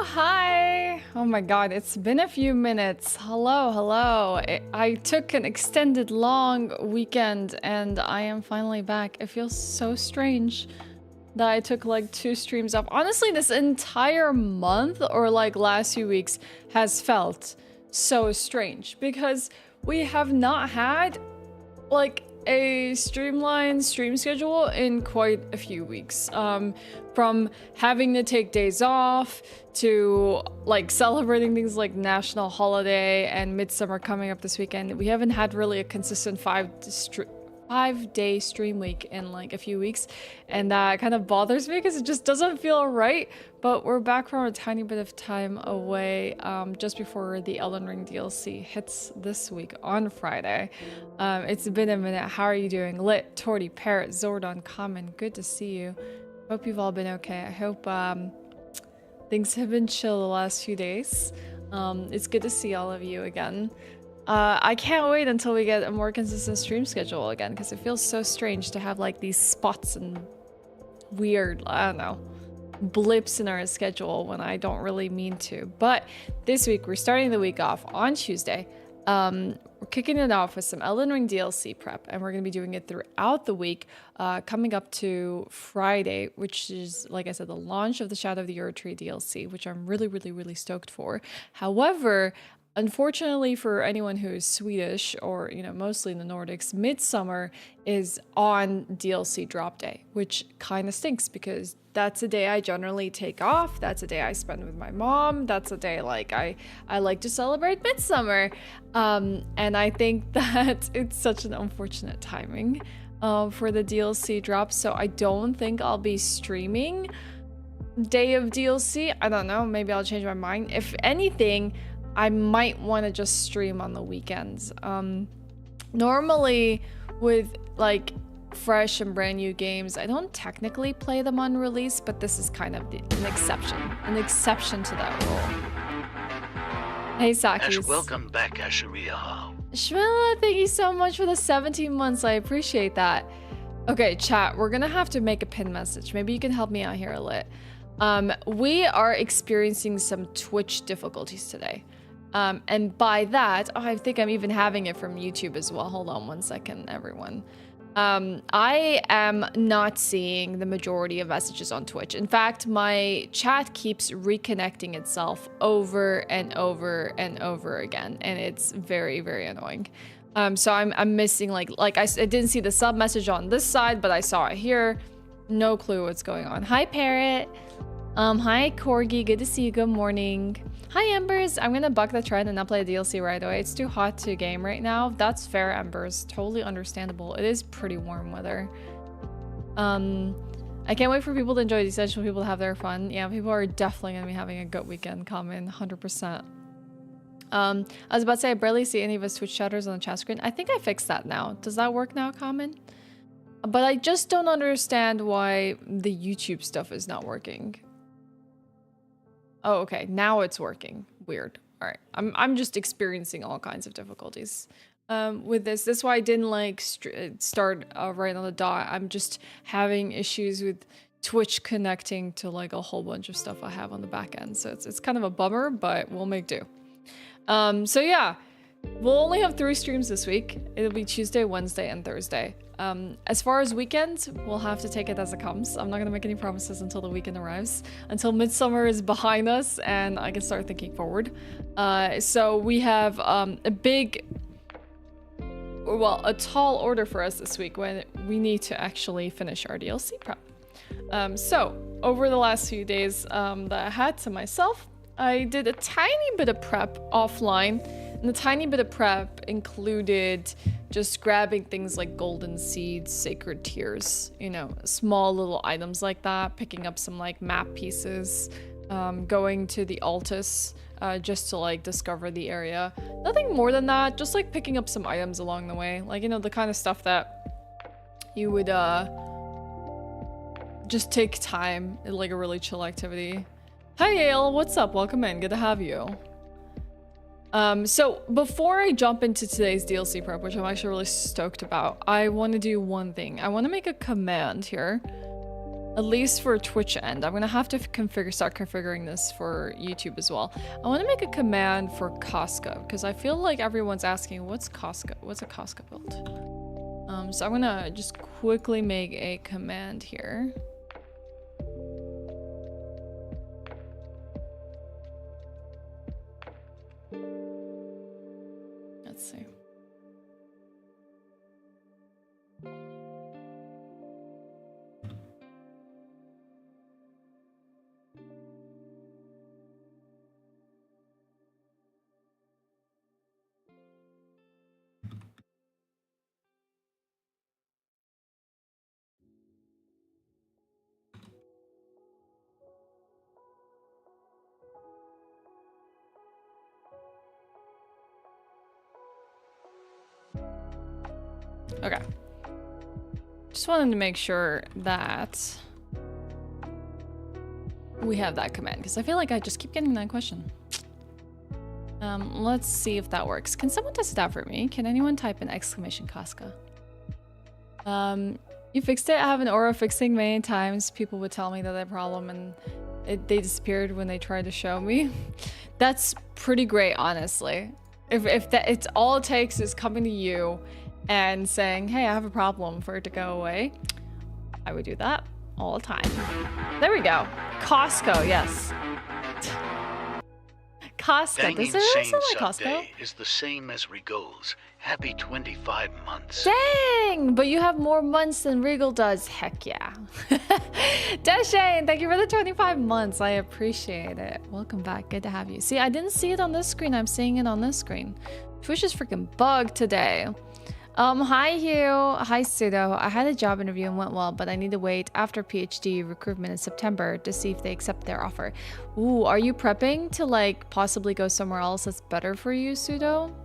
Hi! Oh my god, it's been a few minutes. Hello. I took an extended long weekend and I am finally back. It feels so strange that I took like 2 streams off. Honestly, this entire month or like last few weeks has felt so strange because we have not had like a streamlined stream schedule in quite a few weeks. From having to take days off to like celebrating things like national holiday and midsummer coming up this weekend. We haven't had really a consistent 5-day stream week in like a few weeks, and that kind of bothers me because it just doesn't feel right. But we're back from a tiny bit of time away just before the Elden Ring DLC hits this week on Friday. It's been a minute. How are you doing? Lit, Torty, Parrot, Zordon, Common, good to see you. Hope you've all been okay. I hope things have been chill the last few days. It's good to see all of you again. I can't wait until we get a more consistent stream schedule again because it feels so strange to have like these spots and weird, I don't know, blips in our schedule when I don't really mean to. But this week we're starting the week off on Tuesday. We're kicking it off with some Elden Ring DLC prep, and we're going to be doing it throughout the week, coming up to Friday, which is, like I said, the launch of the Shadow of the Erdtree DLC, which I'm really stoked for. However, unfortunately for anyone who is Swedish or, you know, mostly in the Nordics, Midsummer is on DLC drop day, which kind of stinks because that's a day I generally take off. That's a day I spend with my mom. That's a day like I like to celebrate Midsummer. And I think that it's such an unfortunate timing for the DLC drop. So I don't think I'll be streaming day of DLC. I don't know. Maybe I'll change my mind. If anything, I might want to just stream on the weekends. Normally with like fresh and brand new games, I don't technically play them on release, but this is kind of an exception to that rule. Hey Sakis. Ashe, welcome back, Ashewyn. Shmilla, thank you so much for the 17 months. I appreciate that. Okay, chat, we're gonna have to make a pin message. Maybe you can help me out here a lit. We are experiencing some Twitch difficulties today. And by that, I think I'm even having it from YouTube as well. Hold on one second, everyone. I am not seeing the majority of messages on Twitch. In fact, my chat keeps reconnecting itself over and over and over again, and it's very annoying. So I'm missing like I didn't see the sub message on this side, but I saw it here. No clue what's going on. Hi Parrot. Hi Corgi, good to see you. Good morning. Hi Embers, I'm gonna buck the trend and not play the DLC right away. It's too hot to game right now. That's fair, Embers. Totally understandable. It is pretty warm weather. I can't wait for people to enjoy the essential people to have their fun. Yeah, people are definitely gonna be having a good weekend. Common, 100%. I was about to say I barely see any of his Twitch chatters on the chat screen. I think I fixed that now. Does that work now, Common? But I just don't understand why the YouTube stuff is not working. Oh, okay. Now it's working. Weird. All right. I'm just experiencing all kinds of difficulties with this. That's why I didn't like start right on the dot. I'm just having issues with Twitch connecting to like a whole bunch of stuff I have on the back end. So it's kind of a bummer, but we'll make do. So yeah, we'll only have 3 streams this week. It'll be Tuesday, Wednesday, and Thursday. As far as weekends, we'll have to take it as it comes. I'm not gonna make any promises until the weekend arrives, until Midsummer is behind us and I can start thinking forward. So we have a tall order for us this week when we need to actually finish our DLC prep. So over the last few days that I had to myself, I did a tiny bit of prep offline. And the tiny bit of prep included just grabbing things like golden seeds, sacred tears, you know, small little items like that, picking up some like map pieces, going to the Altus just to like discover the area. Nothing more than that, just like picking up some items along the way. Like, you know, the kind of stuff that you would just take time in like a really chill activity. Hi Yale, what's up? Welcome in, good to have you. So before I jump into today's DLC prep, which I'm actually really stoked about, I want to do one thing. I want to make a command here. At least for Twitch end. I'm gonna have to start configuring this for YouTube as well. I want to make a command for Casca because I feel like everyone's asking, what's Casca? What's a Casca build? So I'm gonna just quickly make a command here. Let's see. Okay. Just wanted to make sure that we have that command because I feel like I just keep getting that question. Let's see if that works. Can someone test it out for me? Can anyone type an exclamation Casca? You fixed it. I have an aura fixing many times. People would tell me that I had a problem and they disappeared when they tried to show me. That's pretty great, honestly. If that it's all it takes is coming to you and saying, hey, I have a problem, for it to go away, I would do that all the time. There we go. Costco, yes. Costco. Does it really sound like Costco? Is the same as Regal's. Happy 25 months. Dang! But you have more months than Regal does. Heck yeah. Deshane, thank you for the 25 months. I appreciate it. Welcome back. Good to have you. See, I didn't see it on this screen. I'm seeing it on this screen. Twitch is freaking bugged today. Hi Hugh, hi Pseudo. I had a job interview and went well, but I need to wait after PhD recruitment in September to see if they accept their offer. Ooh, are you prepping to like possibly go somewhere else that's better for you, Pseudo?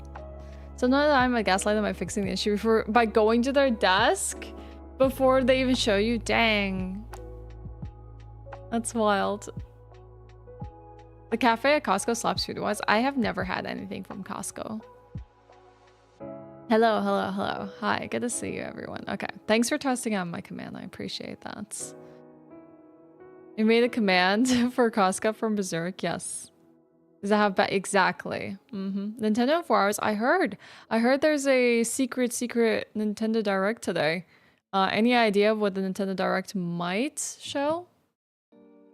So now that I'm a gaslight, am I fixing the issue by going to their desk before they even show you? Dang. That's wild. The cafe at Costco slaps food-wise. I have never had anything from Costco. Hello, hello, hello. Hi, good to see you, everyone. Okay, thanks for testing out my command. I appreciate that. You made a command for Casca from Berserk? Yes. Does it have exactly? Nintendo in 4 hours. I heard there's a secret Nintendo Direct today. Any idea of what the Nintendo Direct might show?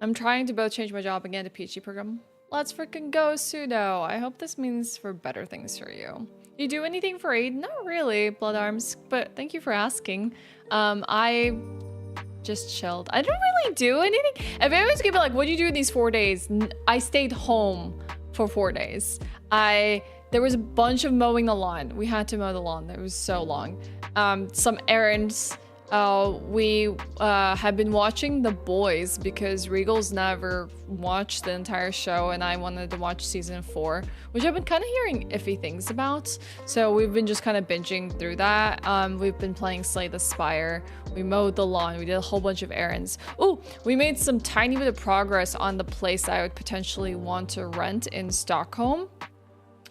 I'm trying to both change my job and get a PhD program. Let's freaking go, Pseudo. I hope this means for better things for you. You do anything for aid? Not really, Blood Arms, but thank you for asking. I just chilled. I didn't really do anything. If anyone's gonna be like, what did you do in these 4 days? I stayed home for 4 days. There was a bunch of mowing the lawn. We had to mow the lawn. It was so long. Some errands. We have been watching The Boys because Regal's never watched the entire show and I wanted to watch season 4, which I've been kind of hearing iffy things about. So we've been just kind of binging through that. We've been playing Slay the Spire. We mowed the lawn. We did a whole bunch of errands. Ooh, we made some tiny bit of progress on the place I would potentially want to rent in Stockholm.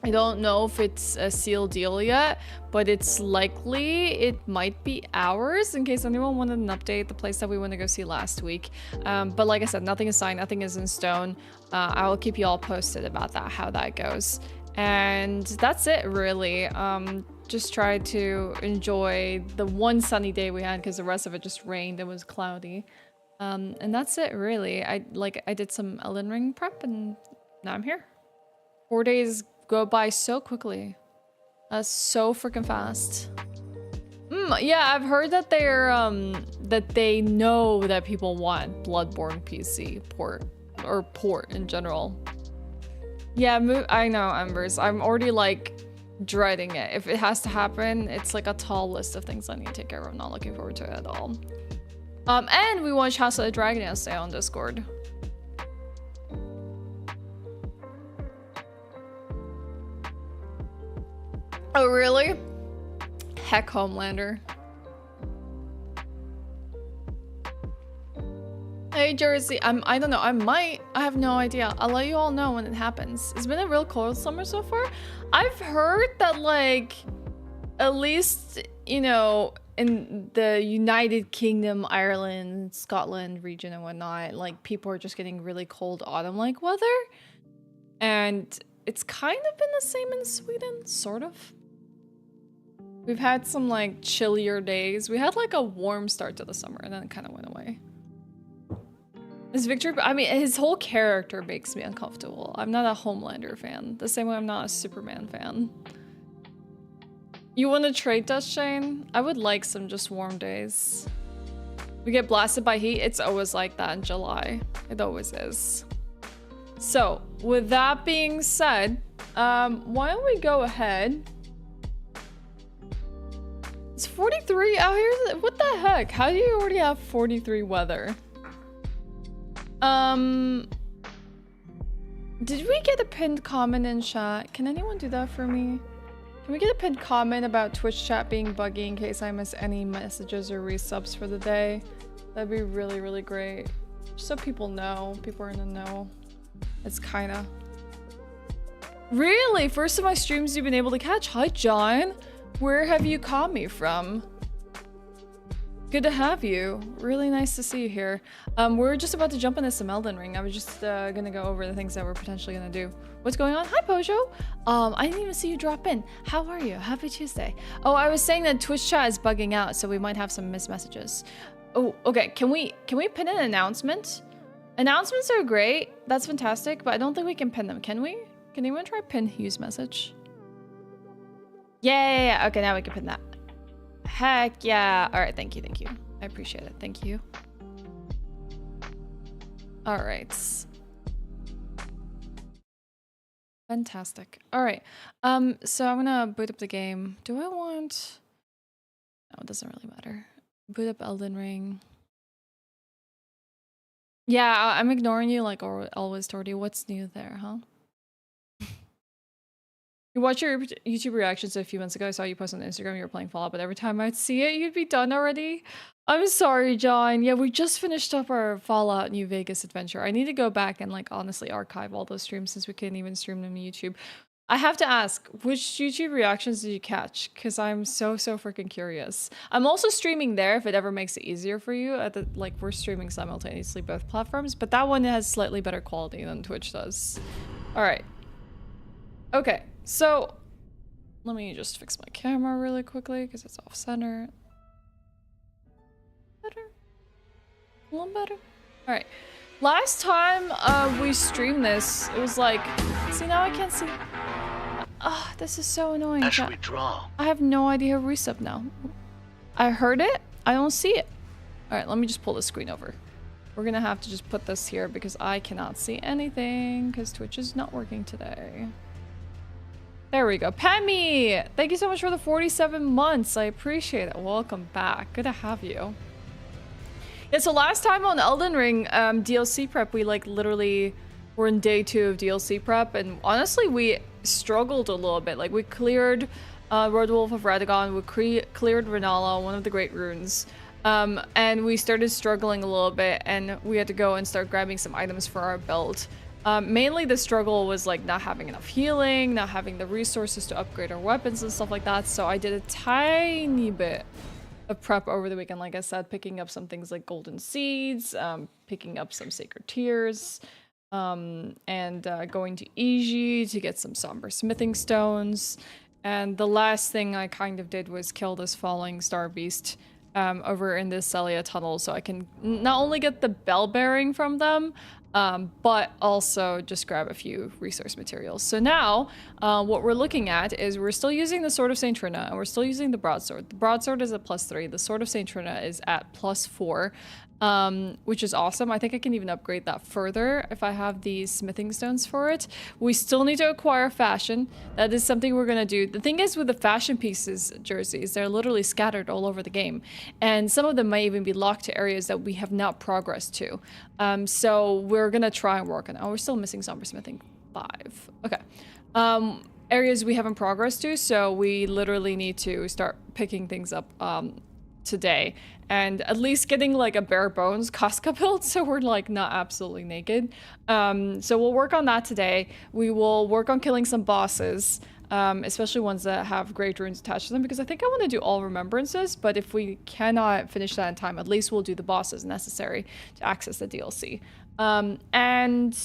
I don't know if it's a sealed deal yet, but it's likely it might be ours in case anyone wanted an update, the place that we went to go see last week. But like I said, nothing is signed, nothing is in stone. I will keep you all posted about that, how that goes. And that's it really. Just try to enjoy the one sunny day we had because the rest of it just rained and was cloudy. And that's it really. I did some Elden Ring prep and now I'm here. 4 days go by so quickly. That's so freaking fast. Yeah, I've heard that they're that they know that people want Bloodborne PC port or port in general. Yeah, I know, Embers. I'm already like dreading it. If it has to happen, it's like a tall list of things I need to take care of. I'm not looking forward to it at all. And we watched House of the Dragon yesterday on Discord. Oh, really? Heck, Homelander. Hey, Jersey. I don't know. I have no idea. I'll let you all know when it happens. It's been a real cold summer so far. I've heard that, like, at least, you know, in the United Kingdom, Ireland, Scotland region and whatnot, like people are just getting really cold autumn-like weather. And it's kind of been the same in Sweden, sort of. We've had some like chillier days. We had like a warm start to the summer and then it kind of went away. Is Victor, I mean, his whole character makes me uncomfortable. I'm not a Homelander fan. The same way I'm not a Superman fan. You want to trade us, Shane? I would like some just warm days. We get blasted by heat. It's always like that in July. It always is. So, with that being said, why don't we go ahead? It's 43 out here? What the heck? How do you already have 43 weather? Did we get a pinned comment in chat? Can anyone do that for me? Can we get a pinned comment about Twitch chat being buggy in case I miss any messages or resubs for the day? That'd be really, really great. Just so people know. People are in the know. It's kinda... Really? First of my streams you've been able to catch? Hi, John. Where have you caught me from? Good to have you. Really nice to see you here. We're just about to jump into some Elden Ring. I was just gonna go over the things that we're potentially gonna do. What's going on? Hi, Pojo. I didn't even see you drop in. How are you? Happy Tuesday. Oh, I was saying that Twitch chat is bugging out, so we might have some missed messages. Oh, okay. Can we pin an announcement? Announcements are great. That's fantastic, but I don't think we can pin them. Can we? Can anyone try pin Hugh's message? Yeah. Okay, now we can pin that. Heck yeah. All right, thank you. I appreciate it. Thank you. All right. Fantastic. All right. So I'm gonna boot up the game. Do I want... No, it doesn't really matter. Boot up Elden Ring. Yeah, I'm ignoring you like always, Torty. What's new there, huh? You watched your YouTube reactions a few months ago. I saw you post on Instagram you were playing Fallout, but every time I'd see it, you'd be done already. I'm sorry, John. Yeah, we just finished up our Fallout New Vegas adventure. I need to go back and like honestly archive all those streams since we can't even stream them to YouTube. I have to ask, which YouTube reactions did you catch? Because I'm so freaking curious. I'm also streaming there if it ever makes it easier for you. Like we're streaming simultaneously both platforms, but that one has slightly better quality than Twitch does. All right. Okay. So, let me just fix my camera really quickly because it's off center. Better? A little better? Alright. Last time we streamed this, it was like... See, now I can't see... this is so annoying. Ashe, withdraw. I have no idea how to resub now. I heard it. I don't see it. Alright, let me just pull the screen over. We're gonna have to just put this here because I cannot see anything because Twitch is not working today. There we go. Pammy! Thank you so much for the 47 months. I appreciate it. Welcome back. Good to have you. Yeah, so last time on Elden Ring DLC prep, we like literally were in day 2 of DLC prep, and honestly, we struggled a little bit. Like we cleared Road Wolf of Radagon, we cleared Renala, one of the great runes, and we started struggling a little bit, and we had to go and start grabbing some items for our build. Mainly the struggle was like not having enough healing, not having the resources to upgrade our weapons and stuff like that. So I did a tiny bit of prep over the weekend, like I said, picking up some things like golden seeds, picking up some sacred tears, and going to Iji to get some somber smithing stones. And the last thing I kind of did was kill this falling star beast over in this Celia tunnel so I can not only get the bell bearing from them, but also just grab a few resource materials. So now, what we're looking at is we're still using the Sword of Saint Trina, and we're still using the Broadsword. The Broadsword is at +3, the Sword of Saint Trina is at +4, which is awesome. I think I can even upgrade that further if I have the smithing stones for it. We still need to acquire fashion. That is something we're gonna do. The thing is with the fashion pieces jerseys, they're literally scattered all over the game, and some of them might even be locked to areas that we have not progressed to. So we're gonna try and work on it. Oh, we're still missing somber smithing 5. Okay. Areas we haven't progressed to, so we literally need to start picking things up today, and at least getting like a bare bones Casca build so we're like not absolutely naked. So we'll work on that today. We will work on killing some bosses. especially ones that have great runes attached to them, because I think I want to do all remembrances, but if we cannot finish that in time, at least we'll do the bosses necessary to access the DLC. And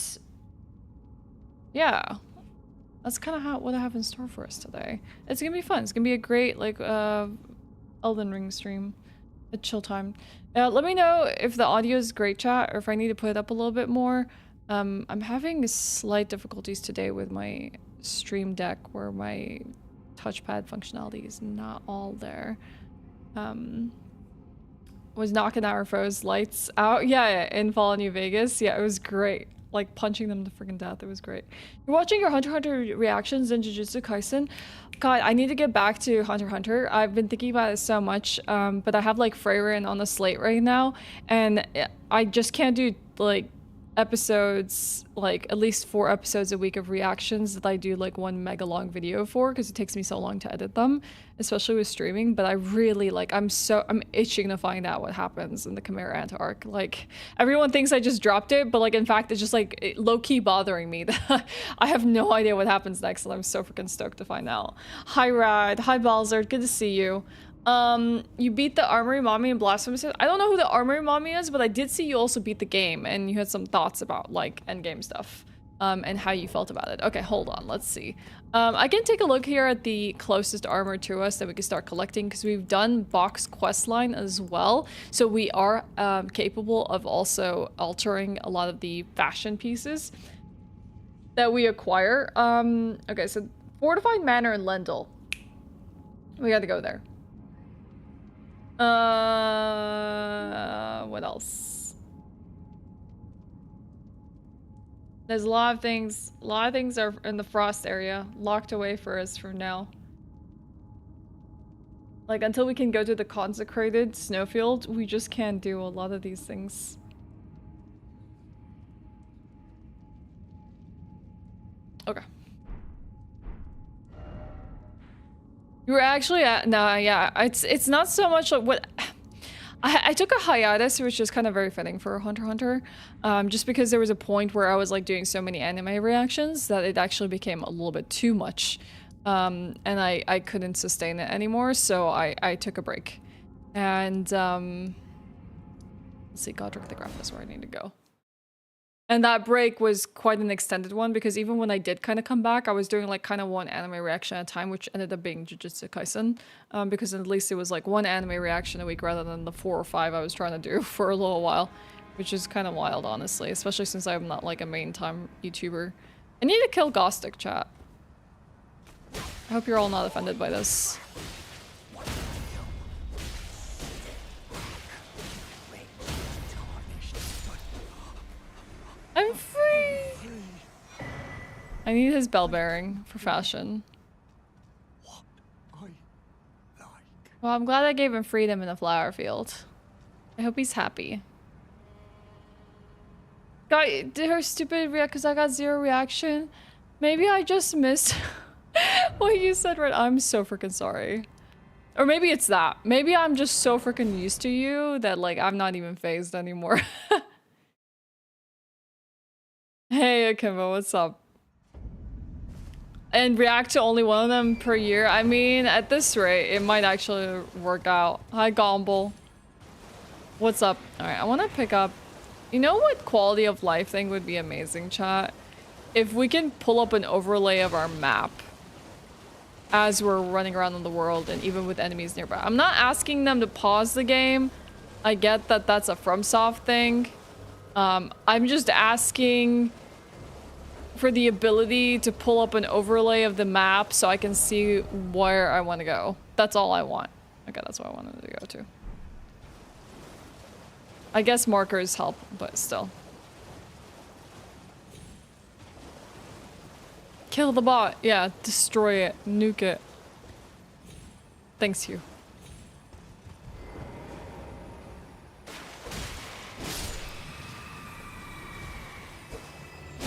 yeah, that's kind of what I have in store for us today. It's gonna be fun. It's gonna be a great like Elden Ring stream, a chill time. Let me know if the audio is great, chat, or if I need to put it up a little bit more. I'm having slight difficulties today with my Stream Deck, where my touchpad functionality is not all there. Was knocking our foes' lights out. Yeah, in Fallout New Vegas. Yeah, it was great. Like punching them to freaking death. It was great. You're watching your Hunter x Hunter reactions in Jujutsu Kaisen. God, I need to get back to Hunter x Hunter. I've been thinking about it so much, but I have like Freyrin on the slate right now, and I just can't do like episodes, like at least 4 episodes a week of reactions that I do like one mega long video for, because it takes me so long to edit them, especially with streaming. But I really like, I'm itching to find out what happens in the Chimera Ant arc. Like everyone thinks I just dropped it, but like in fact it's just like low-key bothering me that I have no idea what happens next, and I'm so freaking stoked to find out. Hi Rad, hi Balzard, good to see you. You beat the Armory Mommy and Blasphemous. I don't know who the Armory Mommy is, but I did see you also beat the game, and you had some thoughts about like endgame stuff, and how you felt about it. Okay, hold on, let's see. I can take a look here at the closest armor to us that we can start collecting, because we've done box questline as well, so we are capable of also altering a lot of the fashion pieces that we acquire. Okay, so Fortified Manor in Lendl. We gotta go there. What else? There's a lot of things are in the frost area, locked away for us from now. Like until we can go to the consecrated snowfield, we just can't do a lot of these things. Okay. You were actually at, no, yeah, it's not so much like what, I took a hiatus, which is kind of very fitting for Hunter x Hunter, just because there was a point where I was like doing so many anime reactions that it actually became a little bit too much, and I couldn't sustain it anymore, so I took a break. And let's see, Godric the Graph is where I need to go. And that break was quite an extended one, because even when I did kind of come back, I was doing like kind of one anime reaction at a time, which ended up being Jujutsu Kaisen, because at least it was like one anime reaction a week rather than the 4 or 5 I was trying to do for a little while, which is kind of wild, honestly, especially since I'm not like a main time YouTuber. I need to kill Gostic, chat. I hope you're all not offended by this. I'm free! I need his bell bearing for fashion. Well, I'm glad I gave him freedom in the flower field. I hope he's happy. God, did her stupid react because I got 0 reaction? Maybe I just missed what you said, right? I'm so freaking sorry. Or maybe it's that. Maybe I'm just so freaking used to you that like I'm not even phased anymore. Hey, Akimbo, what's up? And react to only one of them per year? I mean, at this rate, it might actually work out. Hi, Gomble. What's up? Alright, I want to pick up... You know what quality of life thing would be amazing, chat? If we can pull up an overlay of our map as we're running around in the world, and even with enemies nearby. I'm not asking them to pause the game. I get that that's a FromSoft thing. I'm just asking for the ability to pull up an overlay of the map so I can see where I want to go. That's all I want. Okay, that's what I wanted to go to. I guess markers help, but still. Kill the bot. Yeah, destroy it. Nuke it. Thanks, you.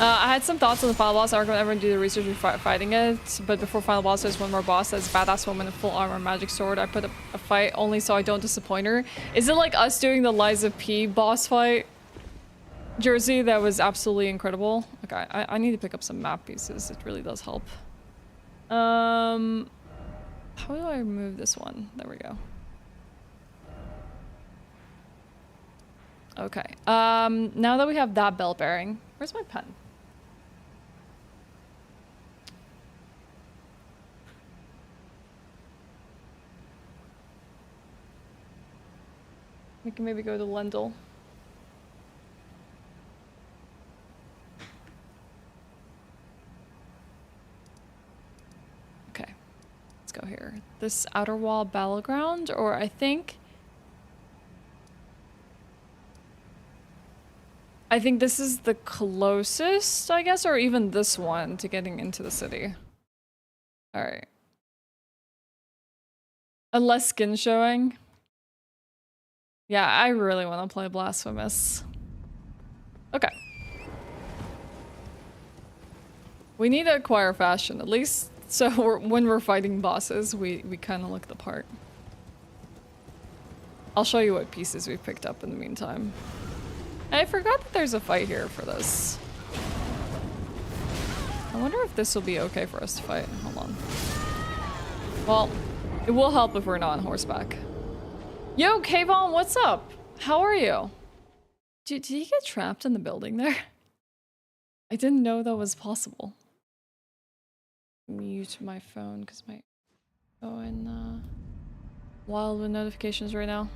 I had some thoughts on the final boss. I recommend everyone do the research before fighting it. But before final boss, there's one more boss that's badass woman in full armor, magic sword. I put a fight only so I don't disappoint her. Is it like us doing the Liza P boss fight? Jersey, that was absolutely incredible. Okay, I need to pick up some map pieces. It really does help. How do I remove this one? There we go. Okay. Now that we have that bell bearing, where's my pen? We can maybe go to Lendl. Okay. Let's go here. This outer wall battleground, or I think this is the closest, I guess, or even this one to getting into the city. All right. Unless skin showing. Yeah, I really want to play Blasphemous. Okay. We need to acquire fashion, at least so when we're fighting bosses, we kind of look the part. I'll show you what pieces we've picked up in the meantime. I forgot that there's a fight here for this. I wonder if this will be okay for us to fight. Hold on. Well, it will help if we're not on horseback. Yo, Kayvon, what's up? How are you? Did you get trapped in the building there? I didn't know that was possible. Mute my phone because my going wild with notifications right now.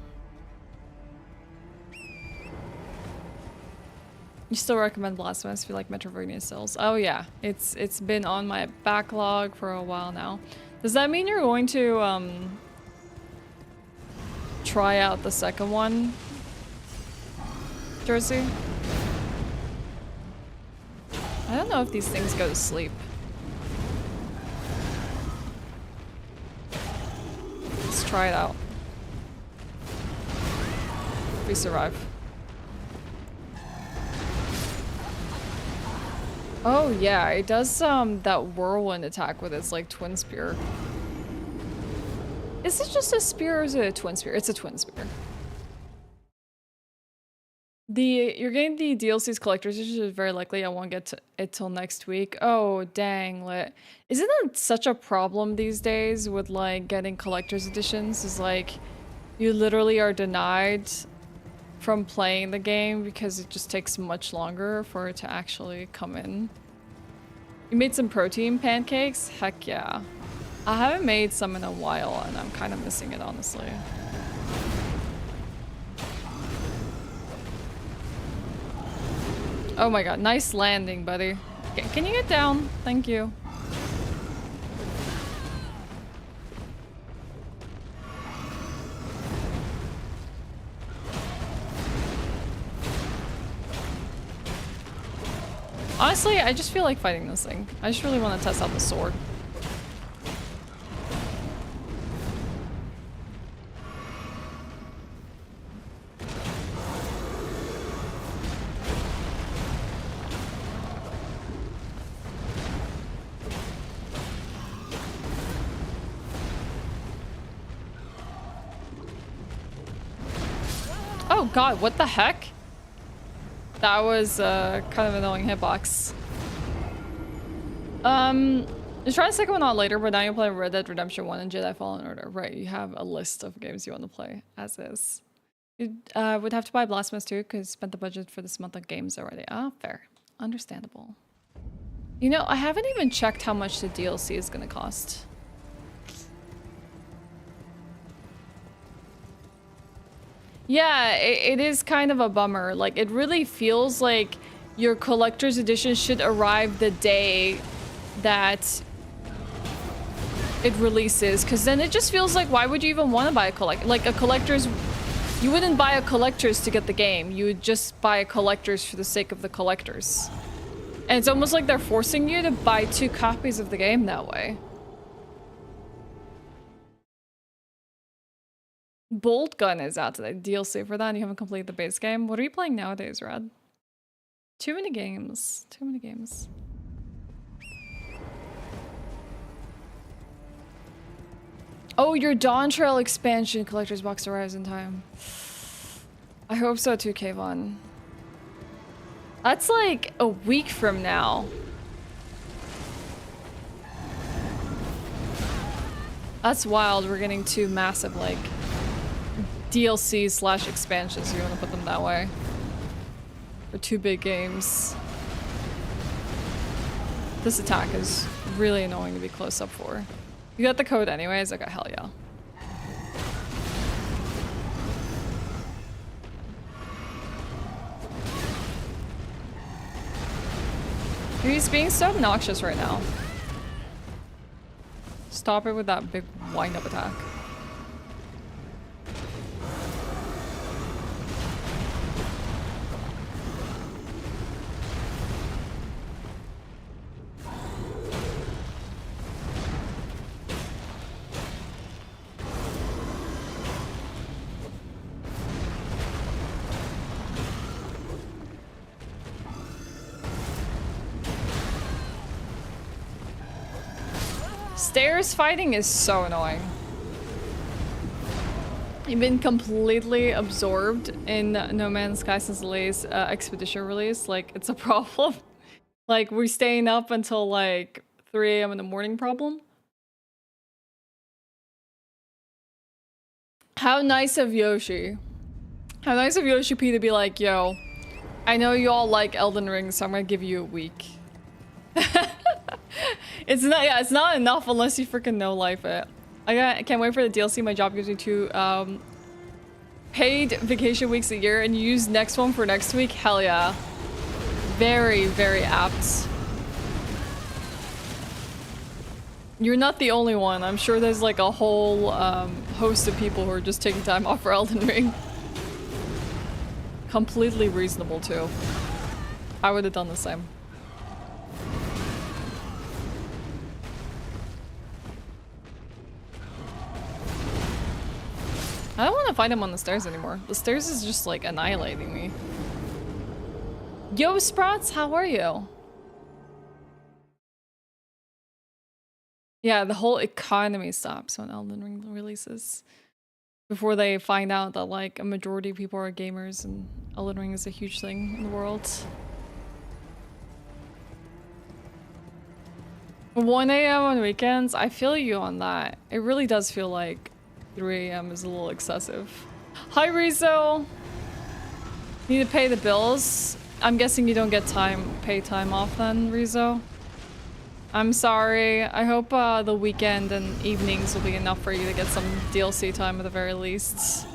You still recommend Blasphemous if you like Metroidvania stills? Oh yeah, it's been on my backlog for a while now. Does that mean you're going to try out the second one, Jersey? I don't know if these things go to sleep. Let's try it out. We survive. Oh yeah, it does that whirlwind attack with its like twin spear. Is it just a spear or is it a twin spear? It's a twin spear. You're getting the DLC's collector's edition is very likely. I won't get to it till next week. Oh dang, lit. Isn't that such a problem these days with like getting collector's editions? Is like you literally are denied from playing the game because it just takes much longer for it to actually come in. You made some protein pancakes? Heck yeah. I haven't made some in a while and I'm kind of missing it, honestly. Oh my god, nice landing, buddy. Can you get down? Thank you. Honestly, I just feel like fighting this thing. I just really want to test out the sword. Oh god, what the heck? That was kind of an annoying hitbox. You try the second one out later, but now you're playing Red Dead Redemption 1 and Jedi Fallen Order. Right, you have a list of games you want to play, as is. You would have to buy Blasphemous too, because you spent the budget for this month on games already. Ah, fair. Understandable. You know, I haven't even checked how much the DLC is going to cost. Yeah, it is kind of a bummer. Like, it really feels like your collector's edition should arrive the day that it releases, because then it just feels like, why would you even want to buy a collector's? You wouldn't buy a collector's to get the game. You would just buy a collector's for the sake of the collectors. And it's almost like they're forcing you to buy 2 copies of the game that way. Bolt Gun is out today. DLC for that, and you haven't completed the base game. What are you playing nowadays, Red? Too many games. Too many games. Oh, your Dawn Trail expansion collector's box arrives in time. I hope so too, Kayvon. That's like a week from now. That's wild. We're getting two massive, like, DLC slash expansions, if you want to put them that way. For two big games. This attack is really annoying to be close up for. You got the code anyways? Okay, hell yeah. He's being so obnoxious right now. Stop it with that big wind-up attack. Stairs fighting is so annoying. You've been completely absorbed in No Man's Sky since the latest expedition release. Like, it's a problem. Like, we're staying up until like 3 AM in the morning problem. How nice of Yoshi. How nice of Yoshi P to be like, yo, I know you all like Elden Ring, so I'm gonna give you a week. It's not, yeah, it's not enough unless you freaking no life it. I can't wait for the DLC. My job gives me 2 paid vacation weeks a year, and you use next one for next week. Hell yeah. Very, very apt. You're not the only one. I'm sure there's like a whole host of people who are just taking time off for Elden Ring. Completely reasonable too. I would have done the same. I don't want to fight him on the stairs anymore. The stairs is just like annihilating me. Yo, Sprouts, how are you? Yeah, the whole economy stops when Elden Ring releases. Before they find out that like a majority of people are gamers and Elden Ring is a huge thing in the world. 1 AM on weekends, I feel you on that. It really does feel like 3 AM is a little excessive. Hi, Rizzo! Need to pay the bills? I'm guessing you don't get pay time off then, Rizzo? I'm sorry. I hope the weekend and evenings will be enough for you to get some DLC time at the very least.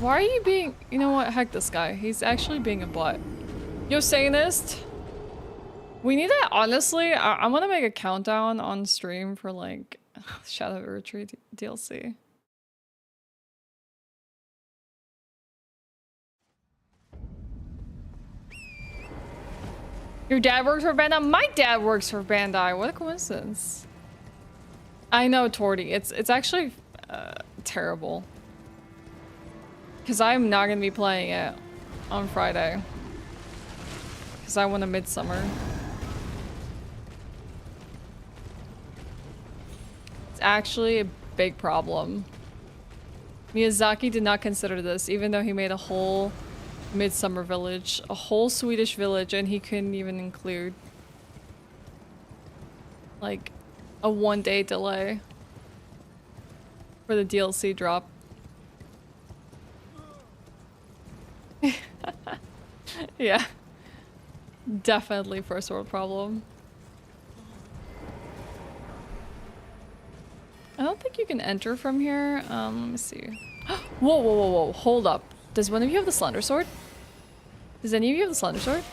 Why are you being... You know what? Heck this guy. He's actually being a butt. Yo, Satanist! We need to... Honestly, I want to make a countdown on stream for like... Shadow Erdtree DLC. Your dad works for Bandai? My dad works for Bandai. What a coincidence. I know, Torty. It's actually terrible. Because I'm not going to be playing it on Friday. Because I want a Midsummer. It's actually a big problem. Miyazaki did not consider this, even though he made a whole Midsummer village, a whole Swedish village, and he couldn't even include like a 1-day delay for the DLC drop. Yeah, definitely first world problem. I don't think you can enter from here. Let me see. Whoa, whoa, whoa, whoa. Hold up. Does one of you have the Slender Sword? Does any of you have the Slender Sword?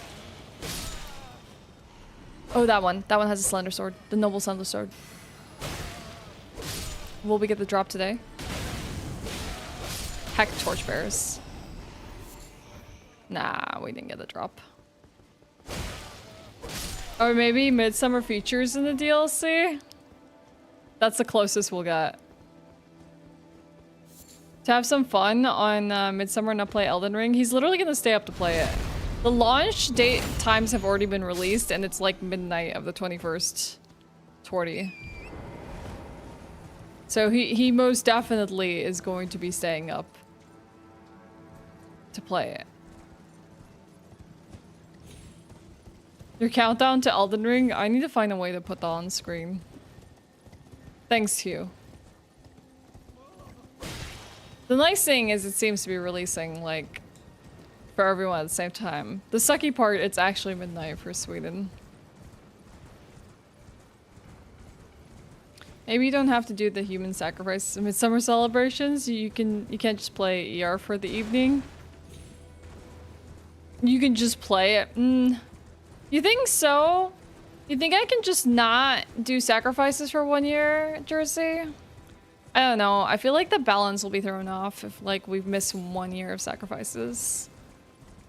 Oh, that one. That one has a Slender Sword. The Noble Slender Sword. Will we get the drop today? Heck, Torchbearers. Nah, we didn't get the drop. Or maybe Midsummer features in the DLC? That's the closest we'll get. To have some fun on Midsummer and not play Elden Ring. He's literally gonna stay up to play it. The launch date times have already been released and it's like midnight of the 21st. 20. So he most definitely is going to be staying up to play it. Your countdown to Elden Ring? I need to find a way to put that on screen. Thanks, Hugh. The nice thing is it seems to be releasing, like, for everyone at the same time. The sucky part, it's actually midnight for Sweden. Maybe you don't have to do the human sacrifice midsummer celebrations. You can't just play ER for the evening. You can just play it. You think so? You think I can just not do sacrifices for 1 year, Jersey? I don't know. I feel like the balance will be thrown off if, like, we've missed 1 year of sacrifices.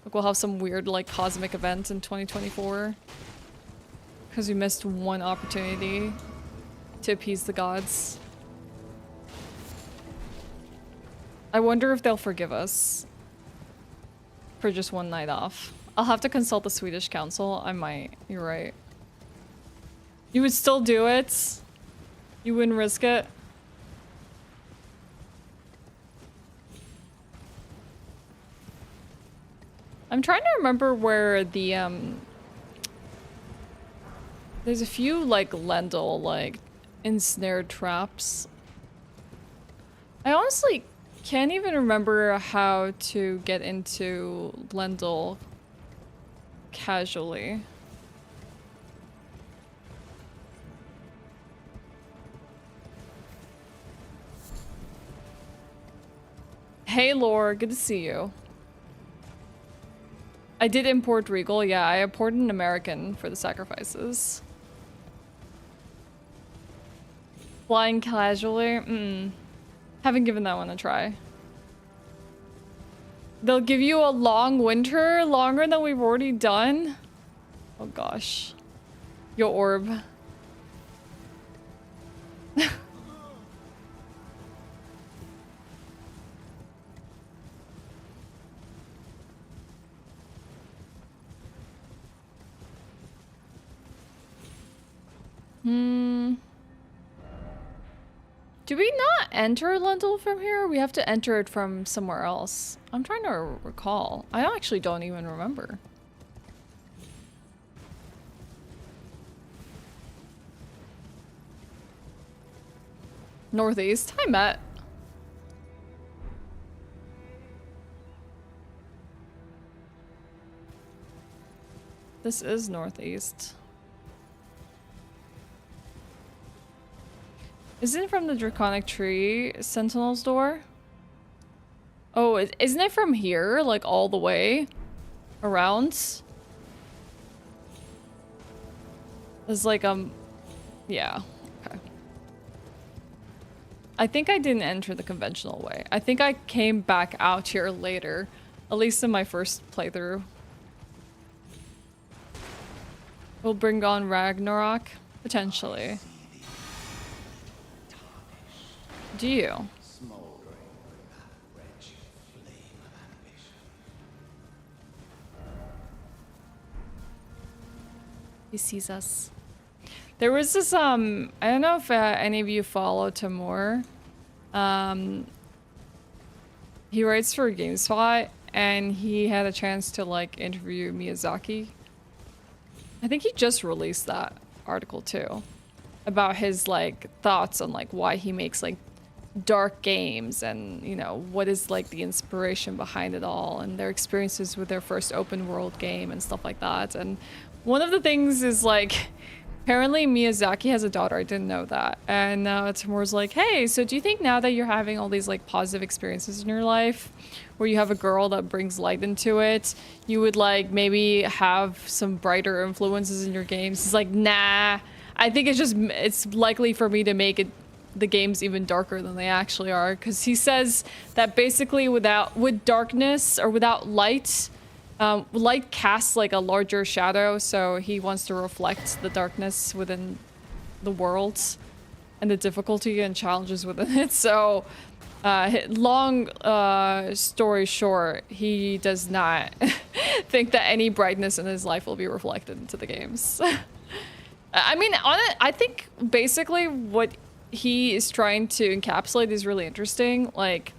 Like, we'll have some weird, like, cosmic event in 2024. Because we missed one opportunity to appease the gods. I wonder if they'll forgive us for just one night off. I'll have to consult the Swedish council. I might. You're right. You would still do it? You wouldn't risk it? I'm trying to remember where the, there's a few, like, Lendl, like, ensnared traps. I honestly can't even remember how to get into Lendl casually. Hey, Lore, good to see you. I did import Regal, yeah, I imported an American for the sacrifices. Flying casually? Haven't given that one a try. They'll give you a long winter, longer than we've already done? Oh gosh. Yo, orb. Do we not enter Lendl from here? We have to enter it from somewhere else. I'm trying to recall. I actually don't even remember. Northeast. Hi, Matt. This is northeast. Isn't it from the Draconic Tree Sentinel's door? Oh, isn't it from here? Like all the way around? There's like yeah. Okay. I think I didn't enter the conventional way. I think I came back out here later, at least in my first playthrough. We'll bring on Ragnarok potentially. Do you? He sees us. There was this I don't know if any of you follow Timur. He writes for GameSpot and he had a chance to like interview Miyazaki. I think he just released that article too about his like thoughts on like why he makes like dark games and, you know, what is like the inspiration behind it all and their experiences with their first open world game and stuff like that. And one of the things is like, apparently Miyazaki has a daughter. I didn't know that. And Timur's like, hey, so do you think now that you're having all these like positive experiences in your life where you have a girl that brings light into it, you would like maybe have some brighter influences in your games? He's like, nah, I think it's likely for me to make it the games even darker than they actually are, because he says that basically with darkness or without light, light casts like a larger shadow, so he wants to reflect the darkness within the world and the difficulty and challenges within it. So long story short, he does not think that any brightness in his life will be reflected into the games. I mean, I think basically what he is trying to encapsulate is really interesting. Like,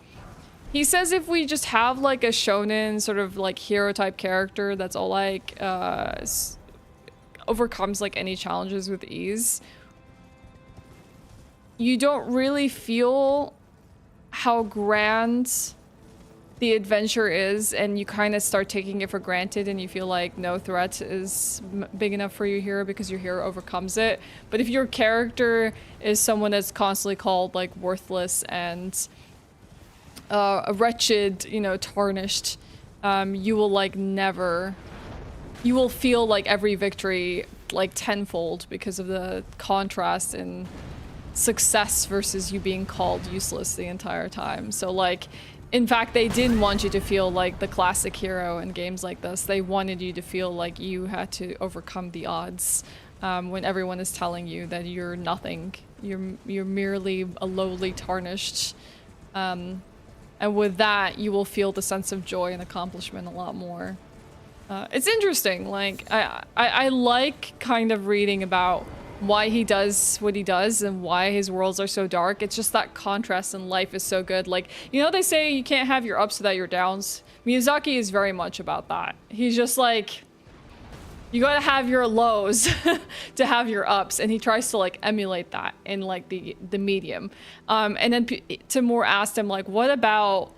he says if we just have like a shonen sort of like hero type character that's all like overcomes like any challenges with ease, you don't really feel how grand the adventure is, and you kind of start taking it for granted, and you feel like no threat is big enough for your hero because your hero overcomes it. But if your character is someone that's constantly called like worthless and wretched, you know, tarnished, you will like never, you will feel like every victory like tenfold because of the contrast in success versus you being called useless the entire time. So like, in fact, they didn't want you to feel like the classic hero in games like this. They wanted you to feel like you had to overcome the odds when everyone is telling you that you're nothing. You're merely a lowly tarnished. And with that, you will feel the sense of joy and accomplishment a lot more. It's interesting. Like, I like kind of reading about why he does what he does and why his worlds are so dark. It's just that contrast in life is so good. Like, you know, they say you can't have your ups without your downs. Miyazaki is very much about that. He's just like, you gotta have your lows to have your ups, and he tries to like emulate that in like the medium. And then Timur asked him like, what about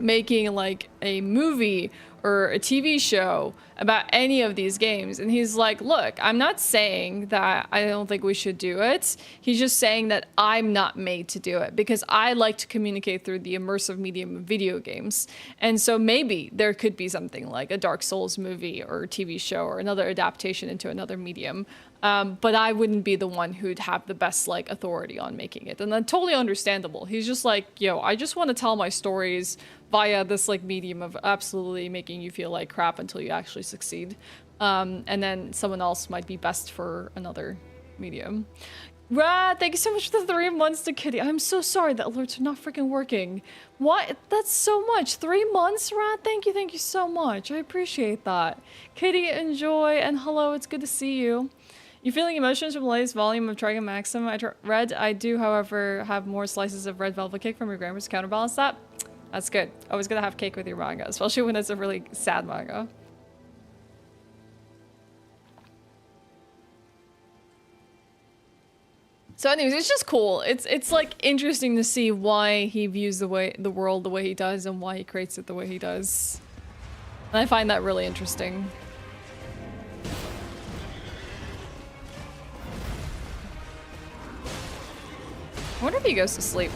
making like a movie or a TV show about any of these games? And he's like, look, I'm not saying that I don't think we should do it. He's just saying that I'm not made to do it because I like to communicate through the immersive medium of video games. And so maybe there could be something like a Dark Souls movie or TV show or another adaptation into another medium. But I wouldn't be the one who'd have the best like authority on making it. And that's totally understandable. He's just like, yo, I just want to tell my stories via this like medium of absolutely making you feel like crap until you actually succeed. And then someone else might be best for another medium. Rad, thank you so much for the 3 months to Kitty. I'm so sorry that alerts are not freaking working. What? That's so much. 3 months, Rad? Thank you so much. I appreciate that. Kitty, enjoy, and hello, it's good to see you. You feeling emotions from the latest volume of Trigon Maxim? I do, however, have more slices of red velvet cake from your grandma's to counterbalance that. That's good. Always gonna have cake with your manga, especially when it's a really sad manga. So anyways, it's just cool. It's like interesting to see why he views the world the way he does and why he creates it the way he does. And I find that really interesting. I wonder if he goes to sleep.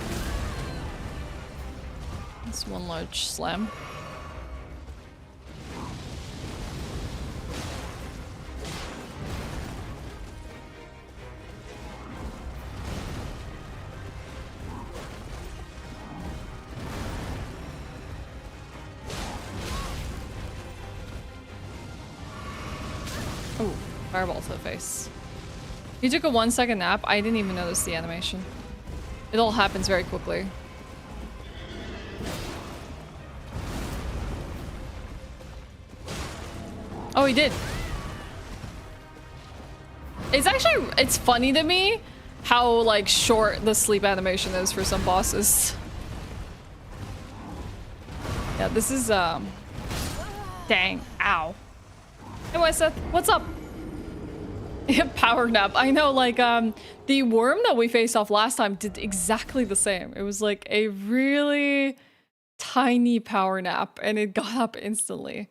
That's one large slam. Oh, fireball to the face. He took a 1-second nap. I didn't even notice the animation. It all happens very quickly. Oh, he did. It's funny to me how like short the sleep animation is for some bosses. Yeah, this is dang, ow. Hey, Seth, what's up? Power nap. I know, like the worm that we faced off last time did exactly the same. It was like a really tiny power nap and it got up instantly.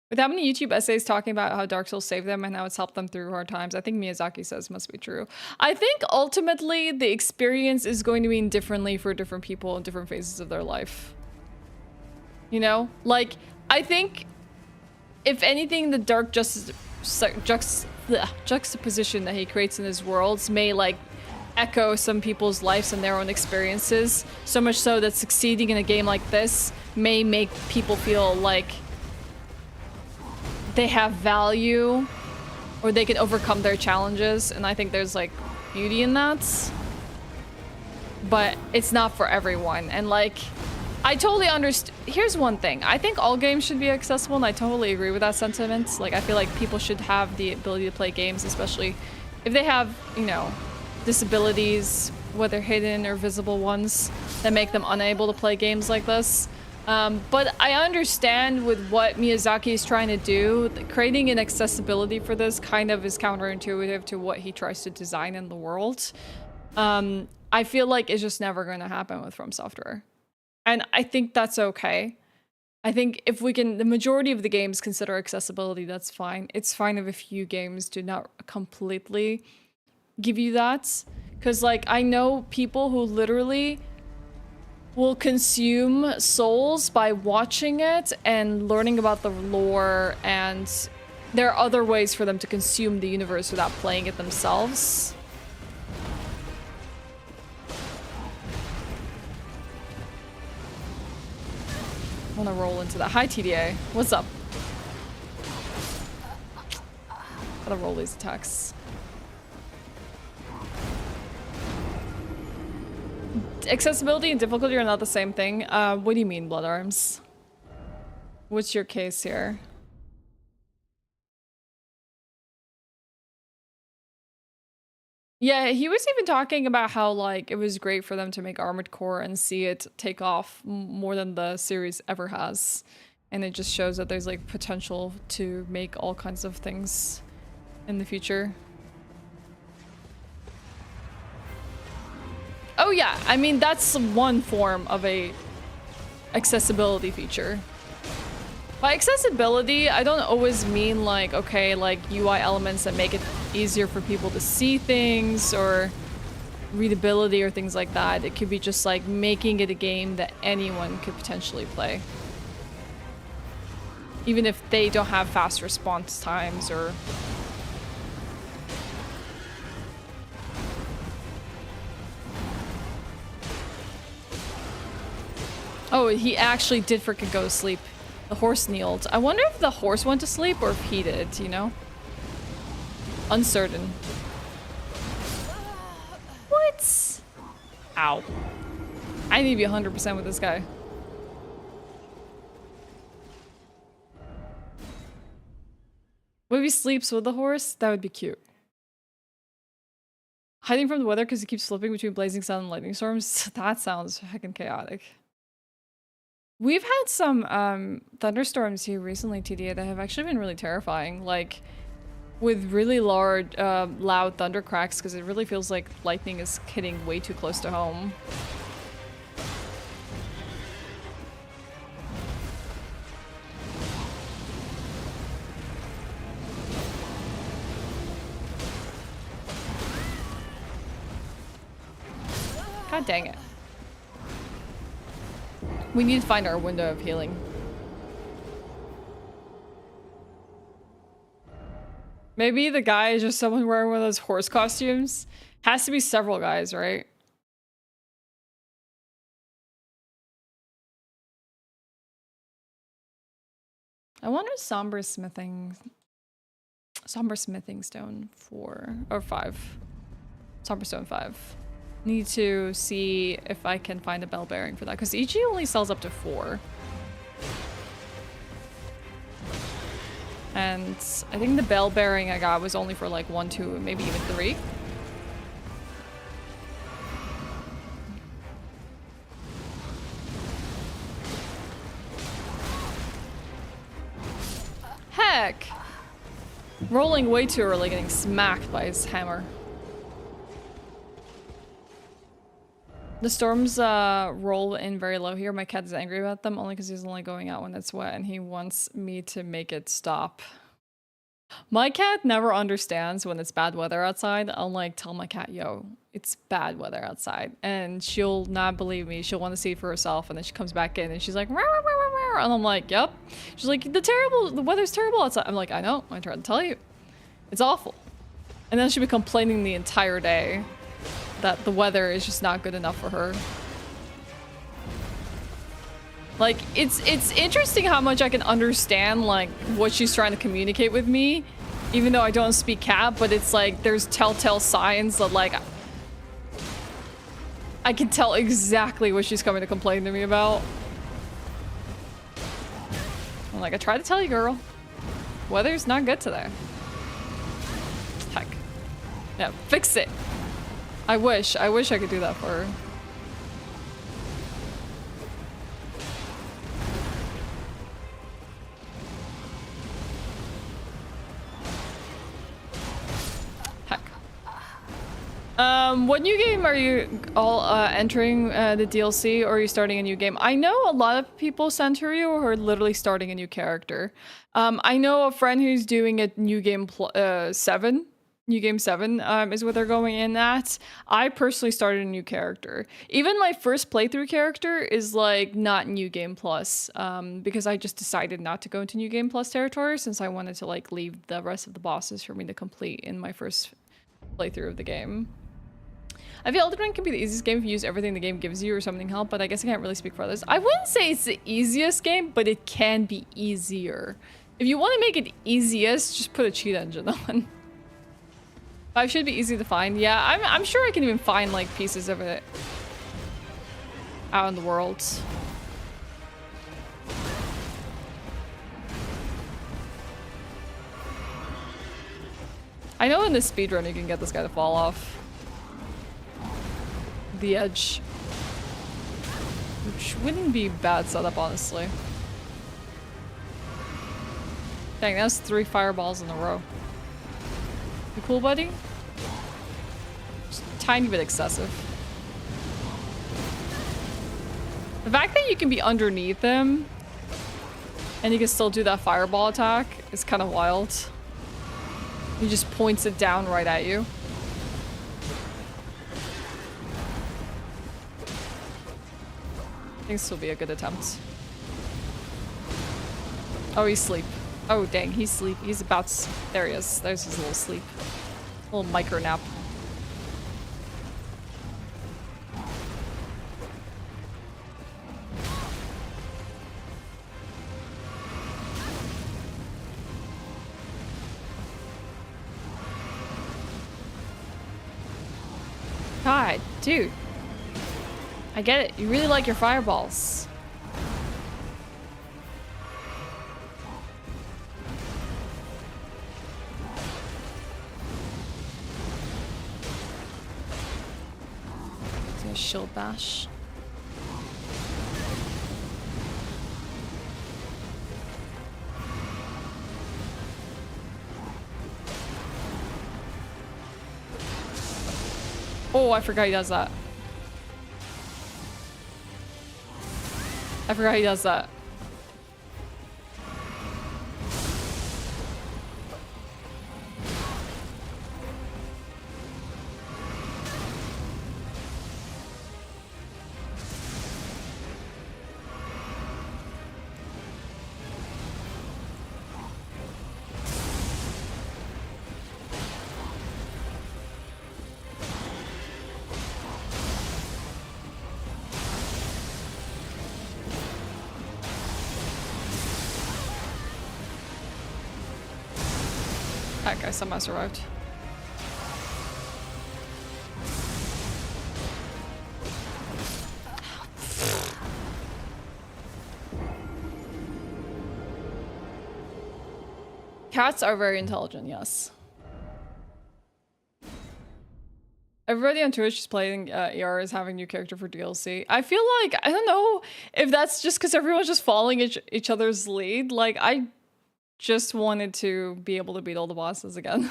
With how many YouTube essays talking about how Dark Souls saved them and how it's helped them through hard times, I think Miyazaki says must be true. I think ultimately the experience is going to mean differently for different people in different phases of their life. You know? Like, I think if anything, the dark juxtaposition that he creates in his worlds may like echo some people's lives and their own experiences, so much so that succeeding in a game like this may make people feel like they have value or they can overcome their challenges, and I think there's like beauty in that, but it's not for everyone. And like, I totally understand. Here's one thing. I think all games should be accessible, and I totally agree with that sentiment. Like, I feel like people should have the ability to play games, especially if they have, you know, disabilities, whether hidden or visible ones, that make them unable to play games like this. But I understand with what Miyazaki is trying to do, creating an accessibility for this kind of is counterintuitive to what he tries to design in the world. I feel like it's just never going to happen with From Software. And I think that's okay. I think if we can, the majority of the games consider accessibility, that's fine. It's fine if a few games do not completely give you that. Because, like, I know people who literally will consume Souls by watching it and learning about the lore, and there are other ways for them to consume the universe without playing it themselves. I want to roll into that. Hi, TDA. What's up? Gotta roll these attacks. Accessibility and difficulty are not the same thing. What do you mean, Blood Arms? What's your case here? Yeah, he was even talking about how, like, it was great for them to make Armored Core and see it take off more than the series ever has. And it just shows that there's, like, potential to make all kinds of things in the future. Oh yeah, I mean, that's one form of a accessibility feature. By accessibility, I don't always mean like, okay, like UI elements that make it easier for people to see things or readability or things like that. It could be just like making it a game that anyone could potentially play. Even if they don't have fast response times or... Oh, he actually did freaking go to sleep. The horse kneeled. I wonder if the horse went to sleep or if he did, you know? Uncertain. What? Ow. I need to be 100% with this guy. What if he sleeps with the horse? That would be cute. Hiding from the weather because he keeps flipping between blazing sun and lightning storms? That sounds heckin' chaotic. We've had some thunderstorms here recently, TDA, that have actually been really terrifying. Like, with really large, loud thunder cracks, because it really feels like lightning is hitting way too close to home. God dang it. We need to find our window of healing. Maybe the guy is just someone wearing one of those horse costumes. Has to be several guys, right? I wonder somber smithing stone 4 or 5. Somber stone 5. Need to see if I can find a bell bearing for that, because EG only sells up to 4. And I think the bell bearing I got was only for like 1, 2, maybe even 3. Heck! Rolling way too early, getting smacked by his hammer. The storms roll in very low here. My cat is angry about them only because he's only going out when it's wet and he wants me to make it stop. My cat never understands when it's bad weather outside. I'll like tell my cat, yo, it's bad weather outside. And she'll not believe me. She'll want to see it for herself. And then she comes back in and she's like, rah, rah, rah, rah, and I'm like, yep. She's like, the weather's terrible outside. I'm like, I know. I tried to tell you. It's awful. And then she'll be complaining the entire day that the weather is just not good enough for her. Like, it's interesting how much I can understand, like, what she's trying to communicate with me, even though I don't speak cat, but it's like, there's telltale signs that, like, I can tell exactly what she's coming to complain to me about. I'm like, I tried to tell you, girl. Weather's not good today. Heck. Yeah, fix it. I wish I could do that for her. Heck. What new game are you all entering the DLC, or are you starting a new game? I know a lot of people center you who are literally starting a new character. I know a friend who's doing a new game 7. New game 7 is what they're going in at. I personally started a new character. Even my first playthrough character is like not new game plus, because I just decided not to go into new game plus territory since I wanted to like leave the rest of the bosses for me to complete in my first playthrough of the game. I feel Elden Ring can be the easiest game if you use everything the game gives you or something help, but I guess I can't really speak for others. I wouldn't say it's the easiest game, but it can be easier. If you want to make it easiest, just put a cheat engine on. 5 should be easy to find. Yeah, I'm sure I can even find like pieces of it out in the world. I know in this speedrun you can get this guy to fall off the edge, which wouldn't be bad setup, honestly. Dang, that's 3 fireballs in a row. You cool, buddy? Just a tiny bit excessive. The fact that you can be underneath them and you can still do that fireball attack is kind of wild. He just points it down right at you. I think this will be a good attempt. Oh, he's asleep. Oh, dang, he's asleep. He's about to... There he is. There's his little sleep. Little micro nap. God, dude. I get it. You really like your fireballs. It's a shield bash. Oh, I forgot he does that. I forgot he does that. Heck, I somehow survived. Cats are very intelligent, yes. Everybody on Twitch is playing ER is having new character for DLC. I feel like, I don't know if that's just because everyone's just following each other's lead. Like, I just wanted to be able to beat all the bosses again.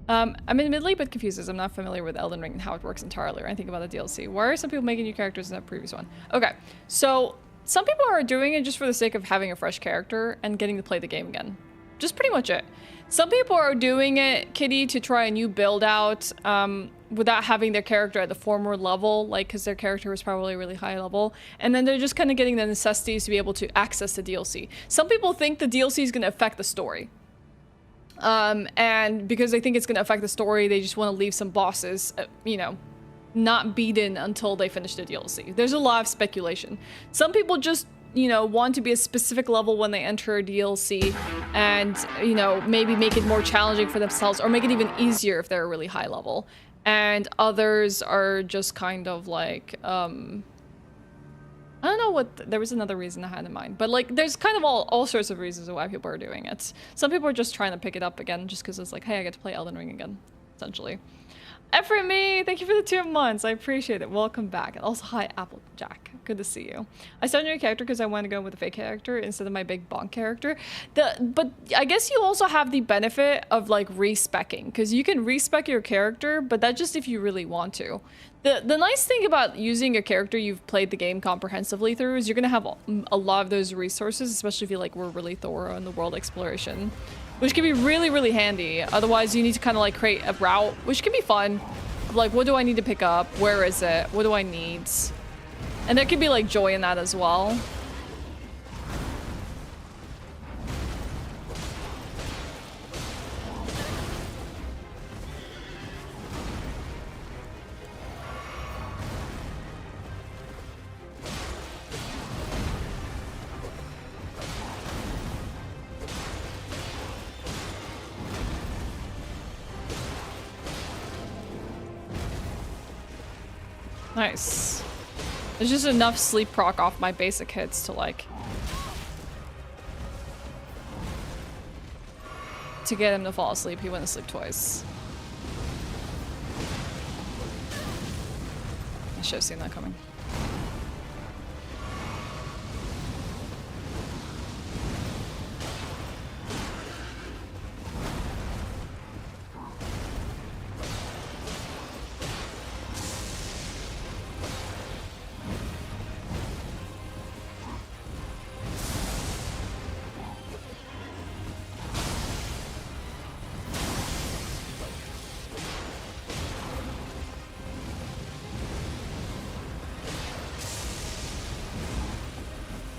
I'm admittedly a bit confused as I'm not familiar with Elden Ring and how it works entirely, or anything about the DLC. Why are some people making new characters in the previous one? Okay, so some people are doing it just for the sake of having a fresh character and getting to play the game again. Just pretty much it. Some people are doing it, Kitty, to try a new build out without having their character at the former level, like because their character was probably really high level. And then they're just kind of getting the necessities to be able to access the DLC. Some people think the DLC is going to affect the story. And because they think it's going to affect the story, they just want to leave some bosses, you know, not beaten until they finish the DLC. There's a lot of speculation. Some people just, you know, want to be a specific level when they enter a DLC and, you know, maybe make it more challenging for themselves or make it even easier if they're a really high level. And others are just kind of like, I don't know what, there was another reason I had in mind, but like there's kind of all sorts of reasons why people are doing it. Some people are just trying to pick it up again just because it's like, hey, I get to play Elden Ring again, essentially. Me, thank you for the 2 months. I appreciate it. Welcome back. And also, hi, Applejack. Good to see you. I started a new character because I wanted to go with a fake character instead of my big bonk character. But I guess you also have the benefit of like respecking, because you can respec your character, but that's just if you really want to. The nice thing about using a character you've played the game comprehensively through is you're gonna have a lot of those resources, especially if you like were really thorough in the world exploration, which can be really, really handy. Otherwise, you need to kind of like create a route, which can be fun. Like, what do I need to pick up? Where is it? What do I need? And there could be like joy in that as well. Nice. There's just enough sleep proc off my basic hits to like... to get him to fall asleep. He wouldn't sleep twice. I should have seen that coming.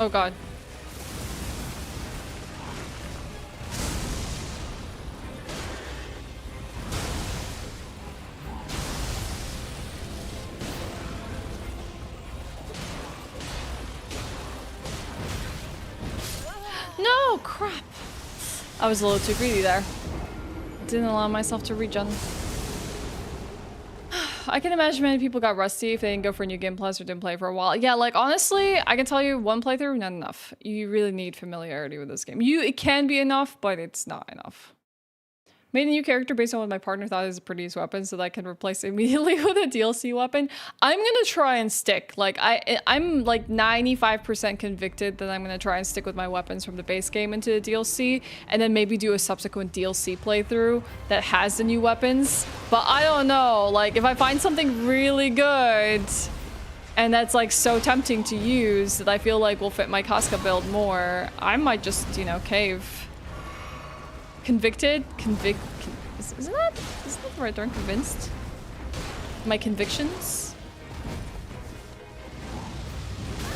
Oh god. No, crap. I was a little too greedy there. Didn't allow myself to regen. I can imagine many people got rusty if they didn't go for New Game Plus or didn't play for a while. Yeah, like honestly, I can tell you one playthrough, not enough. You really need familiarity with this game. It can be enough, but it's not enough. Made a new character based on what my partner thought is the prettiest weapon so that I can replace it immediately with a DLC weapon. I'm gonna try and stick. Like I'm like 95% convicted that I'm gonna try and stick with my weapons from the base game into the DLC, and then maybe do a subsequent DLC playthrough that has the new weapons. But I don't know, like if I find something really good and that's like so tempting to use that I feel like will fit my Casca build more, I might just, you know, cave. Convicted? Isn't that the right term? Convinced? My convictions?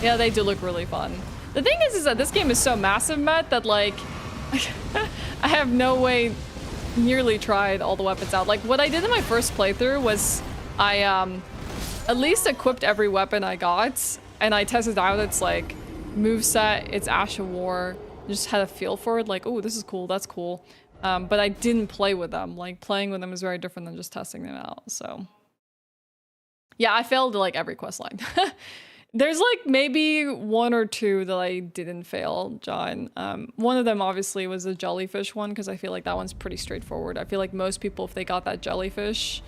Yeah, they do look really fun. The thing is that this game is so massive, Matt, that like I have no way nearly tried all the weapons out. Like what I did in my first playthrough was I at least equipped every weapon I got, and I tested out its like moveset, its Ashe of War. Just had a feel for it, like, oh, this is cool, that's cool. But I didn't play with them. Like, playing with them is very different than just testing them out, so. Yeah, I failed like every quest line. There's like maybe 1 or 2 that I didn't fail, John. One of them obviously was the jellyfish one, because I feel like that one's pretty straightforward. I feel like most people, if they got that jellyfish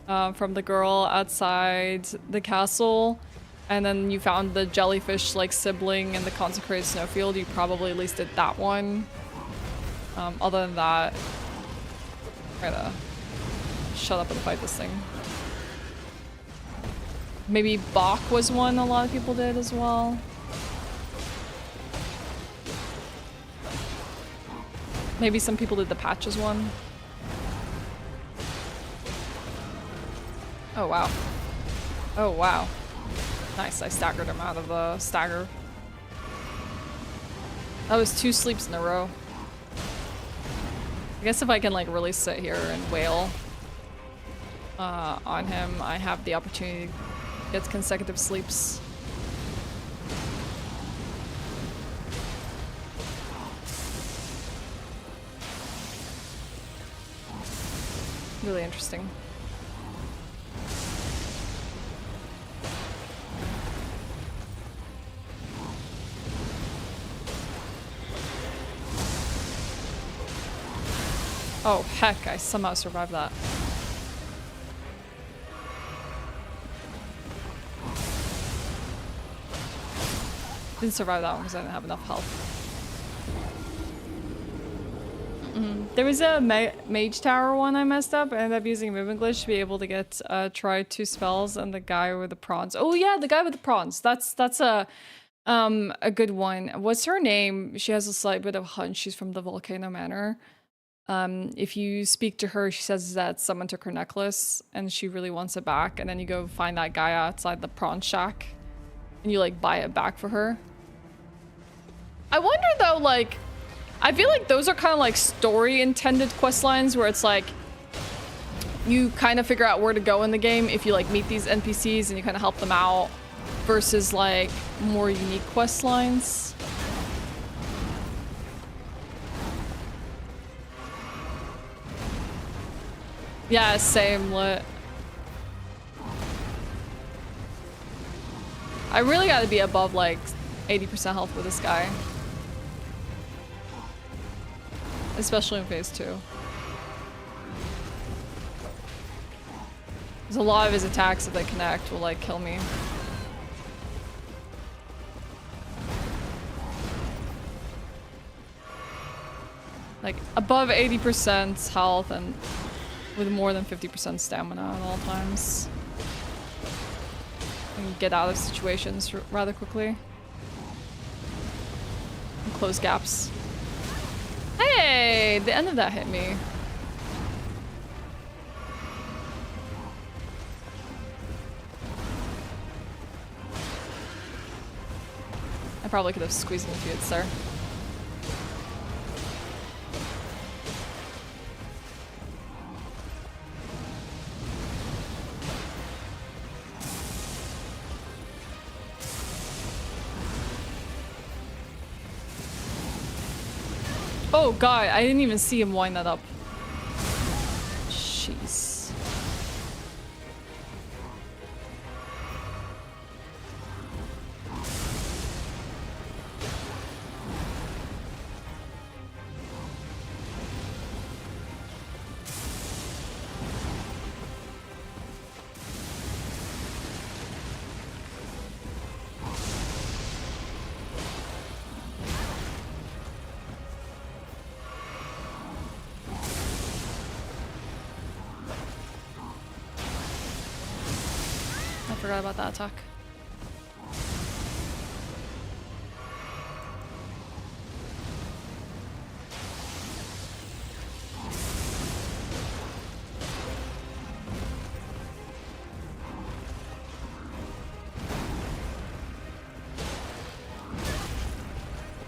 from the girl outside the castle, and then you found the jellyfish like sibling in the consecrated snowfield, you probably at least did that one. Other than that, try to shut up and fight this thing. Maybe Bach was one a lot of people did as well. Maybe some people did the patches one. Oh wow. Oh wow. Nice, I staggered him out of the stagger. That was 2 sleeps in a row. I guess if I can like really sit here and wail on him, I have the opportunity to get consecutive sleeps. Really interesting. Oh, heck, I somehow survived that. Didn't survive that one because I didn't have enough health. There was a mage tower one I messed up. I ended up using movement glitch to be able to get try 2 spells and the guy with the prawns. Oh yeah, the guy with the prawns. That's a good one. What's her name? She has a slight bit of a hunch. She's from the Volcano Manor. If you speak to her, she says that someone took her necklace and she really wants it back. And then you go find that guy outside the prawn shack and you like buy it back for her. I wonder though, like, I feel like those are kind of like story intended quest lines where it's like you kind of figure out where to go in the game if you like meet these NPCs and you kind of help them out versus like more unique quest lines. Yeah, same lit. I really gotta be above like 80% health with this guy. Especially in phase 2. Because a lot of his attacks, if they connect, will like kill me. Like above 80% health and with more than 50% stamina at all times. And get out of situations rather quickly. And close gaps. Hey, the end of that hit me. I probably could have squeezed into it, sir. Oh god, I didn't even see him wind that up. Jeez. I forgot about that attack.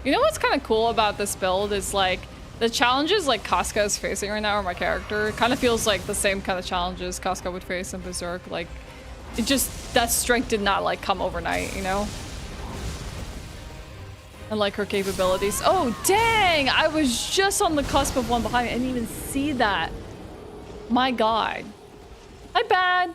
You know what's kind of cool about this build is like the challenges like Casca is facing right now, or my character, kind of feels like the same kind of challenges Casca would face in Berserk. Like, it just, that strength did not like come overnight, you know? And like her capabilities. Oh, dang! I was just on the cusp of one behind. I didn't even see that. My god. My bad.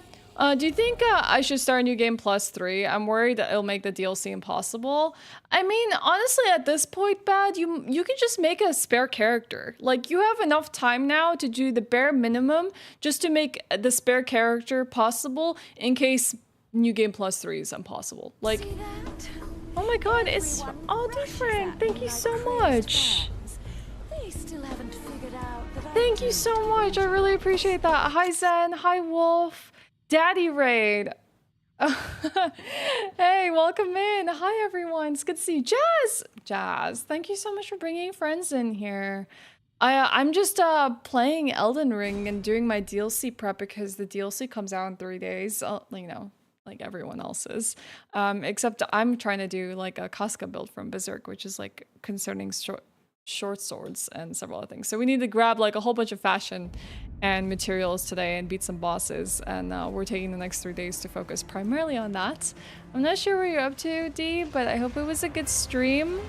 Do you think I should start a new game +3? I'm worried that it'll make the DLC impossible. I mean, honestly, at this point, Bad, you can just make a spare character. Like, you have enough time now to do the bare minimum just to make the spare character possible in case new game +3 is impossible. Like, oh my god, it's all different. Thank you so much. Thank you so much. I really appreciate that. Hi, Zen. Hi, Wolf. Daddy Raid. Hey, welcome in. Hi, everyone. It's good to see you. Jazz, thank you so much for bringing friends in here. I'm just playing Elden Ring and doing my DLC prep because the DLC comes out in 3 days. You know, like everyone else is. Except I'm trying to do like a Casca build from Berserk, which is like concerning short swords and several other things. So we need to grab like a whole bunch of fashion and materials today and beat some bosses, and we're taking the next 3 days to focus primarily on that. I'm not sure what you're up to, D, but I hope it was a good stream.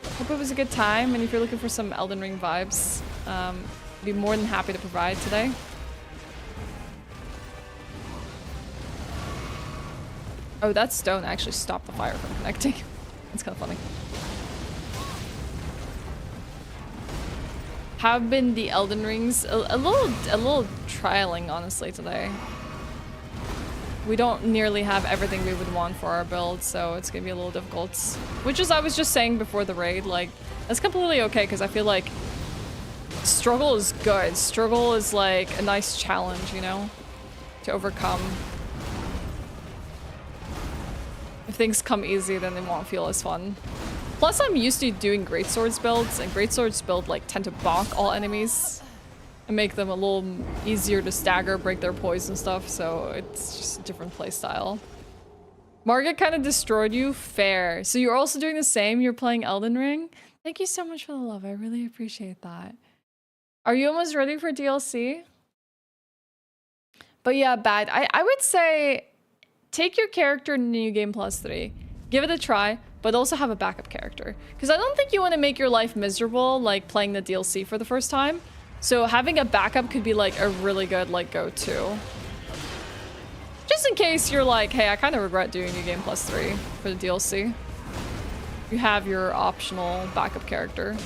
Hope it was a good time, and if you're looking for some Elden Ring vibes, I'd be more than happy to provide today. Oh, that stone actually stopped the fire from connecting. That's kind of funny. Have been the Elden Rings a little trialing honestly today. We don't nearly have everything we would want for our build, so it's gonna be a little difficult. Which is, I was just saying before the raid, like, that's completely okay, because I feel like struggle is good. Struggle is like a nice challenge, you know, to overcome. If things come easy, then they won't feel as fun. Plus, I'm used to doing greatswords builds, and greatswords build like tend to bonk all enemies and make them a little easier to stagger, break their poise and stuff, so it's just a different play style. Margaret kind of destroyed you? Fair. So you're also doing the same? You're playing Elden Ring? Thank you so much for the love. I really appreciate that. Are you almost ready for DLC? But yeah, bad. I would say take your character in New Game Plus 3. Give it a try, but also have a backup character. Because I don't think you want to make your life miserable, like playing the DLC for the first time. So having a backup could be like a really good like go-to. Just in case you're like, hey, I kind of regret doing New Game Plus 3 for the DLC. You have your optional backup character.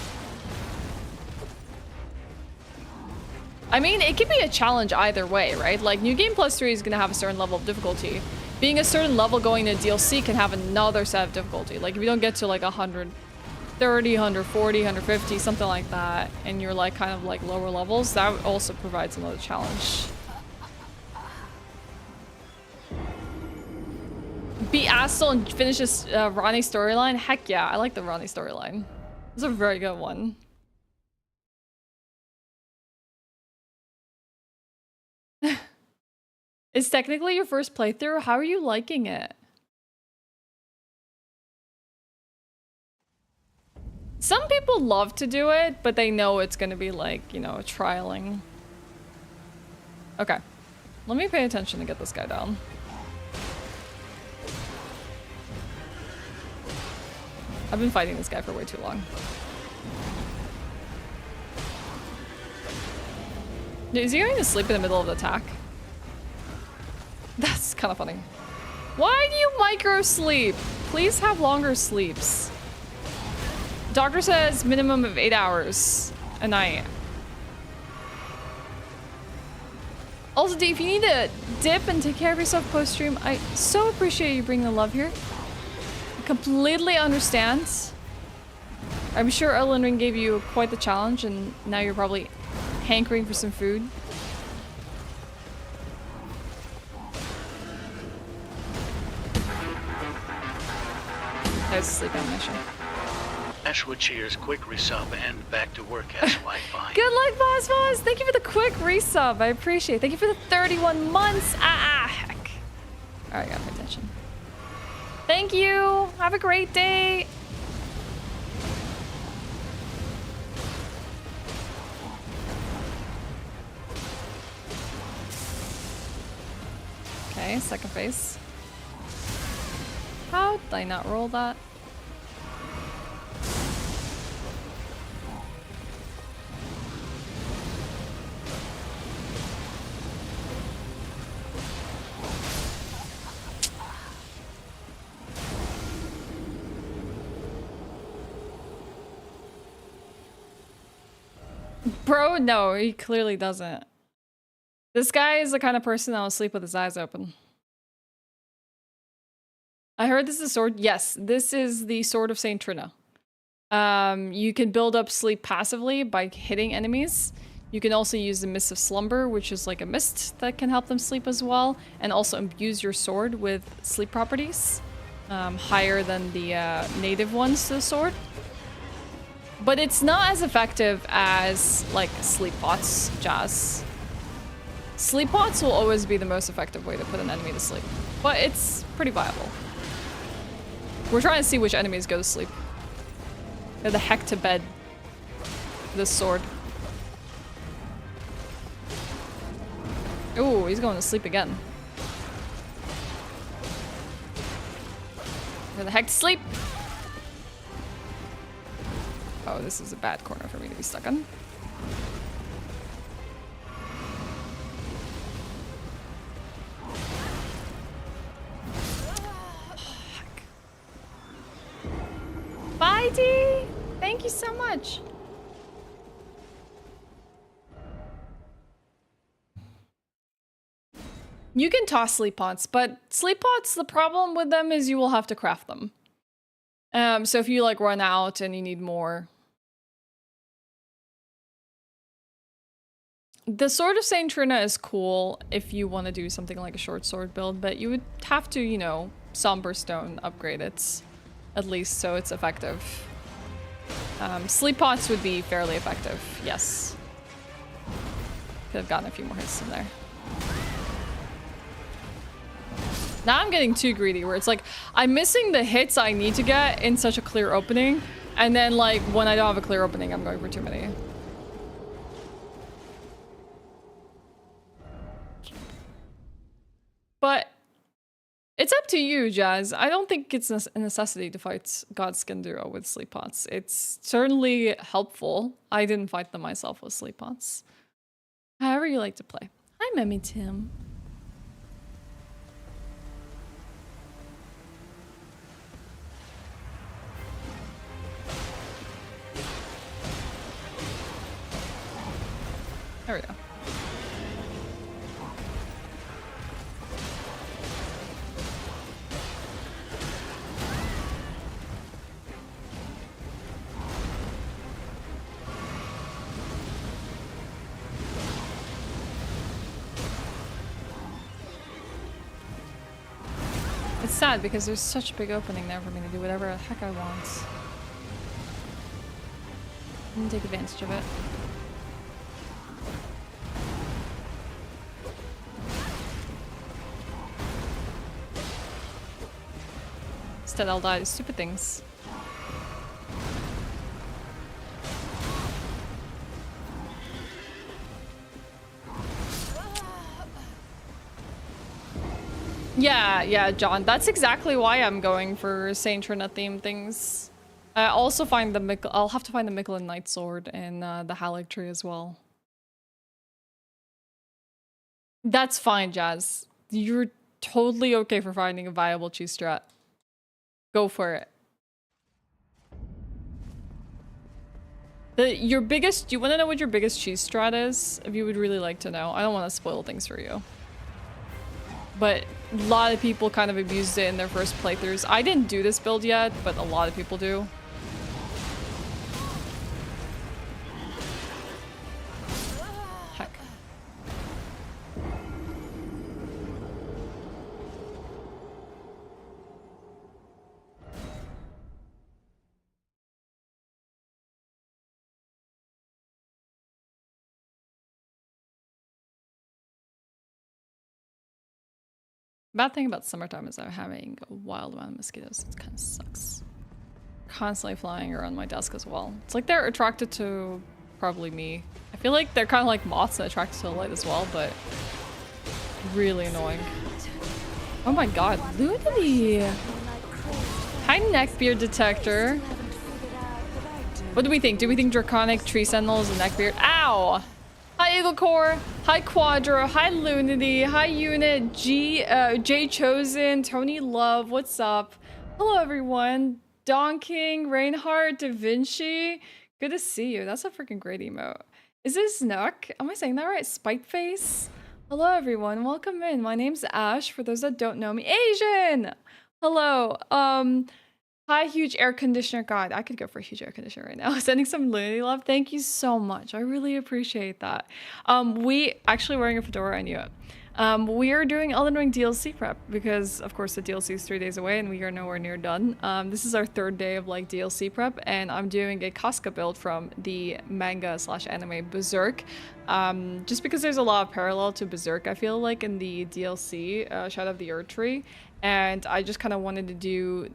I mean, it could be a challenge either way, right? Like, New Game Plus 3 is going to have a certain level of difficulty. Being a certain level going to DLC can have another set of difficulty. Like, if you don't get to like 130, 140, 150, something like that, and you're like kind of like lower levels, that also provides another challenge. Beat Astel and finish this Ronnie storyline? Heck yeah, I like the Ronnie storyline. It's a very good one. It's technically your first playthrough. How are you liking it? Some people love to do it, but they know it's gonna be like, you know, trialing. Okay. Let me pay attention to get this guy down. I've been fighting this guy for way too long. Is he going to sleep in the middle of the attack? That's kind of funny. Why do you micro sleep? Please have longer sleeps. Doctor says minimum of 8 hours a night. Also, Dave, if you need to dip and take care of yourself post-stream, I so appreciate you bringing the love here. I completely understand. I'm sure Elden Ring gave you quite the challenge, and now you're probably hankering for some food. There's a sleep animation. Ashwood cheers, quick resub, and back to work as Wi-Fi. Good luck, Boss Boss! Thank you for the quick resub. I appreciate it. Thank you for the 31 months. Heck. Alright, gotta pay attention. Thank you. Have a great day. Okay, second phase. How did I not roll that? Bro, no, he clearly doesn't. This guy is the kind of person that will sleep with his eyes open. I heard this is a sword. Yes, this is the Sword of Saint Trina. You can build up sleep passively by hitting enemies. You can also use the Mist of Slumber, which is like a mist that can help them sleep as well, and also imbue your sword with sleep properties higher than the native ones to the sword. But it's not as effective as like sleep pots, Jazz. Sleep pots will always be the most effective way to put an enemy to sleep, but it's pretty viable. We're trying to see which enemies go to sleep. Get the heck to bed. This sword. Ooh, he's going to sleep again. Get the heck to sleep. Oh, this is a bad corner for me to be stuck in. Bye, Dee! Thank you so much. You can toss sleep pots, but sleep pots, the problem with them is you will have to craft them. So if you like run out and you need more. The Sword of Saint Trina is cool if you want to do something like a short sword build, but you would have to, you know, Somber Stone upgrade it, at least so it's effective. Sleep pots would be fairly effective, yes. Could have gotten a few more hits in there. Now I'm getting too greedy, where it's like, I'm missing the hits I need to get in such a clear opening, and then like, when I don't have a clear opening, I'm going for too many. But it's up to you, Jazz. I don't think it's a necessity to fight Godskin Duo with sleep pots. It's certainly helpful. I didn't fight them myself with sleep pots. However you like to play. Hi, Memmy Tim. There we go. It's sad because there's such a big opening there for me to do whatever the heck I want. And take advantage of it. Instead I'll die to stupid things. Yeah, John. That's exactly why I'm going for Saint Trina themed things. I also find the I'll have to find the Miquella Knight Sword in the Erdtree as well. That's fine, Jazz. You're totally okay for finding a viable cheese strat. Go for it. You want to know what your biggest cheese strat is? If you would really like to know. I don't want to spoil things for you. But a lot of people kind of abused it in their first playthroughs. I didn't do this build yet, but a lot of people do. Heck. Bad thing about summertime is I'm having a wild amount of mosquitoes. It kind of sucks. Constantly flying around my desk as well. It's like they're attracted to probably me. I feel like they're kind of like moths and attracted to the light as well, but really annoying. Oh my god, Lunity! Hi, Neckbeard Detector. What do we think? Do we think Draconic Tree Sentinel is a Neckbeard? Ow! Hi, Eagle Core. Hi, Quadro. Hi, Lunity. Hi, Unit. J Chosen. Tony Love. What's up? Hello, everyone. Don King, Reinhardt, Da Vinci. Good to see you. That's a freaking great emote. Is this Nook? Am I saying that right? Spite Face? Hello, everyone. Welcome in. My name's Ashe. For those that don't know me, Asian. Hello. Hi, huge air conditioner. God, I could go for a huge air conditioner right now. Sending some Lunity love. Thank you so much. I really appreciate that. We actually wearing a fedora. I knew it. We are doing Elden Ring DLC prep because, of course, the DLC is 3 days away and we are nowhere near done. This is our 3rd day of like DLC prep, and I'm doing a Casca build from the manga/anime Berserk. Just because there's a lot of parallel to Berserk, I feel like, in the DLC, Shadow of the Erdtree. And I just kind of wanted to do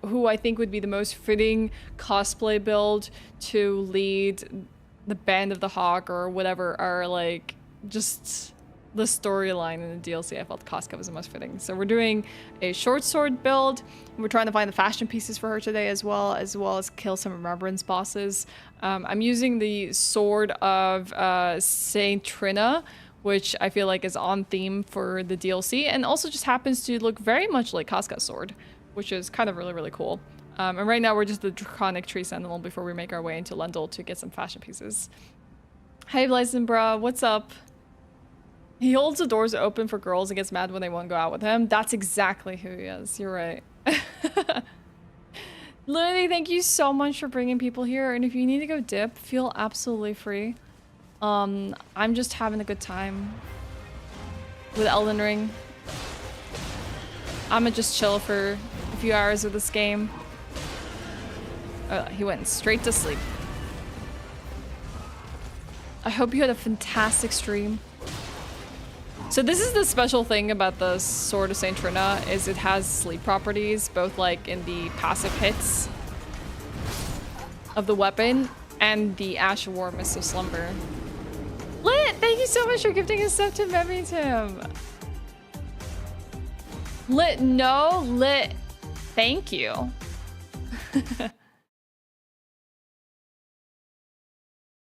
who I think would be the most fitting cosplay build to lead the Band of the Hawk or whatever, are like just the storyline in the DLC. I felt Casca was the most fitting. So we're doing a short sword build. We're trying to find the fashion pieces for her today as well as kill some remembrance bosses. I'm using the Sword of Saint Trina, which I feel like is on theme for the DLC, and also just happens to look very much like Casca's sword, which is kind of really, really cool. And right now we're just the Draconic Tree Sentinel before we make our way into Lendl to get some fashion pieces. Hey Blazenbra, what's up? He holds the doors open for girls and gets mad when they won't go out with him. That's exactly who he is. You're right. Literally, thank you so much for bringing people here. And if you need to go dip, feel absolutely free. I'm just having a good time with Elden Ring. I'ma just chill for a few hours with this game. He went straight to sleep. I hope you had a fantastic stream. So this is the special thing about the Sword of Saint Trina, is it has sleep properties, both like in the passive hits of the weapon and the Ashe War Mist of Slumber. Lit, thank you so much for gifting a sub to Memory Tim. Lit, no, Lit, thank you.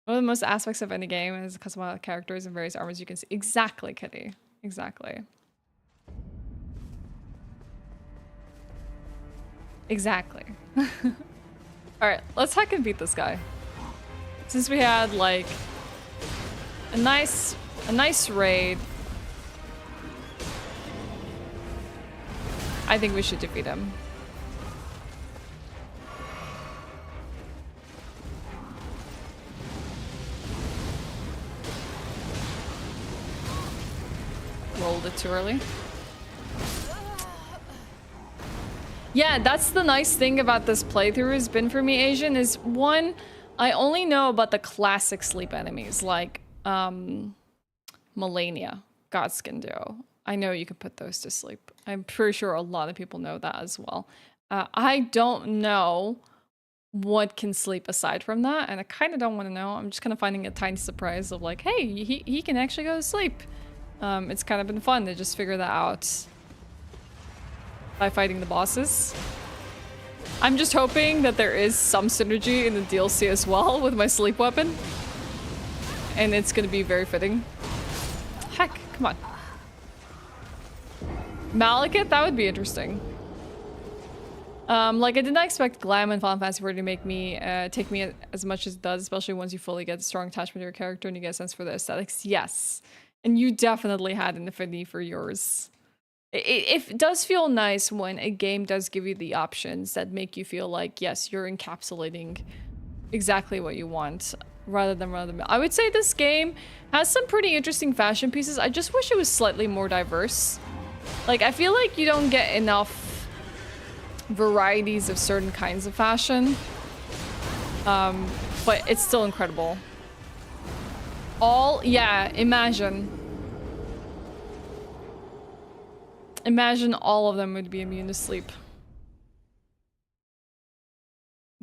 One of the most aspects of any game is customized characters and various armors you can see. Exactly, Kitty. Exactly. Exactly. Alright, let's hack and beat this guy. Since we had like a nice raid, I think we should defeat him. Rolled it too early. Yeah, that's the nice thing about this playthrough has been for me, Asian, is one, I only know about the classic sleep enemies like Melania, Godskin Duo. I know you can put those to sleep. I'm pretty sure a lot of people know that as well. I don't know what can sleep aside from that, and I kind of don't want to know. I'm just kind of finding a tiny surprise of like, hey, he can actually go to sleep. It's kind of been fun to just figure that out by fighting the bosses. I'm just hoping that there is some synergy in the DLC as well with my sleep weapon. And it's gonna be very fitting. Heck, come on. Malekith, that would be interesting. Like I did not expect Glam and Final Fantasy 4 to make me take me as much as it does, especially once you fully get a strong attachment to your character and you get a sense for the aesthetics. Yes. And you definitely had an affinity for yours. It does feel nice when a game does give you the options that make you feel like, yes, you're encapsulating exactly what you want, rather than I would say this game has some pretty interesting fashion pieces. I just wish it was slightly more diverse. Like, I feel like you don't get enough varieties of certain kinds of fashion. But it's still incredible. Yeah, imagine all of them would be immune to sleep.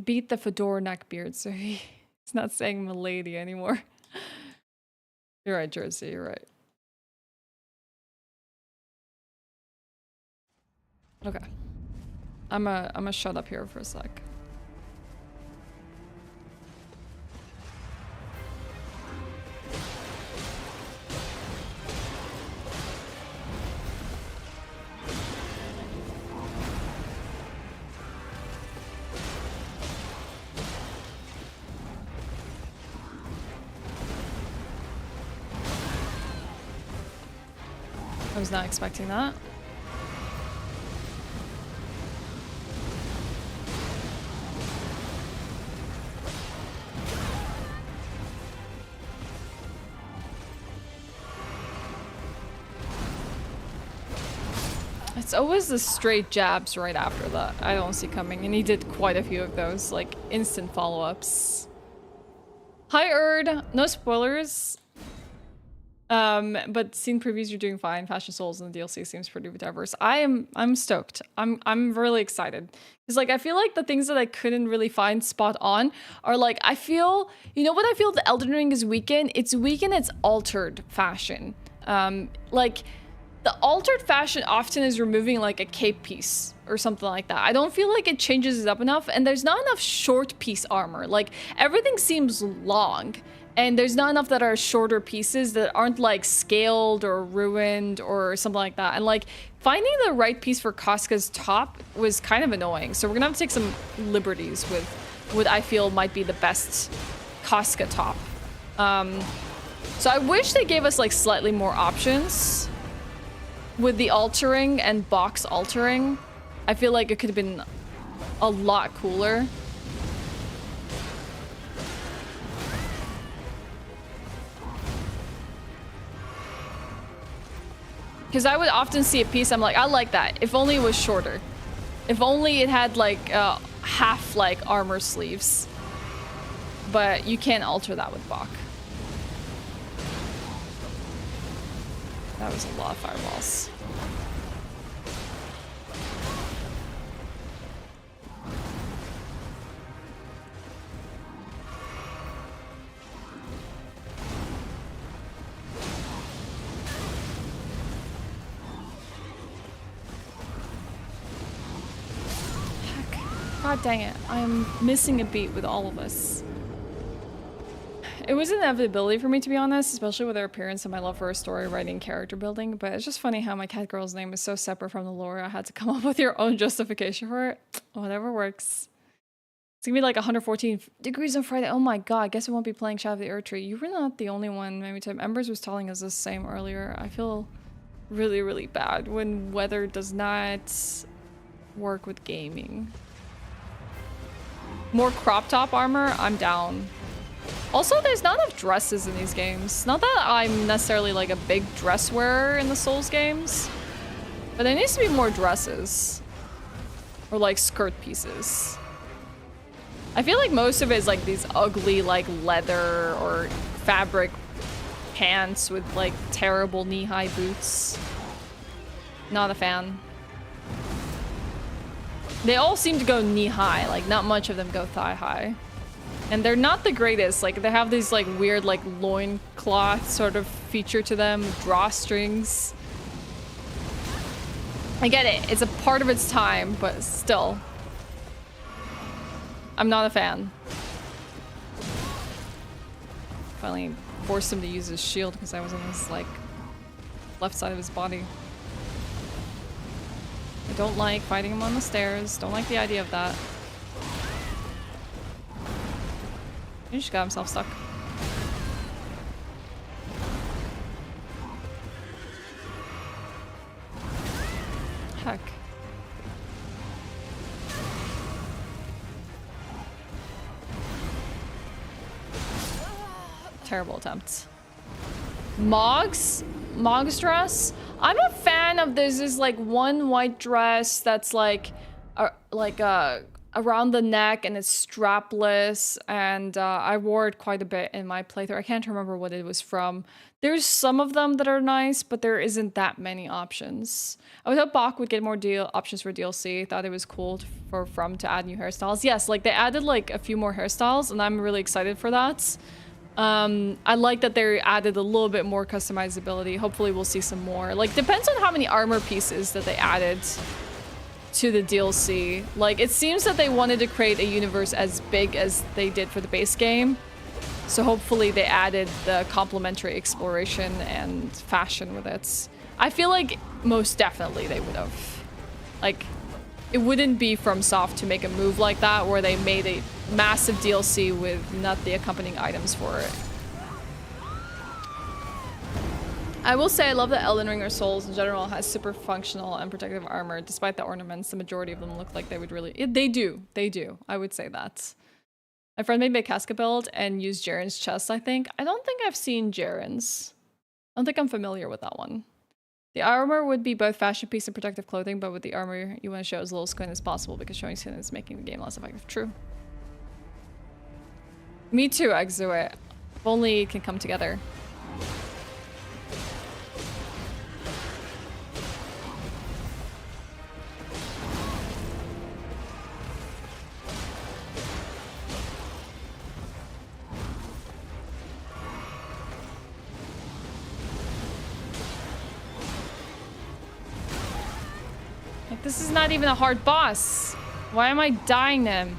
Beat the fedora neckbeard, so he's not saying milady anymore. You're right, Jersey, you're right. Okay. I'm gonna shut up here for a sec. I was not expecting that. It's always the straight jabs right after that I don't see coming, and he did quite a few of those, like instant follow-ups. Hi Erd, no spoilers. But seeing previews, you're doing fine. Fashion Souls and the DLC seems pretty diverse. I'm stoked. I'm really excited. Because like I feel like the things that I couldn't really find spot on are like, I feel, you know what I feel the Elden Ring is weak in? It's weak in its altered fashion. Like the altered fashion often is removing like a cape piece or something like that. I don't feel like it changes it up enough, and there's not enough short piece armor. Like everything seems long. And there's not enough that are shorter pieces that aren't like scaled or ruined or something like that. And like finding the right piece for Casca's top was kind of annoying. So we're gonna have to take some liberties with what I feel might be the best Casca top. So I wish they gave us like slightly more options with the altering and box altering. I feel like it could have been a lot cooler. Because I would often see a piece, I'm like, I like that. If only it was shorter. If only it had like half like armor sleeves. But you can't alter that with Bach. That was a lot of fireballs. Heck. God dang it. I'm missing a beat with all of us. It was an inevitability for me, to be honest, especially with her appearance and my love for her story writing, character building, but it's just funny how my cat girl's name is so separate from the lore. I had to come up with your own justification for it. Whatever works. It's gonna be like 114 degrees on Friday. Oh my god, I guess we won't be playing Shadow of the Erdtree. You were not the only one. Maybe Tim Embers was telling us the same earlier. I feel really, really bad when weather does not work with gaming. More crop top armor? I'm down. Also, there's not enough dresses in these games. Not that I'm necessarily like a big dress wearer in the Souls games, but there needs to be more dresses. Or like skirt pieces. I feel like most of it is like these ugly like leather or fabric pants with like terrible knee-high boots. Not a fan. They all seem to go knee-high, like not much of them go thigh-high. And they're not the greatest. Like they have these like weird like loincloth sort of feature to them, drawstrings. I get it. It's a part of its time, but still. I'm not a fan. Finally forced him to use his shield because I was on his like left side of his body. I don't like fighting him on the stairs. Don't like the idea of that. He just got himself stuck. Heck. Terrible attempt. Mog's dress? I'm a fan of this like one white dress that's like around the neck and it's strapless, and I wore it quite a bit in my playthrough. I can't remember what it was from. There's some of them that are nice, but there isn't that many options. I would hope Bach would get more options for DLC. Thought it was cool for From to add new hairstyles. Yes, like they added like a few more hairstyles, and I'm really excited for that. I like that they added a little bit more customizability. Hopefully we'll see some more. Like, depends on how many armor pieces that they added to the DLC. Like, it seems that they wanted to create a universe as big as they did for the base game. So hopefully they added the complementary exploration and fashion with it. I feel like most definitely they would have. Like, it wouldn't be FromSoft to make a move like that where they made a massive DLC with not the accompanying items for it. I will say I love that Elden Ring or Souls in general has super functional and protective armor. Despite the ornaments, the majority of them look like they would really... They do. I would say that. My friend made me a Casca build and used Jaren's chest, I think. I don't think I've seen Jaren's. I don't think I'm familiar with that one. The armor would be both fashion piece and protective clothing, but with the armor, you want to show as little skin as possible because showing skin is making the game less effective. True. Me too, Exuit. If only it can come together. Like, this is not even a hard boss. Why am I dying them?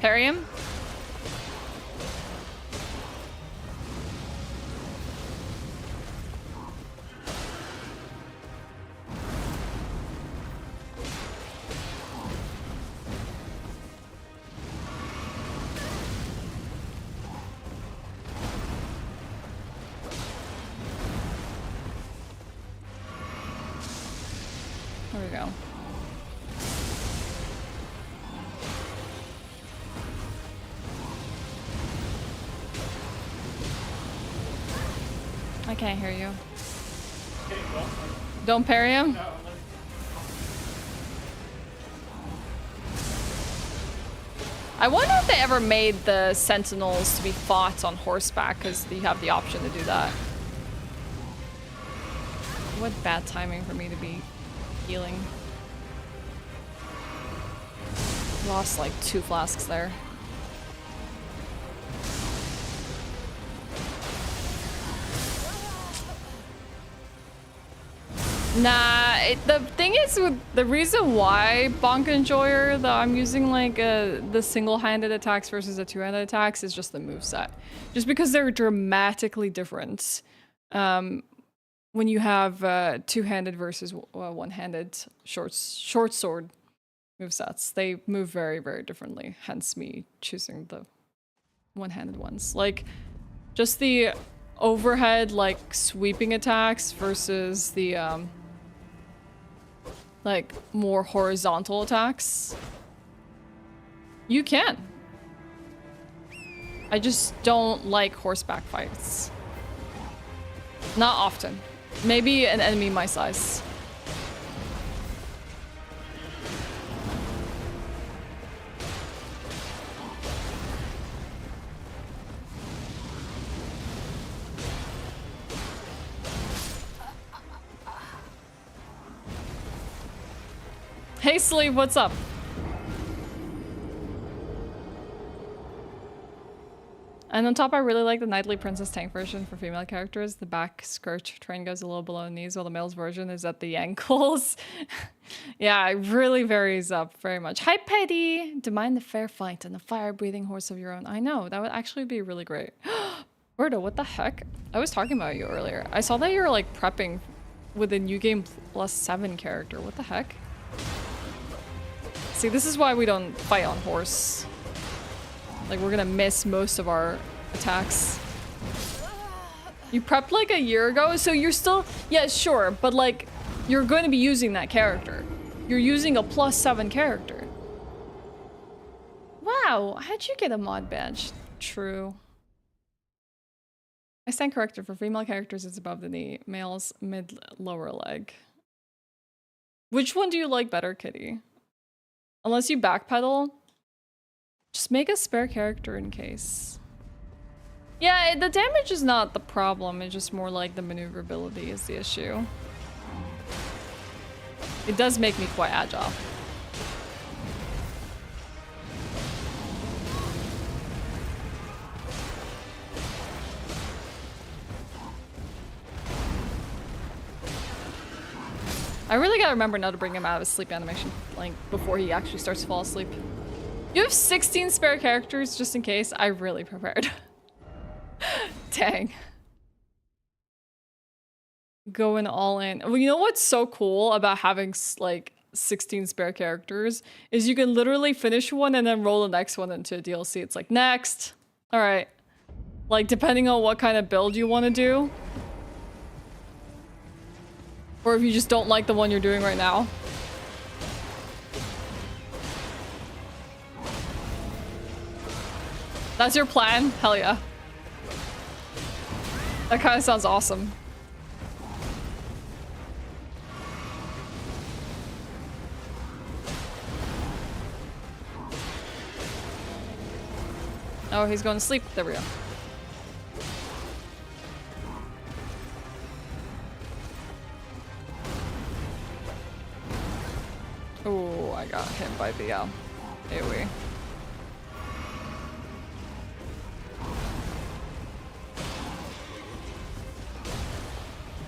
Parry him? There we go. I can't hear you. Don't parry him? I wonder if they ever made the sentinels to be fought on horseback, because you have the option to do that. What bad timing for me to be healing. Lost like 2 flasks there. Nah, the thing is, with the reason why Bonk Enjoyer, that I'm using like the single-handed attacks versus the two-handed attacks, is just the moveset. Just because they're dramatically different. When you have two-handed versus one-handed short sword movesets, they move very, very differently. Hence me choosing the one-handed ones. Like, just the overhead, like, sweeping attacks versus the like more horizontal attacks. You can. I just don't like horseback fights. Not often. Maybe an enemy my size. Hey Sleeve, what's up? And on top, I really like the Knightly Princess Tank version for female characters. The back skirt train goes a little below the knees, while the male's version is at the ankles. Yeah, it really varies up very much. Hi, Petty! Demand the fair fight and a fire-breathing horse of your own. I know, that would actually be really great. Berto, what the heck? I was talking about you earlier. I saw that you were like prepping with a New Game Plus 7 character. What the heck? See, this is why we don't fight on horse. Like, we're gonna miss most of our attacks. You prepped like a year ago, so you're still... Yeah, sure, but like, you're going to be using that character. You're using a +7 character. Wow, how'd you get a mod badge? True. I stand corrected. For female characters, it's above the knee. Males, mid-lower leg. Which one do you like better, Kitty? Unless you backpedal, just make a spare character in case. Yeah, the damage is not the problem. It's just more like the maneuverability is the issue. It does make me quite agile. I really gotta remember now to bring him out of his sleep animation, like, before he actually starts to fall asleep. You have 16 spare characters, just in case. I really prepared. Dang. Going all in. Well, you know what's so cool about having, like, 16 spare characters? Is you can literally finish one and then roll the next one into a DLC. It's like, next. Alright. Like, depending on what kind of build you want to do. Or if you just don't like the one you're doing right now. That's your plan? Hell yeah. That kind of sounds awesome. Oh, he's going to sleep. There we go. Oh, I got hit by the AoE.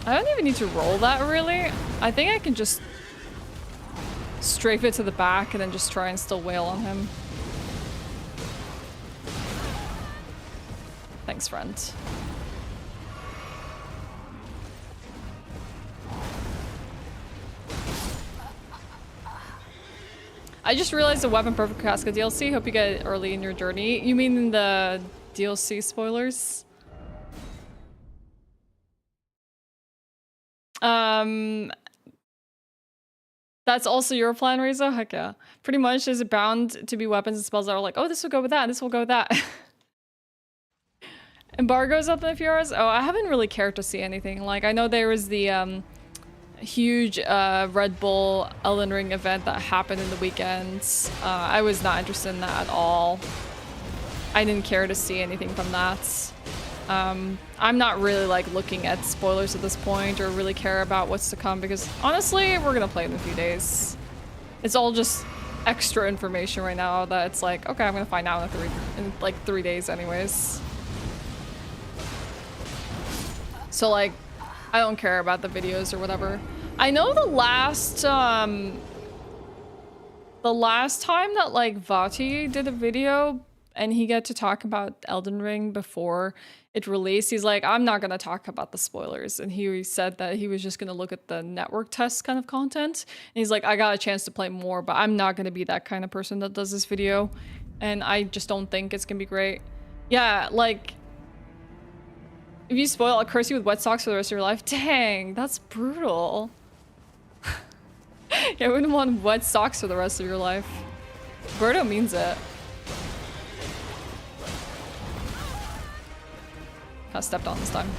I don't even need to roll that, really. I think I can just strafe it to the back and then just try and still wail on him. Thanks, friend. I just realized the Weapon Perfect Casca DLC. Hope you get it early in your journey. You mean the DLC spoilers? That's also your plan, Reza? Heck yeah. Pretty much there's bound to be weapons and spells that are like, oh, this will go with that, this will go with that. Embargo's up in a few hours? Oh, I haven't really cared to see anything. Like, I know there was the huge Red Bull Elden Ring event that happened in the weekends. I was not interested in that at all. I didn't care to see anything from that. I'm not really like looking at spoilers at this point or really care about what's to come because honestly, we're gonna play in a few days. It's all just extra information right now that it's like, okay, I'm gonna find out in like 3 days anyways. So like, I don't care about the videos or whatever. I know the last time that like Vati did a video and he got to talk about Elden Ring before it released, he's like, I'm not gonna talk about the spoilers. And he said that he was just gonna look at the network test kind of content. And he's like, I got a chance to play more, but I'm not gonna be that kind of person that does this video. And I just don't think it's gonna be great. Yeah, like, if you spoil, I'll curse you with wet socks for the rest of your life. Dang, that's brutal. Yeah, I wouldn't want wet socks for the rest of your life. Berto means it. Got stepped on this time.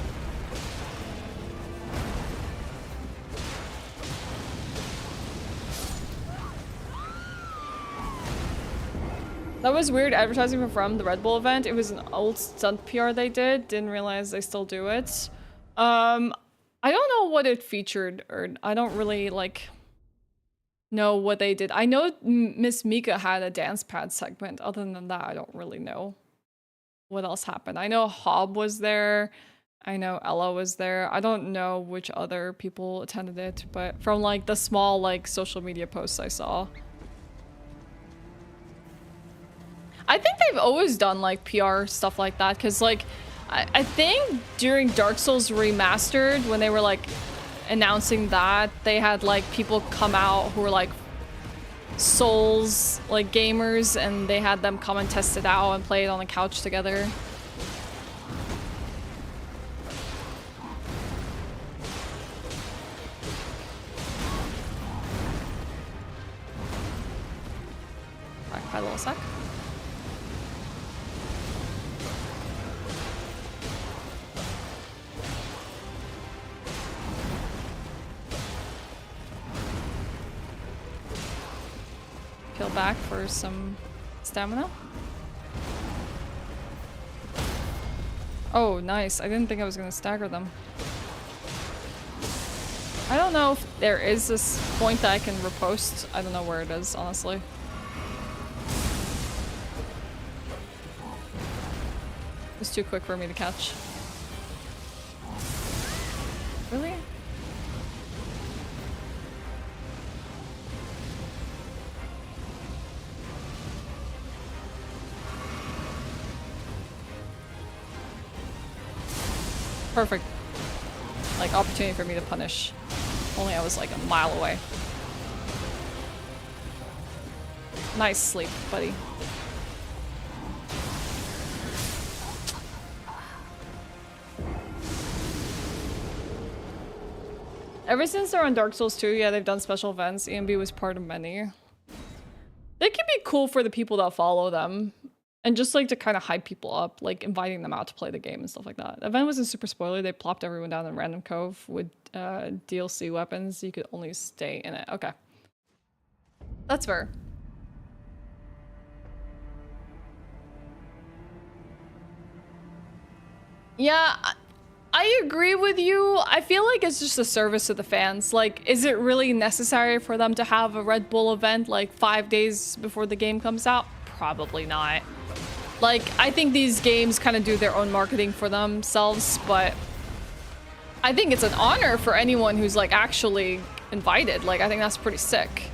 That was weird advertising from the Red Bull event. It was an old stunt PR they did. Didn't realize they still do it. I don't know what it featured, or I don't really like know what they did. I know Miss Mika had a dance pad segment. Other than that, I don't really know what else happened. I know Hob was there. I know Ella was there. I don't know which other people attended it, but from like the small like social media posts I saw. I think they've always done like PR stuff like that because like I think during Dark Souls Remastered when they were like announcing that, they had like people come out who were like Souls like gamers and they had them come and test it out and play it on the couch together. Back by a little sec. Peel back for some stamina. Oh, nice. I didn't think I was gonna stagger them. I don't know if there is this point that I can repost. I don't know where it is, honestly. It was too quick for me to catch. Really? Perfect. Like, opportunity for me to punish. Only I was like a mile away. Nice sleep, buddy. Ever since they're on Dark Souls 2, yeah, they've done special events. EMB was part of many. They can be cool for the people that follow them. And just like to kind of hype people up, like inviting them out to play the game and stuff like that. The event wasn't super spoiler. They plopped everyone down in Random Cove with DLC weapons. You could only stay in it. Okay. That's fair. Yeah, I agree with you. I feel like it's just a service to the fans. Like, is it really necessary for them to have a Red Bull event like 5 days before the game comes out? Probably not. Like, I think these games kind of do their own marketing for themselves, but I think it's an honor for anyone who's like actually invited. Like, I think that's pretty sick.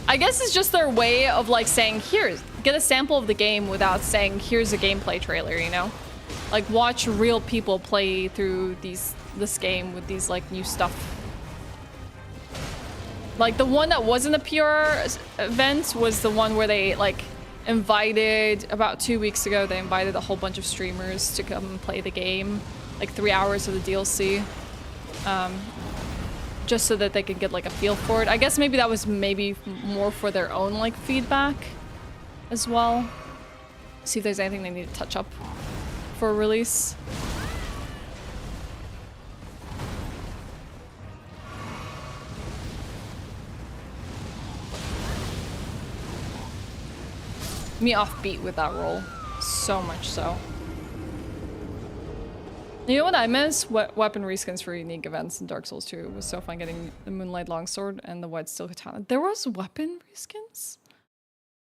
I guess it's just their way of like saying, here, get a sample of the game without saying, here's a gameplay trailer, you know? Like, watch real people play through this game with these like new stuff. Like, the one that wasn't a PR event was the one where they, like, invited, about 2 weeks ago, they invited a whole bunch of streamers to come and play the game. like 3 hours of the DLC, just so that they could get like a feel for it. I guess maybe that was maybe more for their own like feedback as well. See if there's anything they need to touch up for release. Me offbeat with that roll, so much so. You know what I miss? Weapon reskins for unique events in Dark Souls 2. It was so fun getting the Moonlight Longsword and the White Steel Katana. There was weapon reskins?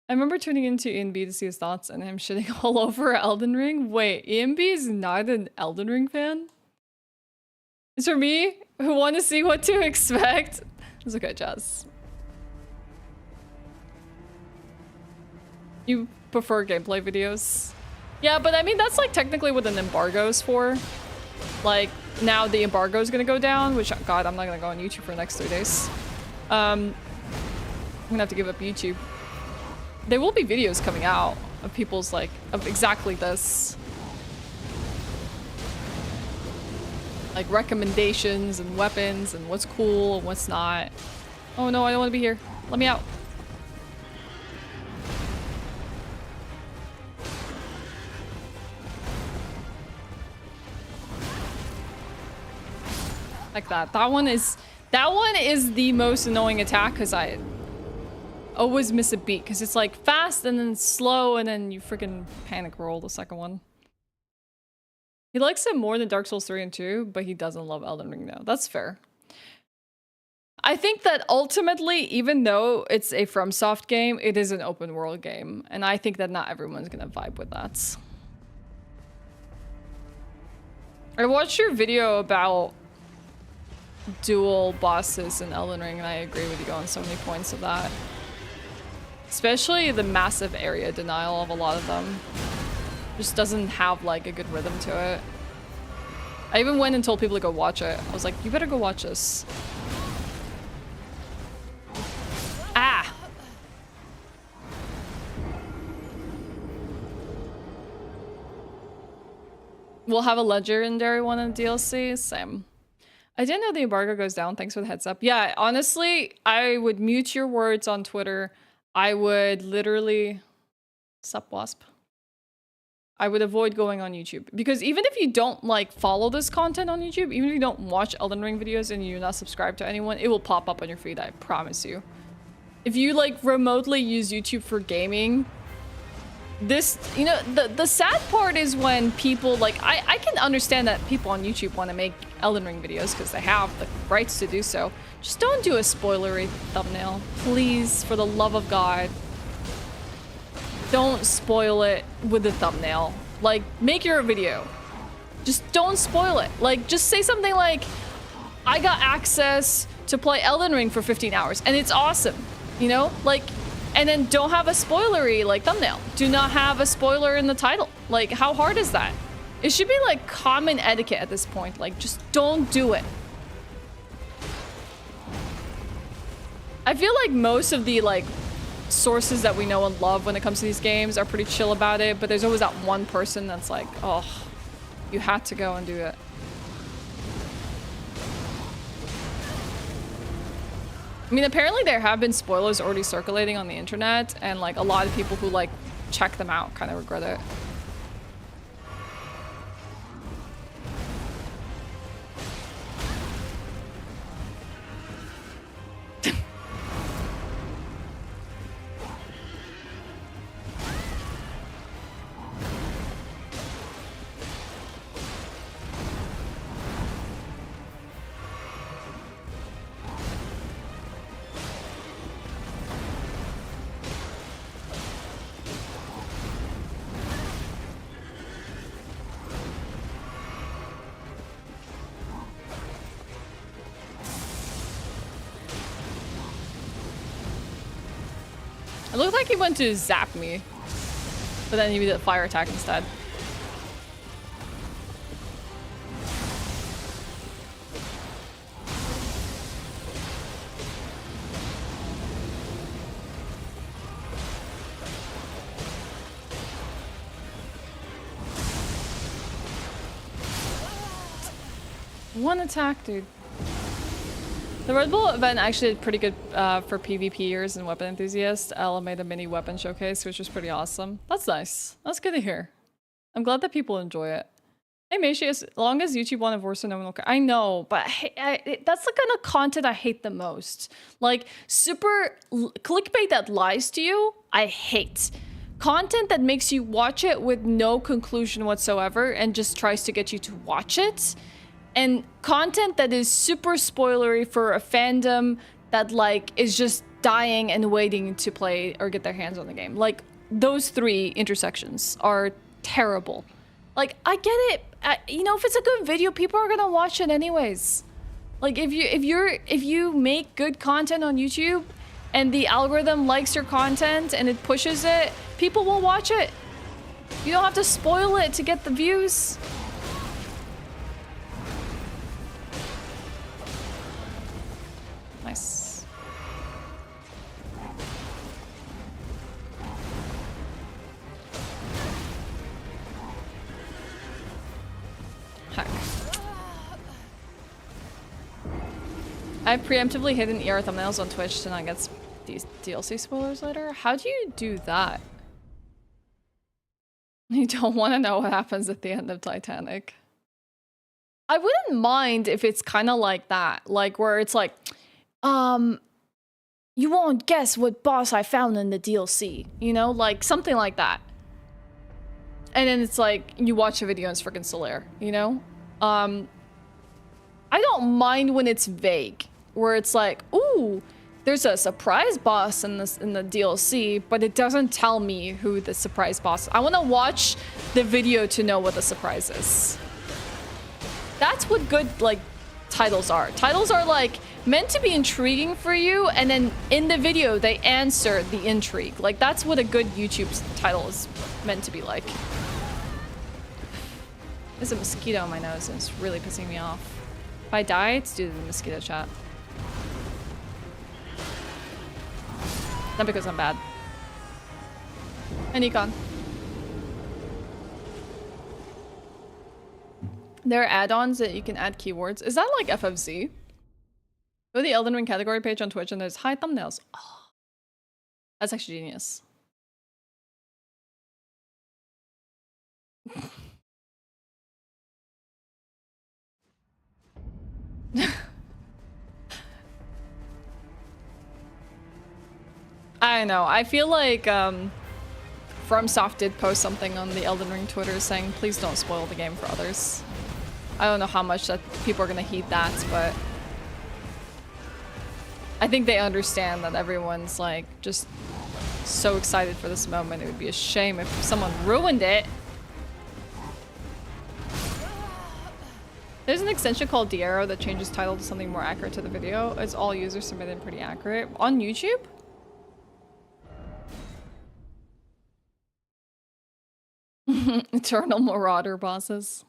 I remember tuning into Ian B to see his thoughts and him shitting all over Elden Ring. Wait, Ian B is not an Elden Ring fan? It's for me, who want to see what to expect. It's okay, Jazz. You prefer gameplay videos? Yeah, but I mean, that's like technically what an embargo is for. Like, now the embargo is gonna go down, which, God, I'm not gonna go on YouTube for the next 3 days. I'm gonna have to give up YouTube. There will be videos coming out of people's, like, of exactly this. Like, recommendations and weapons and what's cool and what's not. Oh no, I don't want to be here. Let me out. Like that. That one is the most annoying attack because I always miss a beat because it's like fast and then slow and then you freaking panic roll the second one. He likes it more than Dark Souls 3 and 2, but he doesn't love Elden Ring though. That's fair. I think that ultimately, even though it's a FromSoft game, it is an open world game. And I think that not everyone's gonna vibe with that. I watched your video about dual bosses in Elden Ring, and I agree with you on so many points of that. Especially the massive area denial of a lot of them. Just doesn't have like a good rhythm to it. I even went and told people to go watch it. I was like, you better go watch this. Ah! We'll have a legendary one in DLC? Same. I didn't know the embargo goes down. Thanks for the heads up. Yeah, honestly, I would mute your words on Twitter. I would literally... Sup, Wasp? I would avoid going on YouTube. Because even if you don't, like, follow this content on YouTube, even if you don't watch Elden Ring videos and you're not subscribed to anyone, it will pop up on your feed, I promise you. If you, like, remotely use YouTube for gaming... This, you know, the sad part is when people, like, I can understand that people on YouTube want to make Elden Ring videos because they have the rights to do so. Just don't do a spoilery thumbnail. Please, for the love of God. Don't spoil it with the thumbnail. Like, make your video. Just don't spoil it. Like, just say something like, I got access to play Elden Ring for 15 hours and it's awesome. You know? Like... And then don't have a spoilery, like, thumbnail. Do not have a spoiler in the title. Like, how hard is that? It should be, like, common etiquette at this point. Like, just don't do it. I feel like most of the, like, sources that we know and love when it comes to these games are pretty chill about it, but there's always that one person that's like, oh, you had to go and do it. I mean, apparently there have been spoilers already circulating on the internet, and like a lot of people who like check them out kind of regret it. It looked like he went to zap me, but then he did a fire attack instead. One attack, dude. The Red Bull event actually did pretty good for PvPers and weapon enthusiasts. Ella made a mini weapon showcase, which was pretty awesome. That's nice. That's good to hear. I'm glad that people enjoy it. Hey, Meishi, as long as YouTube won't enforce it, no one will care. I know, but that's the kind of content I hate the most. Like, super clickbait that lies to you, I hate. Content that makes you watch it with no conclusion whatsoever and just tries to get you to watch it. And content that is super spoilery for a fandom that, like, is just dying and waiting to play or get their hands on the game. Like, those three intersections are terrible. Like, I get it. You know, if it's a good video, people are gonna watch it anyways. Like, if you make good content on YouTube and the algorithm likes your content and it pushes it, people will watch it. You don't have to spoil it to get the views. Nice. Heck. I preemptively hidden ER thumbnails on Twitch to not get these DLC spoilers later. How do you do that? You don't want to know what happens at the end of Titanic. I wouldn't mind if it's kind of like that, like where it's like, you won't guess what boss I found in the DLC, you know, like something like that. And then it's like you watch a video and it's freaking still there, you know. I don't mind when it's vague, where it's like, ooh, there's a surprise boss in the DLC, but it doesn't tell me who the surprise boss is. I want to watch the video to know what the surprise is. That's what good, like, titles are. Titles are, like, meant to be intriguing for you, and then in the video, they answer the intrigue. Like, that's what a good YouTube title is meant to be like. There's a mosquito on my nose, and it's really pissing me off. If I die, it's due to the mosquito chat. Not because I'm bad. And Econ. There are add-ons that you can add keywords. Is that like FFZ? Go to the Elden Ring category page on Twitch and there's high thumbnails. Oh, that's actually genius. I know. I feel like FromSoft did post something on the Elden Ring Twitter saying, please don't spoil the game for others. I don't know how much that people are gonna heed that, but I think they understand that everyone's like just so excited for this moment. It would be a shame if someone ruined it. There's an extension called Diero that changes title to something more accurate to the video. It's all users submitted pretty accurate. On YouTube? Eternal Marauder bosses.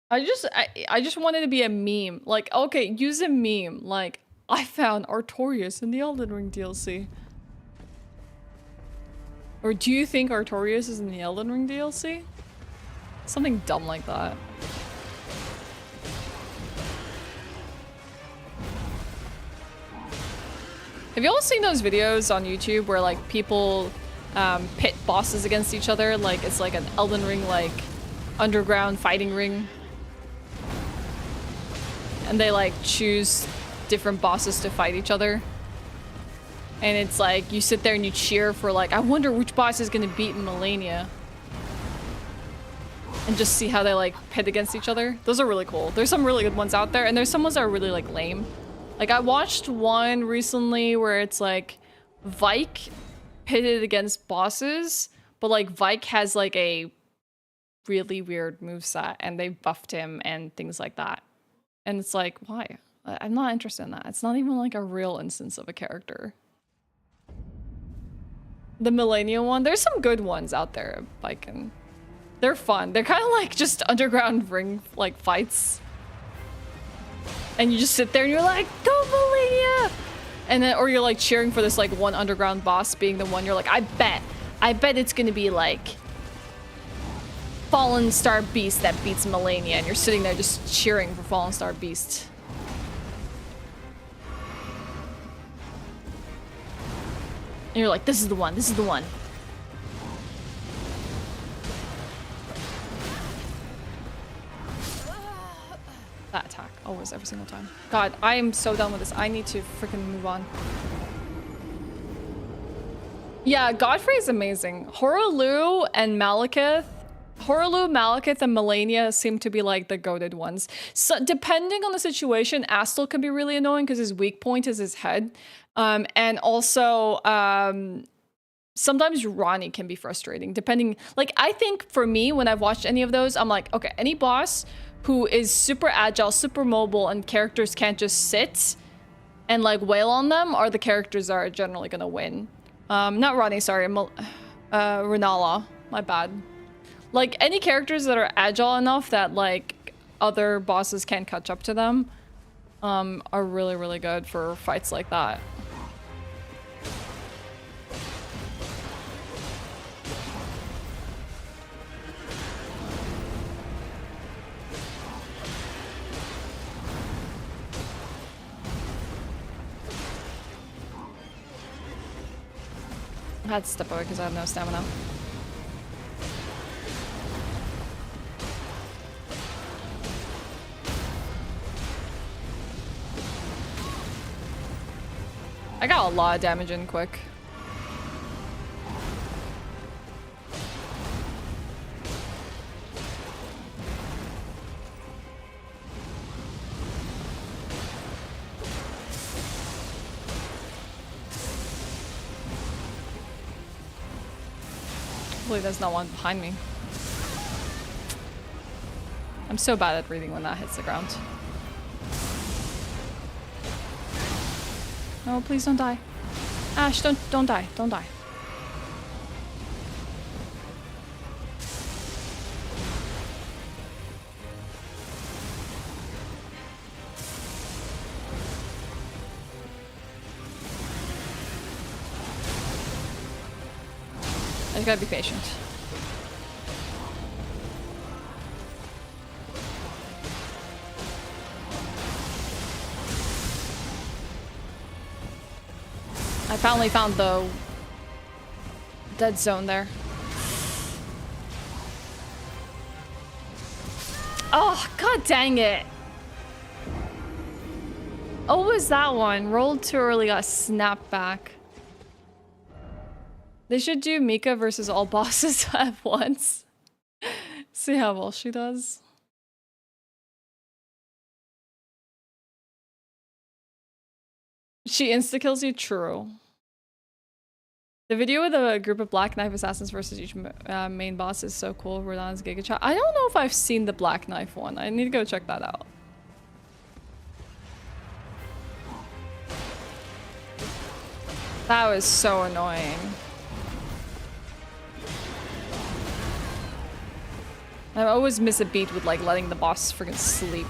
I just wanted to be a meme. Like, okay, use a meme. Like, I found Artorias in the Elden Ring DLC. Or do you think Artorias is in the Elden Ring DLC? Something dumb like that. Have you all seen those videos on YouTube where like people pit bosses against each other? Like it's like an Elden Ring like underground fighting ring. And they like choose different bosses to fight each other. And it's like you sit there and you cheer for like, I wonder which boss is gonna beat Melania. And just see how they like pit against each other. Those are really cool. There's some really good ones out there, and there's some ones that are really like lame. Like I watched one recently where it's like Vike pitted against bosses, but like Vike has like a really weird moveset and they buffed him and things like that. And it's like, why? I'm not interested in that. It's not even like a real instance of a character. The Millennial one, there's some good ones out there, Vike, and they're fun. They're kind of like just underground ring like fights. And you just sit there and you're like, go Melania! And then, or you're like cheering for this like one underground boss being the one you're like, I bet it's gonna be like Fallen Star Beast that beats Malenia, and you're sitting there just cheering for Fallen Star Beast. And you're like, this is the one, this is the one. That attack, always, every single time. God, I am so done with this. I need to freaking move on. Yeah, Godfrey is amazing. Horalu and Malekith. Horalu, Malekith, and Malenia seem to be like the goated ones. So depending on the situation, Astel can be really annoying because his weak point is his head. And also, sometimes Ronnie can be frustrating, depending. Like, I think for me, when I've watched any of those, I'm like, okay, any boss who is super agile, super mobile, and characters can't just sit and like wail on them are the characters that are generally gonna win. Not Ronnie, sorry, Renala, my bad. Like, any characters that are agile enough that like other bosses can't catch up to them are really, really good for fights like that. I had to step away because I have no stamina. I got a lot of damage in quick. Hopefully there's not one behind me. I'm so bad at reading when that hits the ground. No, please don't die. Ashe, don't die. Don't die. I just gotta be patient. I finally found the dead zone there. Oh, god dang it. Oh, what was that one? Rolled too early, got snapped back. They should do Mika versus all bosses at once. See how well she does. She insta-kills you? True. The video with a group of Black Knife assassins versus each main boss is so cool. Rodon's Giga Chat. I don't know if I've seen the Black Knife one. I need to go check that out. That was so annoying. I always miss a beat with like letting the boss freaking sleep.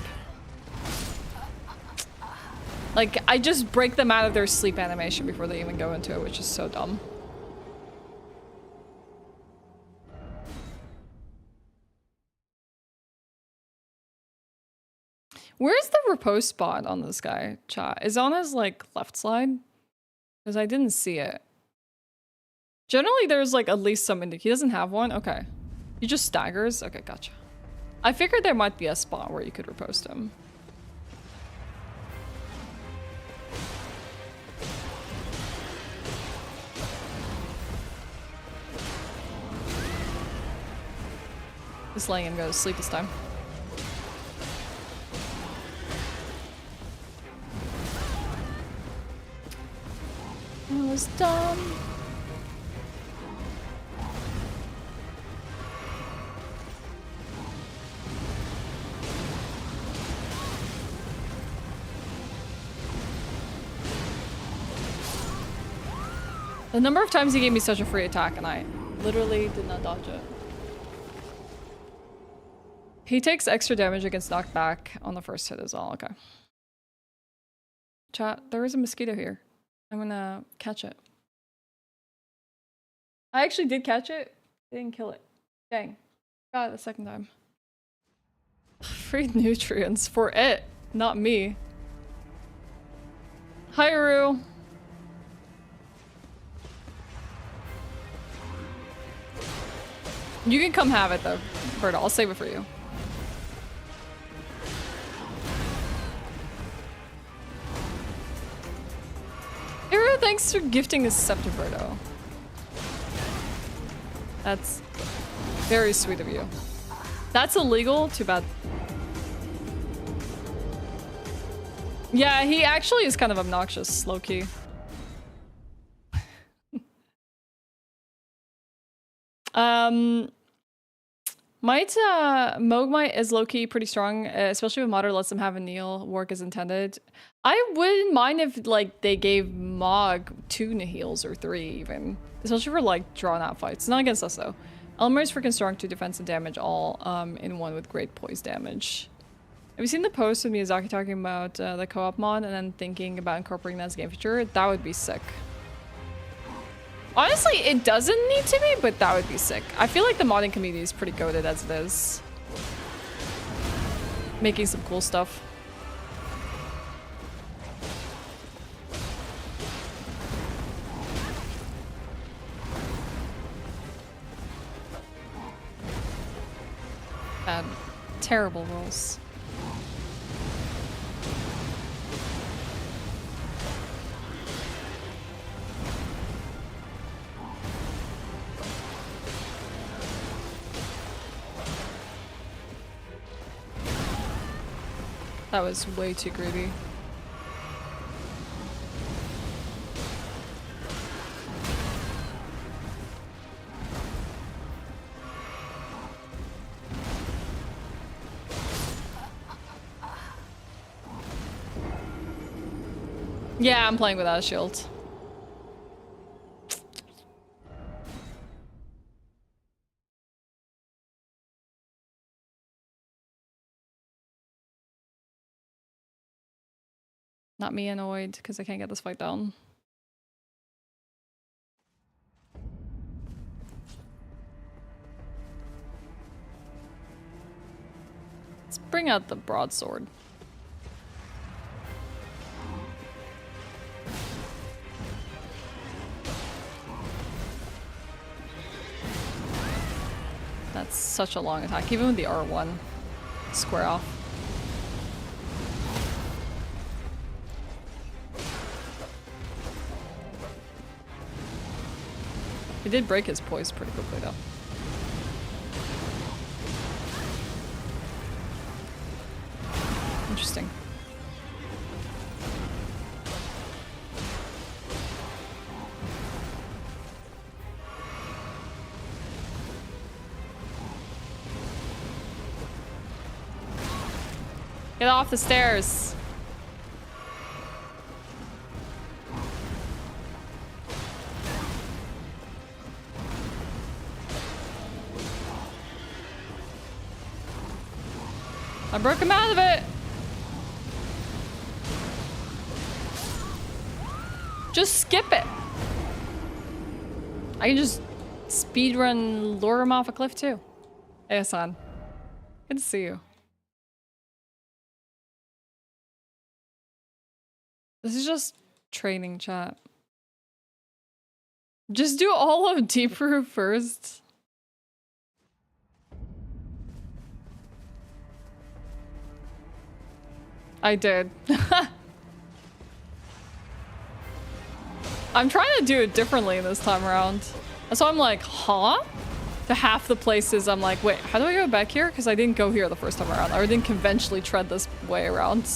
Like, I just break them out of their sleep animation before they even go into it, which is so dumb. Where's the repose spot on this guy, chat? Is it on his, like, left side? Because I didn't see it. Generally, there's, like, at least some indication. He doesn't have one? Okay. He just staggers? Okay, gotcha. I figured there might be a spot where you could repose him. Just letting him go to sleep this time. That was dumb. The number of times he gave me such a free attack and I literally did not dodge it. He takes extra damage against knockback on the first hit as well. Okay. Chat, there is a mosquito here. I'm gonna catch it. I actually did catch it. I didn't kill it. Dang. Got it the second time. Free nutrients for it, not me. Hi, Rue. You can come have it though, Berta. I'll save it for you. Hey, Rue, thanks for gifting a scepter, Berto. That's very sweet of you. That's illegal? Too bad. Yeah, he actually is kind of obnoxious, low-key. Mogmite is low-key pretty strong, especially when Modder lets them have a Nihil work as intended. I wouldn't mind if, like, they gave Mog 2 Nihils or 3 even. Especially for, like, drawn-out fights. Not against us, though. Elmer is freaking strong to defense and damage all in one with great poise damage. Have you seen the post with Miyazaki talking about the co-op mod and then thinking about incorporating that as a game feature? That would be sick. Honestly, it doesn't need to be, but that would be sick. I feel like the modding community is pretty goated as it is. Making some cool stuff. Bad. Terrible rolls. That was way too greedy. Yeah, I'm playing without a shield. Not me annoyed because I can't get this fight down. Let's bring out the broadsword. That's such a long attack, even with the R1. Square off. He did break his poise pretty quickly though. Interesting. Get off the stairs. I broke him out of it. Just skip it. I can just speedrun lure him off a cliff too. Hey Hassan. Good to see you. This is just training chat. Just do all of Deep Root first. I did. I'm trying to do it differently this time around. That's why I'm like, huh? To half the places I'm like, wait, how do I go back here? Because I didn't go here the first time around. I didn't conventionally tread this way around.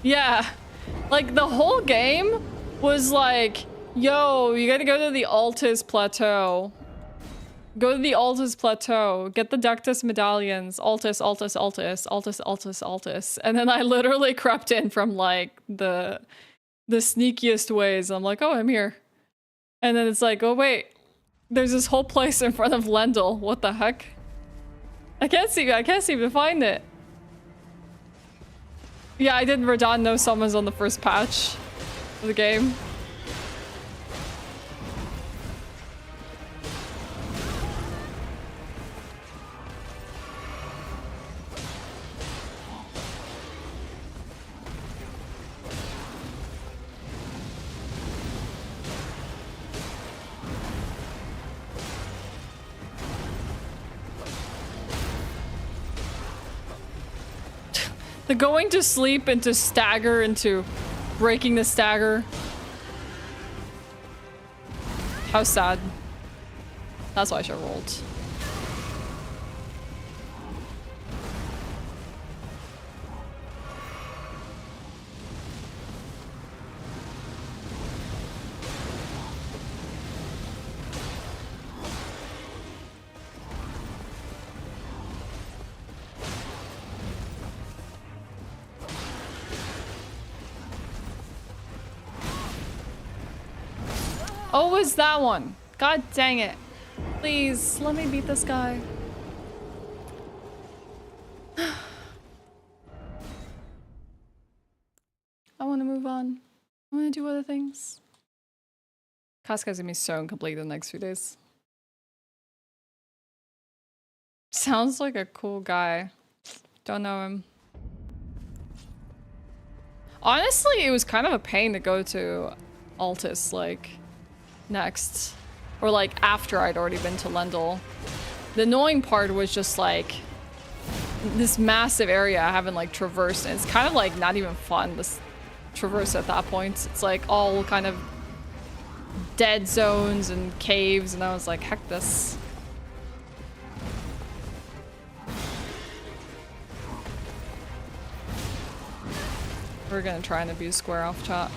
Yeah, like the whole game was like, yo, you gotta go to the Altus Plateau. Go to the Altus Plateau, get the Ductus medallions, Altus, Altus, Altus, Altus, Altus, Altus. And then I literally crept in from like the sneakiest ways. I'm like, oh, I'm here. And then it's like, oh wait, There's this whole place in front of Lendl. What the heck? I can't even find it. Yeah, I did Radon no summons on the first patch of the game. The going to sleep into stagger into breaking the stagger. How sad. That's why I should have rolled. Oh, it's that one. God dang it. Please, let me beat this guy. I want to move on. I want to do other things. Casca's gonna be so incomplete the next few days. Sounds like a cool guy. Don't know him. Honestly, it was kind of a pain to go to Altus, like, next. Or, like, after I'd already been to Lendl. The annoying part was just, like, this massive area I haven't, like, traversed. And it's kind of, like, not even fun to traverse at that point. It's, like, all kind of dead zones and caves. And I was like, heck this. We're gonna try and abuse square off chat.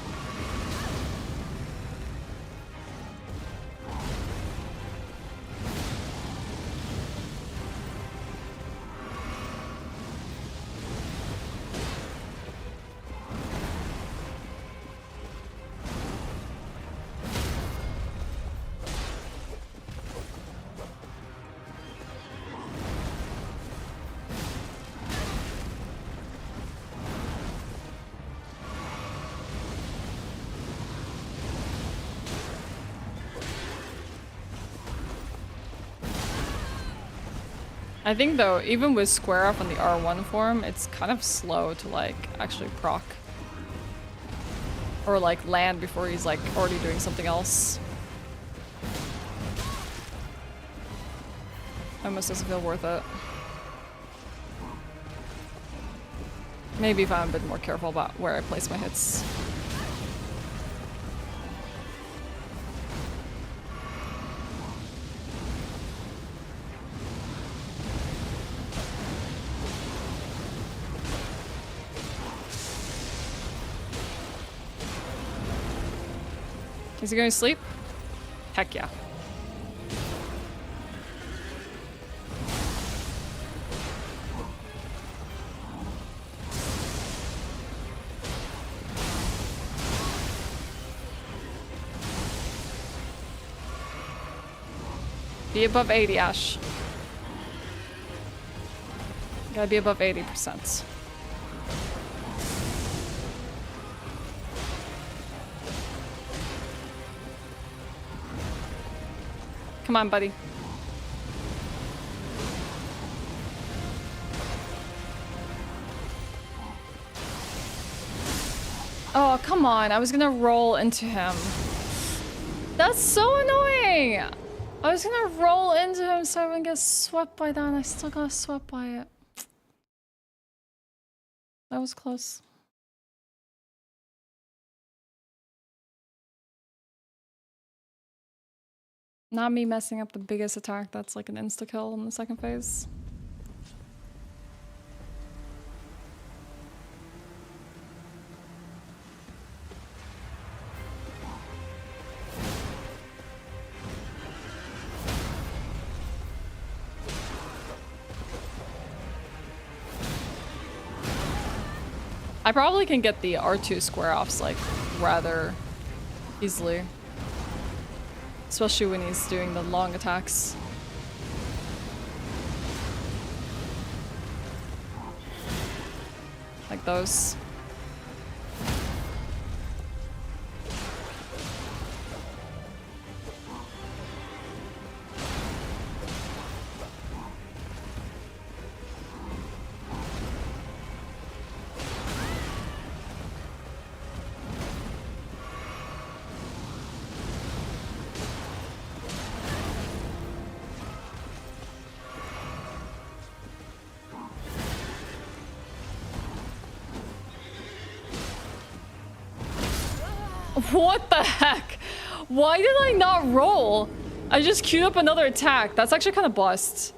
I think though, even with square up on the R1 form, it's kind of slow to like actually proc. Or like land before he's like already doing something else. Almost doesn't feel worth it. Maybe if I'm a bit more careful about where I place my hits. Is he going to sleep? Heck yeah. Be above 80, Ashe. Gotta be above 80%. Come on, buddy. Oh, come on. I was gonna roll into him. That's so annoying! I was gonna roll into him so I wouldn't get swept by that, and I still got swept by it. That was close. Not me messing up the biggest attack that's like an insta-kill in the second phase. I probably can get the R2 square offs like rather easily. Especially when he's doing the long attacks. Like those. What the heck? Why did I not roll? I just queued up another attack. That's actually kind of bust.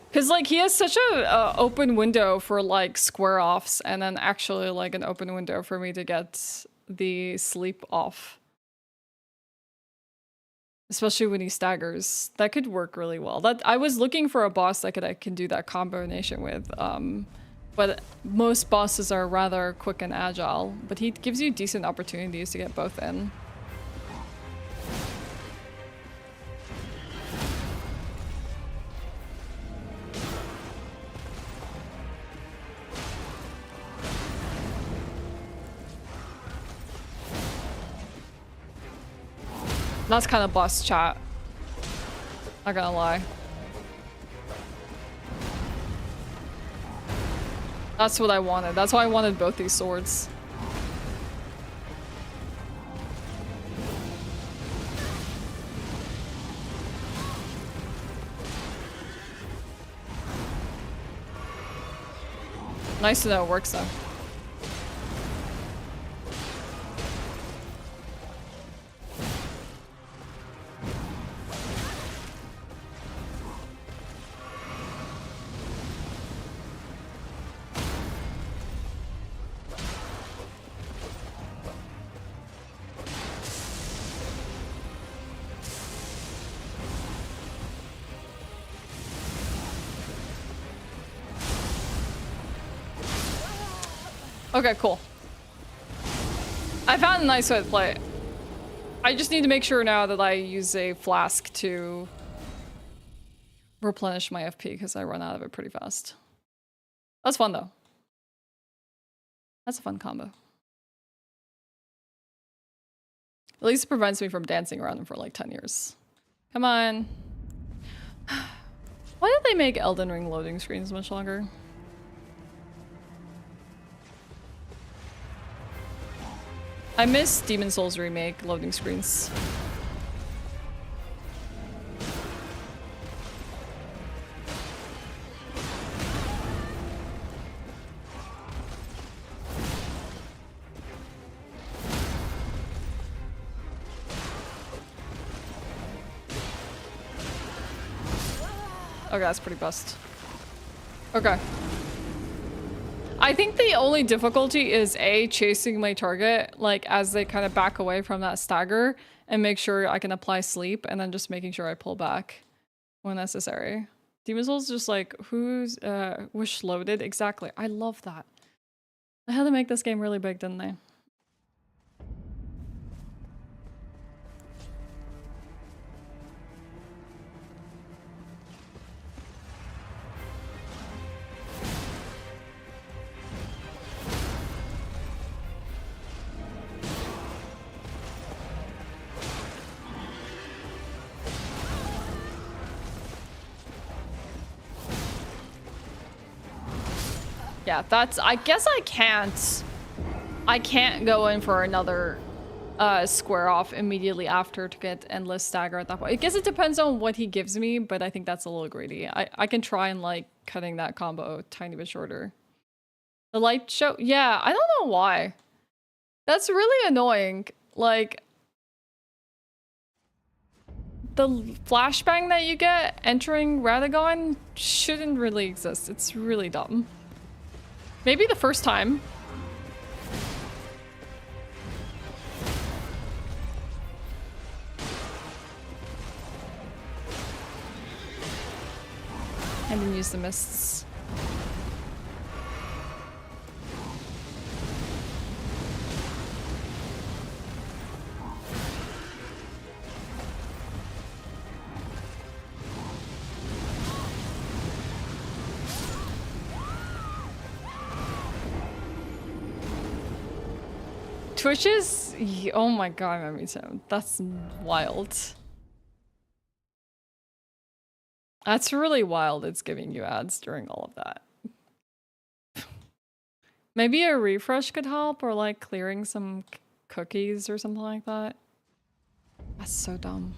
Because, like, he has such a open window for, like, square offs, and then actually, like, an open window for me to get the sleep off. Especially when he staggers. That could work really well. I was looking for a boss that I can do that combination with. But most bosses are rather quick and agile, but he gives you decent opportunities to get both in. That's kind of bust, chat. Not gonna lie. That's what I wanted. That's why I wanted both these swords. Nice to know it works though. Okay, cool. I found a nice way to play it. I just need to make sure now that I use a flask to replenish my FP because I run out of it pretty fast. That's fun though. That's a fun combo. At least it prevents me from dancing around him for like 10 years. Come on. Why did they make Elden Ring loading screens much longer? I miss Demon Souls remake loading screens. Okay, that's pretty bust. Okay. I think the only difficulty is A, chasing my target, like, as they kind of back away from that stagger, and make sure I can apply sleep, and then just making sure I pull back when necessary. Demon Souls just like, who's, wish loaded? Exactly. I love that. I had to make this game really big, didn't they? Yeah, that's, I guess I can't go in for another square off immediately after to get endless stagger at that point. I guess it depends on what he gives me, but I think that's a little greedy. I can try and like cutting that combo a tiny bit shorter. The light show, yeah, I don't know why. That's really annoying. Like, the flashbang that you get entering Radagon shouldn't really exist. It's really dumb. Maybe the first time. And then use the mists. Twitch is... Oh my god, Memory Tone. That's wild. That's really wild. It's giving you ads during all of that. Maybe a refresh could help, or like clearing some cookies or something like that. That's so dumb.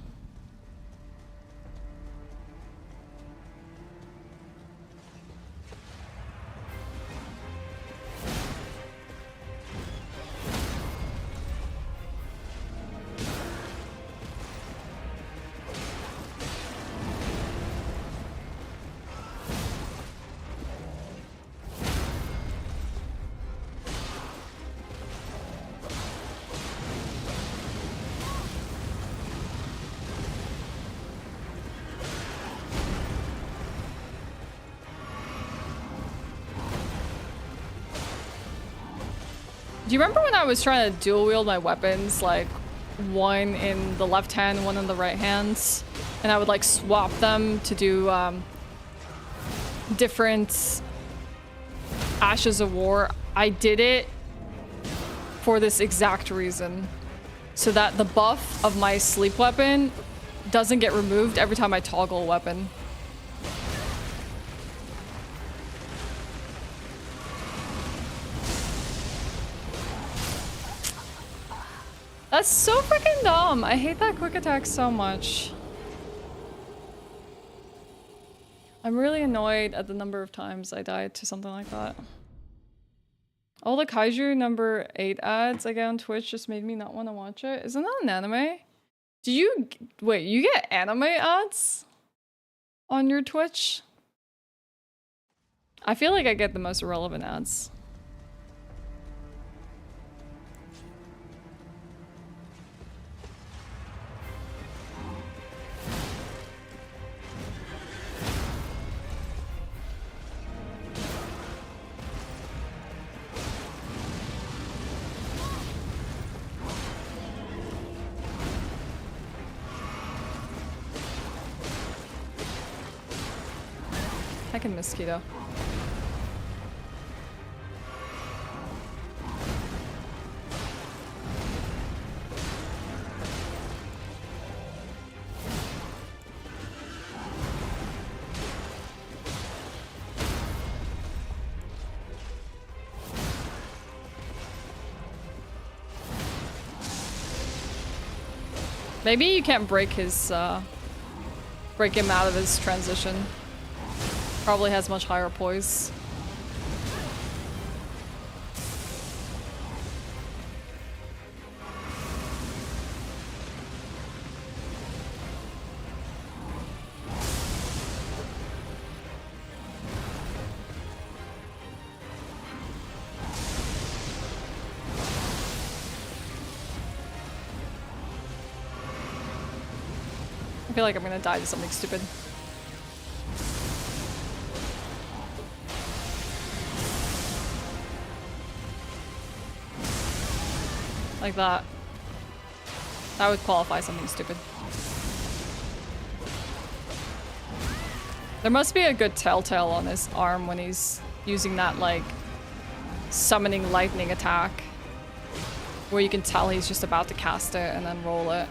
Do you remember when I was trying to dual wield my weapons, like one in the left hand, one in the right hand, and I would like swap them to do different Ashes of War? I did it for this exact reason, so that the buff of my sleep weapon doesn't get removed every time I toggle a weapon. That's so freaking dumb. I hate that quick attack so much. I'm really annoyed at the number of times I died to something like that. All the Kaiju number 8 ads I get on Twitch just made me not want to watch it. Isn't that an anime? Do you... Wait, you get anime ads on your Twitch? I feel like I get the most irrelevant ads. Heckin' mosquito. Maybe you can't break his, break him out of his transition. Probably has much higher poise. I feel like I'm gonna die to something stupid. Like that. That would qualify something stupid. There must be a good telltale on his arm when he's using that, like, summoning lightning attack. Where you can tell he's just about to cast it and then roll it.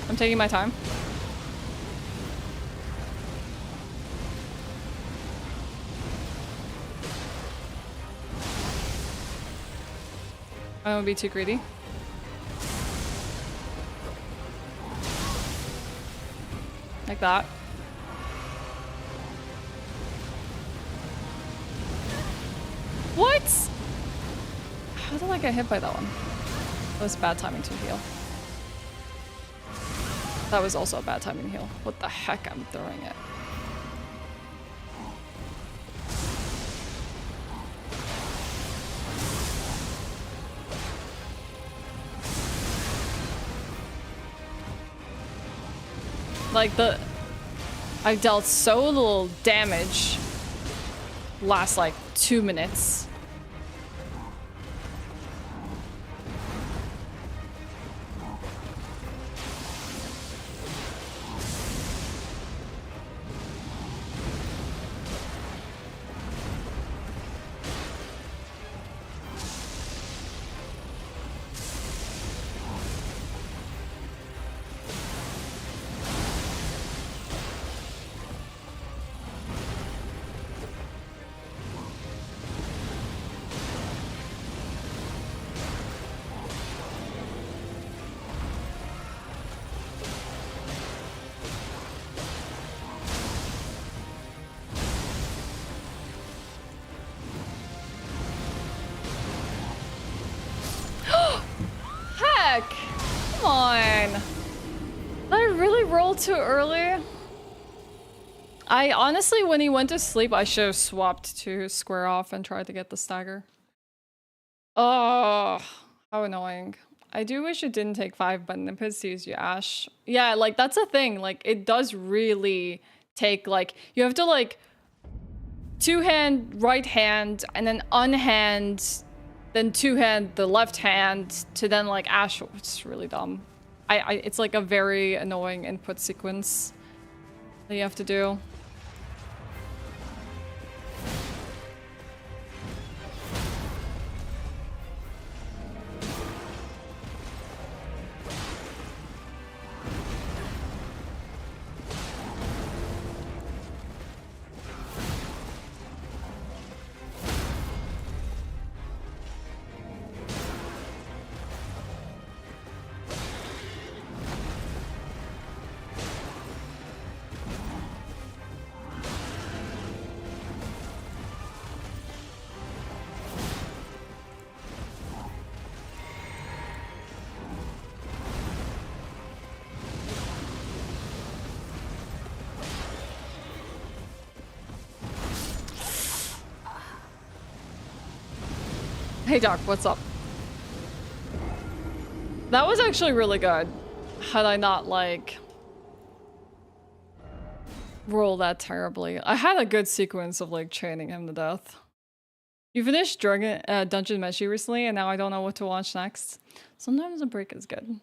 I'm taking my time. I won't be too greedy. Like that. What? How did I get hit by that one? That was bad timing to heal. That was also a bad timing heal. What the heck? I'm throwing it. Like I've dealt so little damage last like 2 minutes. Come on. Did I really roll too early? I honestly, when he went to sleep, I should have swapped to square off and tried to get the stagger. Oh, how annoying. I do wish it didn't take 5 button inputs to use your Ashe. Yeah, like that's a thing. Like it does really take like, you have to like 2-hand right hand and then unhand, then 2-hand the left hand to then like Ashe, which is really dumb. It's like a very annoying input sequence that you have to do. Hey Doc, what's up? That was actually really good. Had I not like rolled that terribly. I had a good sequence of like training him to death. You finished Dungeon Meshi recently and now I don't know what to watch next. Sometimes a break is good.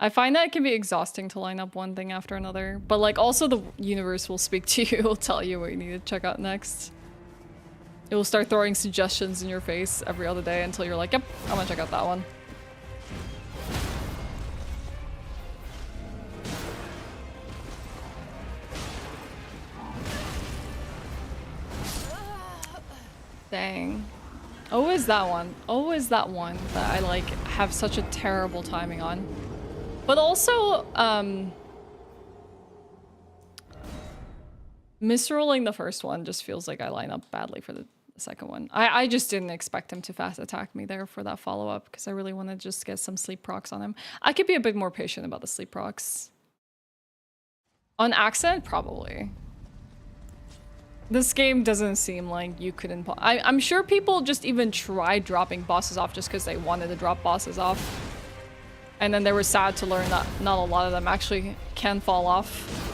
I find that it can be exhausting to line up one thing after another, but like also the universe will speak to you, will tell you what you need to check out next. It will start throwing suggestions in your face every other day until you're like, yep, I'm gonna check out that one. Dang. Always that one. Always that one that I like have such a terrible timing on. But also, misrolling the first one just feels like I line up badly for the second one. I just didn't expect him to fast attack me there for that follow-up because I really want to just get some sleep procs on him. I could be a bit more patient about the sleep procs. On accident? Probably. This game doesn't seem like you couldn't... I'm sure people just even tried dropping bosses off just because they wanted to drop bosses off. And then they were sad to learn that not a lot of them actually can fall off.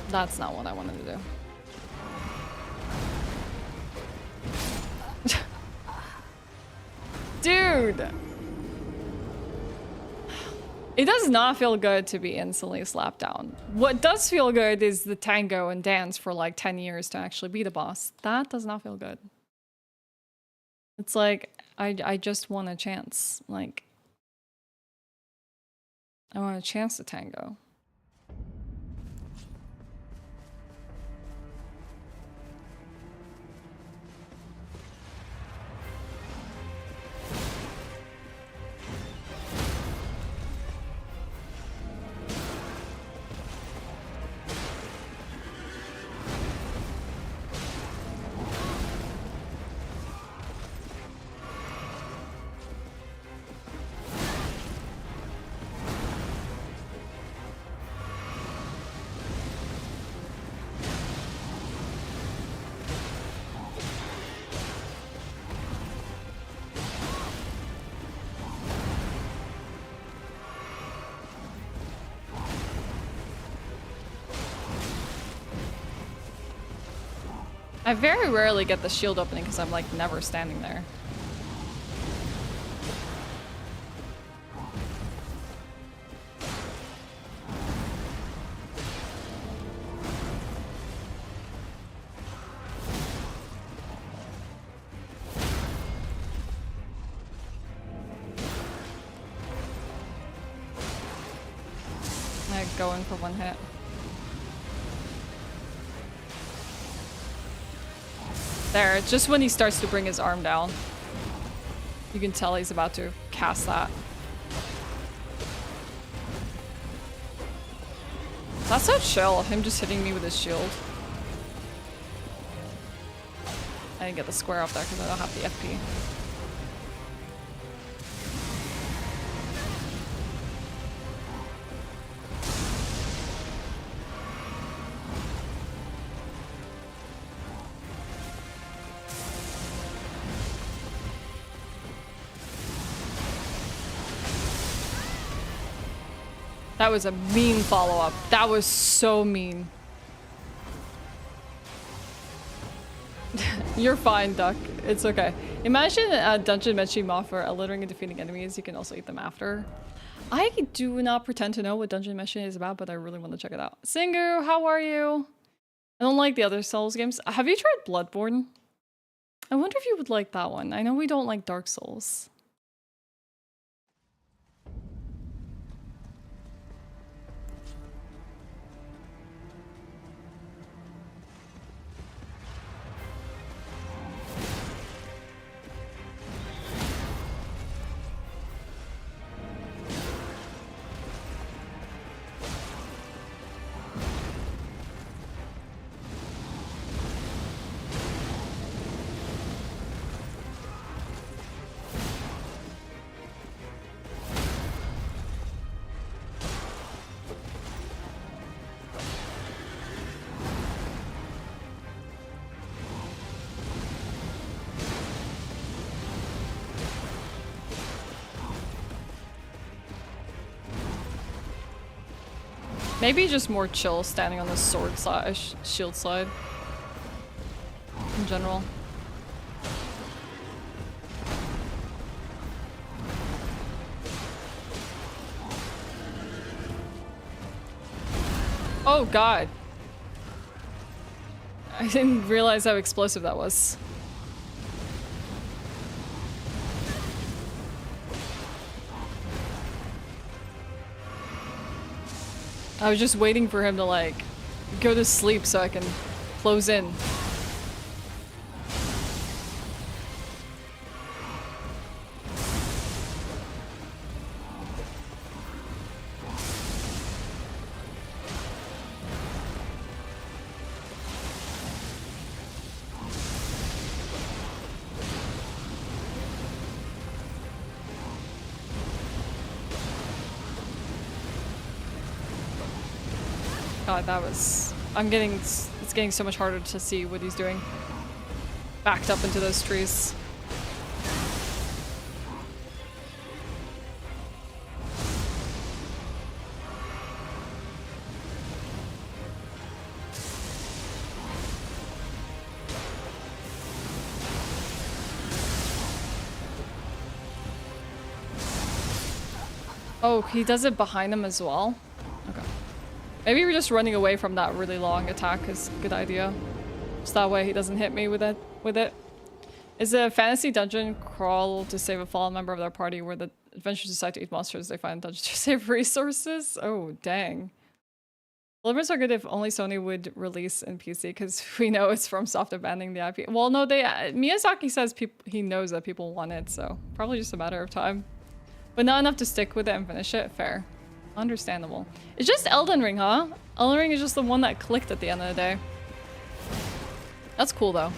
That's not what I wanted to do. Dude! It does not feel good to be instantly slapped down. What does feel good is the tango and dance for like 10 years to actually beat a boss. That does not feel good. It's like, I just want a chance. Like, I want a chance to tango. I very rarely get the shield opening because I'm like never standing there. Going for one hit. There, just when he starts to bring his arm down, you can tell he's about to cast that. That's so chill, him just hitting me with his shield. I didn't get the square up there because I don't have the FP. That was a mean follow-up. That was so mean. You're fine, Duck. It's okay. Imagine a dungeon mentioning moth for littering and defeating enemies. You can also eat them after. I do not pretend to know what dungeon meshing is about, but I really want to check it out. Singu, how are you? I don't like the other Souls games. Have you tried Bloodborne? I wonder if you would like that one. I know we don't like Dark Souls. Maybe just more chill standing on the sword side, shield side. In general. Oh god. I didn't realize how explosive that was. I was just waiting for him to like go to sleep so I can close in. God, that was... It's getting so much harder to see what he's doing. Backed up into those trees. Oh, he does it behind him as well? Okay. Maybe we're just running away from that really long attack is a good idea. Just that way he doesn't hit me with it. Is a fantasy dungeon crawl to save a fallen member of their party where the adventurers decide to eat monsters they find in dungeons to save resources? Oh, dang. Deliverance are good if only Sony would release in PC because we know it's from Soft abandoning the IP. Well, no, Miyazaki says he knows that people want it, so probably just a matter of time. But not enough to stick with it and finish it? Fair. Understandable. It's just Elden Ring, huh? Elden Ring is just the one that clicked at the end of the day. That's cool, though.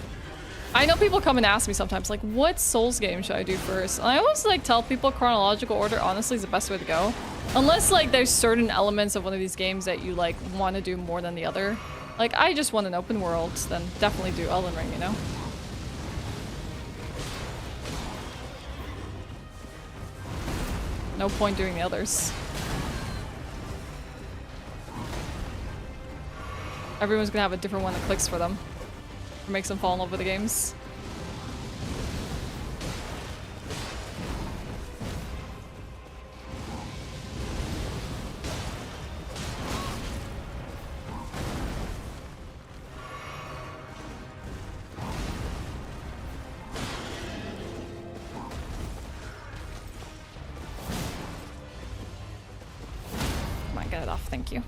I know people come and ask me sometimes, like, what Souls game should I do first? And I always, like, tell people chronological order, honestly, is the best way to go. Unless, like, there's certain elements of one of these games that you, like, want to do more than the other. Like, I just want an open world, then definitely do Elden Ring, you know? No point doing the others. Everyone's gonna have a different one that clicks for them. Or makes them fall in love with the games. Get it off, thank you.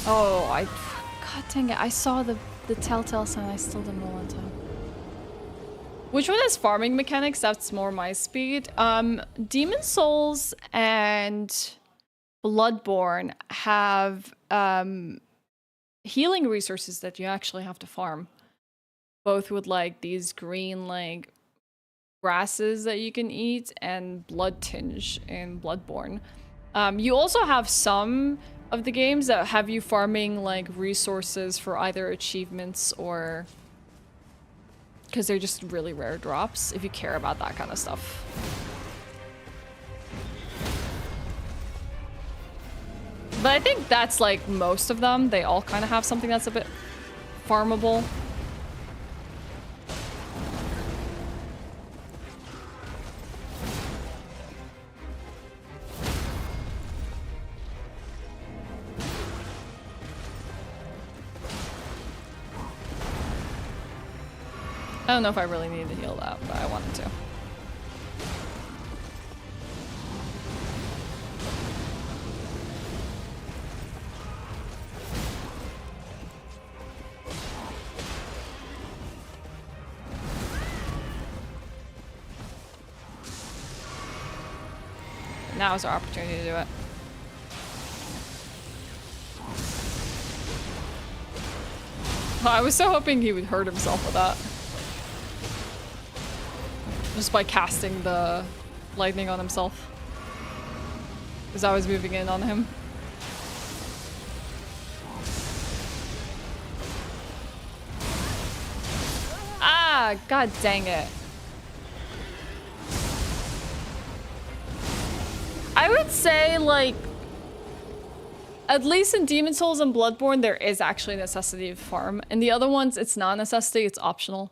Oh, God dang it, I saw the telltale sign, I still didn't roll into. Which one has farming mechanics? That's more my speed. Demon Souls and Bloodborne have healing resources that you actually have to farm. Both with like these green like grasses that you can eat and blood tinge in Bloodborne. You also have some of the games that have you farming like resources for either achievements or because they're just really rare drops if you care about that kind of stuff. But I think that's like most of them. They all kind of have something that's a bit farmable. I don't know if I really needed to heal that, but I wanted to. Now is our opportunity to do it. Oh, I was so hoping he would hurt himself with that. Just by casting the lightning on himself. Because I was moving in on him. Ah, god dang it. I would say, like, at least in Demon Souls and Bloodborne, there is actually a necessity to farm. In the other ones, it's not a necessity, it's optional.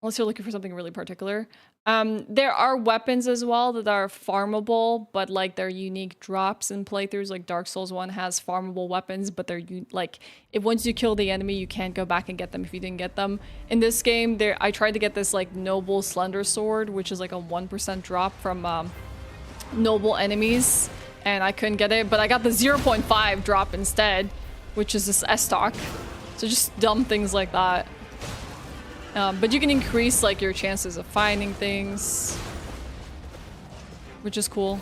Unless you're looking for something really particular. There are weapons as well that are farmable, but like they're unique drops in playthroughs. Like Dark Souls 1 has farmable weapons, but they're like, if once you kill the enemy, you can't go back and get them if you didn't get them. In this game, I tried to get this like Noble Slender Sword, which is like a 1% drop from noble enemies, and I couldn't get it, but I got the 0.5 drop instead, which is this S-Stock. So just dumb things like that. But you can increase like your chances of finding things, which is cool.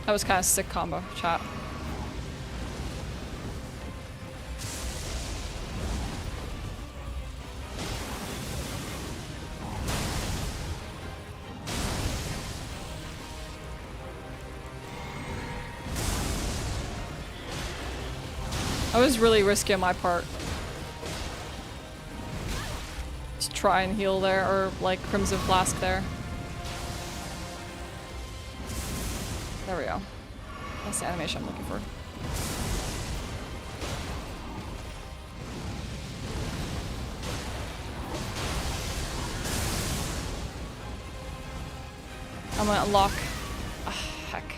That was kind of sick combo, chat. That was really risky on my part. Just try and heal there, or like Crimson Flask there. There we go. That's the animation I'm looking for. I'm gonna unlock. Ah, heck.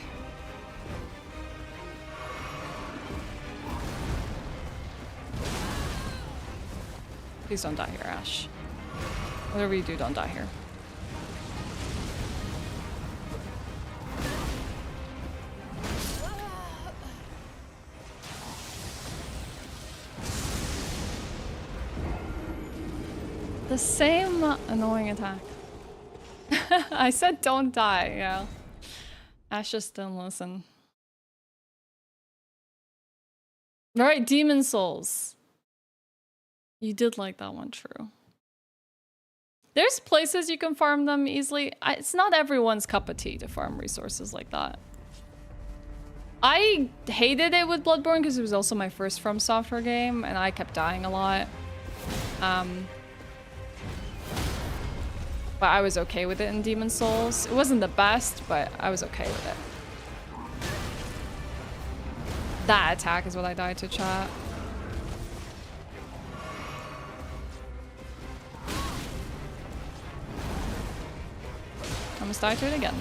Please don't die here, Ashe. Whatever you do, don't die here. The same annoying attack. I said don't die, yeah. Ashe just didn't listen. Right, Demon Souls. You did like that one, true. There's places you can farm them easily. It's not everyone's cup of tea to farm resources like that. I hated it with Bloodborne because it was also my first From Software game and I kept dying a lot. But I was okay with it in Demon Souls. It wasn't the best, but I was okay with it. That attack is what I died to, chat. I almost died to it again.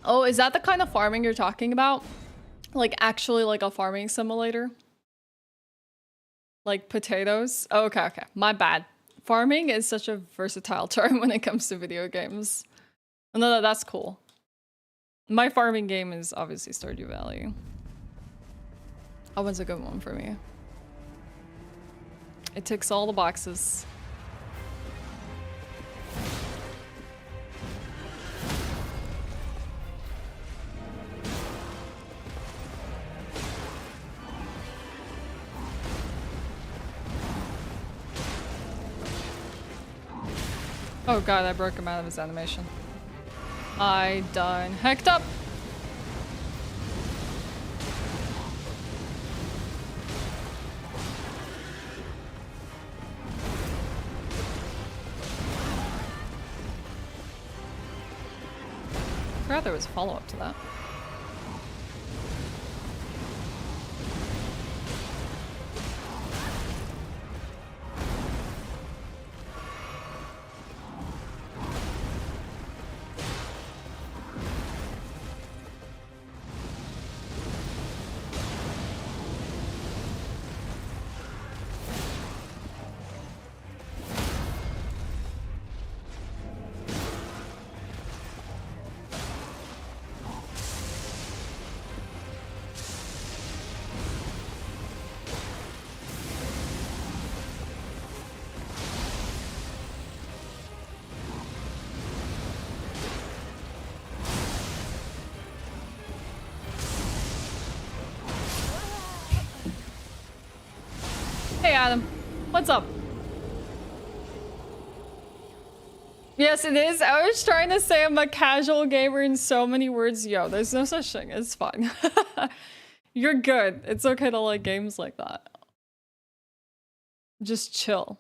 Oh, is that the kind of farming you're talking about? Like actually like a farming simulator? Like potatoes? Oh, okay, okay. My bad. Farming is such a versatile term when it comes to video games. No, that's cool. My farming game is obviously Stardew Valley. That one's a good one for me. It ticks all the boxes. Oh god, I broke him out of his animation. I done hecked up! I forgot there was a follow-up to that. Hey Adam, what's up? Yes, it is. I was trying to say I'm a casual gamer in so many words. Yo, there's no such thing. It's fine. You're good. It's okay to like games like that. Just chill.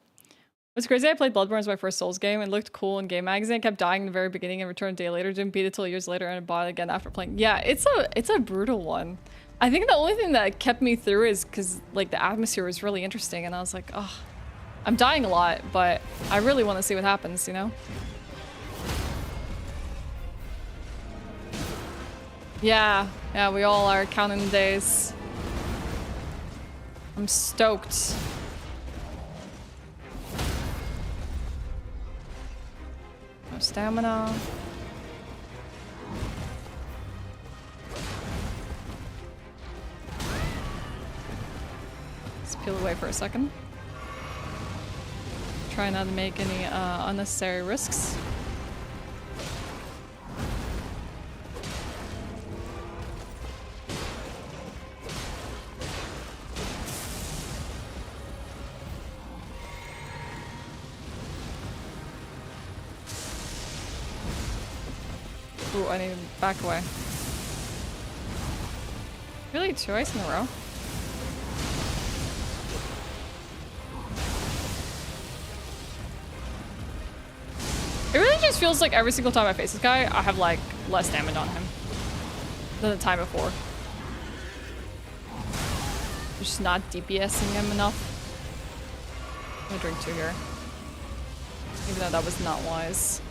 It's crazy. I played Bloodborne as my first Souls game. It looked cool in Game Magazine. I kept dying in the very beginning and returned a day later. Didn't beat it till years later and I bought it again after playing. Yeah, it's a brutal one. I think the only thing that kept me through is because like the atmosphere was really interesting and I was like, oh, I'm dying a lot, but I really want to see what happens, you know? Yeah, we all are counting the days. I'm stoked. No stamina. Let's peel away for a second. Try not to make any unnecessary risks. Ooh, I need to back away. Really? 2 ice in a row? It really just feels like every single time I face this guy, I have like less damage on him than the time before. Just not DPSing him enough. I'm gonna drink 2 here. Even though that was not wise.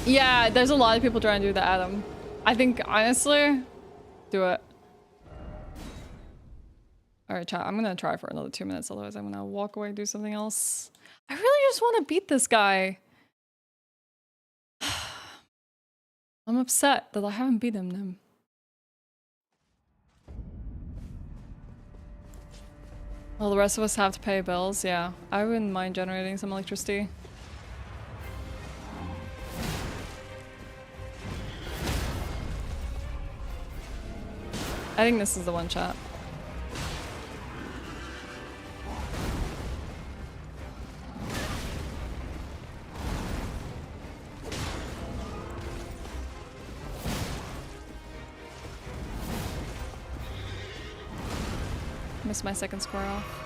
Yeah, there's a lot of people trying to do the Adam. I think, honestly, do it. Alright, chat, I'm gonna try for another 2 minutes, otherwise I'm gonna walk away and do something else. I really just want to beat this guy. I'm upset that I haven't beaten them. Well, the rest of us have to pay bills, yeah. I wouldn't mind generating some electricity. I think this is the one, chat. Missed my second square off.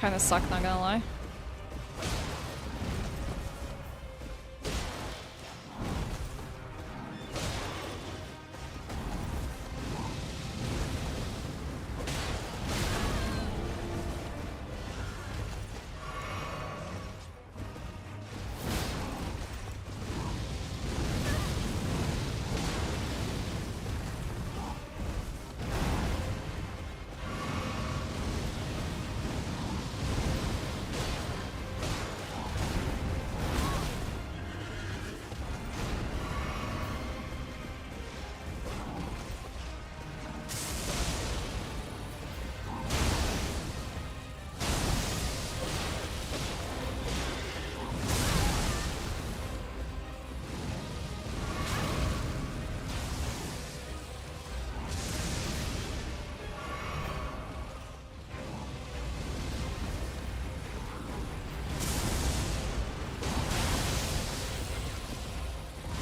Kinda suck, not gonna lie.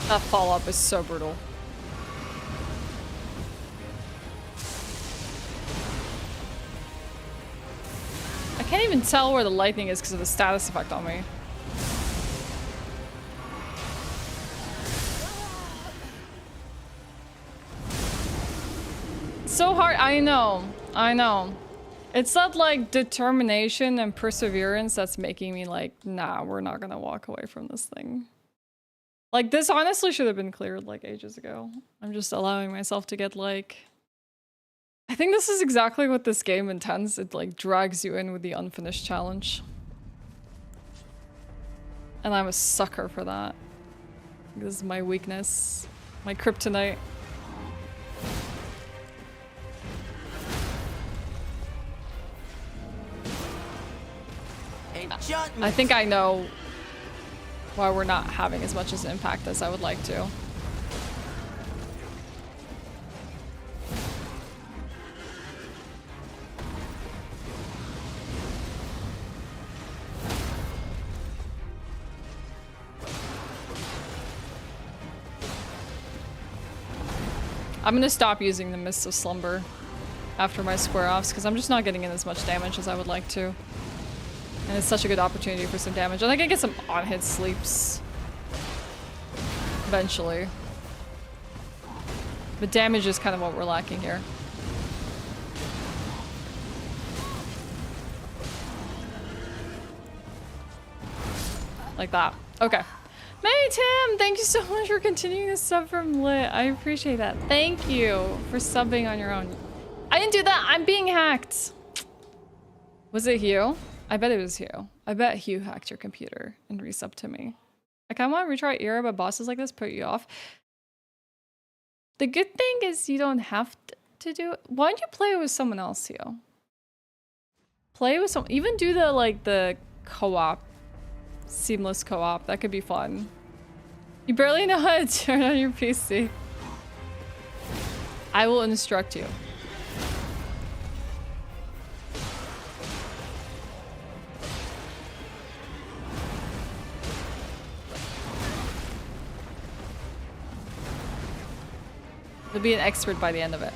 That follow-up is so brutal. I can't even tell where the lightning is because of the status effect on me. So hard, I know. It's that like determination and perseverance that's making me like, nah, we're not gonna walk away from this thing. Like, this honestly should have been cleared, like, ages ago. I'm just allowing myself to get, like... I think this is exactly what this game intends. It, like, drags you in with the unfinished challenge. And I'm a sucker for that. This is my weakness. My kryptonite. I think I know... why we're not having as much as impact as I would like to. I'm gonna stop using the Mists of Slumber after my square offs because I'm just not getting in as much damage as I would like to. And it's such a good opportunity for some damage. And I can get some on-hit sleeps. Eventually. But damage is kind of what we're lacking here. Like that. Okay. May Tim, thank you so much for continuing to sub from Lit. I appreciate that. Thank you for subbing on your own. I didn't do that. I'm being hacked. Was it Hugh? I bet it was Hugh. I bet Hugh hacked your computer and resubbed to me. I kind of want to retry Era, but bosses like this put you off. The good thing is you don't have to do it. Why don't you play with someone else, Hugh? Play with someone. Even do the, like, the co-op. Seamless co-op. That could be fun. You barely know how to turn on your PC. I will instruct you. You'll be an expert by the end of it.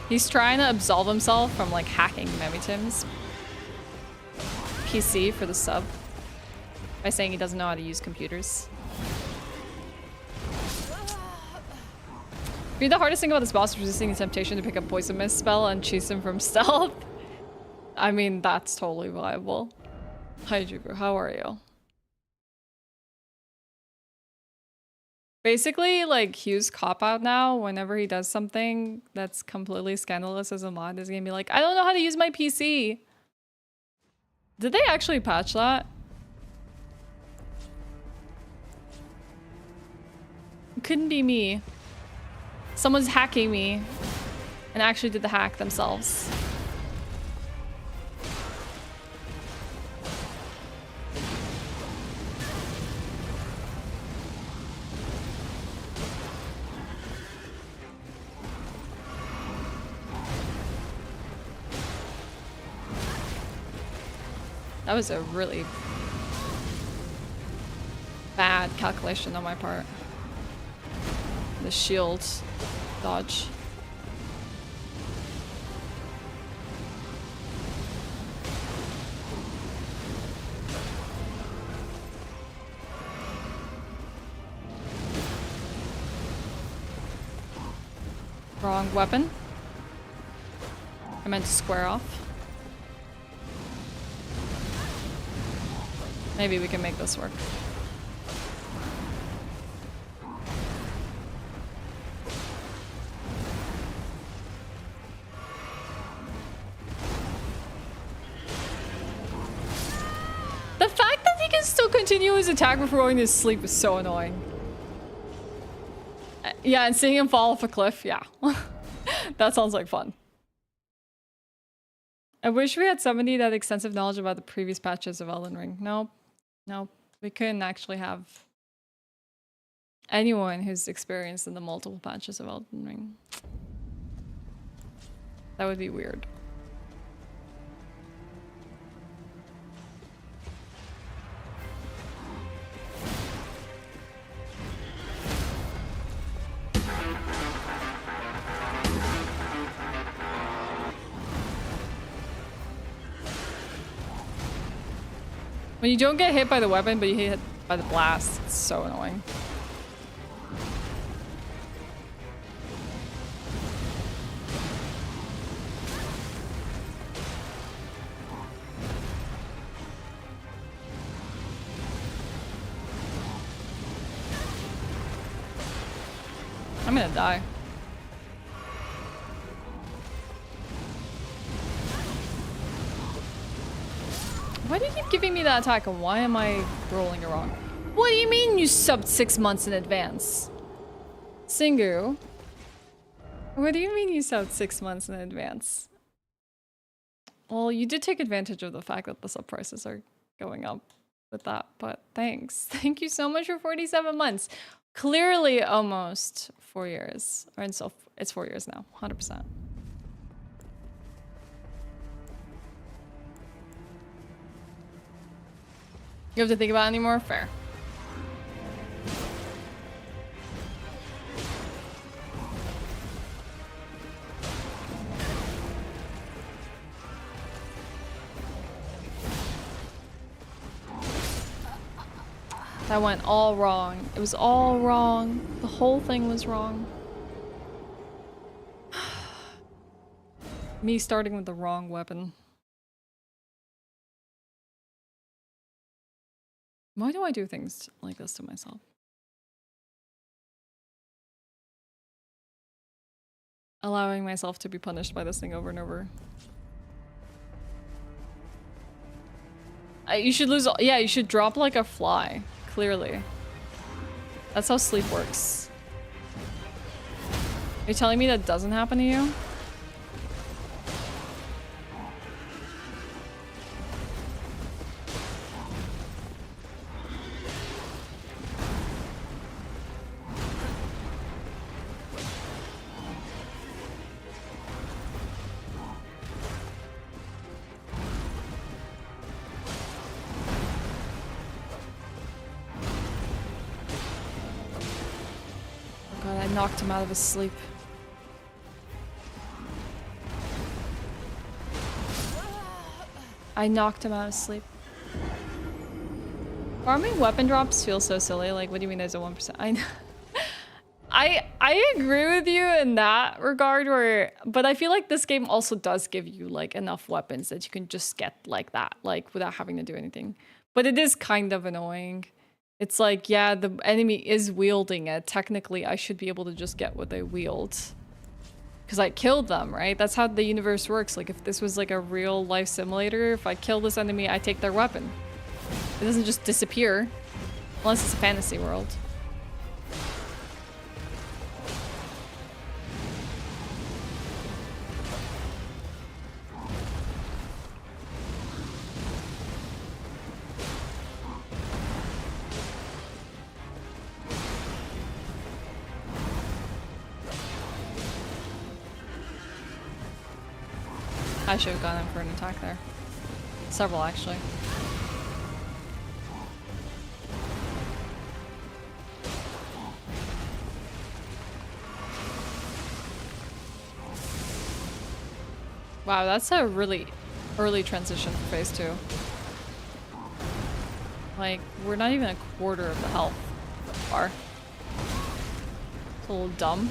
He's trying to absolve himself from like hacking Memitim's PC for the sub by saying he doesn't know how to use computers. For me, the hardest thing about this boss is resisting the temptation to pick up Poison Mist spell and chase him from stealth. I mean, that's totally viable. Hi, Jubu. How are you? Basically, like, Hugh's cop-out now, whenever he does something that's completely scandalous as a mod, is gonna be like, I don't know how to use my PC. Did they actually patch that? It couldn't be me. Someone's hacking me and actually did the hack themselves. That was a really bad calculation on my part. The shield dodge. Wrong weapon. I meant to square off. Maybe we can make this work. The fact that he can still continue his attack before going to sleep is so annoying. Yeah, and seeing him fall off a cliff, yeah. That sounds like fun. I wish we had somebody that had extensive knowledge about the previous patches of Elden Ring. Nope. Nope. We couldn't actually have anyone who's experienced in the multiple patches of Elden Ring. That would be weird. When you don't get hit by the weapon, but you get hit by the blast, it's so annoying. I'm gonna die. Why do you keep giving me that attack and why am I rolling it wrong? What do you mean you subbed 6 months in advance? Singu? What do you mean you subbed 6 months in advance? Well, you did take advantage of the fact that the sub prices are going up with that, but thanks. Thank you so much for 47 months. Clearly almost 4 years. Or so it's 4 years now, 100%. You have to think about it anymore? Fair. That went all wrong. It was all wrong. The whole thing was wrong. Me starting with the wrong weapon. Why do I do things like this to myself? Allowing myself to be punished by this thing over and over. You should lose. Yeah, you should drop like a fly. Clearly. That's how sleep works. Are you telling me that doesn't happen to you? Knocked him out of his sleep. I knocked him out of sleep. Farming weapon drops feels so silly. Like, what do you mean there's a 1%? I agree with you in that regard, but I feel like this game also does give you like enough weapons that you can just get like that, like without having to do anything. But it is kind of annoying. It's like, yeah, the enemy is wielding it. Technically, I should be able to just get what they wield. Because I killed them, right? That's how the universe works. Like, if this was like a real life simulator, if I kill this enemy, I take their weapon. It doesn't just disappear. Unless it's a fantasy world. I should have gone in for an attack there. Several, actually. Wow, that's a really early transition for phase 2. Like, we're not even a quarter of the health so far. It's a little dumb.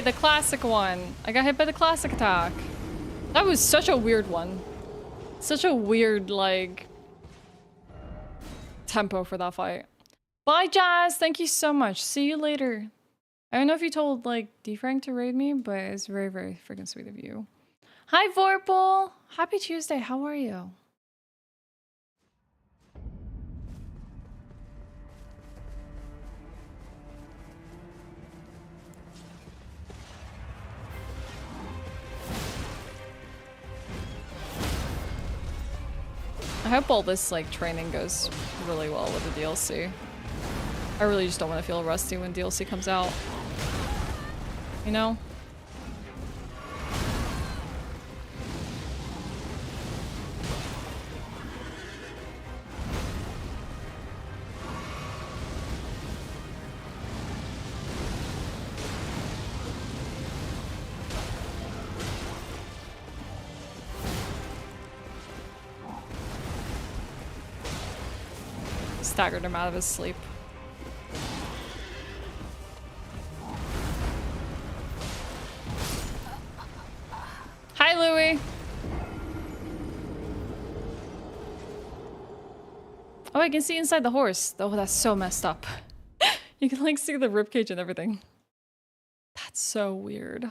The classic one. I got hit by the classic attack. That was such a weird one. Such a weird, like, tempo for that fight. Bye, Jazz. Thank you so much. See you later. I don't know if you told, like, D-Frank to raid me, but it's very, very freaking sweet of you. Hi, Vorpal. Happy Tuesday. How are you? I hope all this like training goes really well with the DLC. I really just don't want to feel rusty when DLC comes out. You know? Staggered him out of his sleep. Hi, Louie. Oh, I can see inside the horse. Oh, that's so messed up. You can like see the ribcage and everything. That's so weird.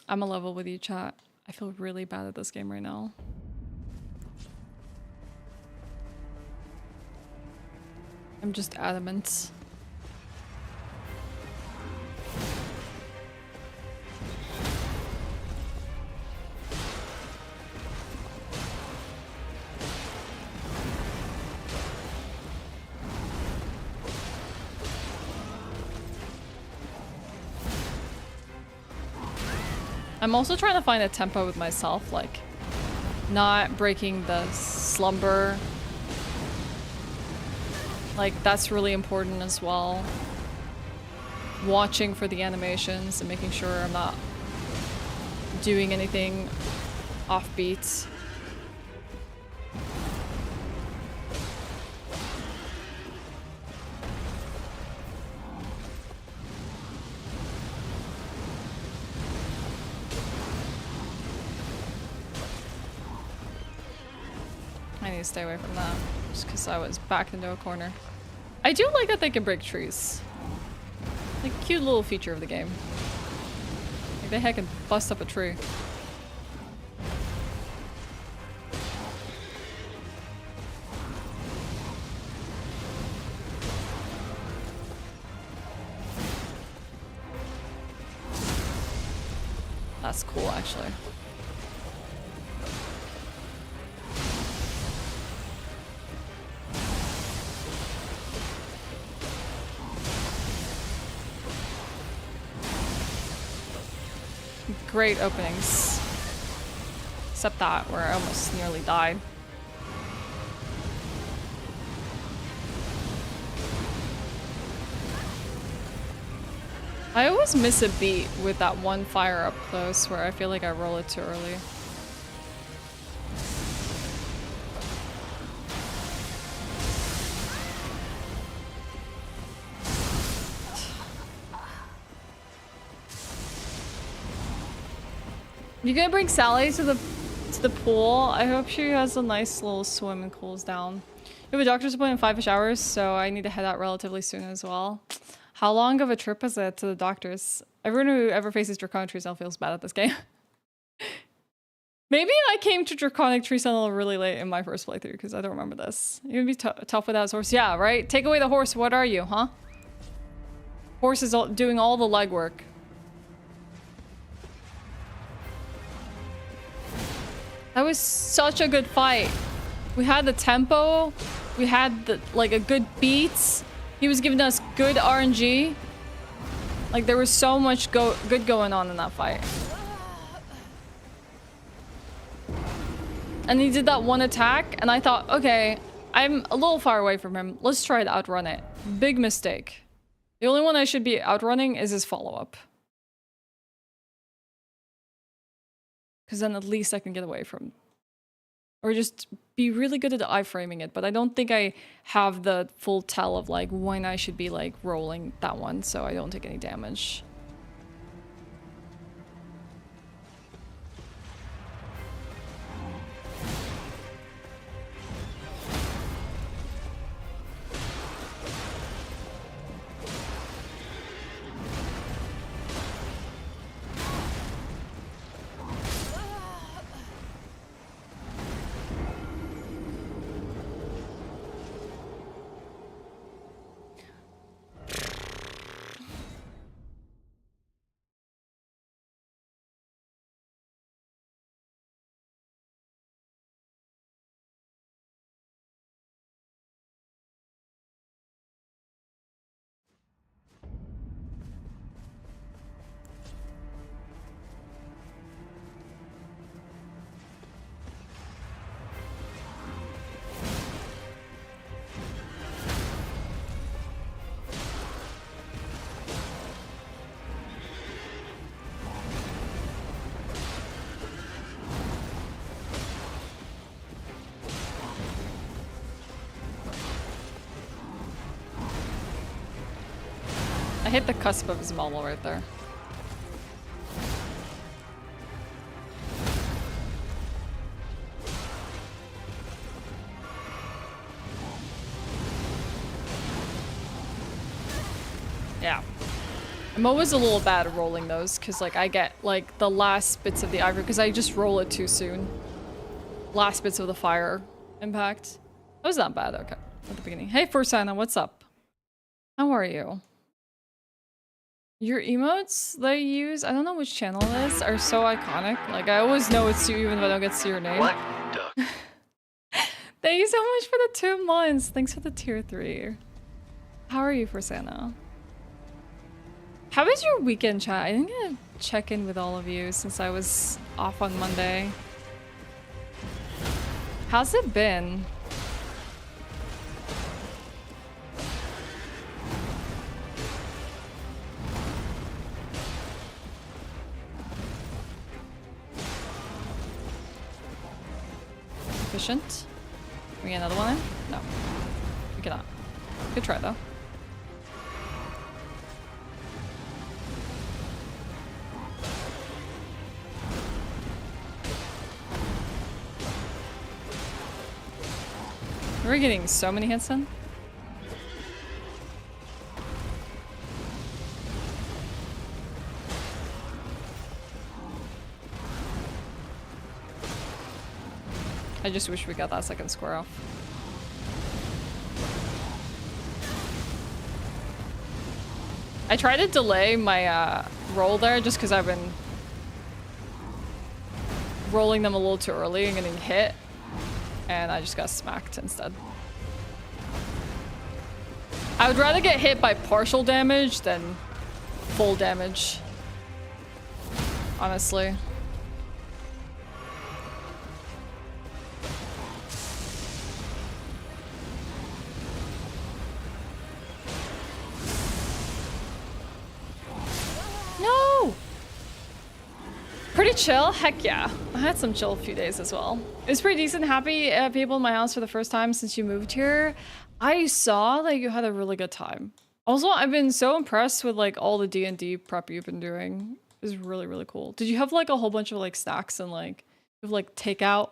I'm a level with you, chat. I feel really bad at this game right now. I'm just adamant. I'm also trying to find a tempo with myself, like not breaking the slumber. Like that's really important as well. Watching for the animations and making sure I'm not doing anything offbeat. I need to stay away from that, just because I was backed into a corner. I do like that they can break trees. Like, cute little feature of the game. Like, they heck can bust up a tree. That's cool, actually. great openings. Except that, where I almost nearly died. I always miss a beat with that one fire up close where I feel like I roll it too early. You gonna bring Sally to the pool? I hope she has a nice little swim and cools down. We have a doctor's appointment in 5-ish hours, so I need to head out relatively soon as well. How long of a trip is it to the doctors? Everyone who ever faces Draconic Tree Sentinel feels bad at this game. Maybe I came to Draconic Tree Sentinel really late in my first playthrough, because I don't remember this. You're gonna be tough without his horse. Yeah, right? Take away the horse, what are you, huh? Horse is doing all the legwork. That was such a good fight. We had the tempo. We had the, like, a good beats. He was giving us good RNG. Like, there was so much good going on in that fight. And he did that one attack, and I thought, okay, I'm a little far away from him. Let's try to outrun it. Big mistake. The only one I should be outrunning is his follow-up. Because then at least I can get away from... Or just be really good at iframing it. But I don't think I have the full tell of like when I should be like rolling that one. So I don't take any damage. I hit the cusp of his model right there. Yeah. I'm always a little bad at rolling those because like I get like the last bits of the ivory because I just roll it too soon. Last bits of the fire impact. That was not bad, okay. At the beginning. Hey Forsana, what's up? How are you? Your emotes that you use, I don't know which channel it is, are so iconic. Like, I always know it's you even if I don't get to see your name. What duck? Thank you so much for the 2 months. Thanks for the tier 3. How are you, Forsana? How was your weekend, chat? I didn't get to check in with all of you since I was off on Monday. How's it been? Efficient. Can we get another one in? No. We cannot. Good try though. We're getting so many hits in. I just wish we got that second square off. I tried to delay my roll there just because I've been rolling them a little too early and getting hit. And I just got smacked instead. I would rather get hit by partial damage than full damage. honestly. No! Pretty chill? Heck yeah. I had some chill a few days as well. It was pretty decent. Happy people in my house for the first time since you moved here. I saw that you had a really good time. Also, I've been so impressed with like all the D&D prep you've been doing. It was really, really cool. Did you have like a whole bunch of like snacks and like takeout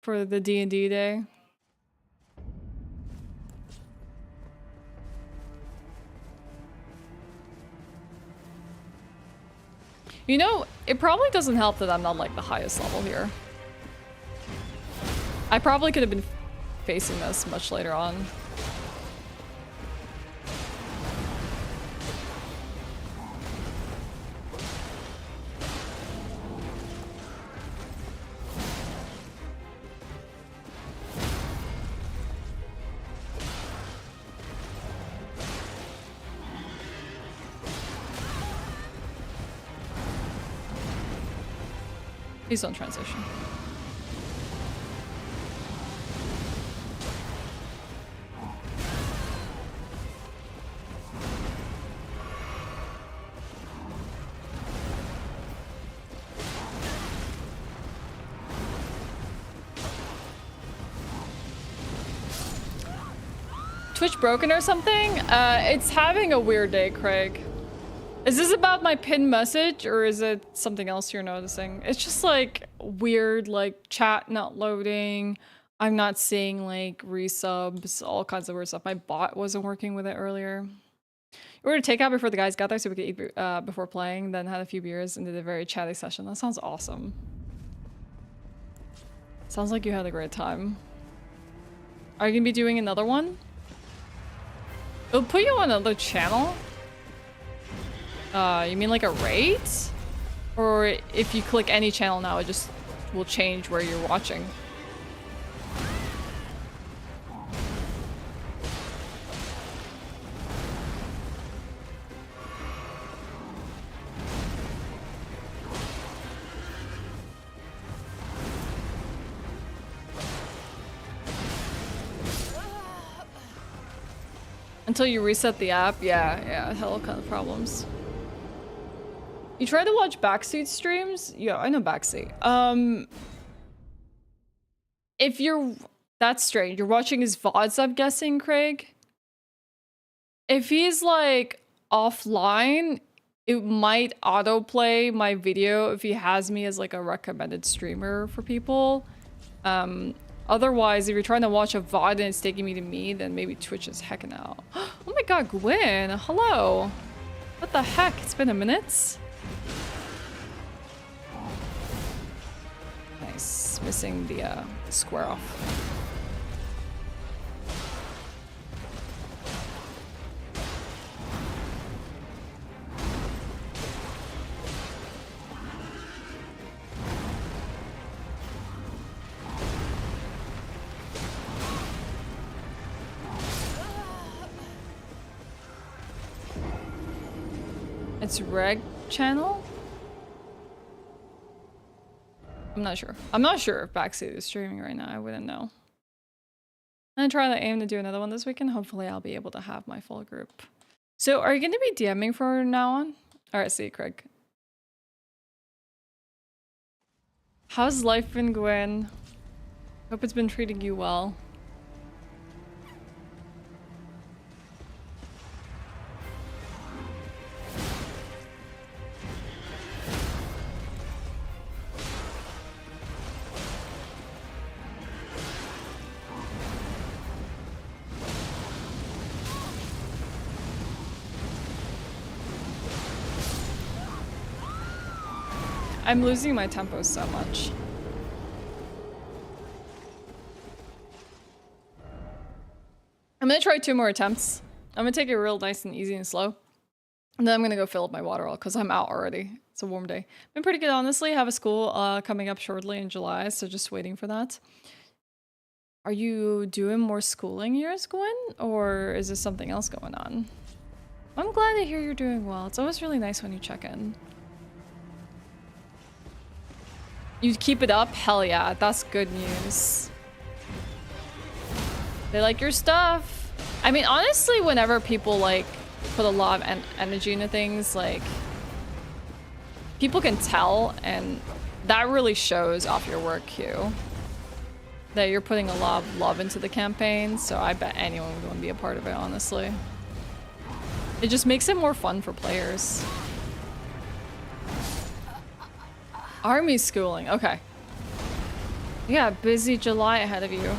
for the D&D day? You know, it probably doesn't help that I'm not like the highest level here. I probably could have been facing this much later on. Please don't transition. Twitch broken or something? It's having a weird day, Craig. Is this about my pinned message or is it something else you're noticing? It's just like weird, like chat not loading. I'm not seeing like resubs, all kinds of weird stuff. My bot wasn't working with it earlier. We were to take out before the guys got there so we could eat before playing, then had a few beers and did a very chatty session. That sounds awesome. Sounds like you had a great time. Are you gonna be doing another one? It'll put you on another channel? You mean like a raid? Or if you click any channel now, it just will change where you're watching? Until you reset the app? Yeah, hell kind of problems. You try to watch Backseat streams? Yeah, I know Backseat. If you're... That's strange. You're watching his VODs, I'm guessing, Craig? If he's, like, offline, it might autoplay my video if he has me as, like, a recommended streamer for people. Otherwise, if you're trying to watch a VOD and it's taking me to me, then maybe Twitch is hecking out. Oh my god, Gwen! Hello! What the heck? It's been a minute? Nice. Missing the square off. It's reg channel? I'm not sure. I'm not sure if Backseat is streaming right now. I wouldn't know. I'm gonna try to aim to do another one this weekend. Hopefully I'll be able to have my full group. So are you gonna be DMing from now on? Alright, see you, Craig. How's life been, Gwen? Hope it's been treating you well. I'm losing my tempo so much. I'm gonna try 2 more attempts. I'm gonna take it real nice and easy and slow. And then I'm gonna go fill up my water all because I'm out already. It's a warm day. Been pretty good, honestly. Have a school coming up shortly in July, so just waiting for that. Are you doing more schooling years, Gwen? Or is this something else going on? I'm glad to hear you're doing well. It's always really nice when you check in. You keep it up? Hell yeah, that's good news. They like your stuff. I mean, honestly, whenever people like put a lot of energy into things, like people can tell, and that really shows off your work queue. That you're putting a lot of love into the campaign, so I bet anyone would want to be a part of it, honestly. It just makes it more fun for players. Army schooling, okay. Yeah, busy July ahead of you.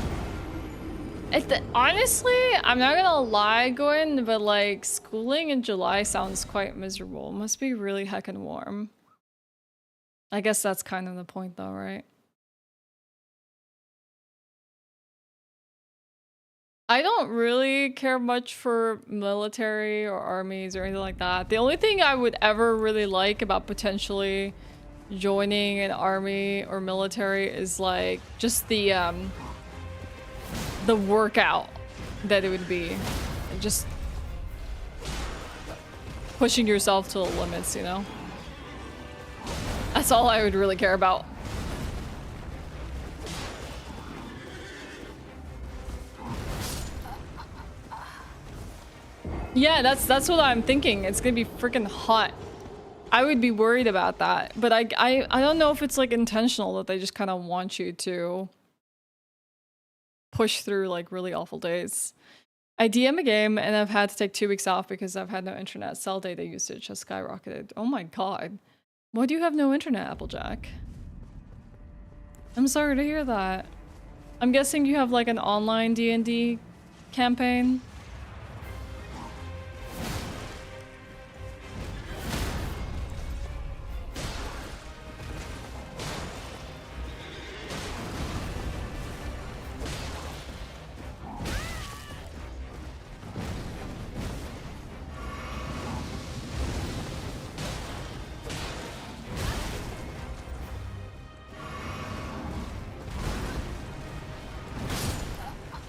Honestly, I'm not gonna lie, Gwen, but like schooling in July sounds quite miserable. It must be really heckin' warm. I guess that's kind of the point though, right? I don't really care much for military or armies or anything like that. The only thing I would ever really like about potentially joining an army or military is like just the workout that it would be. Just pushing yourself to the limits, you know? That's all I would really care about. Yeah, that's what I'm thinking. It's gonna be freaking hot. I would be worried about that, but I don't know if it's like intentional that they just kind of want you to push through like really awful days. I DM a game and I've had to take 2 weeks off because I've had no internet. Cell data usage has skyrocketed. Oh my god. Why do you have no internet, Applejack? I'm sorry to hear that. I'm guessing you have like an online D&D campaign?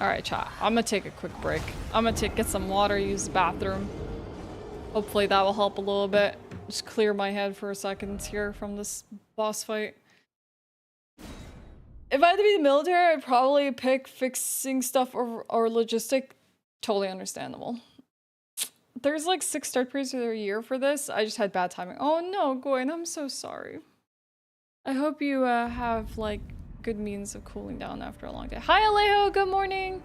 Alright, chat. I'm gonna take a quick break. I'm gonna get some water, use the bathroom. Hopefully that will help a little bit. Just clear my head for a second here from this boss fight. If I had to be the military, I'd probably pick fixing stuff or logistic. Totally understandable. There's like 6 start periods a year for this. I just had bad timing. Oh no, Gwen, I'm so sorry. I hope you have like good means of cooling down after a long day. Hi Alejo, good morning.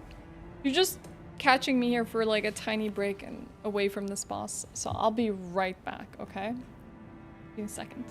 You're just catching me here for like a tiny break and away from this boss. So I'll be right back, okay? Give me a second.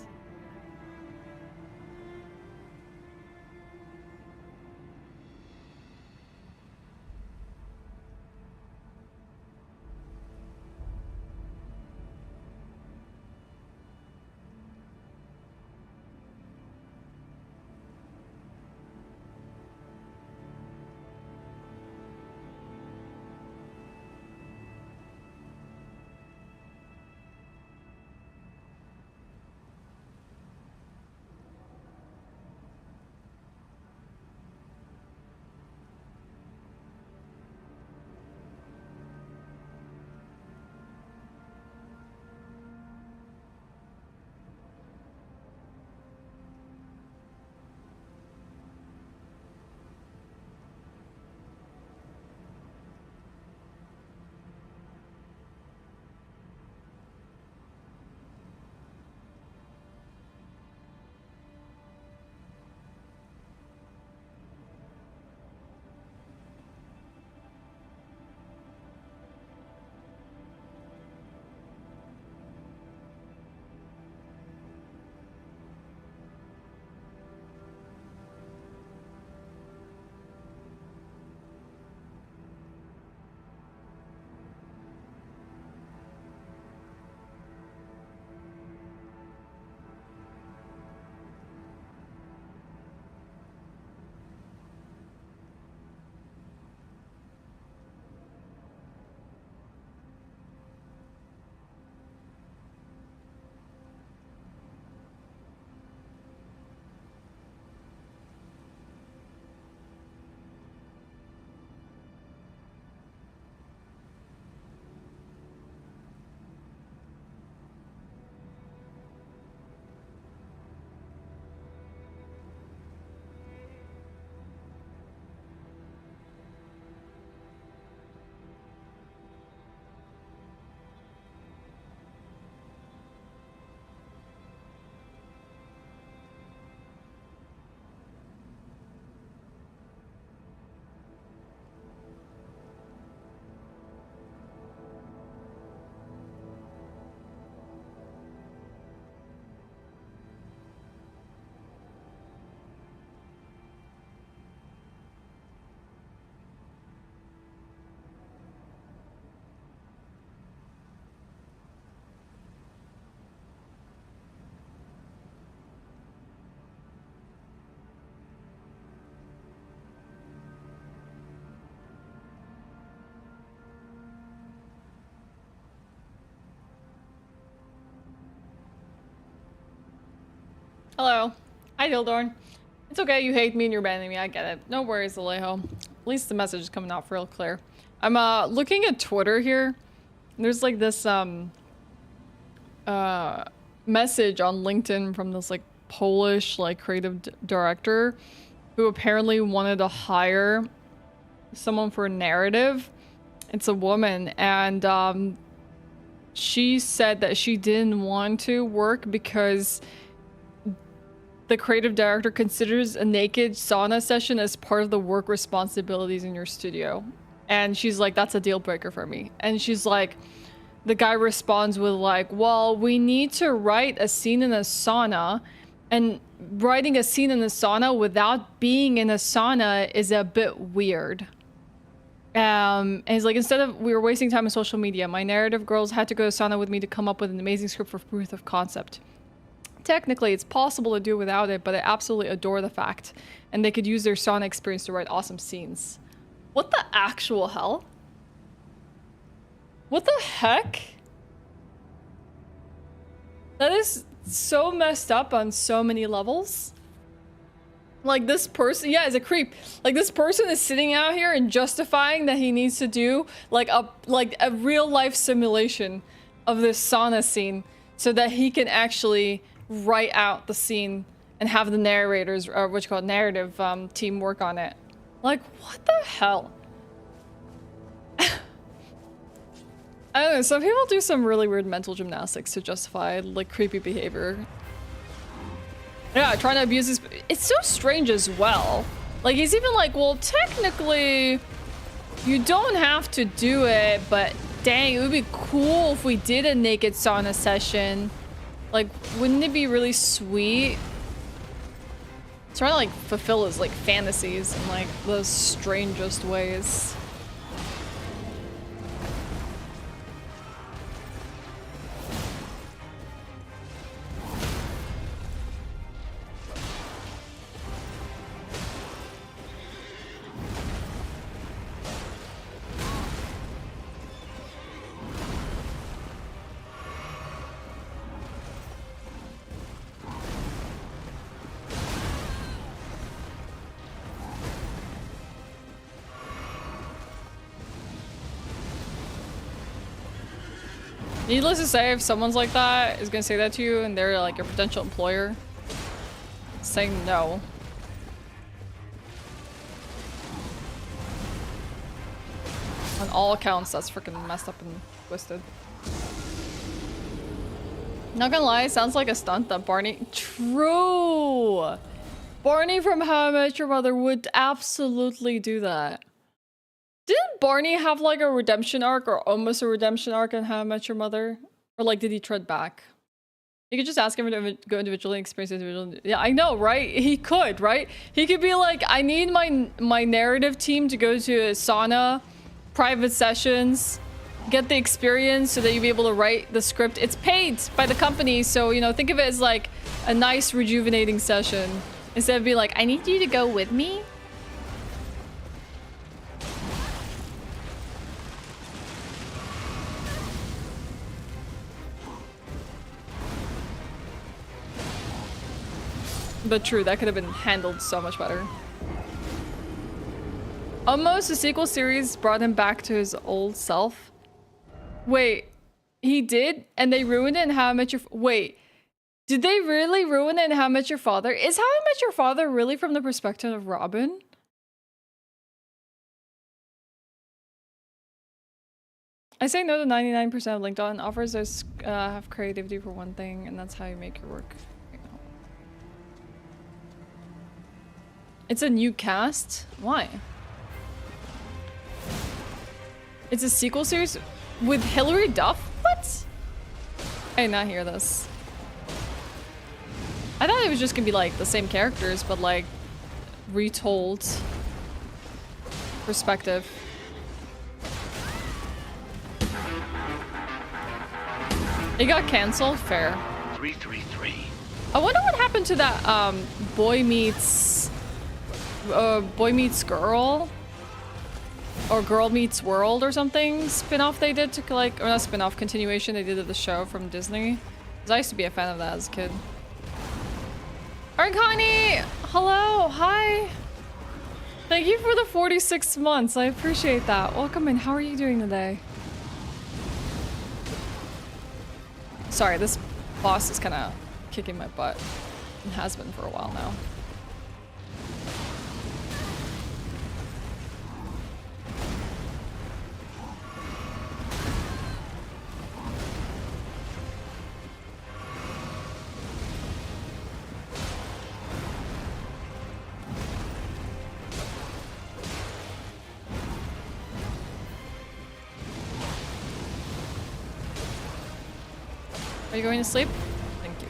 Hello. Hi, Dildorn. It's okay, you hate me and you're banning me. I get it. No worries, Alejo. At least the message is coming off real clear. I'm looking at Twitter here. There's like this message on LinkedIn from this like Polish like creative director who apparently wanted to hire someone for a narrative. It's a woman, and she said that she didn't want to work because the creative director considers a naked sauna session as part of the work responsibilities in your studio. And she's like, that's a deal breaker for me. And she's like, the guy responds with like, well, we need to write a scene in a sauna, and writing a scene in a sauna without being in a sauna is a bit weird. And he's like, instead of we were wasting time on social media, my narrative girls had to go to sauna with me to come up with an amazing script for proof of concept. Technically, it's possible to do without it, but I absolutely adore the fact. And they could use their sauna experience to write awesome scenes. What the actual hell? What the heck? That is so messed up on so many levels. Like, this person, yeah, is a creep. Like, this person is sitting out here and justifying that he needs to do like a real life simulation of this sauna scene so that he can actually write out the scene and have the narrators, or what you call narrative team, work on it. Like, what the hell? I don't know, some people do some really weird mental gymnastics to justify like creepy behavior. Yeah, trying to abuse his... It's so strange as well. Like, he's even like, well, technically, you don't have to do it, but dang, it would be cool if we did a naked sauna session. Like, wouldn't it be really sweet? Trying to like fulfill his like fantasies in like the strangest ways. Needless to say, if someone's like that is gonna say that to you and they're like your potential employer, saying no. On all accounts, that's freaking messed up and twisted. Not gonna lie, sounds like a stunt that Barney... True! Barney from How I Met Your Mother would absolutely do that. Didn't Barney have like a redemption arc, or almost a redemption arc in How I Met Your Mother? Or like, did he tread back? You could just ask him to go individually and experience individually. Yeah, I know, right? He could, right? He could be like, I need my narrative team to go to a sauna, private sessions, get the experience so that you'll be able to write the script. It's paid by the company, so, you know, think of it as like a nice rejuvenating session. Instead of being like, I need you to go with me. But true, that could have been handled so much better. Almost, the sequel series brought him back to his old self. Wait, he did? And they ruined it in How I Met Your... Wait, did they really ruin it in How I Met Your Father? Is How I Met Your Father really from the perspective of Robin? I say no to 99% of LinkedIn offers. There's have creativity for one thing, and that's how you make your work. It's a new cast? Why? It's a sequel series with Hilary Duff? What? I did not hear this. I thought it was just gonna be like the same characters, but like retold perspective. It got canceled? Fair. 333. I wonder what happened to that Boy Meets Girl, or Girl Meets World or something spin-off they did to like, or not spin-off, continuation they did of the show from Disney. 'Cause I used to be a fan of that as a kid. Arcani! Hello, hi! Thank you for the 46 months, I appreciate that. Welcome in, how are you doing today? Sorry, this boss is kind of kicking my butt. And has been for a while now. Are you going to sleep? Thank you.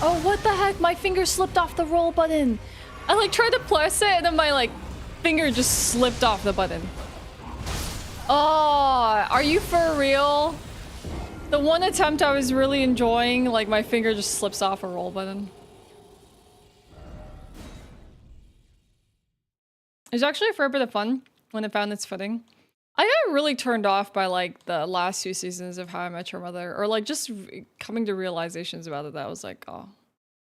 Oh, what the heck? My finger slipped off the roll button. I like tried to press it and then my like finger just slipped off the button. Oh, are you for real? The one attempt I was really enjoying, like my finger just slips off a roll button. It was actually a fair bit of fun when it found its footing. I got really turned off by like the last few seasons of How I Met Your Mother, or like just coming to realizations about it that I was like, oh.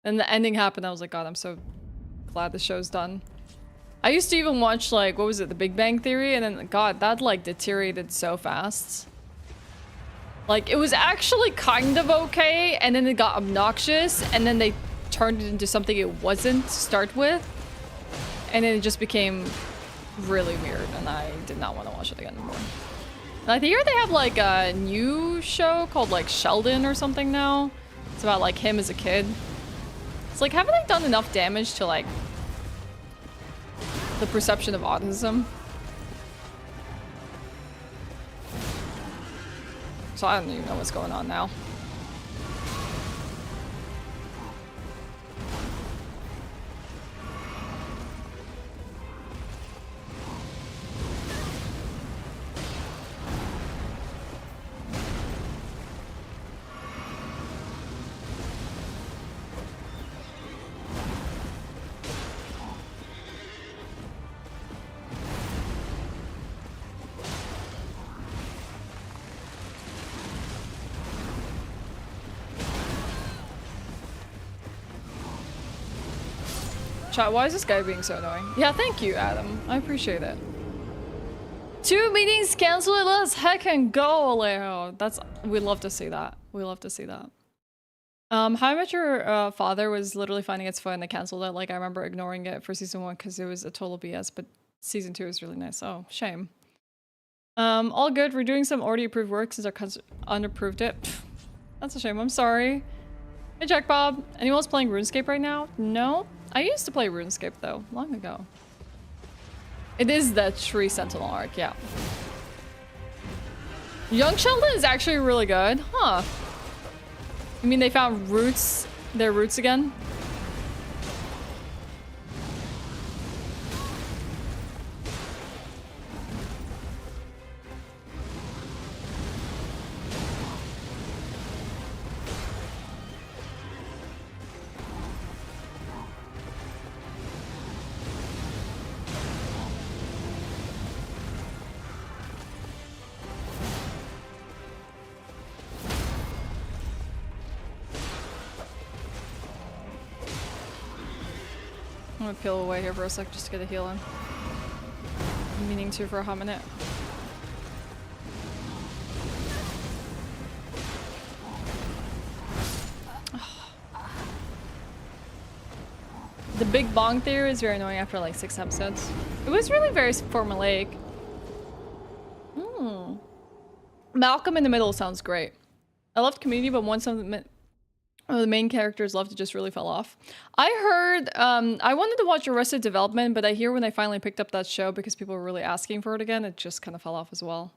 And the ending happened, I was like, God, I'm so glad the show's done. I used to even watch like, what was it, The Big Bang Theory? And then, God, that like deteriorated so fast. Like, it was actually kind of okay, and then it got obnoxious, and then they turned it into something it wasn't to start with. And then it just became really weird, and I did not want to watch it again anymore. And I hear they have, like, a new show called, like, Sheldon or something now. It's about, like, him as a kid. It's like, haven't they done enough damage to, like, the perception of autism? So I don't even know what's going on now. Chat, why is this guy being so annoying? Yeah, thank you, Adam. I appreciate it. 2 meetings canceled. Let's heckin' go, Alejo. That's, we love to see that. We love to see that. How I Met Your Father was literally finding its foot and they canceled it. Like, I remember ignoring it for season 1 because it was a total BS, but season 2 was really nice. Oh, shame. All good. We're doing some already approved work since our cousin unapproved it. Pfft, that's a shame. I'm sorry. Hey, Jack Bob. Anyone else playing RuneScape right now? No? I used to play RuneScape, though, long ago. It is the Tree Sentinel arc, yeah. Young Sheldon is actually really good. Huh. You mean they found their roots again? I'm gonna peel away here for a sec just to get a heal in. I'm meaning to for a hot minute. The Big Bong Theory is very annoying after like 6 episodes. It was really very formulaic. Malcolm in the Middle sounds great. I loved Community, but once some of the main characters left, it just really fell off. I heard, I wanted to watch Arrested Development, but I hear when I finally picked up that show because people were really asking for it again, it just kind of fell off as well.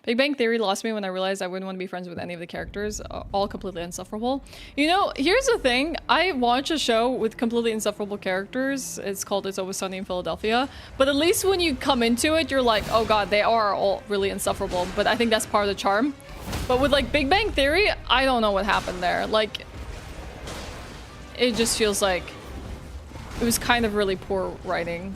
Big Bang Theory lost me when I realized I wouldn't want to be friends with any of the characters, all completely insufferable. You know, here's the thing, I watch a show with completely insufferable characters, it's called It's Always Sunny in Philadelphia, but at least when you come into it, you're like, oh god, they are all really insufferable, but I think that's part of the charm. But with like Big Bang Theory, I don't know what happened there. Like, it just feels like It was kind of really poor writing.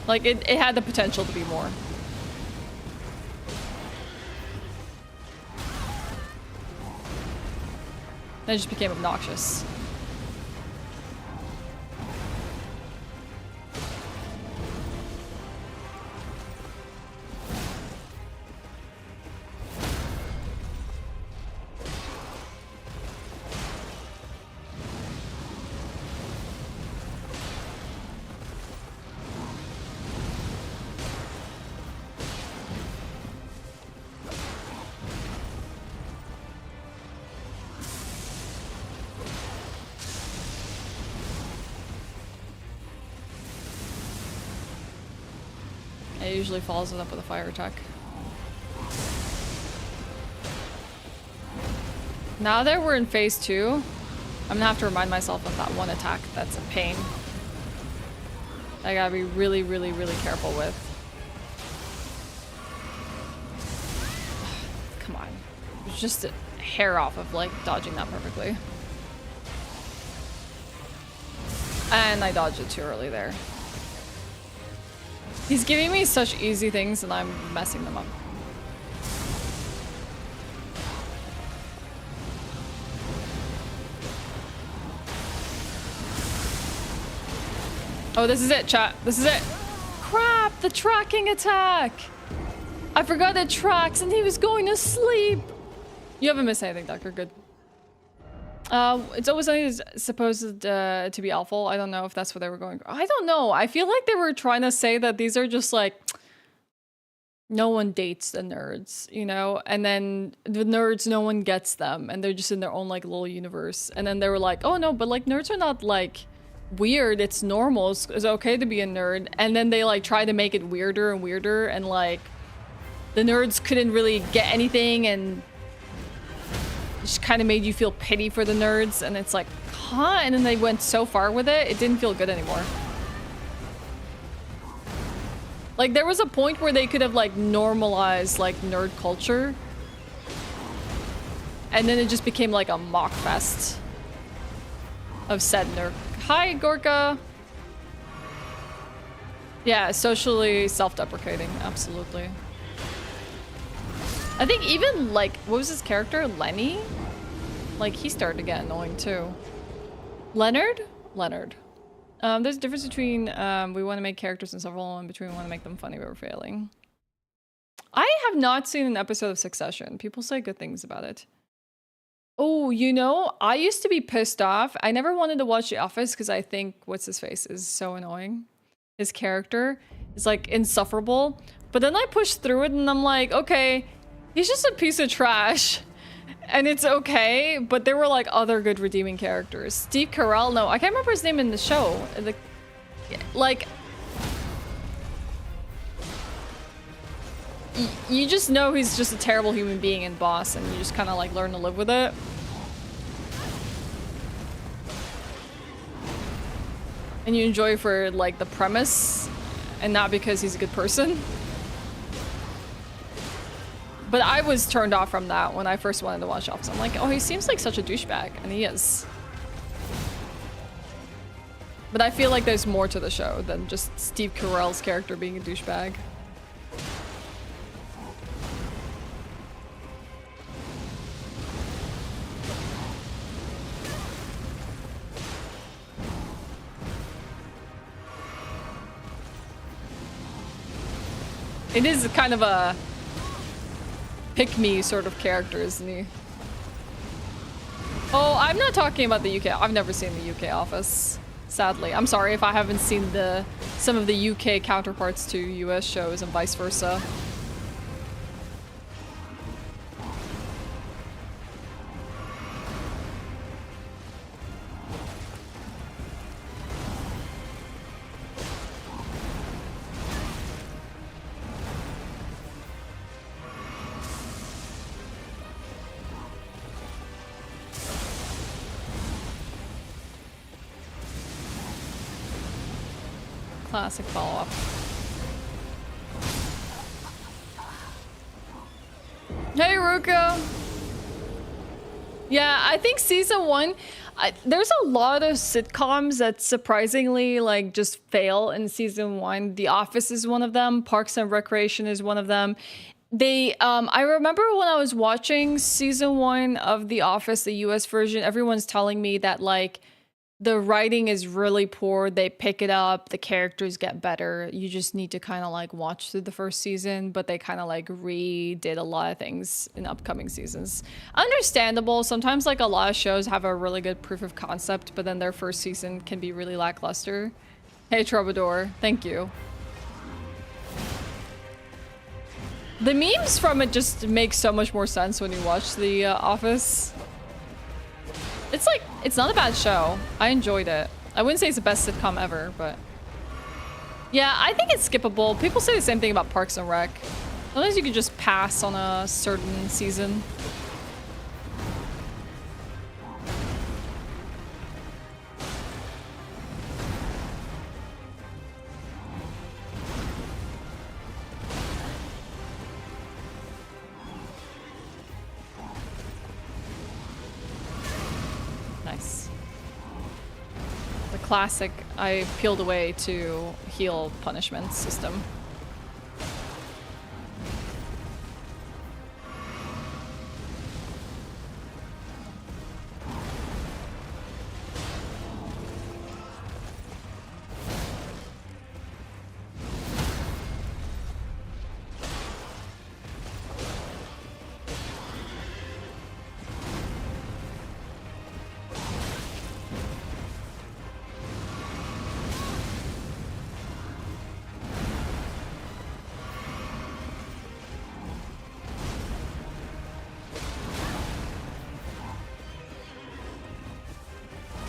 Like, it had the potential to be more. Then it just became obnoxious. It usually follows it up with a fire attack. Now that we're in phase 2, I'm gonna have to remind myself of that one attack that's a pain. I gotta be really, really, really careful with. Come on. It's just a hair off of like dodging that perfectly. And I dodged it too early there. He's giving me such easy things and I'm messing them up. Oh, this is it, chat. This is it. Crap, the tracking attack. I forgot it tracks and he was going to sleep. You haven't missed anything, Doctor. Good. It's always supposed to be awful. I don't know if that's what they were going for. I don't know. I feel like they were trying to say that these are just like, no one dates the nerds, you know? And then the nerds, no one gets them. And they're just in their own like little universe. And then they were like, oh no, but like nerds are not like weird. It's normal. It's okay to be a nerd. And then they like try to make it weirder and weirder. And like the nerds couldn't really get anything and just kind of made you feel pity for the nerds, and it's like, huh? And then they went so far with it, it didn't feel good anymore. Like, there was a point where they could have, like, normalized, like, nerd culture. And then it just became, like, a mock fest of said nerd. Hi, Gorka! Yeah, socially self-deprecating, absolutely. I think even, like, what was his character? Lenny? Like, he started to get annoying, too. Leonard? Leonard. There's a difference between, we want to make characters insufferable and between we want to make them funny but we're failing. I have not seen an episode of Succession. People say good things about it. Oh, you know, I used to be pissed off. I never wanted to watch The Office because I think, what's-his-face is so annoying. His character is, like, insufferable. But then I pushed through it and I'm like, okay, he's just a piece of trash. And it's okay, but there were like other good redeeming characters. Steve Carell, no, I can't remember his name in the show. Like, you just know he's just a terrible human being and boss, and you just kind of like learn to live with it. And you enjoy for like the premise, and not because he's a good person. But I was turned off from that when I first wanted to watch Office. I'm like, oh, he seems like such a douchebag, and he is. But I feel like there's more to the show than just Steve Carell's character being a douchebag. It is kind of a pick-me sort of character, isn't he? Oh, I'm not talking about the UK. I've never seen the UK Office, sadly. I'm sorry if I haven't seen some of the UK counterparts to US shows and vice versa. Classic follow-up. Hey, Ruko! Yeah, I think season 1, There's a lot of sitcoms that surprisingly like just fail in season 1. The Office is one of them. Parks and Recreation is one of them. I remember when I was watching season 1 of The Office, the US version, everyone's telling me that like the writing is really poor. They pick it up, the characters get better. You just need to kind of like watch through the first season, but they kind of like redid a lot of things in upcoming seasons. Understandable. Sometimes like a lot of shows have a really good proof of concept, but then their first season can be really lackluster. Hey Troubadour, thank you. The memes from it just make so much more sense when you watch The Office. It's like, it's not a bad show. I enjoyed it. I wouldn't say it's the best sitcom ever, but... Yeah, I think it's skippable. People say the same thing about Parks and Rec. Sometimes you can just pass on a certain season. Classic, I peeled away to heal punishment system.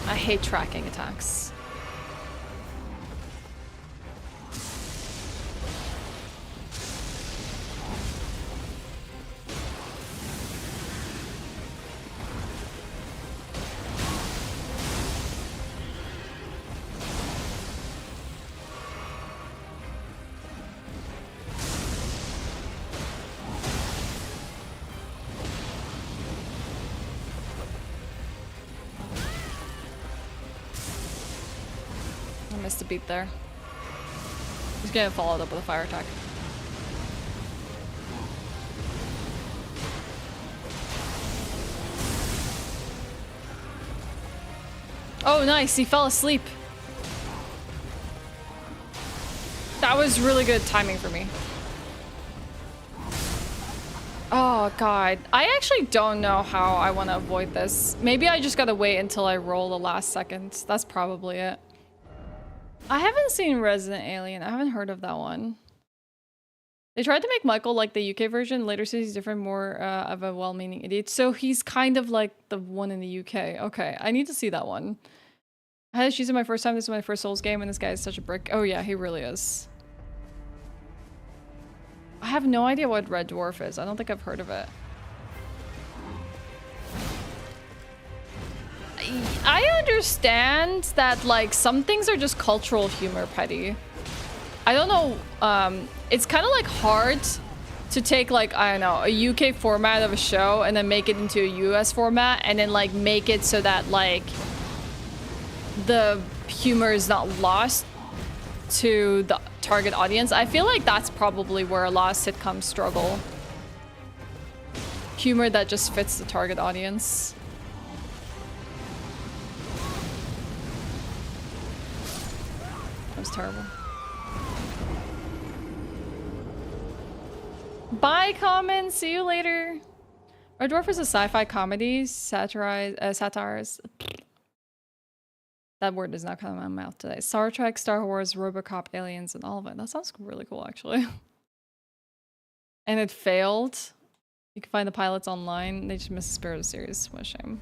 I hate tracking attacks. A beat there. He's getting followed up with a fire attack. Oh, nice. He fell asleep. That was really good timing for me. Oh, God. I actually don't know how I want to avoid this. Maybe I just gotta wait until I roll the last second. That's probably it. I haven't seen Resident Alien. I haven't heard of that one. They tried to make Michael like the UK version. Later says he's different, more of a well-meaning idiot. So he's kind of like the one in the UK. Okay, I need to see that one. I had to choose it my first time. This is my first Souls game, and this guy is such a brick. Oh yeah, he really is. I have no idea what Red Dwarf is. I don't think I've heard of it. I understand that like some things are just cultural humor, Petty. I don't know, it's kind of like hard to take like, I don't know, a UK format of a show and then make it into a US format and then like make it so that like the humor is not lost to the target audience. I feel like that's probably where a lot of sitcoms struggle. Humor that just fits the target audience. That was terrible. Bye, Common. See you later. Red Dwarf is a sci-fi comedy, satires. That word does not come out of my mouth today. Star Trek, Star Wars, RoboCop, Aliens, and all of it. That sounds really cool, actually. And it failed. You can find the pilots online. They just missed the spirit of the series. What a shame.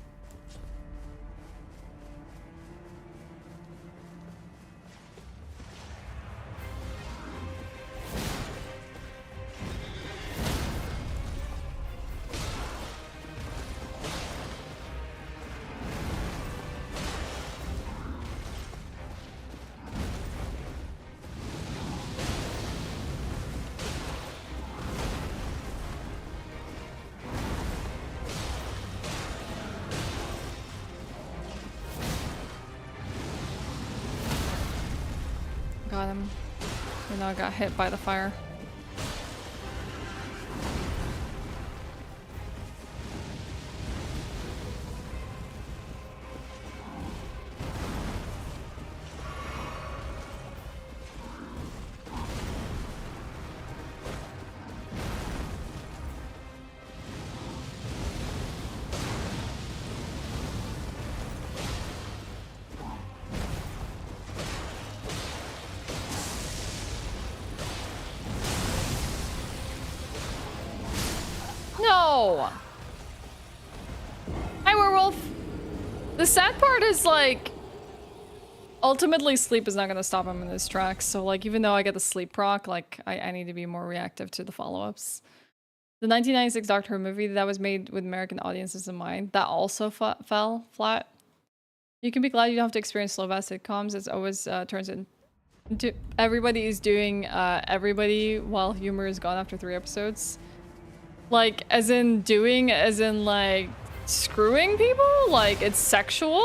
god, I got hit by the fire. No! Hi, werewolf! The sad part is, like, ultimately sleep is not gonna stop him in his tracks, so, like, even though I get the sleep proc, like, I need to be more reactive to the follow-ups. The 1996 Doctor Who movie that was made with American audiences in mind, that also fell flat. You can be glad you don't have to experience slow-fast sitcoms. It always turns into everybody is doing everybody while humor is gone after 3 episodes. Like, as in doing, as in, like, screwing people? Like, it's sexual?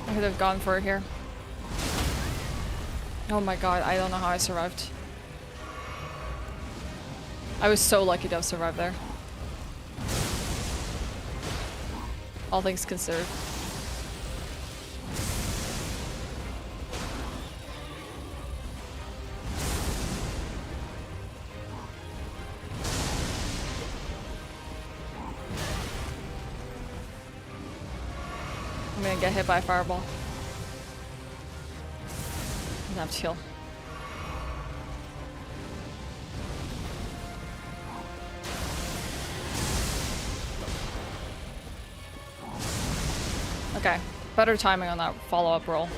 I could have gone for it here. Oh my god, I don't know how I survived. I was so lucky to have survived there. All things considered. I'm gonna get hit by a fireball. I'm gonna have to heal. Okay, better timing on that follow-up roll.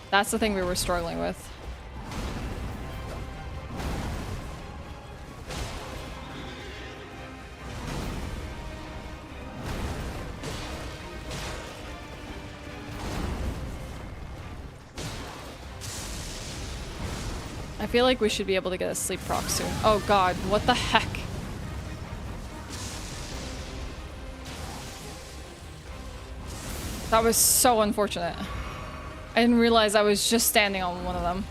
That's the thing we were struggling with. I feel like we should be able to get a sleep proc soon. Oh god, what the heck? That was so unfortunate. I didn't realize I was just standing on one of them.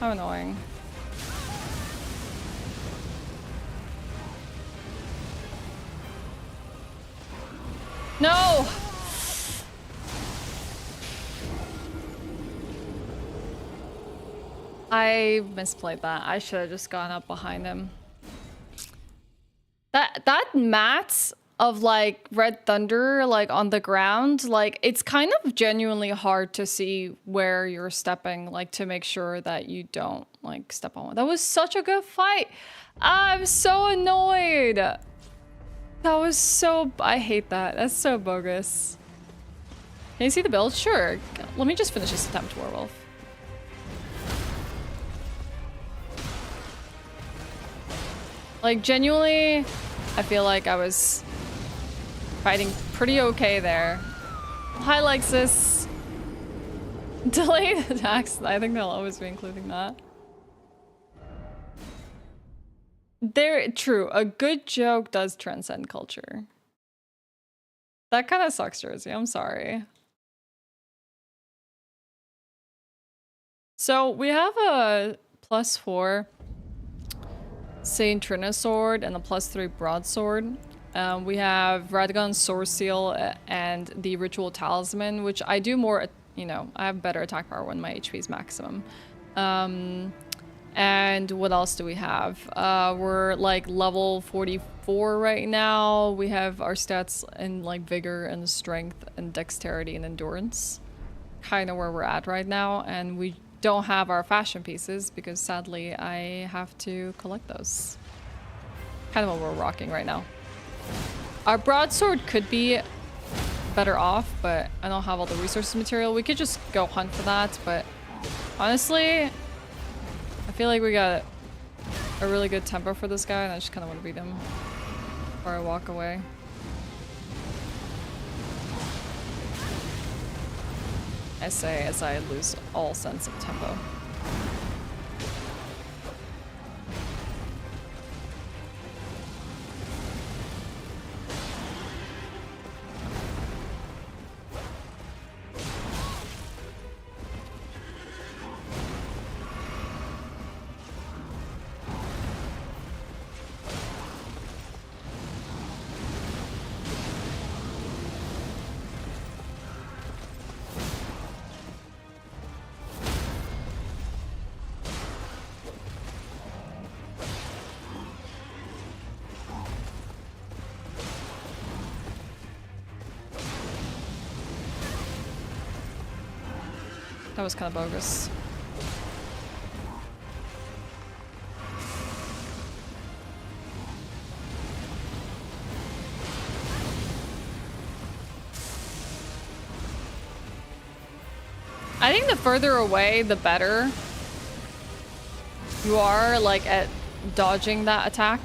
How annoying. No! I misplayed that. I should have just gone up behind him. That mat of like red thunder like on the ground, like it's kind of genuinely hard to see where you're stepping, like to make sure that you don't like step on one. That was such a good fight. I'm so annoyed. That was so, I hate that. That's so bogus. Can you see the build? Sure. Let me just finish this attempt, werewolf. Like genuinely, I feel like I was fighting pretty okay there. Hi, Lexus. Delayed attacks. I think they'll always be including that. True. A good joke does transcend culture. That kind of sucks, Jersey. I'm sorry. So we have a +4 Saint Trina sword and a +3 broadsword. We have Radagon's Sword Seal and the Ritual Talisman, which I do more, you know, I have better attack power when my HP is maximum. And what else do we have? We're like level 44 right now. We have our stats in like vigor and strength and dexterity and endurance. Kind of where we're at right now. And we don't have our fashion pieces because sadly I have to collect those. Kind of what we're rocking right now. Our broadsword could be better off, but I don't have all the resources material. We could just go hunt for that, but honestly, I feel like we got a really good tempo for this guy and I just kind of want to beat him before I walk away. I say as I lose all sense of tempo. That was kind of bogus. I think the further away, the better you are, like, at dodging that attack.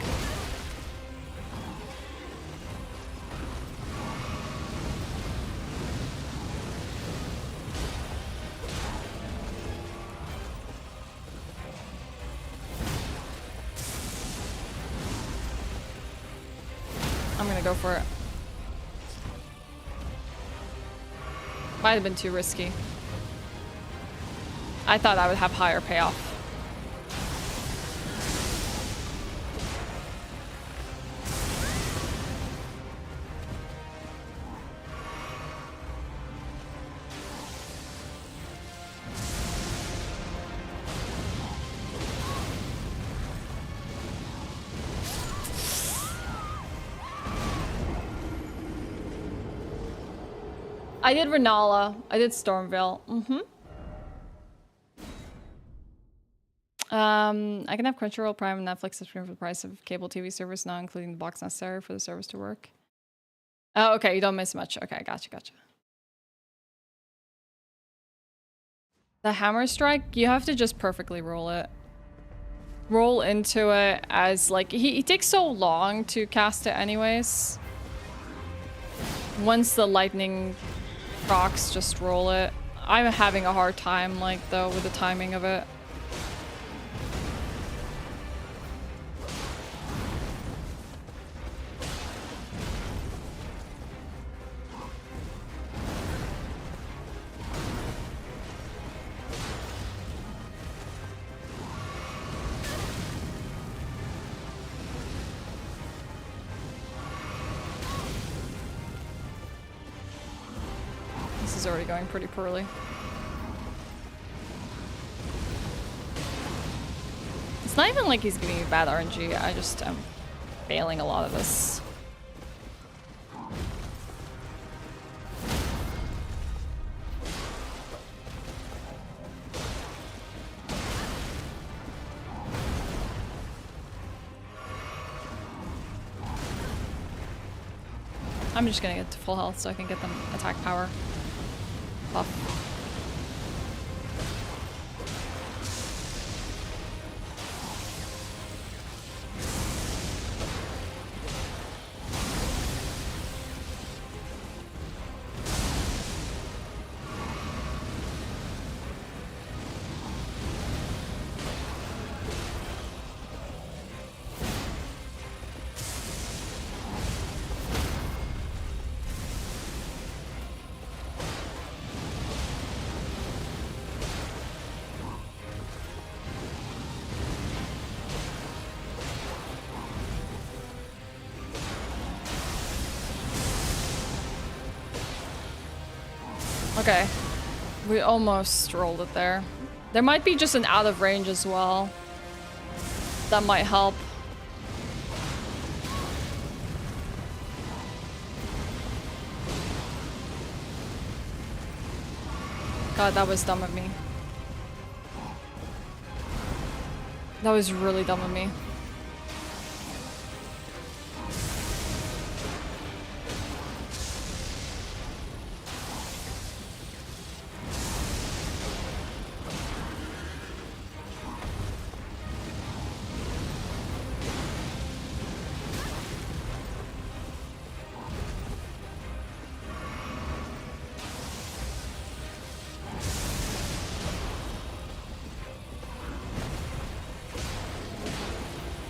Go for it. Might have been too risky. I thought I would have higher payoff. I did Renala. I did Stormvale. I can have Crunchyroll, Prime, and Netflix subscription for the price of cable TV service, not including the box necessary for the service to work. Oh, okay. You don't miss much. Okay, gotcha. The Hammer Strike, you have to just perfectly roll it. Roll into it as, like, he takes so long to cast it anyways. Once the lightning procs, just roll it. I'm having a hard time, like, though, with the timing of it. Is already going pretty poorly. It's not even like he's giving me bad RNG, I just am failing a lot of this. I'm just gonna get to full health so I can get them attack power buff. Okay, we almost rolled it there. There might be just an out of range as well. That might help. God, that was dumb of me. That was really dumb of me.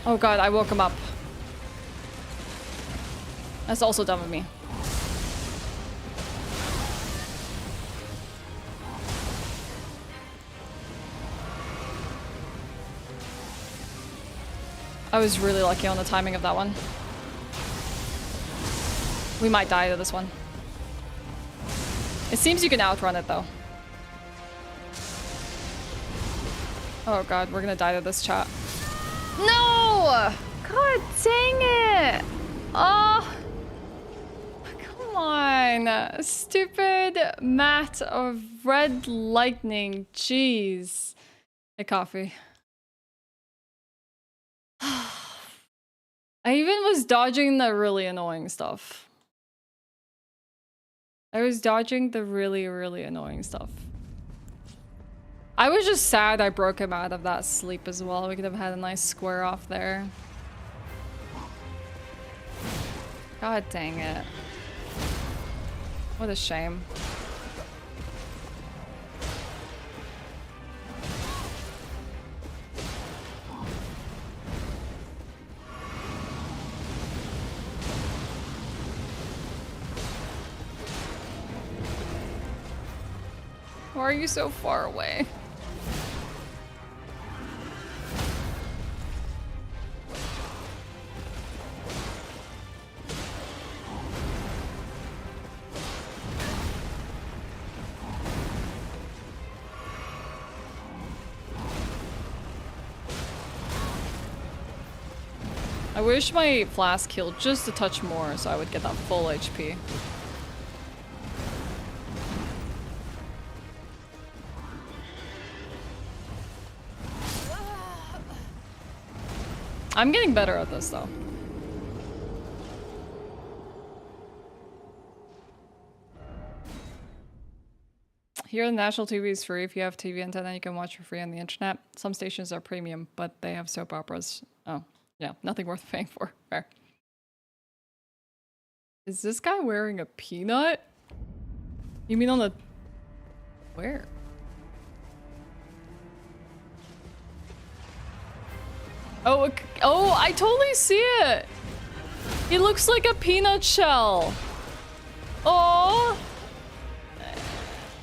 Oh god, I woke him up. That's also dumb of me. I was really lucky on the timing of that one. We might die to this one. It seems you can outrun it though. Oh god, we're gonna die to this chat. No! God dang it! Oh! Come on! Stupid mat of red lightning. Jeez. Hey, coffee. I even was dodging the really annoying stuff. I was dodging the really, really annoying stuff. I was just sad I broke him out of that sleep as well. We could have had a nice square off there. God dang it. What a shame. Why are you so far away? I wish my flask healed just a touch more so I would get that full HP. I'm getting better at this though. Here, the national TV is free. If you have TV antenna, you can watch for free on the internet. Some stations are premium, but they have soap operas. Oh, yeah, nothing worth paying for. Fair. Is this guy wearing a peanut? You mean on the... Where? Oh, oh, I totally see it! He looks like a peanut shell. Oh,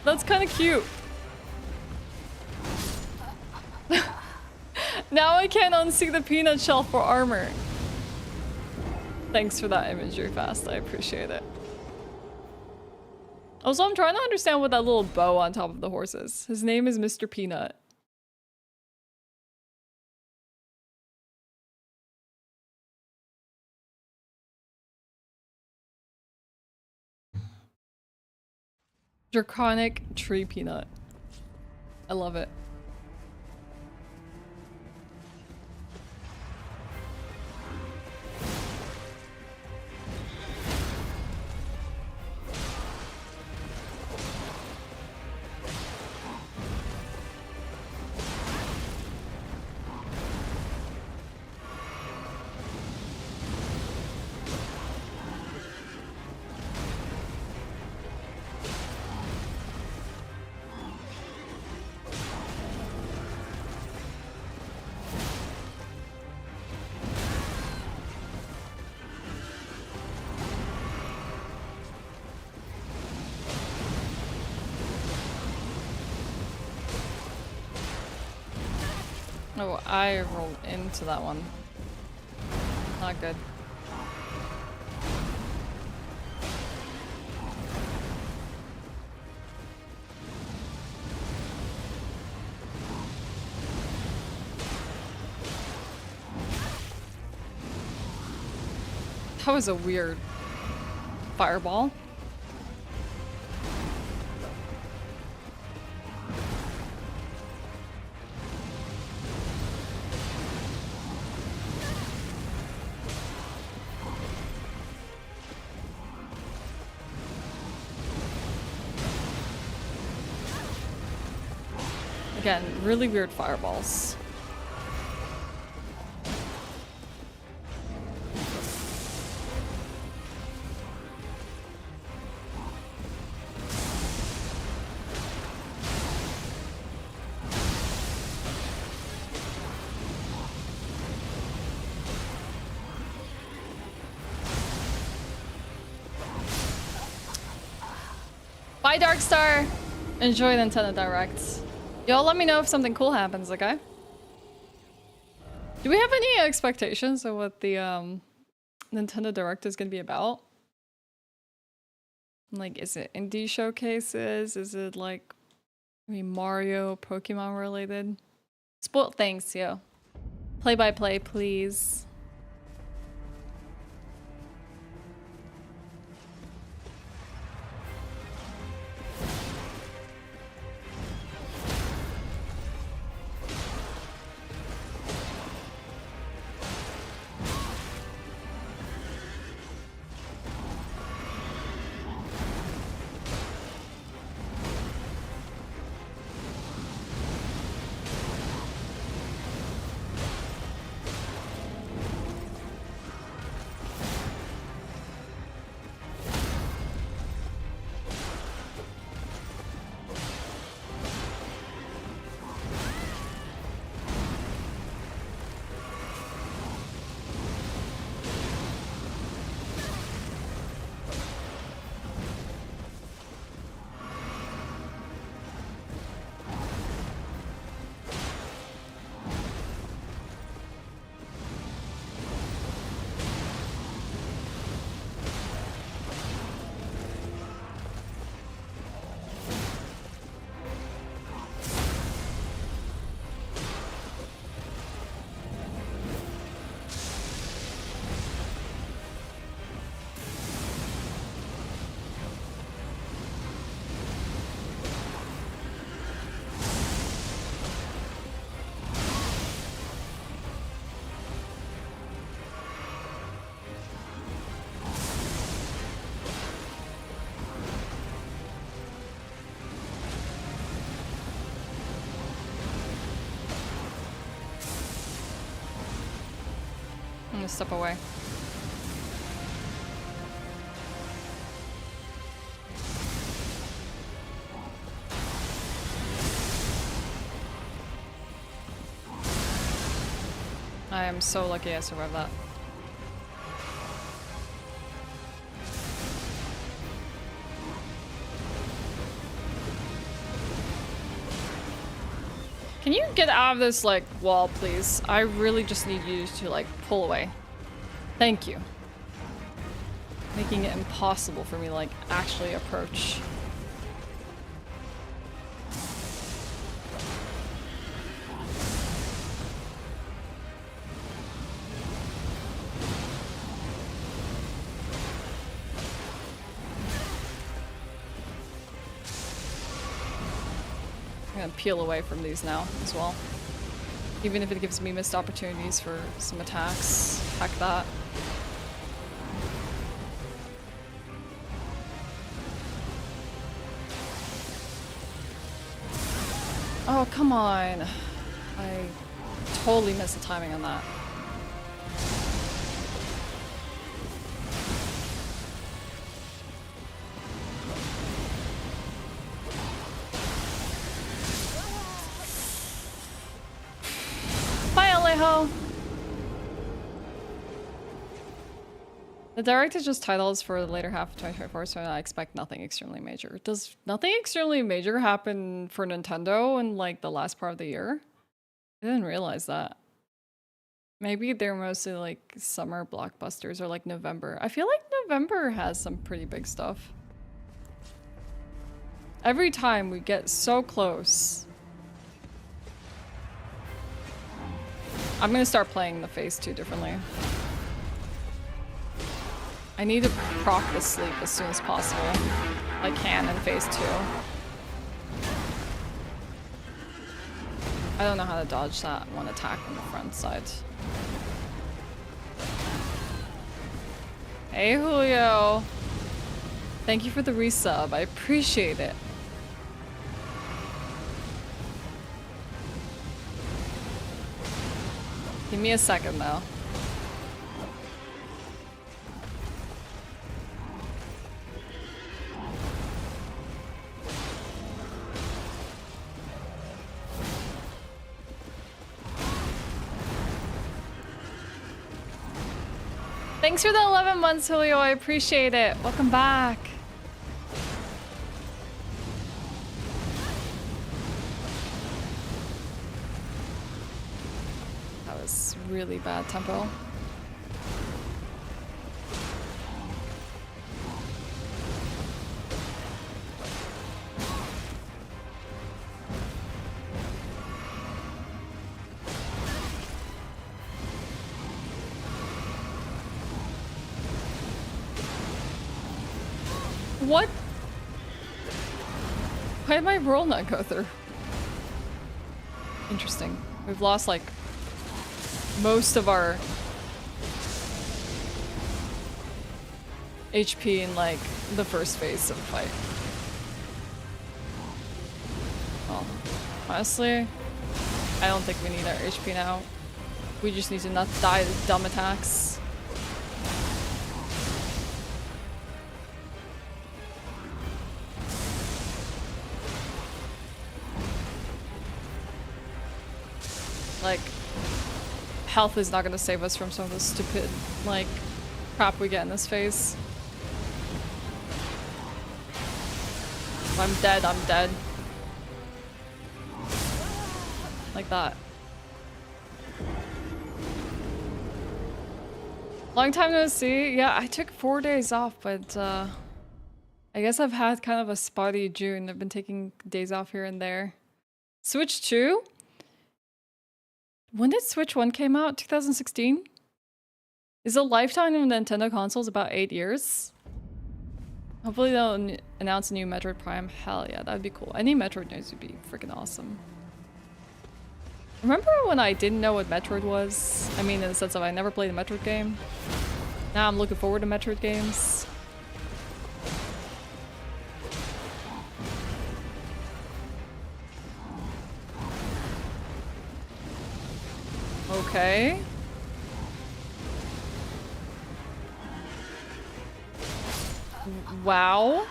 that's kind of cute. Now I can't unsee the peanut shell for armor. Thanks for that imagery, Fast. I appreciate it. Also, I'm trying to understand what that little bow on top of the horse is. His name is Mr. Peanut. Draconic tree peanut. I love it. Oh, I rolled into that one. Not good. That was a weird fireball. Again, really weird fireballs. Bye, Darkstar! Enjoy the Nintendo Direct. Y'all let me know if something cool happens, okay? Do we have any expectations of what the Nintendo Direct is gonna be about? Like, is it indie showcases? Is it like maybe Mario, Pokemon related? Spoiled things, yo. Play by play, please. I'm gonna step away. I am so lucky I survived that. Can you get out of this, like, wall, please? I really just need you to, like, pull away. Thank you. Making it impossible for me to, like, actually approach. I'm gonna peel away from these now as well. Even if it gives me missed opportunities for some attacks. Heck that. Oh, come on. I totally missed the timing on that. The direct is just titles for the later half of 2024, so I expect nothing extremely major. Does nothing extremely major happen for Nintendo in like the last part of the year? I didn't realize that. Maybe they're mostly like summer blockbusters or like November. I feel like November has some pretty big stuff. Every time we get so close. I'm gonna start playing the phase 2 differently. I need to proc the sleep as soon as possible. I can in phase 2. I don't know how to dodge that one attack on the front side. Hey Julio! Thank you for the resub, I appreciate it. Give me a second though. Thanks for the 11 months, Julio. I appreciate it. Welcome back. That was really bad tempo. What? Why did my roll not go through? Interesting. We've lost like most of our HP in like the first phase of the fight. Well, honestly, I don't think we need our HP now. We just need to not die to dumb attacks. Like, health is not gonna save us from some of the stupid, like, crap we get in this phase. If I'm dead, I'm dead. Like that. Long time no see. Yeah, I took 4 days off, but I guess I've had kind of a spotty June. I've been taking days off here and there. Switch 2? When did Switch 1 came out? 2016? Is the lifetime of Nintendo consoles about 8 years? Hopefully they'll announce a new Metroid Prime. Hell yeah, that'd be cool. Any Metroid news would be freaking awesome. Remember when I didn't know what Metroid was? I mean, in the sense of I never played a Metroid game. Now I'm looking forward to Metroid games. Okay. Wow.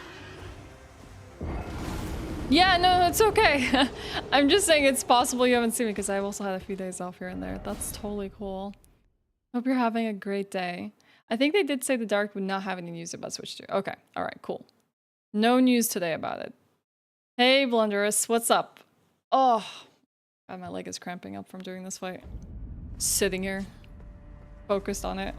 Yeah, no, it's okay. I'm just saying it's possible you haven't seen me because I've also had a few days off here and there. That's totally cool. Hope you're having a great day. I think they did say the Dark would not have any news about Switch 2. Okay, alright, cool. No news today about it. Hey, Blunderous, what's up? Oh, God, my leg is cramping up from doing this fight. Sitting here, focused on it.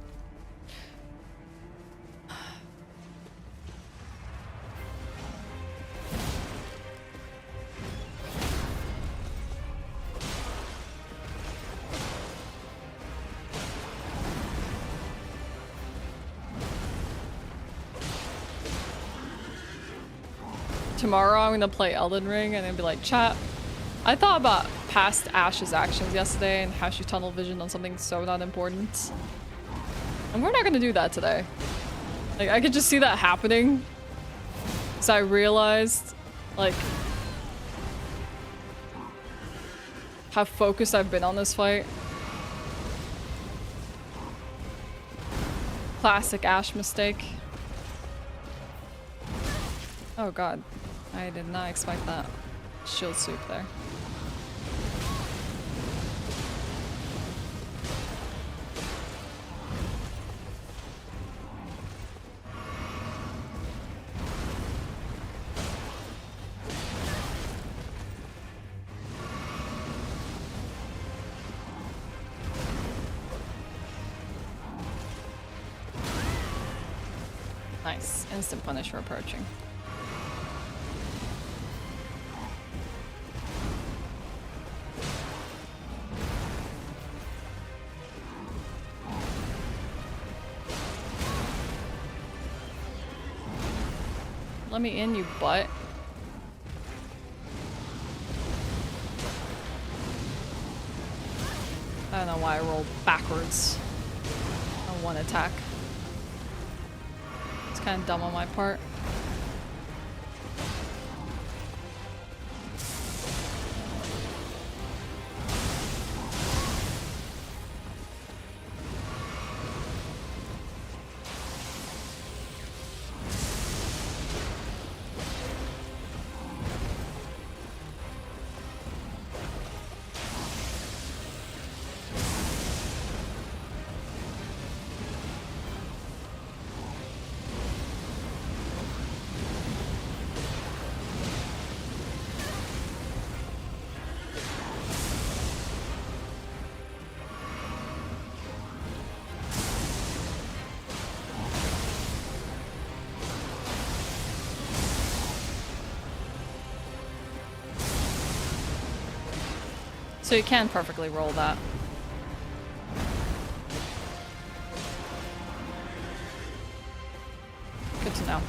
Tomorrow I'm gonna play Elden Ring and then be like, chat, I thought about past Ashe's actions yesterday and how she tunnel vision on something so not important. And we're not gonna do that today. Like, I could just see that happening. So I realized, like, how focused I've been on this fight. Classic Ashe mistake. Oh god. I did not expect that. Shield soup there. Nice. Instant punish for approaching. Let me in, you butt. I don't know why I rolled backwards on one attack. It's kind of dumb on my part. So you can perfectly roll that. Good to know.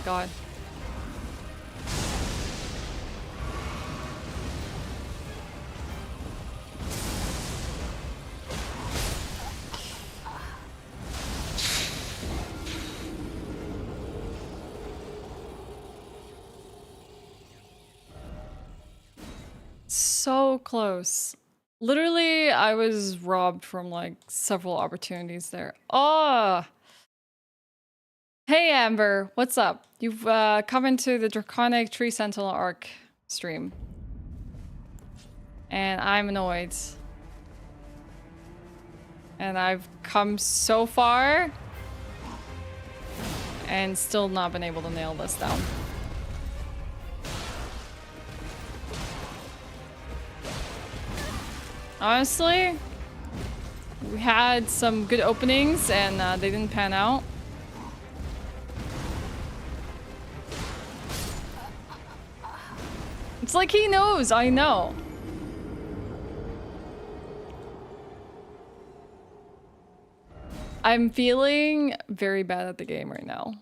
God. So close. Literally, I was robbed from like several opportunities there. Oh! Hey Amber, what's up? You've come into the Draconic Tree Sentinel Arc stream. And I'm annoyed. And I've come so far and still not been able to nail this down. Honestly, we had some good openings and they didn't pan out. It's like he knows, I know. I'm feeling very bad at the game right now.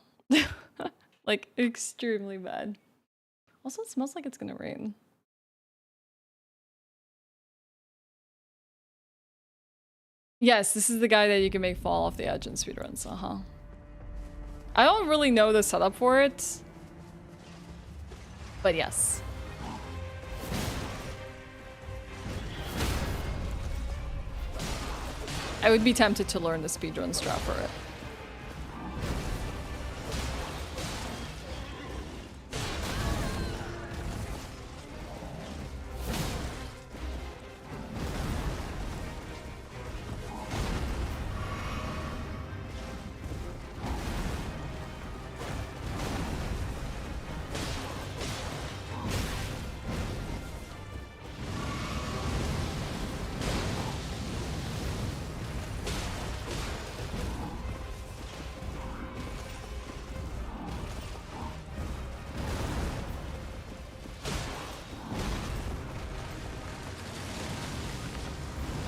Like, extremely bad. Also, it smells like it's gonna rain. Yes, this is the guy that you can make fall off the edge in speedruns, I don't really know the setup for it. But yes. I would be tempted to learn the speedrun strat for it.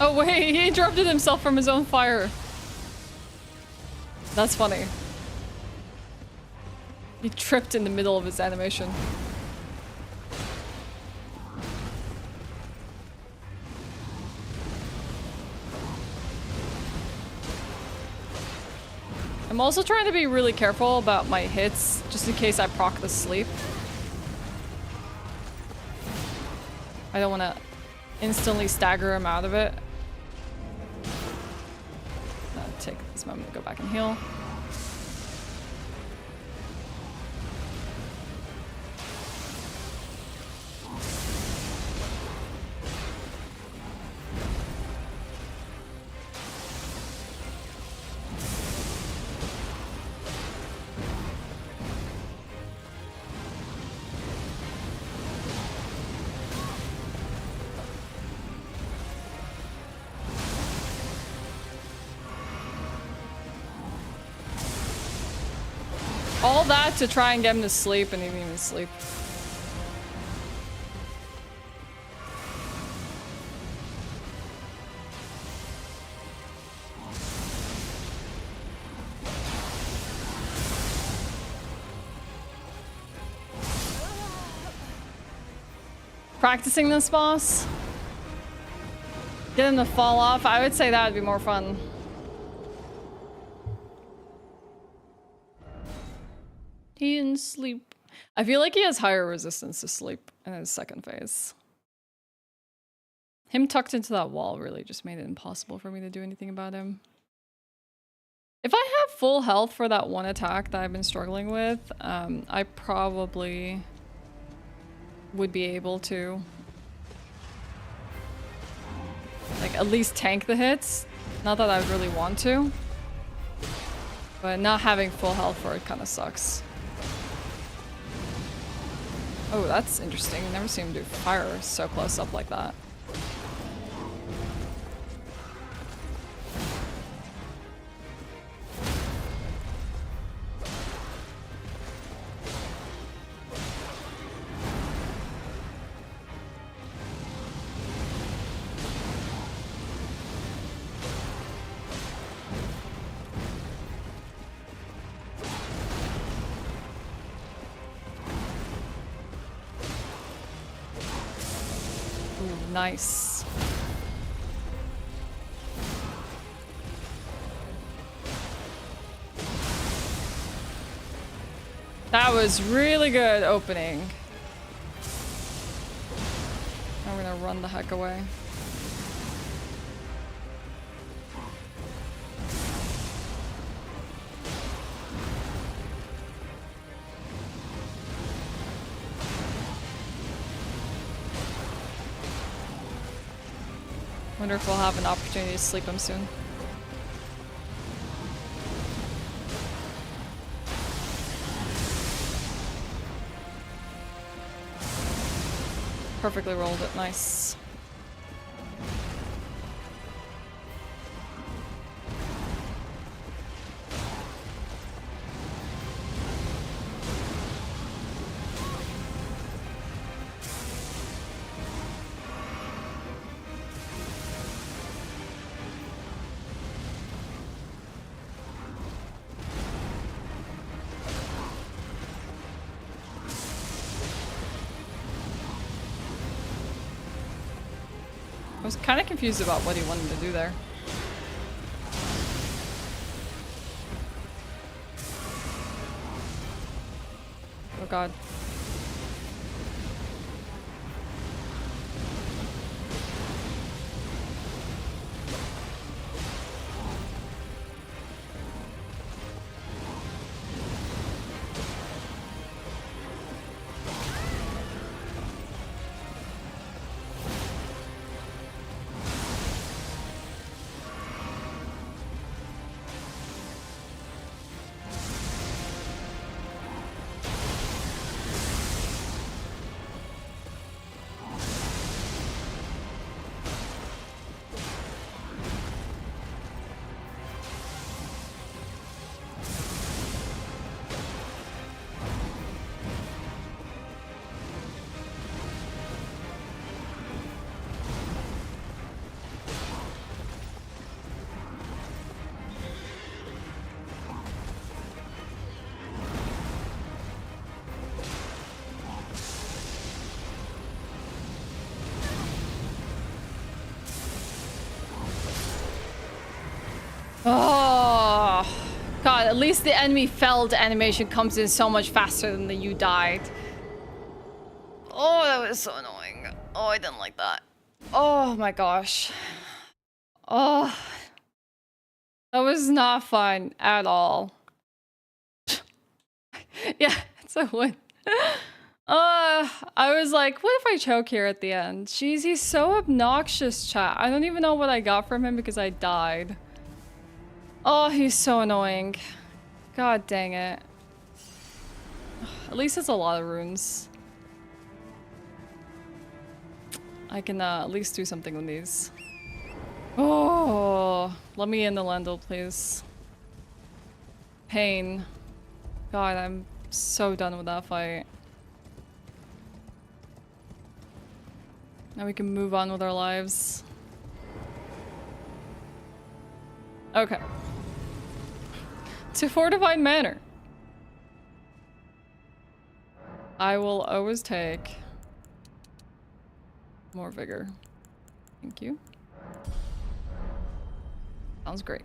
Oh wait, he interrupted himself from his own fire. That's funny. He tripped in the middle of his animation. I'm also trying to be really careful about my hits, just in case I proc the sleep. I don't want to instantly stagger him out of it. take this moment to go back and heal. All that to try and get him to sleep, and he didn't even sleep. Practicing this boss? Get him to fall off? I would say that would be more fun. He didn't sleep. I feel like he has higher resistance to sleep in his second phase. Him tucked into that wall really just made it impossible for me to do anything about him. If I have full health for that one attack that I've been struggling with, I probably would be able to like at least tank the hits. Not that I would really want to, but not having full health for it kind of sucks. Oh, that's interesting. Never seen him do fire so close up like that. Nice. That was really good opening. Now we're gonna run the heck away. Wonder if we'll have an opportunity to sleep him soon. Perfectly rolled it, nice. I was kind of confused about what he wanted to do there. Oh god. Oh, God, at least the enemy felled animation comes in so much faster than the you died. Oh, that was so annoying. Oh, I didn't like that. Oh my gosh. Oh. That was not fun at all. Yeah, it's a win. I was like, what if I choke here at the end? Jeez, he's so obnoxious, chat. I don't even know what I got from him because I died. Oh, he's so annoying. God dang it. At least it's a lot of runes. I can at least do something with these. Oh, let me in the Lendl, please. Pain. God, I'm so done with that fight. Now we can move on with our lives. Okay. To Fortified Manor. I will always take more vigor. Thank you. Sounds great.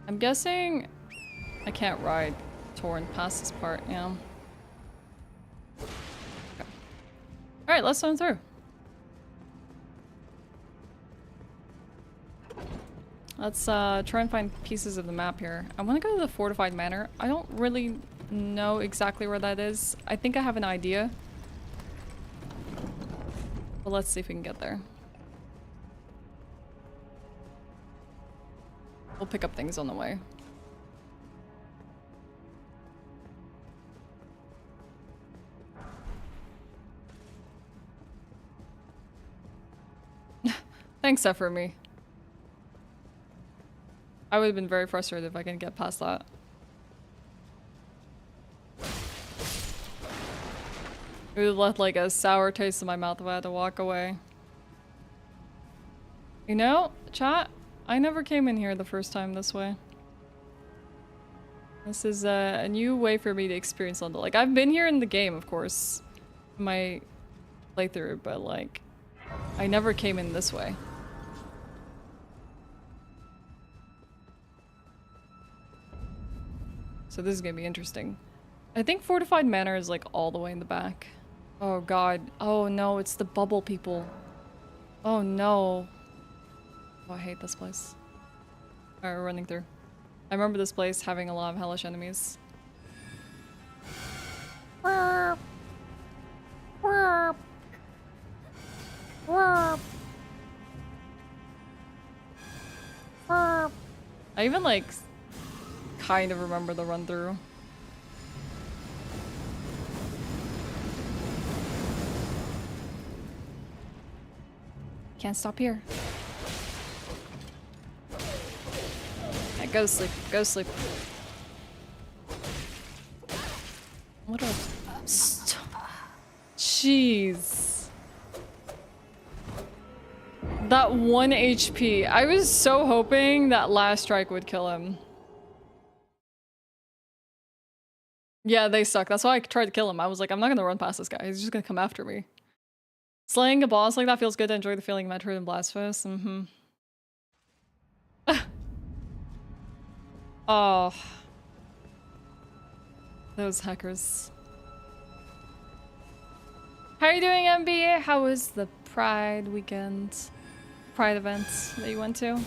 I'm guessing I can't ride Torrent past this part, yeah. Okay. Alright, let's run through. Let's try and find pieces of the map here. I want to go to the Fortified Manor. I don't really know exactly where that is. I think I have an idea. But let's see if we can get there. We'll pick up things on the way. Thanks, Seth, for me. I would have been very frustrated if I can get past that. It would have left like a sour taste in my mouth if I had to walk away. You know, chat, I never came in here the first time this way. This is a new way for me to experience London. Like, I've been here in the game, of course, in my playthrough, but like, I never came in this way. So this is gonna be interesting. I think Fortified Manor is like all the way in the back. Oh god. Oh no, it's the bubble people. Oh no. Oh, I hate this place. Alright, we're running through. I remember this place having a lot of hellish enemies. I even like kind of remember the run through. Can't stop here. Yeah, go to sleep. Go to sleep. What a... Jeez. That 1 HP. I was so hoping that last strike would kill him. Yeah, they suck. That's why I tried to kill him. I was like, I'm not gonna run past this guy. He's just gonna come after me. Slaying a boss like that feels good to enjoy the feeling of Metroid and Blasphemous. Mm-hmm. Oh. Those hackers. How are you doing, MB? How was the Pride weekend? Pride event that you went to?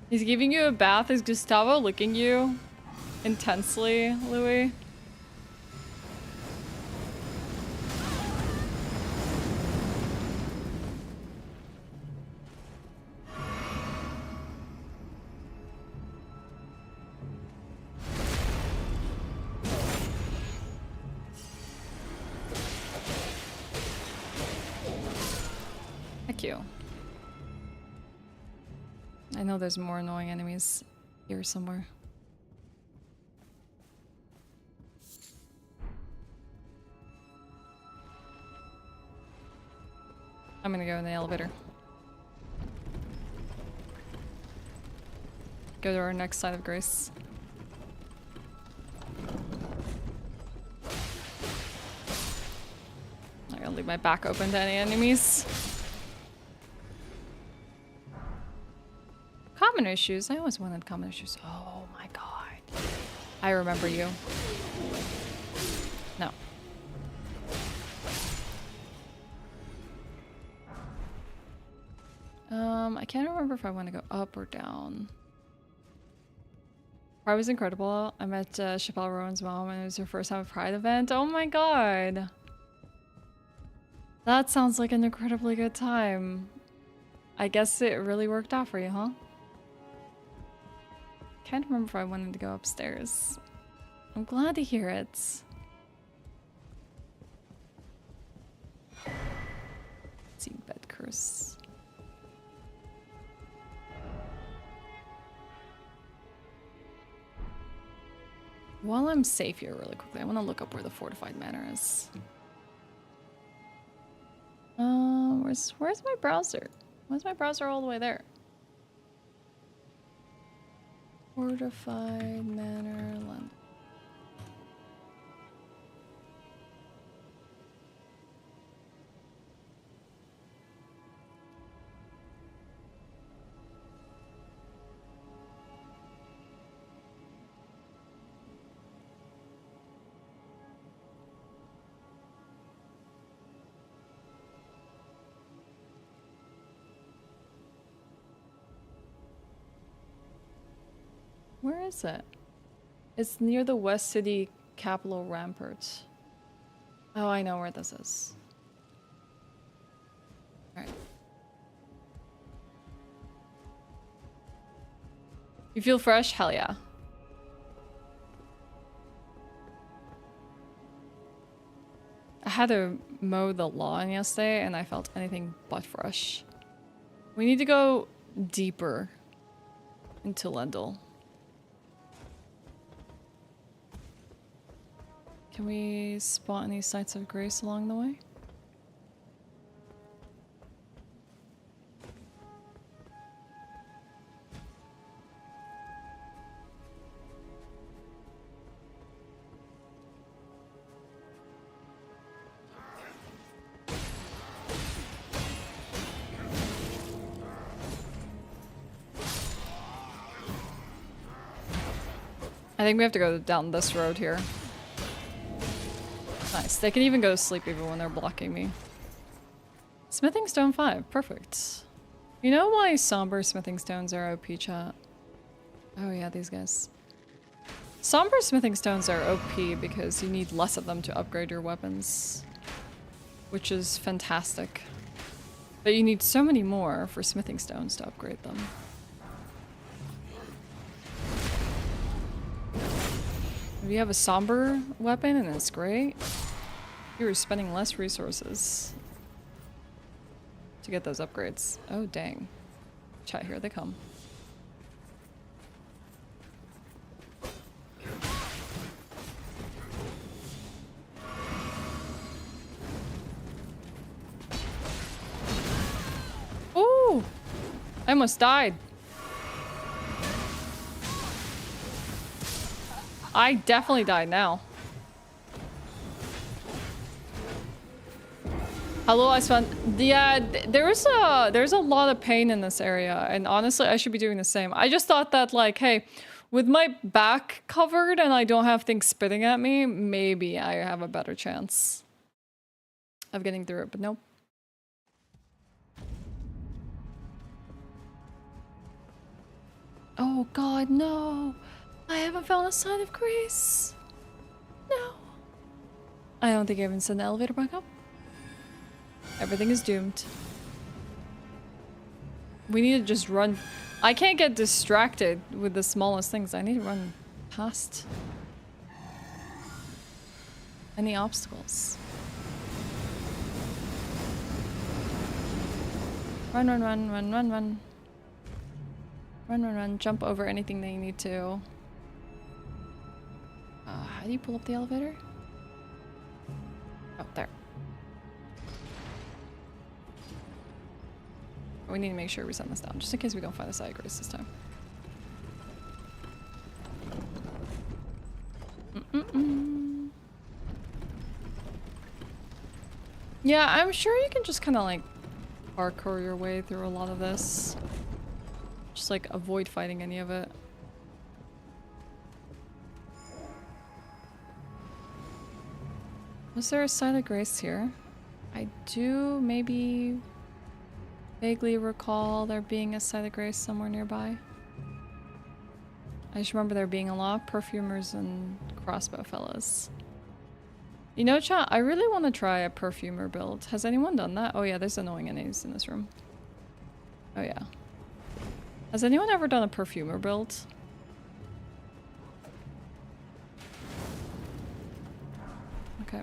He's giving you a bath. Is Gustavo licking you intensely, Louis? Heck you. I know there's more annoying enemies here somewhere. I'm gonna go in the elevator. Go to our next side of grace. I'm gonna leave my back open to any enemies. Commoner shoes. I always wanted commoner shoes. Oh my god. I remember you. No. I can't remember if I want to go up or down. Pride was incredible. I met Chappelle Rowan's mom and it was her first time at Pride event. Oh my god. That sounds like an incredibly good time. I guess it really worked out for you, huh? Can't remember if I wanted to go upstairs. I'm glad to hear it. Seeing bed curse. While I'm safe here really quickly, I want to look up where the fortified manor is. Where's my browser? Why's my browser all the way there? Fortified manor, London. Where is it? It's near the West City Capital Rampart. Oh, I know where this is. Alright. You feel fresh? Hell yeah. I had to mow the lawn yesterday and I felt anything but fresh. We need to go deeper into Lendl. Can we spot any sites of grace along the way? I think we have to go down this road here. Nice. They can even go to sleep even when they're blocking me. Smithing stone 5. Perfect. You know why somber smithing stones are OP, chat? Oh yeah, these guys. Somber smithing stones are OP because you need less of them to upgrade your weapons. Which is fantastic. But you need so many more for smithing stones to upgrade them. If you have a somber weapon and it's great, you're spending less resources to get those upgrades. Oh dang. Chat, here they come. Ooh! I almost died. I definitely died now. Hello, I spent. Yeah, there's a lot of pain in this area, and honestly, I should be doing the same. I just thought that, like, hey, with my back covered and I don't have things spitting at me, maybe I have a better chance of getting through it, but nope. Oh God, no! I haven't found a sign of grace. No. I don't think I even sent the elevator back up. Everything is doomed. We need to just run. I can't get distracted with the smallest things. I need to run past any obstacles. Run, run, run, run, run, run. Run, run, run. Jump over anything that you need to. How do you pull up the elevator? Oh, there. We need to make sure we send this down, just in case we don't find a side grace this time. Yeah, I'm sure you can just kind of like parkour your way through a lot of this. Just like avoid fighting any of it. Was there a side of grace here? I do maybe Vaguely recall there being a site of grace somewhere nearby. I just remember there being a lot of perfumers and crossbow fellas. You know, chat, I really want to try a perfumer build. Has anyone done that? Oh yeah, there's annoying enemies in this room. Oh yeah. Has anyone ever done a perfumer build? Okay.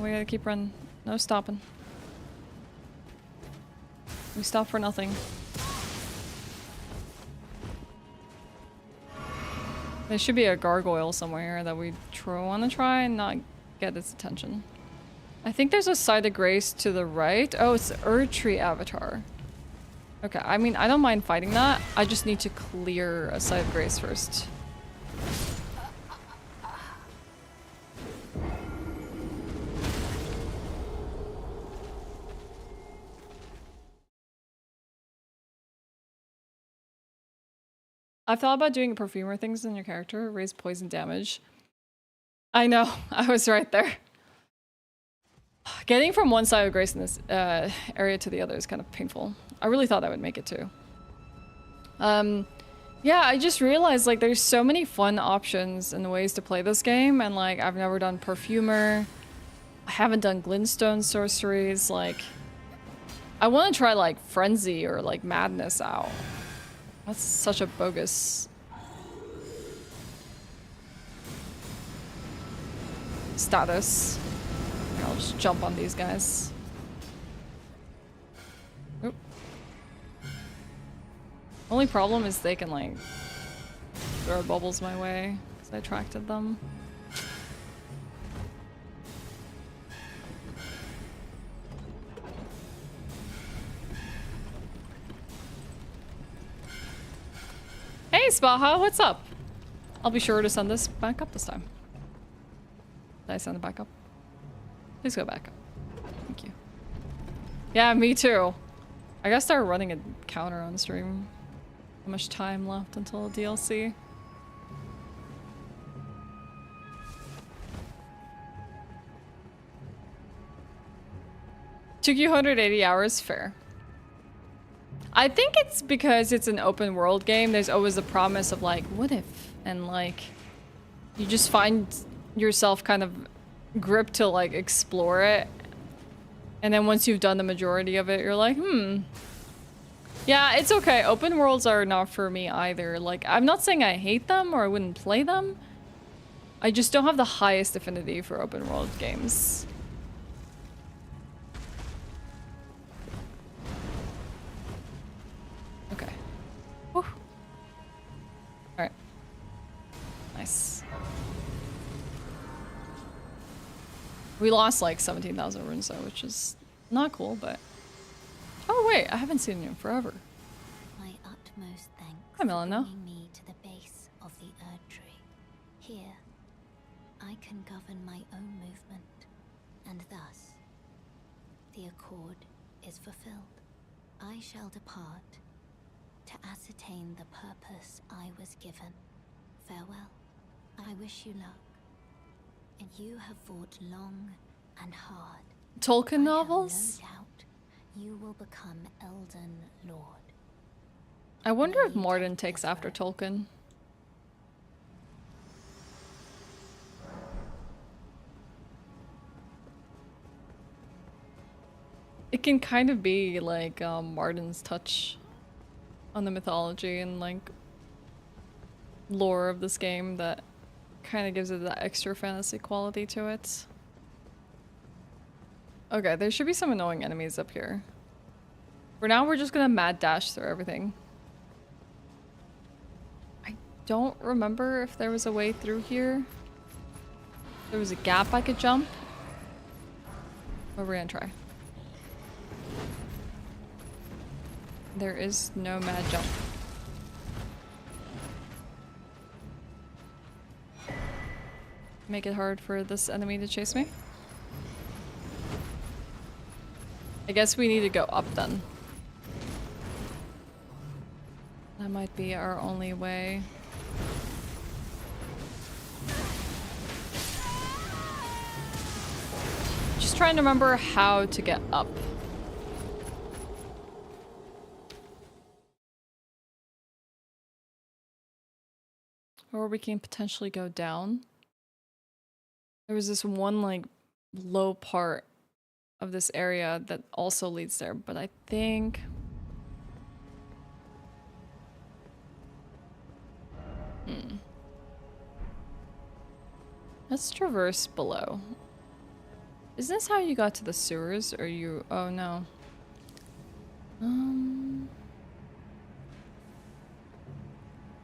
We gotta keep running. No stopping. We stop for nothing. There should be a gargoyle somewhere that we want to try and not get its attention. I think there's a site of grace to the right. Oh, it's the Erdtree avatar. Okay, I mean, I don't mind fighting that. I just need to clear a site of grace first. I've thought about doing perfumer things in your character, raise poison damage. I know, I was right there. Getting from one side of grace in this area to the other is kind of painful. I really thought that would make it too. Yeah, I just realized like there's so many fun options and ways to play this game, and like I've never done perfumer. I haven't done glintstone sorceries. Like, I want to try like frenzy or like madness out. That's such a bogus status. Here, I'll just jump on these guys. Oop. Only problem is they can like throw bubbles my way because I attracted them. Hey Spaha, what's up? I'll be sure to send this back up this time. Did I send it back up? Please go back up. Thank you. Yeah, me too. I gotta start running a counter on stream. How much time left until DLC? Took you 180 hours? Fair. I think it's because it's an open world game. There's always the promise of like, what if? And like, you just find yourself kind of gripped to like explore it. And then once you've done the majority of it, you're like, yeah, it's okay. Open worlds are not for me either. Like, I'm not saying I hate them or I wouldn't play them. I just don't have the highest affinity for open world games. Okay. Whew. Alright. Nice. We lost like 17,000 runes though, which is not cool, but... Oh wait, I haven't seen you in forever. My utmost thanks Hi, Melina. for bringing me to the base of the Erdtree. Here, I can govern my own movement, and thus, the accord is fulfilled. I shall depart to ascertain the purpose I was given. Farewell. I wish you luck, and you have fought long and hard. Tolkien I novels? have no doubt you will become Elden Lord. I wonder if Morden takes after Tolkien. It can kind of be like Martin's touch on the mythology and like lore of this game that kind of gives it that extra fantasy quality to it. Okay, there should be some annoying enemies up here. For now, we're just gonna mad dash through everything. I don't remember if there was a way through here. There was a gap I could jump. But we're gonna try. There is no mad jump. Make it hard for this enemy to chase me. I guess we need to go up then. That might be our only way. Just trying to remember how to get up. Or we can potentially go down. There was this one, like, low part of this area that also leads there, but I think... Let's traverse below. Is this how you got to the sewers, or you... Oh, no.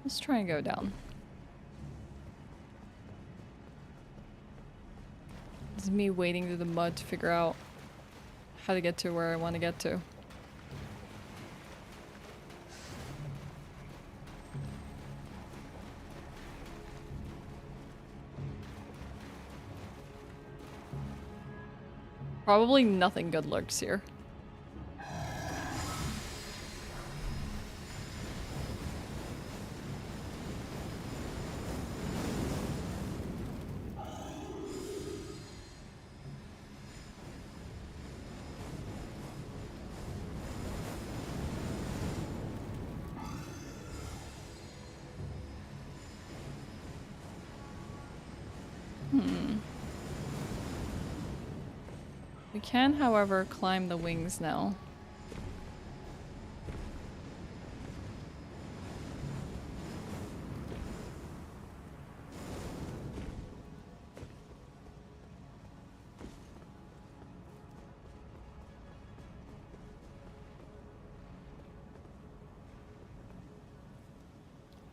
Let's try and go down. This is me wading through the mud to figure out how to get to where I want to get to. Probably nothing good lurks here. We can, however, climb the wings now.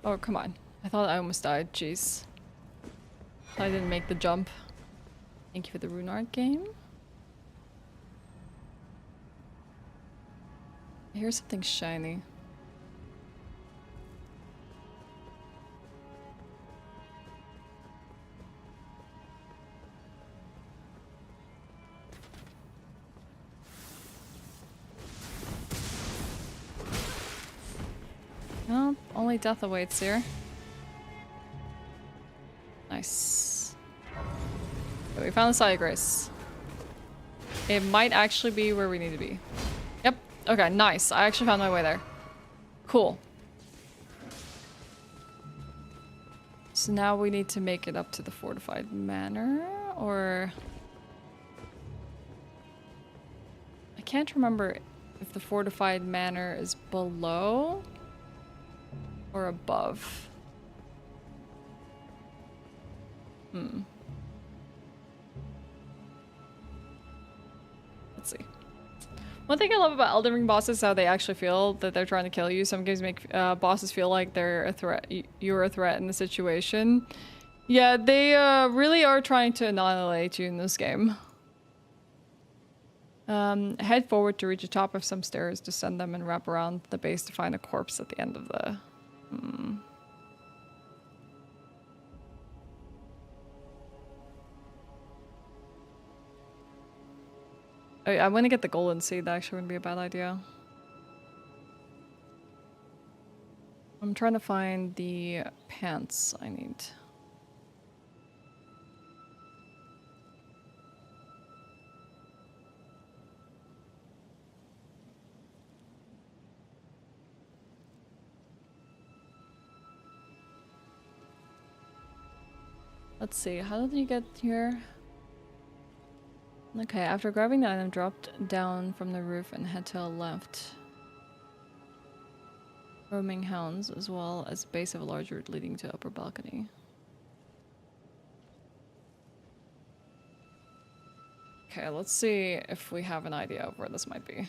Oh, come on. I thought I almost died. Jeez. I didn't make the jump. Thank you for the rune art game. I hear something shiny. Well, only death awaits here. Nice. Okay, we found the Side of Grace. It might actually be where we need to be. Yep. Okay, nice. I actually found my way there. Cool. So now we need to make it up to the fortified manor, or... I can't remember if the fortified manor is below or above. Let's see. One thing I love about Elden Ring bosses is how they actually feel that they're trying to kill you. Some games make bosses feel like they're a threat. You're a threat in the situation. Yeah, they really are trying to annihilate you in this game. Head forward to reach the top of some stairs, descend them, and wrap around the base to find a corpse at the end of the... Oh, yeah, I'm gonna get the golden seed. That actually wouldn't be a bad idea. I'm trying to find the pants I need. Let's see, how did you get here? Okay, after grabbing the item, dropped down from the roof and head to the left. Roaming hounds, as well as base of a large route leading to upper balcony. Okay, let's see if we have an idea of where this might be.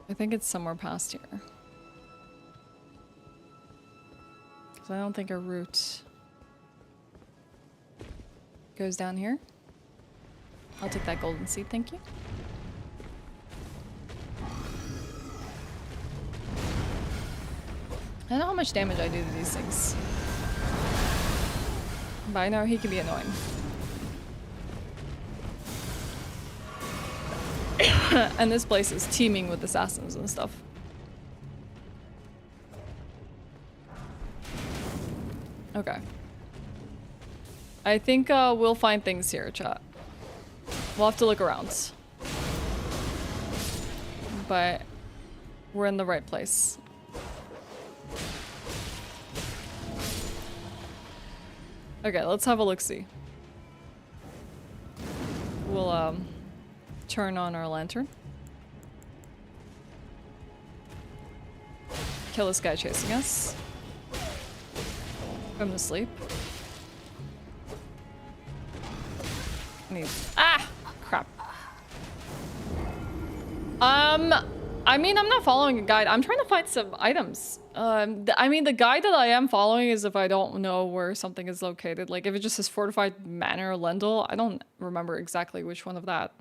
I think it's somewhere past here. Because I don't think a route goes down here. I'll take that golden seed, thank you. I don't know how much damage I do to these things. But I know he can be annoying. And this place is teeming with assassins and stuff. Okay. I think we'll find things here, chat. We'll have to look around. But We're in the right place. Okay, let's have a look-see. We'll turn on our lantern. Kill this guy chasing us. Put him to sleep. Ah! Crap. I mean, I'm not following a guide. I'm trying to find some items. I mean, the guide that I am following is if I don't know where something is located. Like, if it just says Fortified Manor, Lendl, I don't remember exactly which one of that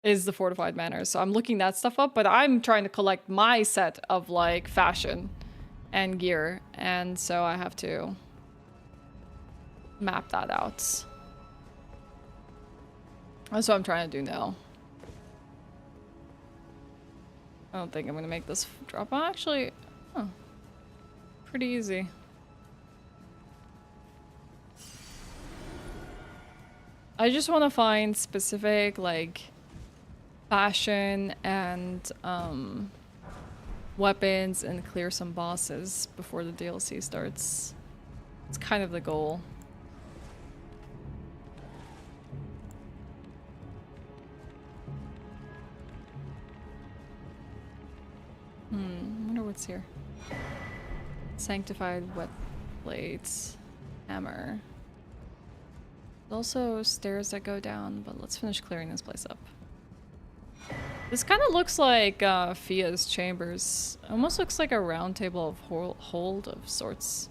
is the Fortified Manor. So I'm looking that stuff up, but I'm trying to collect my set of, like, fashion and gear. And so I have to map that out. That's what I'm trying to do now. I don't think I'm gonna make this drop. Actually, oh, pretty easy. I just want to find specific, like, fashion and weapons and clear some bosses before the DLC starts. It's kind of the goal. I wonder what's here. Sanctified wet plates. Hammer. Also stairs that go down, but let's finish clearing this place up. This kind of looks like Fia's chambers. Almost looks like a round table of hold of sorts.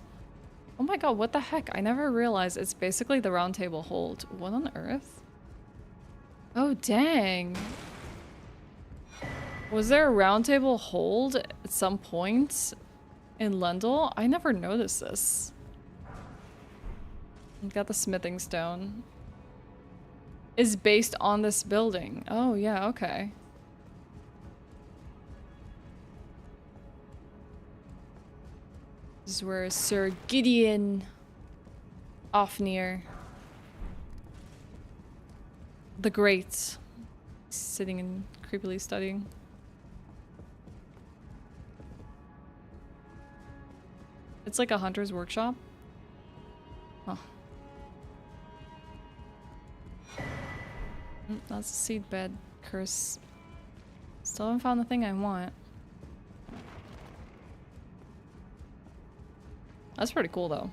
Oh my god, what the heck? I never realized it's basically the round table hold. What on earth? Oh dang. Was there a round table hold at some point in Lendl? I never noticed this. Got the smithing stone. Is based on this building. Oh yeah, okay. This is where Sir Gideon Ofnir the Great sitting and creepily studying. It's like a hunter's workshop. Huh. That's a seed bed curse. Still haven't found the thing I want. That's pretty cool though.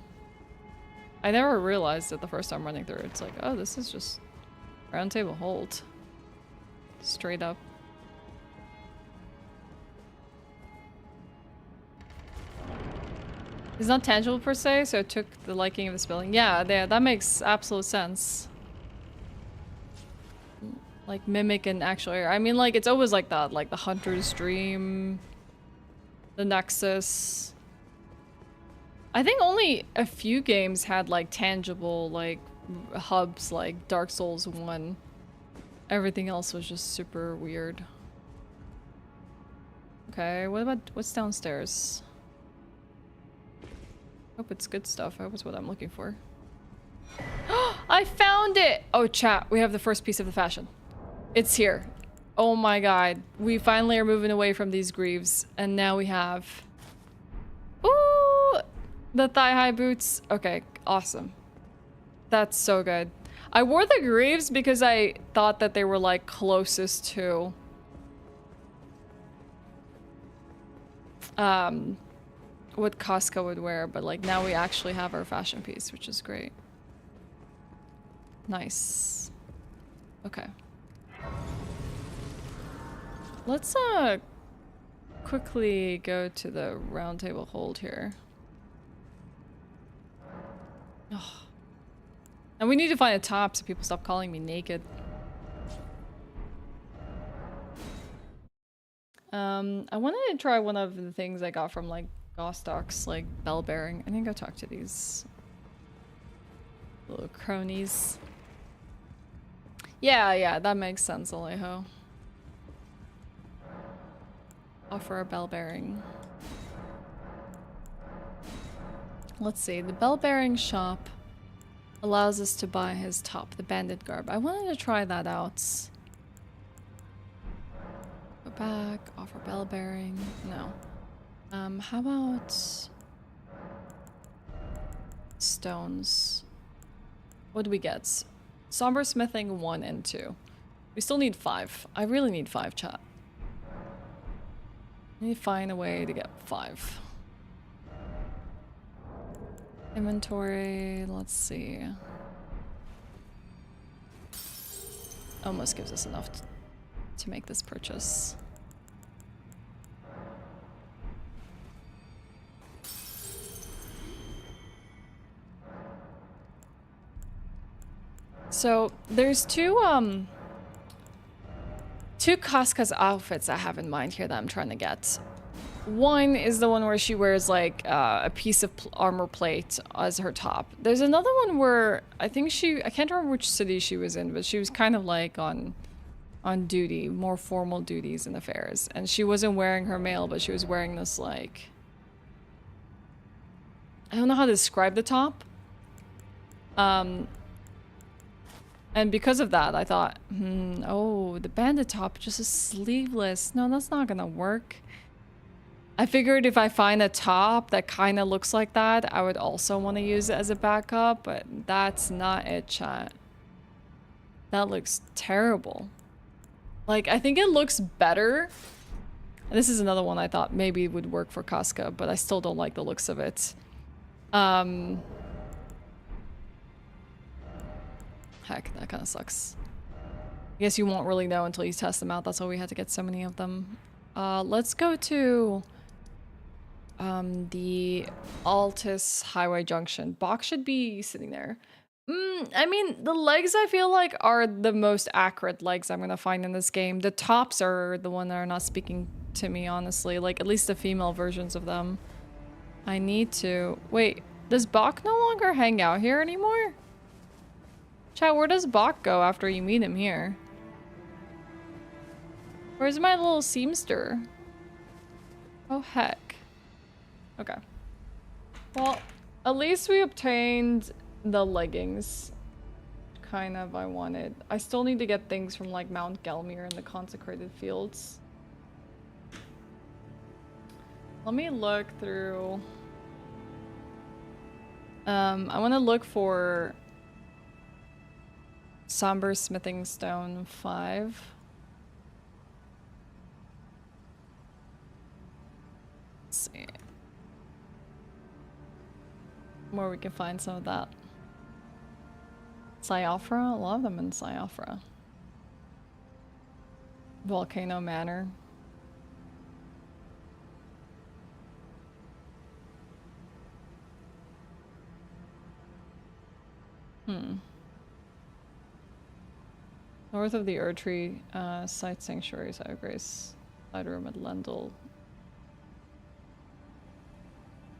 I never realized it the first time running through. It's like, oh, this is just round table hold. Straight up. It's not tangible per se, so it took the liking of this building. Yeah, that makes absolute sense. Like, mimic an actual area. I mean, like, it's always like that. Like, the Hunter's Dream, the Nexus. I think only a few games had, like, tangible, like, hubs, like Dark Souls 1. Everything else was just super weird. Okay, what's downstairs? Hope it's good stuff. I hope it's what I'm looking for. I found it! Oh, chat, we have the first piece of the fashion. It's here. Oh my god. We finally are moving away from these greaves. And now we have... Ooh! The thigh-high boots. Okay, awesome. That's so good. I wore the greaves because I thought that they were, like, closest to... what Casca would wear, but, like, now we actually have our fashion piece, which is great. Nice. Okay. Let's quickly go to the round table hold here. Oh. And we need to find a top so people stop calling me naked. I wanted to try one of the things I got from like Gostok's like bell bearing. I need to go talk to these little cronies. Yeah, that makes sense, Alejo. Offer a bell bearing. Let's see, the bell bearing shop allows us to buy his top, the bandit garb. I wanted to try that out. back. Offer bell bearing. No. How about stones? What do we get? Somber smithing 1 and 2. We still need 5. I really need 5, chat. I need to find a way to get 5. Inventory, let's see. Almost gives us enough to make this purchase. So there's two Casca's outfits I have in mind here that I'm trying to get. One is the one where she wears like a piece of armor plate as her top. There's another one where I think I can't remember which city she was in, but she was kind of like on duty, more formal duties in affairs. And she wasn't wearing her mail, but she was wearing this like, I don't know how to describe the top. And because of that, I thought, oh, the bandit top just is sleeveless. No, that's not gonna work. I figured if I find a top that kind of looks like that, I would also want to use it as a backup, but that's not it, chat. That looks terrible. Like, I think it looks better. And this is another one I thought maybe would work for Casca, but I still don't like the looks of it. Heck, that kind of sucks. I guess you won't really know until you test them out. That's why we had to get so many of them. Let's go to the Altus Highway Junction. Bach should be sitting there. I mean, the legs I feel like are the most accurate legs I'm gonna find in this game. The tops are the one that are not speaking to me, honestly. Like, at least the female versions of them. I need to... Wait, does Bach no longer hang out here anymore? Chat, where does Bach go after you meet him here? Where's my little seamster? Oh, heck. Okay. Well, at least we obtained the leggings. Kind of, I wanted. I still need to get things from, like, Mount Gelmir and the Consecrated Fields. Let me look through... I want to look for... Somber Smithing Stone 5. Let's see. Where we can find some of that. Siofra? A lot of them in Siofra. Volcano Manor. North of the Erdtree, Site Sanctuary, Side of Grace, Side Room at Lendl.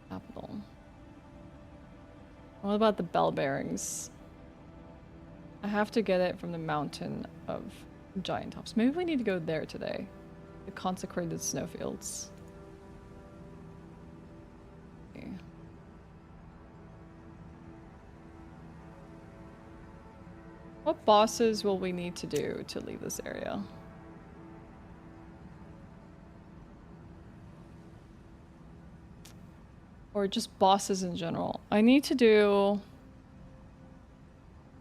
Capital. What about the bell bearings? I have to get it from the Mountain of Giant Tops. Maybe we need to go there today. The Consecrated Snowfields. Okay. What bosses will we need to do to leave this area? Or just bosses in general. I need to do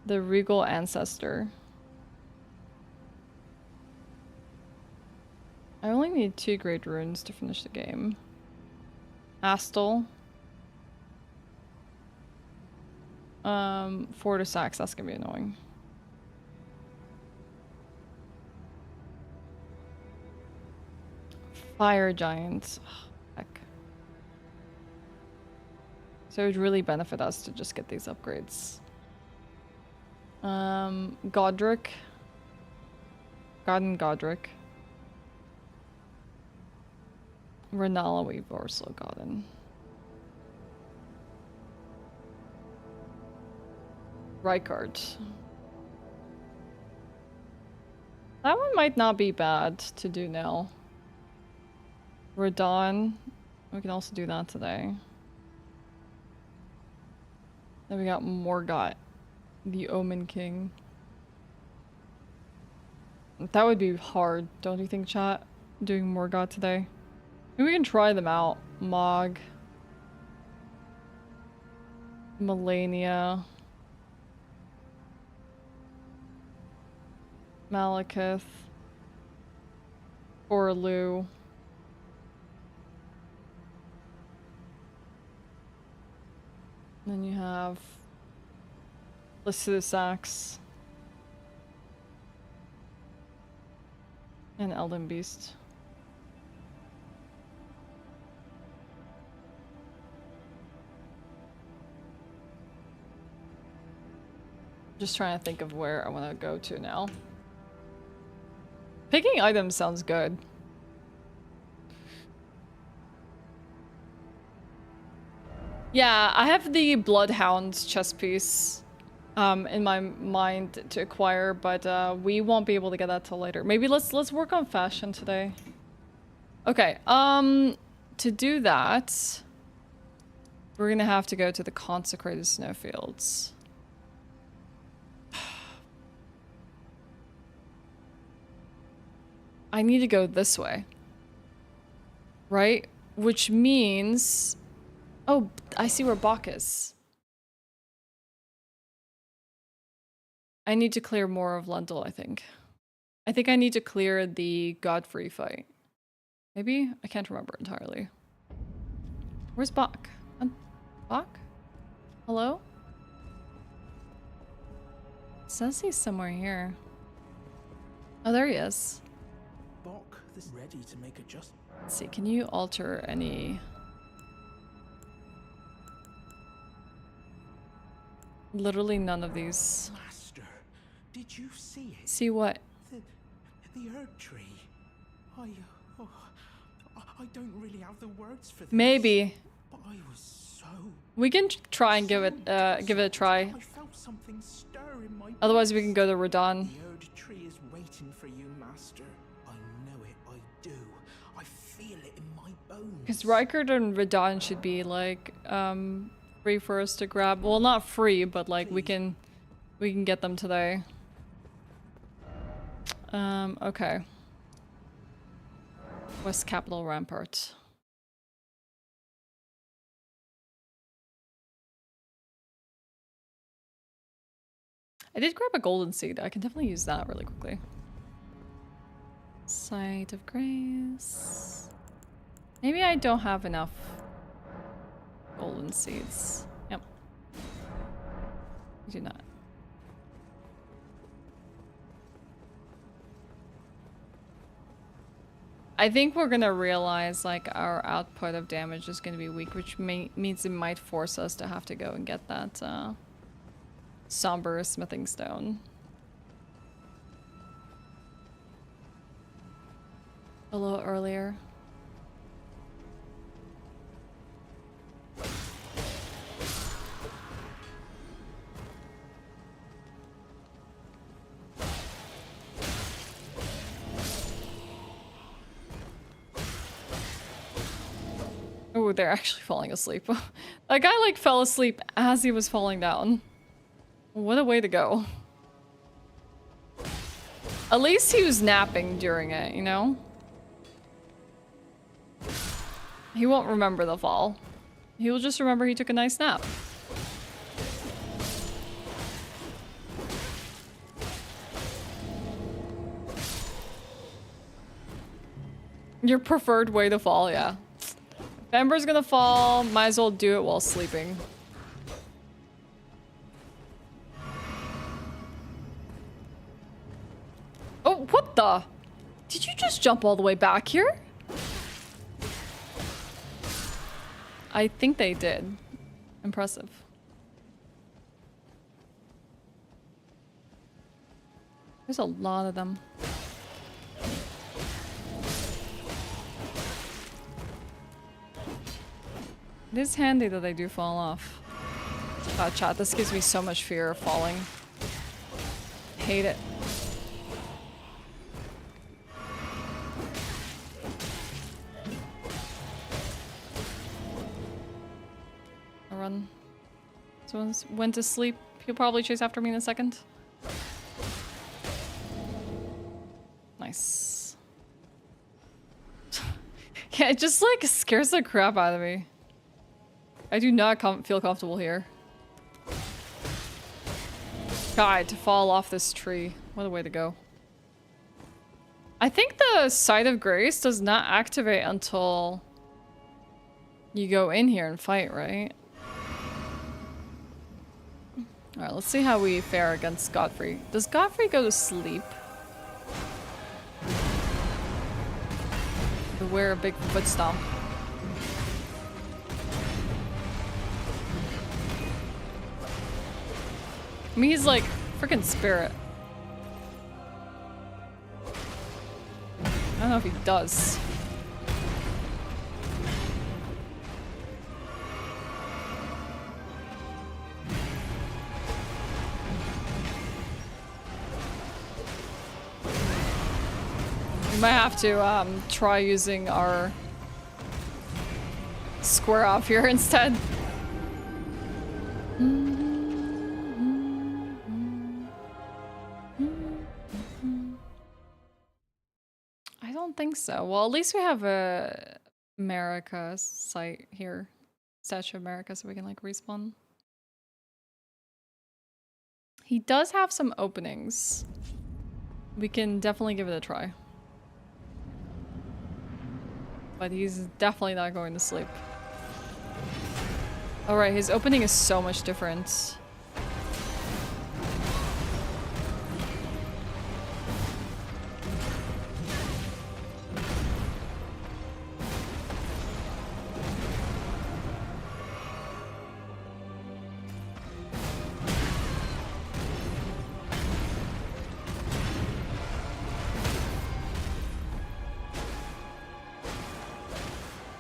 the Regal Ancestor. I only need 2 Great Runes to finish the game. Astel. Fortis Axe, that's gonna be annoying. Fire Giants. Oh, heck. So it would really benefit us to just get these upgrades. Godric. Garden Godric. Renala we've also gotten. Rykard. That one might not be bad to do now. Radon. We can also do that today. Then we got Morgott, the Omen King. That would be hard, don't you think, chat? doing Morgoth today. Maybe we can try them out. Mog. Melania. Malekith. Orlu. Then you have Lysisax and Elden Beast. Just trying to think of where I want to go to now. Picking items sounds good. Yeah, I have the Bloodhound chess piece in my mind to acquire, but we won't be able to get that till later. Maybe let's work on fashion today. Okay, to do that, we're gonna have to go to the consecrated snowfields. I need to go this way. Right? Which means... Oh, I see where Bach is. I need to clear more of Lendl, I think. I think I need to clear the Godfrey fight. Maybe? I can't remember entirely. Where's Bach? Bach? Hello? It says he's somewhere here. Oh, there he is. Bach is ready to make adjustments. Let's see, can you alter any... Literally none of these. Master, did you see it? See what? The Erdtree. I don't really have the words for this. Maybe. But I was so... We can try and give it a try. I felt something stir in my... Otherwise we can go to Radon. The Erdtree is waiting for you, Master. I know it, I do. I feel it in my bones. Because Rykard and Radon should be like free for us to grab. Well, not free, but like we can get them today. Okay. West Capital Rampart. I did grab a golden seed. I can definitely use that really quickly. Site of Grace. Maybe I don't have enough golden seeds. Yep. I do not. I think we're gonna realize like our output of damage is gonna be weak, which means it might force us to have to go and get that somber smithing stone. A little earlier. Oh, they're actually falling asleep. That guy like fell asleep as he was falling down. What a way to go. At least he was napping during it, you know? He won't remember the fall. He will just remember he took a nice nap. Your preferred way to fall, yeah. If Ember's gonna fall, might as well do it while sleeping. Oh, what the? Did you just jump all the way back here? I think they did. Impressive. There's a lot of them. It is handy that they do fall off. Oh, chat, this gives me so much fear of falling. Hate it. I run. Someone's went to sleep. He'll probably chase after me in a second. Nice. Yeah, it just like scares the crap out of me. I do not feel comfortable here. God, to fall off this tree. What a way to go. I think the Site of Grace does not activate until you go in here and fight, right? Alright, let's see how we fare against Godfrey. Does Godfrey go to sleep? Beware a big foot stomp. I mean, he's like freaking spirit. I don't know if he does. We might have to try using our square off here instead. I don't think so. Well, at least we have a America site here. Statue of America, so we can like respawn. He does have some openings. We can definitely give it a try. But he's definitely not going to sleep. Alright, his opening is so much different.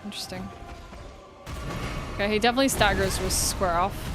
Interesting. Okay, he definitely staggers with square off.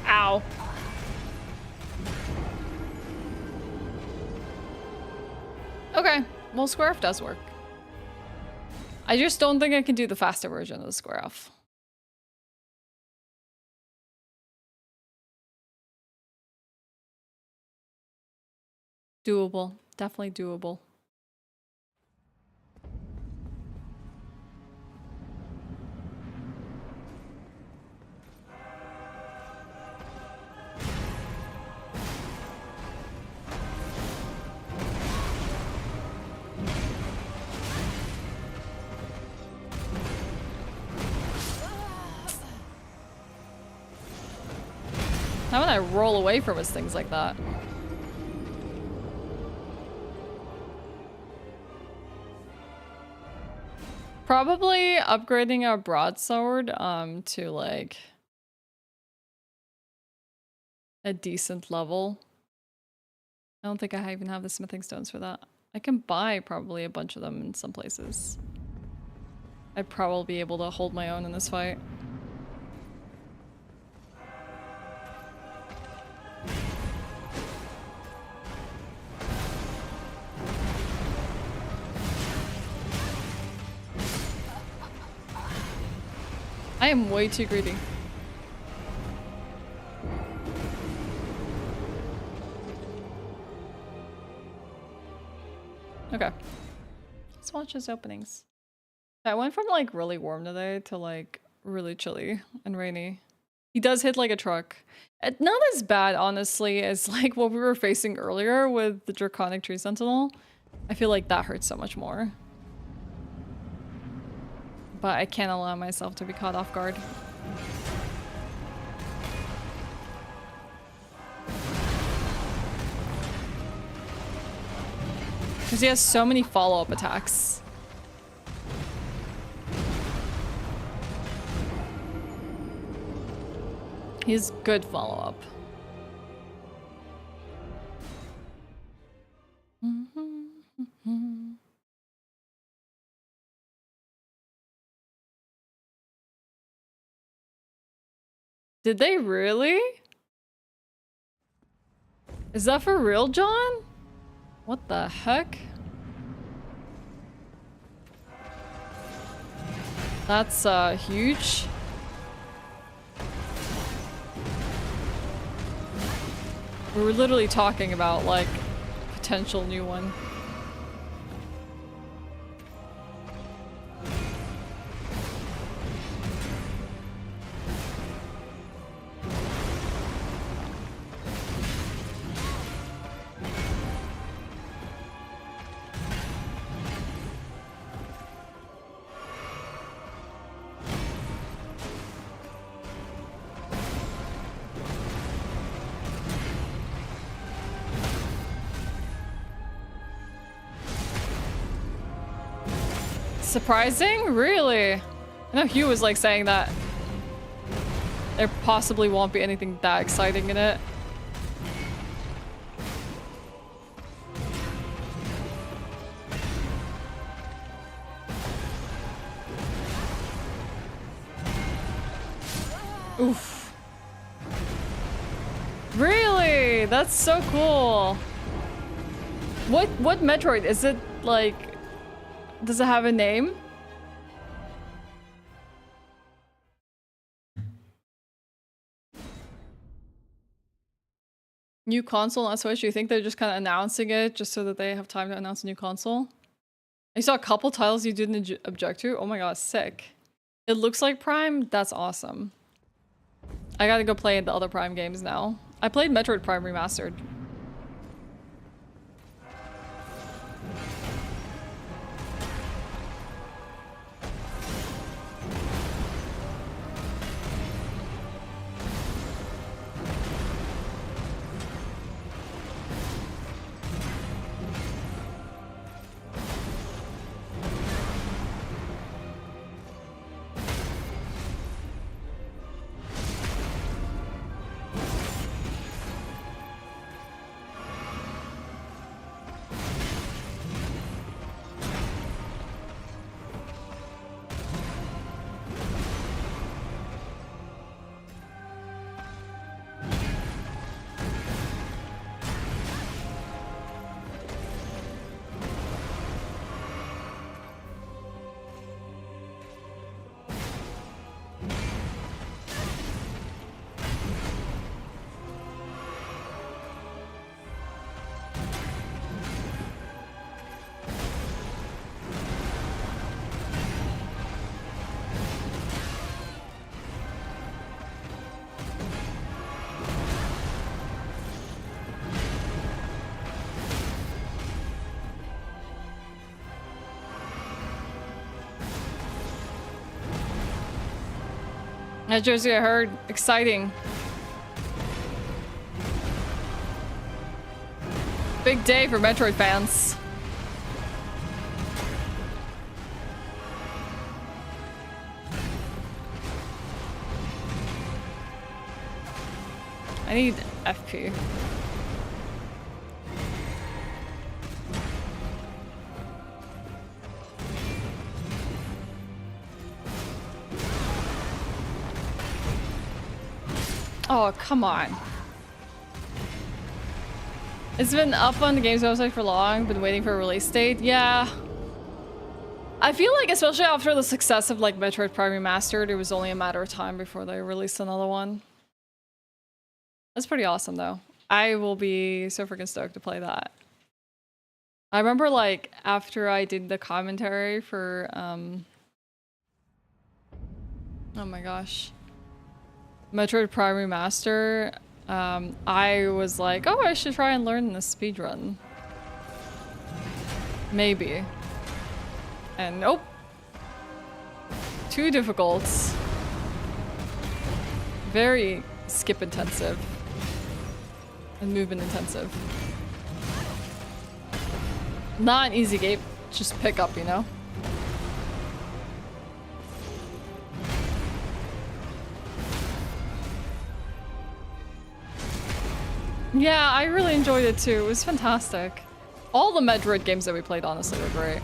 Ow. Okay, well, square off does work. I just don't think I can do the faster version of the square off. Doable. Definitely doable. How would I roll away from his things like that? Probably upgrading our broadsword to like a decent level. I don't think I even have the smithing stones for that. I can buy probably a bunch of them in some places. I'd probably be able to hold my own in this fight. I am way too greedy. Okay. Let's watch his openings. I went from like really warm today to like really chilly and rainy. He does hit like a truck. Not as bad, honestly, as like what we were facing earlier with the Draconic Tree Sentinel. I feel like that hurts so much more. But I can't allow myself to be caught off guard. Because he has so many follow-up attacks. He's good follow-up. Did they really? Is that for real, John? What the heck? That's huge. We were literally talking about like potential new one. Surprising? Really? I know Hugh was like saying that there possibly won't be anything that exciting in it. Oof. Really? That's so cool. What Metroid? Is it like... Does it have a name? New console on Switch? You think they're just kind of announcing it just so that they have time to announce a new console? I saw a couple titles you didn't object to. Oh my god, sick. It looks like Prime? That's awesome. I gotta go play the other Prime games now. I played Metroid Prime Remastered. Yeah, Josie, I heard. Exciting. Big day for Metroid fans. I need FP. Oh, come on. It's been up on the game's website for long, been waiting for a release date. Yeah. I feel like, especially after the success of like Metroid Prime Remastered, it was only a matter of time before they released another one. That's pretty awesome though. I will be so freaking stoked to play that. I remember like after I did the commentary for oh my gosh, Metroid Prime Remaster, I was like, oh, I should try and learn this speedrun. Maybe. And nope. Too difficult. Very skip intensive. And movement intensive. Not an easy game, just pick up, you know? Yeah, I really enjoyed it too. It was fantastic. All the Metroid games that we played, honestly, were great.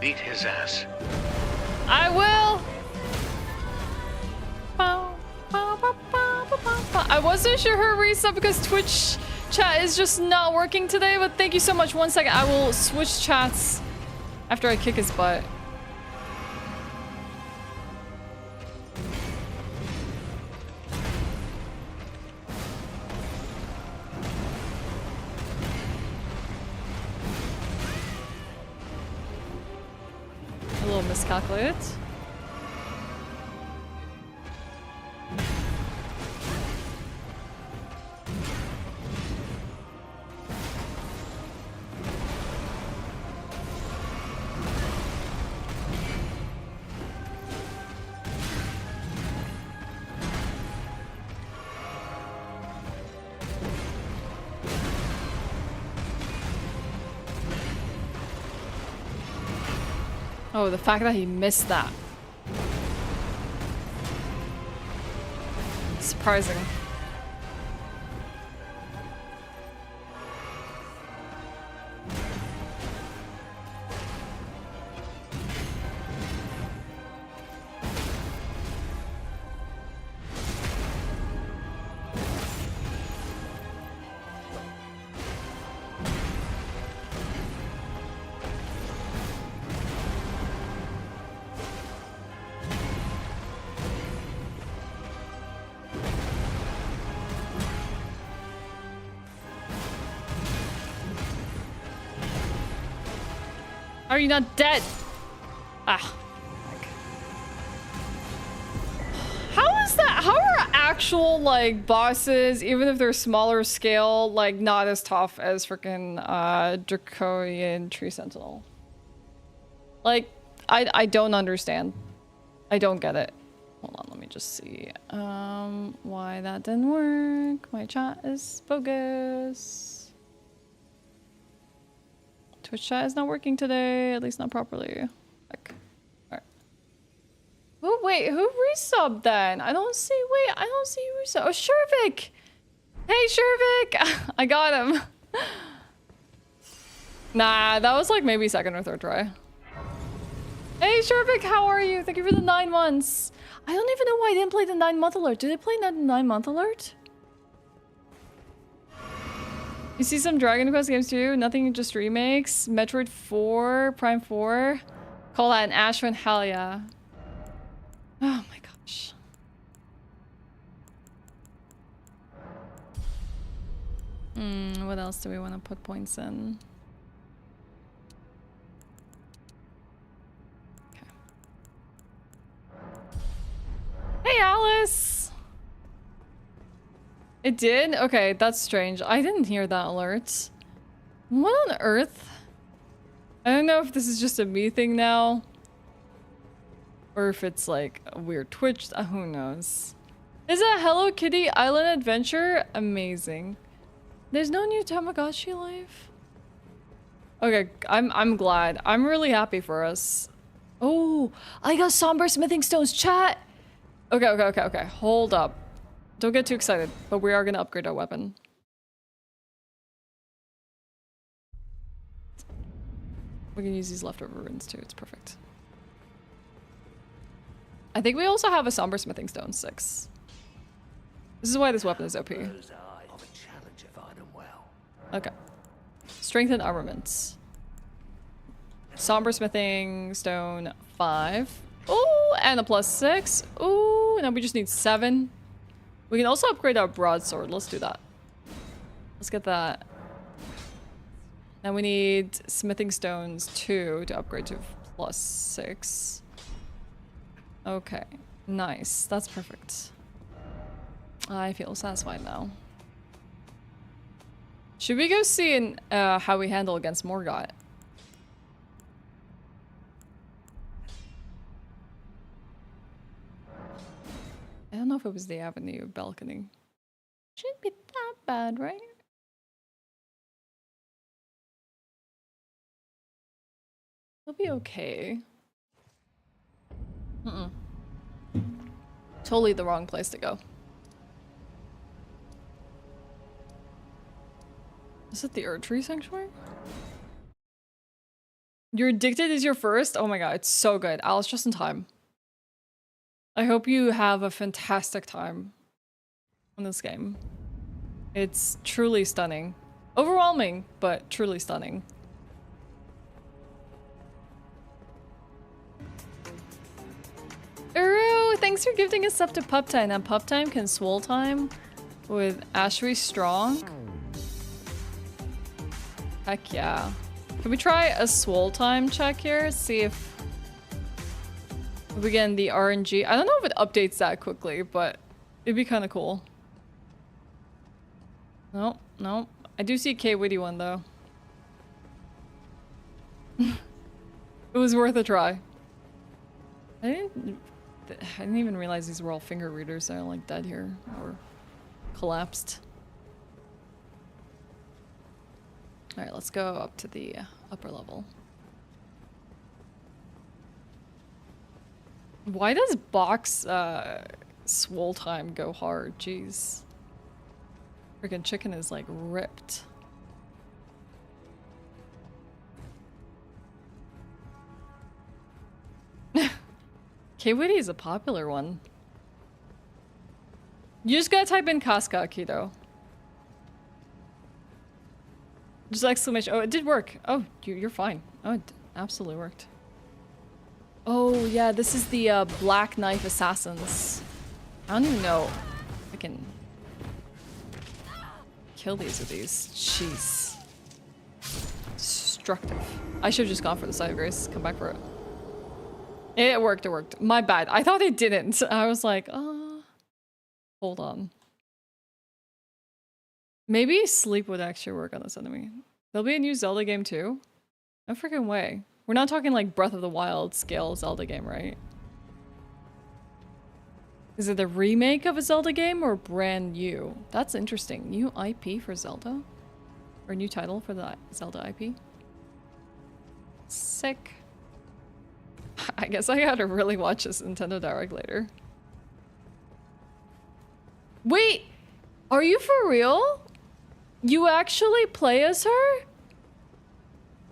beat his ass. I will! I wasn't sure her resub because Twitch chat is just not working today, but thank you so much. 1 second, I will switch chats after I kick his butt. A little miscalculated. Oh, the fact that he missed that. Surprising. Are you not dead? Ah. How is that? How are actual, like, bosses, even if they're smaller scale, like, not as tough as freaking Draconian Tree Sentinel? Like, I don't understand. I don't get it. Hold on, let me just see. Why that didn't work. My chat is bogus. Twitch chat is not working today, at least not properly. Like, alright. Oh wait, who resubbed then? I don't see. Wait, I don't see who resubbed. Oh, Shervik! Hey, Shervik! I got him. Nah, that was like maybe second or third try. Hey, Shervik, how are you? Thank you for the 9 months. I don't even know why I didn't play the 9-month alert. Did I play the 9-month alert? You see some Dragon Quest games too? Nothing, just remakes. Metroid 4, Prime 4. Call that an Ashewyn, hell yeah. Oh my gosh. What else do we want to put points in? Okay. Hey, Alice! It did? Okay, that's strange. I didn't hear that alert. What on earth? I don't know if this is just a me thing now. Or if it's like a weird Twitch. Who knows? Is it a Hello Kitty Island adventure? Amazing. There's no new Tamagotchi life? Okay, I'm glad. I'm really happy for us. Oh, I got somber smithing stones, chat! Okay. Hold up. Don't get too excited, but we are gonna upgrade our weapon. We can use these leftover runes too, it's perfect. I think we also have a somber smithing stone 6. This is why this weapon is OP. Okay. Strengthened armaments. Somber smithing stone 5. Ooh, and a +6. Ooh, now we just need 7. We can also upgrade our broadsword. Let's do that. Let's get that. Now we need smithing stones 2 to upgrade to +6. Okay, nice. That's perfect. I feel satisfied now. Should we go see how we handle against Morgott? I don't know if it was the avenue or balcony. Shouldn't be that bad, right? It'll be okay. Totally the wrong place to go. Is it the Erdtree Sanctuary? You're Addicted is your first? Oh my god, it's so good. Alice, just in time. I hope you have a fantastic time on this game. It's truly stunning. Overwhelming, but truly stunning. Uru, thanks for gifting us up to Pup Time. Now Pup Time can Swole Time with Ashewyn Strong. Heck yeah. Can we try a Swole Time check here? See if we get the RNG. I don't know if it updates that quickly, but it'd be kind of cool. No, no. I do see a K-Witty one though. It was worth a try. I didn't even realize these were all finger readers. They're like dead here or collapsed. All right, let's go up to the upper level. Why does box Swole Time go hard? Jeez. Freaking chicken is like ripped. K-Witty is a popular one. You just gotta type in Casca, Keto. Just exclamation. Oh, it did work. Oh, you're fine. Oh, it absolutely worked. Oh, yeah, this is the Black Knife Assassins. I don't even know if I can kill these with these. Jeez. Destructive. I should have just gone for the Side of Grace. Come back for it. It worked, it worked. My bad. I thought it didn't. I was like, hold on. Maybe sleep would actually work on this enemy. There'll be a new Zelda game too? No freaking way. We're not talking like Breath of the Wild scale Zelda game, right? Is it a remake of a Zelda game or brand new? That's interesting. New IP for Zelda? Or new title for the Zelda IP? Sick. I guess I gotta really watch this Nintendo Direct later. Wait! Are you for real? You actually play as her?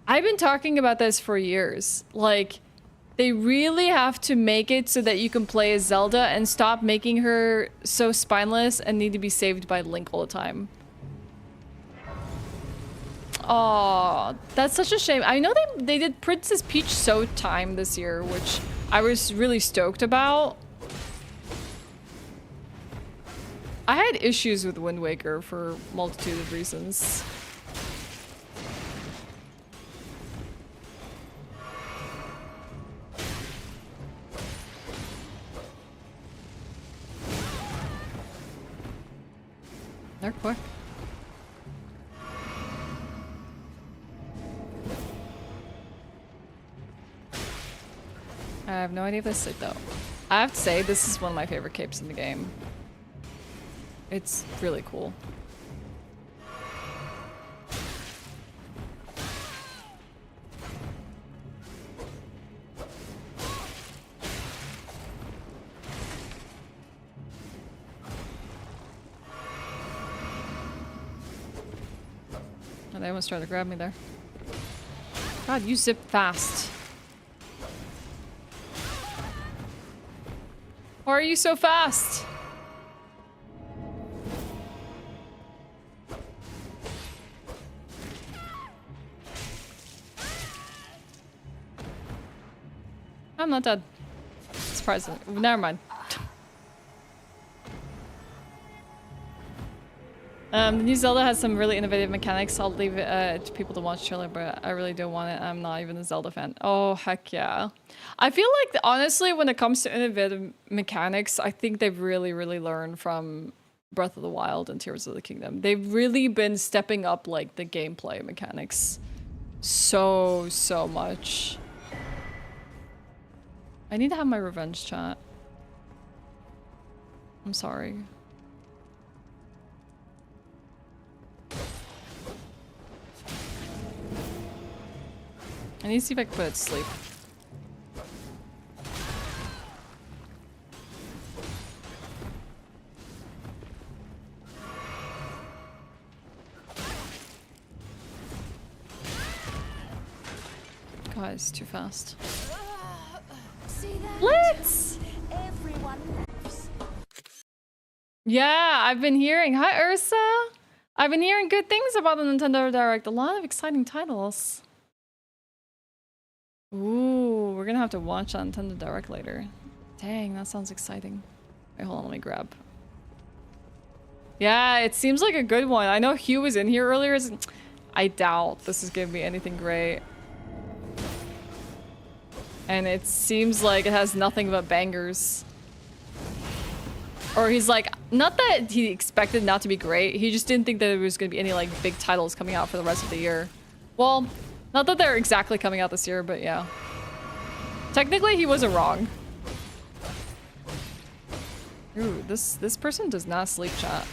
I've been talking about this for years. Like, they really have to make it so that you can play as Zelda and stop making her so spineless and need to be saved by Link all the time. Oh, that's such a shame. I know they did Princess Peach So Time this year, which I was really stoked about. I had issues with Wind Waker for a multitude of reasons. They're quick. I have no idea if this is it though. I have to say, this is one of my favorite capes in the game. It's really cool. Oh, they almost tried to grab me there. God, you zip fast. Why are you so fast? I'm not dead. Surprisingly. Never mind. The new Zelda has some really innovative mechanics. I'll leave it to people to watch trailer, but I really do want it. I'm not even a Zelda fan. Oh, heck yeah. I feel like, honestly, when it comes to innovative mechanics, I think they've really, really learned from Breath of the Wild and Tears of the Kingdom. They've really been stepping up, like, the gameplay mechanics so much. I need to have my revenge chat. I'm sorry. I need to see if I can put it to sleep. God, it's too fast. See that? Let's! Everyone loves. Yeah, I've been hearing. Hi, Ursa! I've been hearing good things about the Nintendo Direct. A lot of exciting titles. Ooh, we're gonna have to watch that Nintendo Direct later. Dang, that sounds exciting. Wait, hold on, let me grab. Yeah, it seems like a good one. I know Hugh was in here earlier. I doubt this is gonna be anything great. And it seems like it has nothing but bangers. Or he's like, not that he expected not to be great, he just didn't think that there was gonna be any like big titles coming out for the rest of the year. Well, not that they're exactly coming out this year, but yeah. Technically, he wasn't wrong. Ooh, this person does not sleep, chat.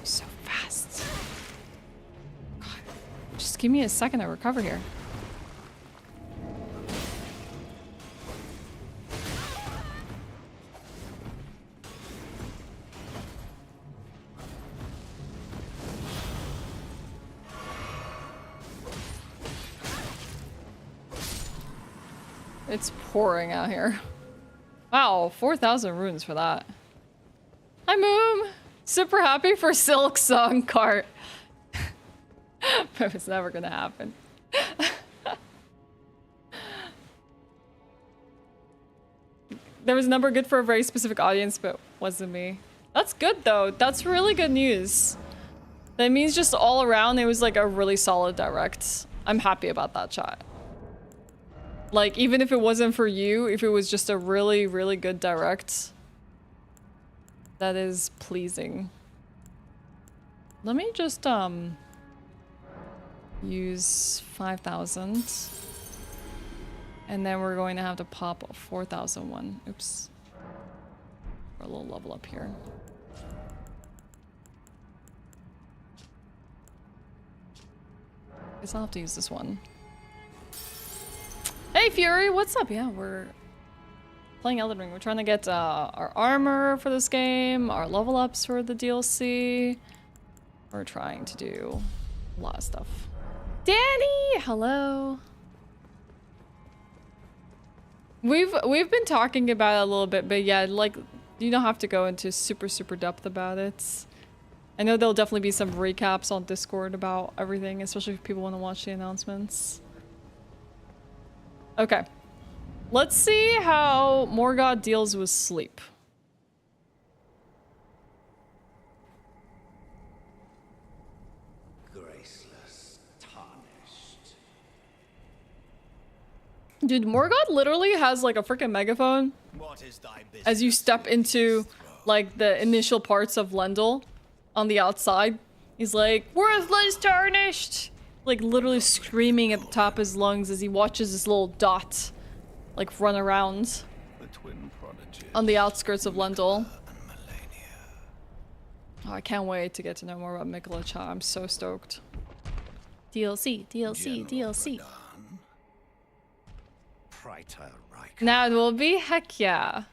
So fast. God, just give me a second to recover here. It's pouring out here. Wow, 4,000 runes for that. Hi, Moom! Super happy for Silk Song Cart. But it's never gonna happen. There was a number good for a very specific audience, but wasn't me. That's good, though. That's really good news. That means just all around, it was like a really solid direct. I'm happy about that, chat. Like, even if it wasn't for you, if it was just a really, really good direct, that is pleasing. Let me just, use 5,000. And then we're going to have to pop a 4,000 one. Oops. For a little level up here. Guess I'll have to use this one. Hey Fury, what's up? Yeah, we're playing Elden Ring. We're trying to get our armor for this game, our level ups for the DLC. We're trying to do a lot of stuff. Danny, hello. We've been talking about it a little bit, but yeah, like you don't have to go into super depth about it. I know there'll definitely be some recaps on Discord about everything, especially if people want to watch the announcements. Okay. Let's see how Morgoth deals with sleep. Graceless, tarnished. Dude, Morgoth literally has like a freaking megaphone What is thy business? as you step into like the initial parts of Lendl on the outside. He's like, worthless, tarnished! Like literally screaming at the top of his lungs as he watches this little dot like run around The twin prodigies, on the outskirts of Lendl. and Melania. Oh, I can't wait to get to know more about Miquella Cha. I'm so stoked. DLC, DLC, General DLC. Radahn, Praetor Reich, Now it will be heck yeah.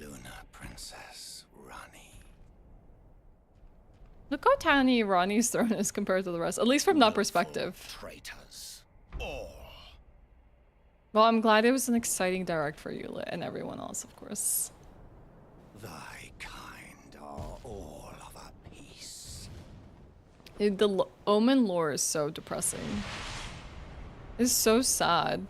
Luna Princess Rani. Look how tiny Ronnie's throne is compared to the rest, at least from that Willful perspective. Traitors, all. Well, I'm glad it was an exciting direct for you and everyone else, of course. Thy kind are all of a piece. Dude, the Omen lore is so depressing. It's so sad.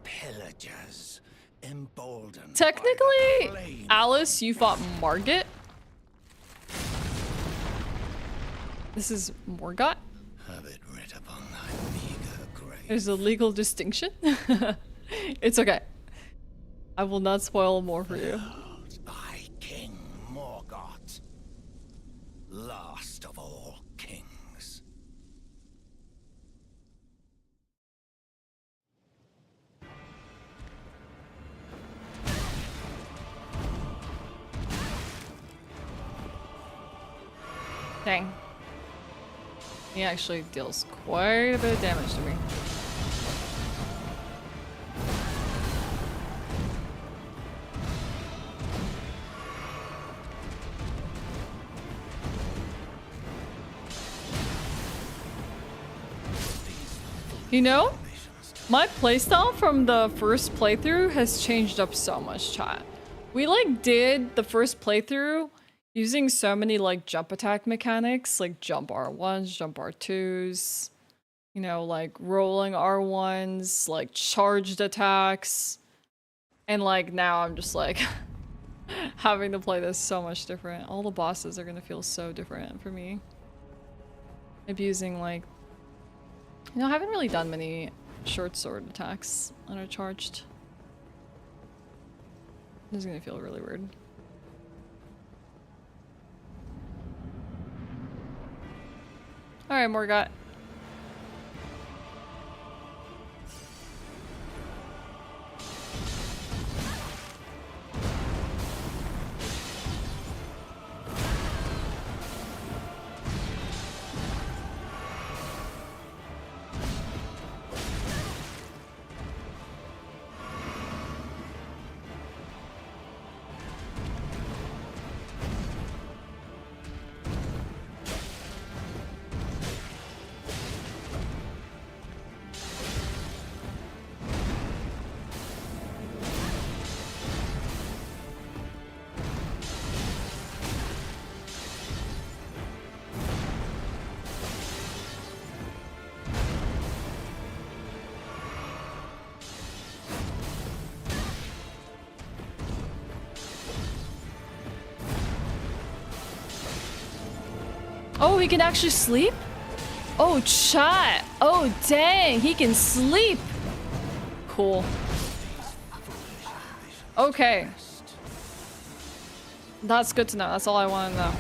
Pillagers, emboldened. Technically, by the plain Alice, you fought Margit. This is Morgoth. Have it writ upon thy meager grave. There's a legal distinction. It's okay. I will not spoil more for you. Thy king Morgoth, last of all kings. Dang. He actually deals quite a bit of damage to me. You know, my playstyle from the first playthrough has changed up so much, chat. We like did the first playthrough using so many like jump attack mechanics, like jump R1s, jump R2s, you know, like rolling R1s, like charged attacks. And like now I'm just like having to play this so much different. All the bosses are gonna feel so different for me. Abusing like, you know, I haven't really done many short sword attacks that are charged. This is gonna feel really weird. Alright, Morgot. Oh, he can actually sleep? Oh, chat. Oh, dang. He can sleep. Cool. Okay. That's good to know. That's all I want to know.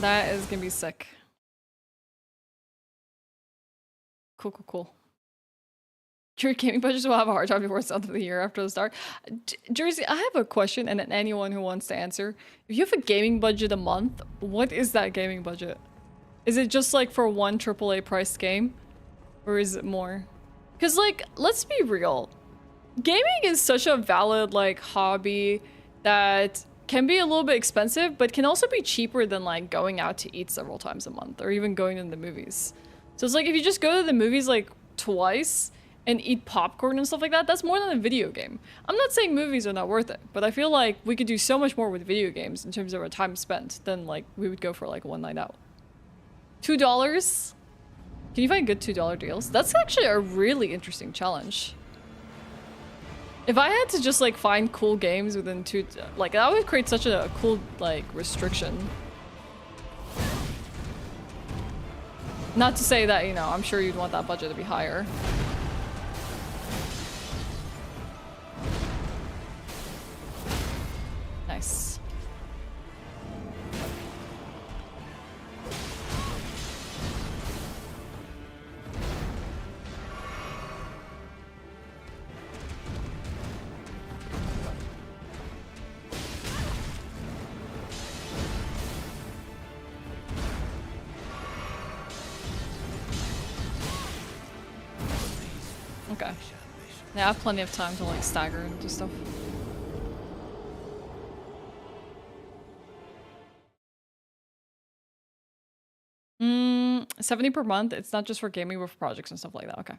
That is gonna be sick. Cool, cool, cool. Your gaming budgets will have a hard time before it's the end of the year after the start. Jersey, I have a question, and anyone who wants to answer. If you have a gaming budget a month, what is that gaming budget? Is it just like for one AAA priced game? Or is it more? Because like, let's be real. Gaming is such a valid like hobby that can be a little bit expensive, but can also be cheaper than like going out to eat several times a month or even going to the movies. So it's like if you just go to the movies like twice and eat popcorn and stuff like that, that's more than a video game. I'm not saying movies are not worth it, but I feel like we could do so much more with video games in terms of our time spent than like we would go for like one night out. $2? Can you find good $2 deals? That's actually a really interesting challenge. If I had to just like find cool games within like that would create such a cool like restriction. Not to say that, you know, I'm sure you'd want that budget to be higher. Nice. Okay. Yeah, I have plenty of time to like stagger and do stuff. 70 per month. It's not just for gaming, but for projects and stuff like that. Okay.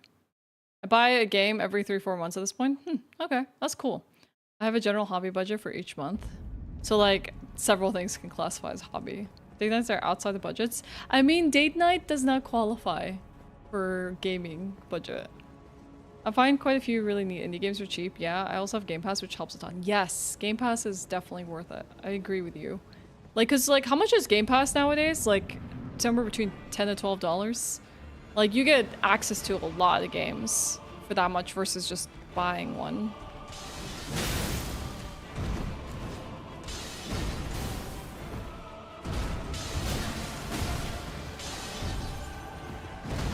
I buy a game every 3-4 months at this point. Okay, that's cool. I have a general hobby budget for each month. So like several things can classify as hobby. Date nights are outside the budgets. I mean, date night does not qualify for gaming budget. I find quite a few really neat indie games are cheap. Yeah, I also have Game Pass, which helps a ton. Yes, Game Pass is definitely worth it. I agree with you. Like, cause like, how much is Game Pass nowadays? Like, somewhere between $10 to $12. Like, you get access to a lot of games for that much versus just buying one.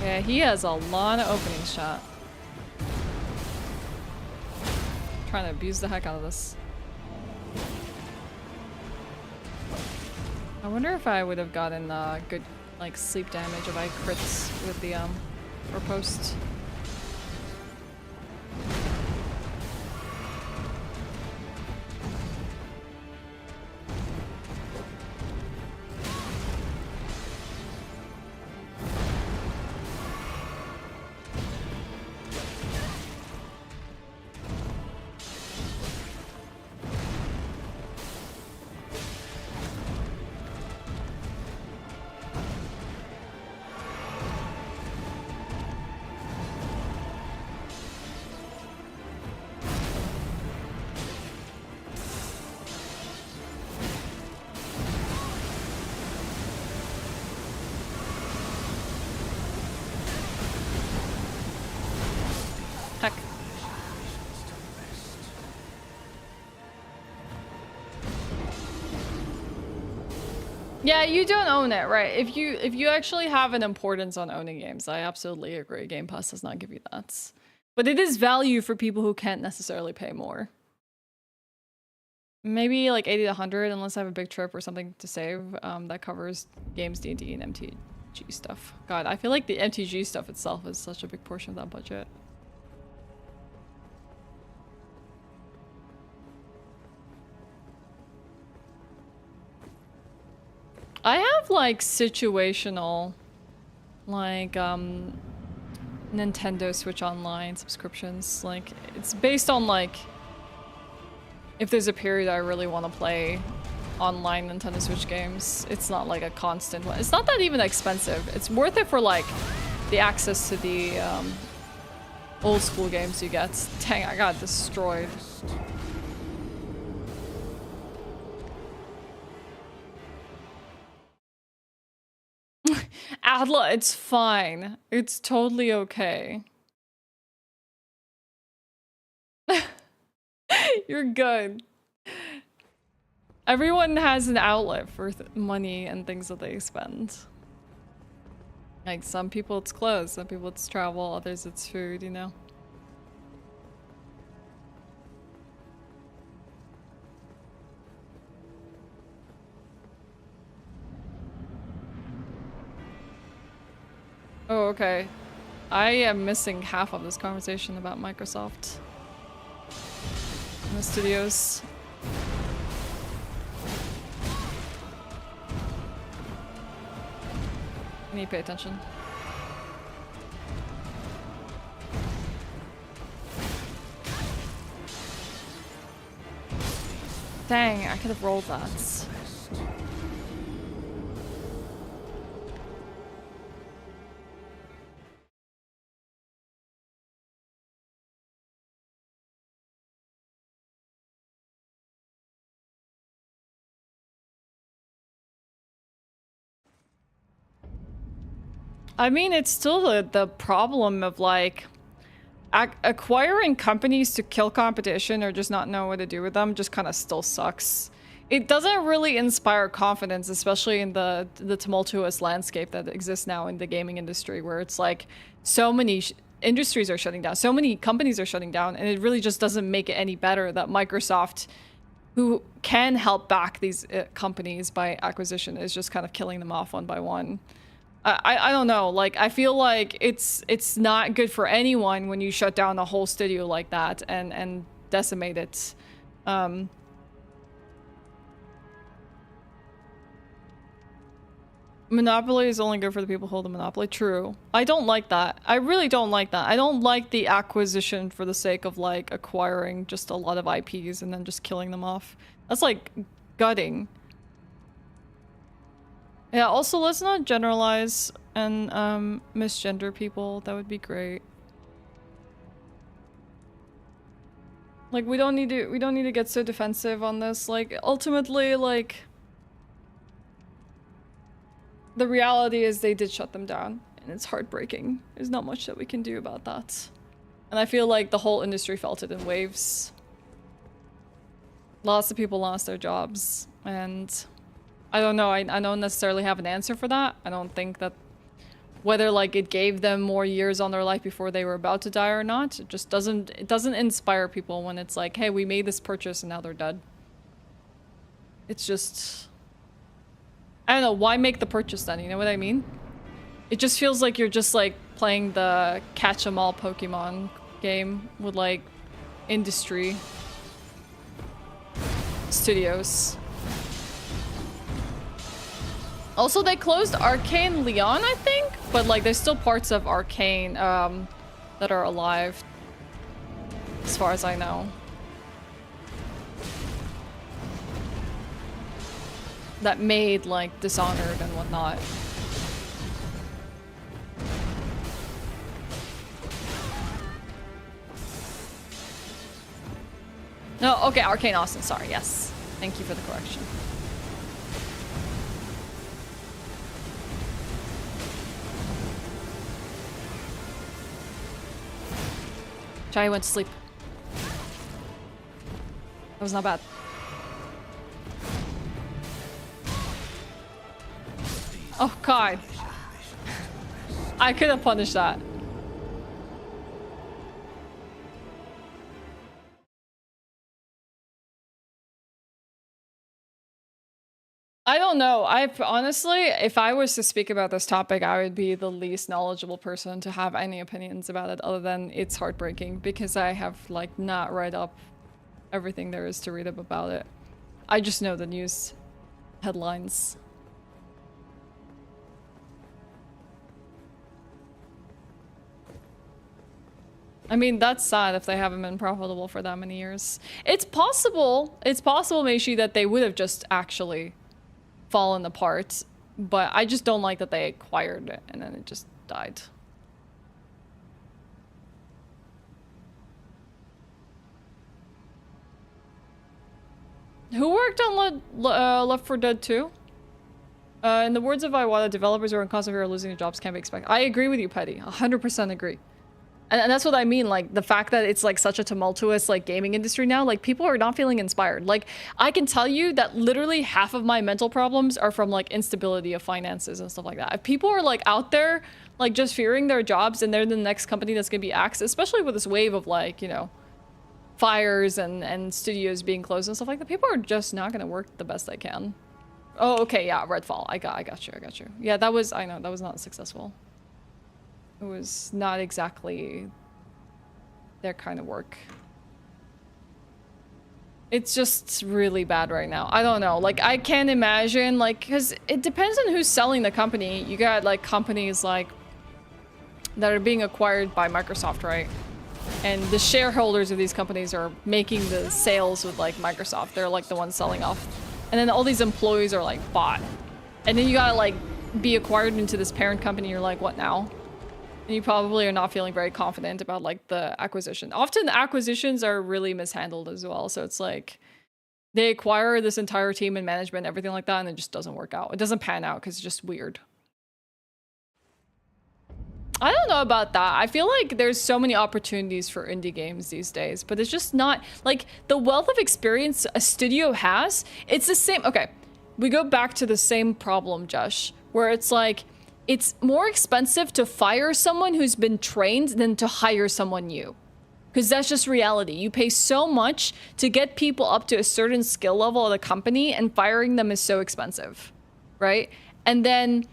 Yeah, he has a lot of openings, chat. Trying to abuse the heck out of this. I wonder if I would have gotten good like sleep damage if I crits with the riposte. Yeah, you don't own it, right? If you actually have an importance on owning games, I absolutely agree. Game Pass does not give you that. But it is value for people who can't necessarily pay more. Maybe like 80 to 100 unless I have a big trip or something to save that covers games, D&D, and MTG stuff. God, I feel like the MTG stuff itself is such a big portion of that budget. I have like situational, like Nintendo Switch Online subscriptions. Like it's based on like if there's a period I really want to play online Nintendo Switch games. It's not like a constant one. It's not that even expensive. It's worth it for like the access to the old school games you get. Dang, I got destroyed. Adla, it's fine. It's totally okay. You're good. Everyone has an outlet for money and things that they spend. Like some people it's clothes, some people it's travel, others it's food, you know? Oh, okay. I am missing half of this conversation about Microsoft and the studios. I need to pay attention. Dang, I could have rolled that. I mean, it's still the problem of like acquiring companies to kill competition or just not know what to do with them just kind of still sucks. It doesn't really inspire confidence, especially in the tumultuous landscape that exists now in the gaming industry, where it's like so many industries are shutting down, so many companies are shutting down, and it really just doesn't make it any better that Microsoft, who can help back these companies by acquisition, is just kind of killing them off one by one. I don't know, like I feel like it's not good for anyone when you shut down a whole studio like that and decimate it. Monopoly is only good for the people who hold the monopoly. True. I don't like that. I really don't like that. I don't like the acquisition for the sake of like acquiring just a lot of IPs and then just killing them off. That's like gutting. Yeah, also let's not generalize and misgender people. That would be great. Like we don't need to get so defensive on this. Like ultimately, like the reality is they did shut them down and it's heartbreaking. There's not much that we can do about that. And I feel like the whole industry felt it in waves. Lots of people lost their jobs and I don't know, I don't necessarily have an answer for that. I don't think that whether like it gave them more years on their life before they were about to die or not, it just doesn't inspire people when it's like, hey, we made this purchase and now they're dead. It's just, I don't know, why make the purchase then? You know what I mean? It just feels like you're just like playing the catch 'em all Pokemon game with like industry studios. Also, they closed Arcane Leon, I think, but like there's still parts of Arcane that are alive, as far as I know. That made like Dishonored and whatnot. No, okay, Arcane Austin, sorry, yes. Thank you for the correction. Chai went to sleep. That was not bad. Oh god. I could have punished that. I don't know. I honestly, if I was to speak about this topic, I would be the least knowledgeable person to have any opinions about it other than it's heartbreaking because I have like not read up everything there is to read up about it. I just know the news headlines. I mean, that's sad if they haven't been profitable for that many years. It's possible, Meishi, that they would have just actually fallen apart, but I just don't like that they acquired it and then it just died. Who worked on Left 4 Dead 2? In the words of Iwata, developers who are in constant fear of losing their jobs can't be expected. I agree with you, Petty. 100% agree. And that's what I mean, like, the fact that it's, like, such a tumultuous, like, gaming industry now, like, people are not feeling inspired. Like, I can tell you that literally half of my mental problems are from, like, instability of finances and stuff like that. If people are, like, out there, like, just fearing their jobs and they're the next company that's gonna be axed, especially with this wave of, like, you know, fires and studios being closed and stuff like that, people are just not gonna work the best they can. Oh, okay, yeah, Redfall. I got you. Yeah, that was, I know, that was not successful. It was not exactly their kind of work. It's just really bad right now. I don't know. Like, I can't imagine, like, because it depends on who's selling the company. You got, like, companies, like, that are being acquired by Microsoft, right? And the shareholders of these companies are making the sales with, like, Microsoft. They're, like, the ones selling off. And then all these employees are, like, bought. And then you gotta, like, be acquired into this parent company. You're like, what now? And you probably are not feeling very confident about, like, the acquisition. Often the acquisitions are really mishandled as well. So it's like they acquire this entire team and management, everything like that, and it just doesn't work out. It doesn't pan out because it's just weird. I don't know about that. I feel like there's so many opportunities for indie games these days, but it's just not, like, the wealth of experience a studio has, it's the same. Okay, we go back to the same problem, Josh, where it's like, it's more expensive to fire someone who's been trained than to hire someone new. Because that's just reality. You pay so much to get people up to a certain skill level of the company, and firing them is so expensive, right? And then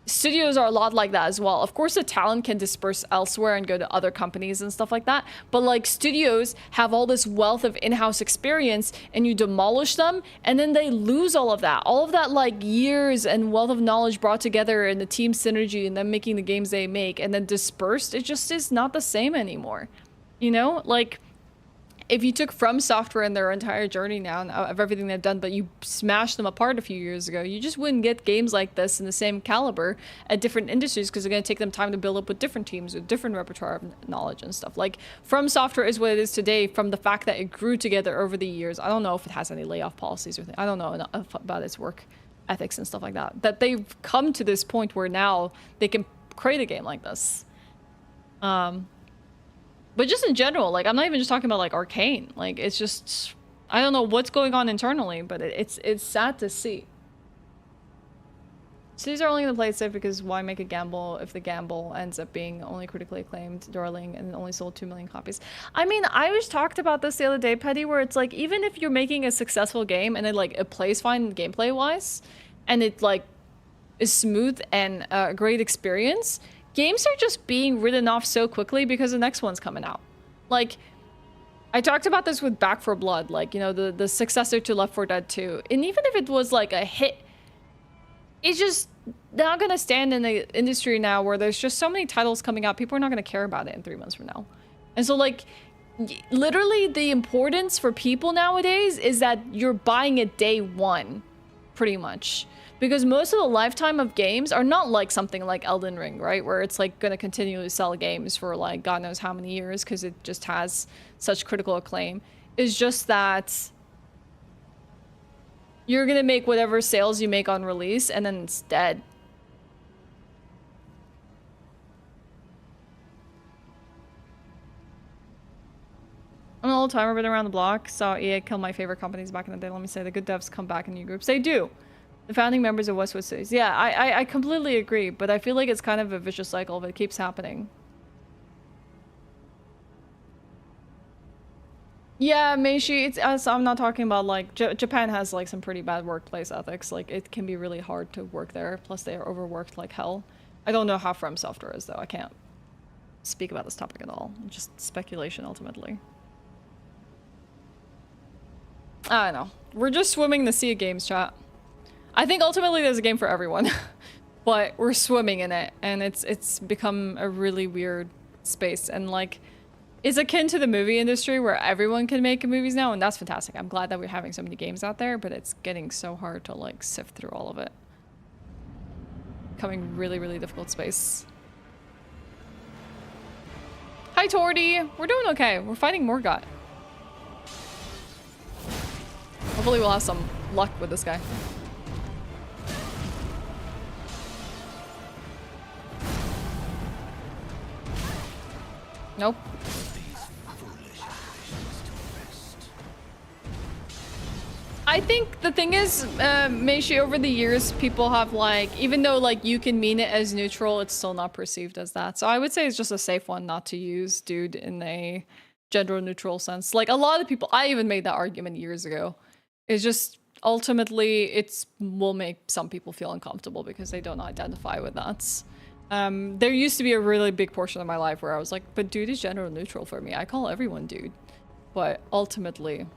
studios are a lot like that as well. Of course, the talent can disperse elsewhere and go to other companies and stuff like that. But like, studios have all this wealth of in-house experience, and you demolish them, and then they lose all of that. All of that, like, years and wealth of knowledge brought together and the team synergy and them making the games they make, and then dispersed, it just is not the same anymore. You know? Like, if you took From Software and their entire journey now of everything they've done, but you smashed them apart a few years ago, you just wouldn't get games like this in the same caliber at different industries, because they're going to take them time to build up with different teams with different repertoire of knowledge and stuff. Like, From Software is what it is today from the fact that it grew together over the years. I don't know if it has any layoff policies or anything. I don't know enough about its work ethics and stuff like that. That they've come to this point where now they can create a game like this. But just in general, like, I'm not even just talking about, like, Arcane. Like, it's just, I don't know what's going on internally, but it's sad to see. Cities are only going to play it safe because why make a gamble if the gamble ends up being only critically acclaimed Darling and only sold 2 million copies? I mean, I was talked about this the other day, Petty, where it's like, even if you're making a successful game and it plays fine gameplay-wise, and it, like, is smooth and a great experience, games are just being written off so quickly because the next one's coming out. Like, I talked about this with Back 4 Blood, like, you know, the successor to Left 4 Dead 2. And even if it was, like, a hit, it's just not gonna stand in the industry now where there's just so many titles coming out. People are not gonna care about it in 3 months from now. And so, like, literally the importance for people nowadays is that you're buying it day one, pretty much. Because most of the lifetime of games are not like something like Elden Ring, right? Where it's like going to continually sell games for like God knows how many years because it just has such critical acclaim. It's just that you're going to make whatever sales you make on release and then it's dead. I'm an old timer, been around the block. Saw EA kill my favorite companies back in the day. Let me say, the good devs come back in new groups. They do. The founding members of Westwood Cities. Yeah, I completely agree, but I feel like it's kind of a vicious cycle, but it keeps happening. Yeah, Meishi, it's I'm not talking about like Japan has like some pretty bad workplace ethics. Like it can be really hard to work there. Plus they are overworked like hell. I don't know how From Software is though. I can't speak about this topic at all. Just speculation ultimately. I don't know. We're just swimming in the sea of games, chat. I think ultimately there's a game for everyone, but we're swimming in it, and it's become a really weird space, and like. It's akin to the movie industry where everyone can make movies now, and that's fantastic. I'm glad that we're having so many games out there, but it's getting so hard to like sift through all of it. Becoming really, really difficult space. Hi Tordy! We're doing okay. We're fighting Morgott. Hopefully we'll have some luck with this guy. Nope. I think the thing is, Meishi, over the years, people have like, even though like you can mean it as neutral, it's still not perceived as that. So I would say it's just a safe one not to use dude in a gender neutral sense. Like a lot of people, I even made that argument years ago. It's just ultimately will make some people feel uncomfortable because they don't identify with that. There used to be a really big portion of my life where I was like, but dude is gender neutral for me. I call everyone dude. But ultimately,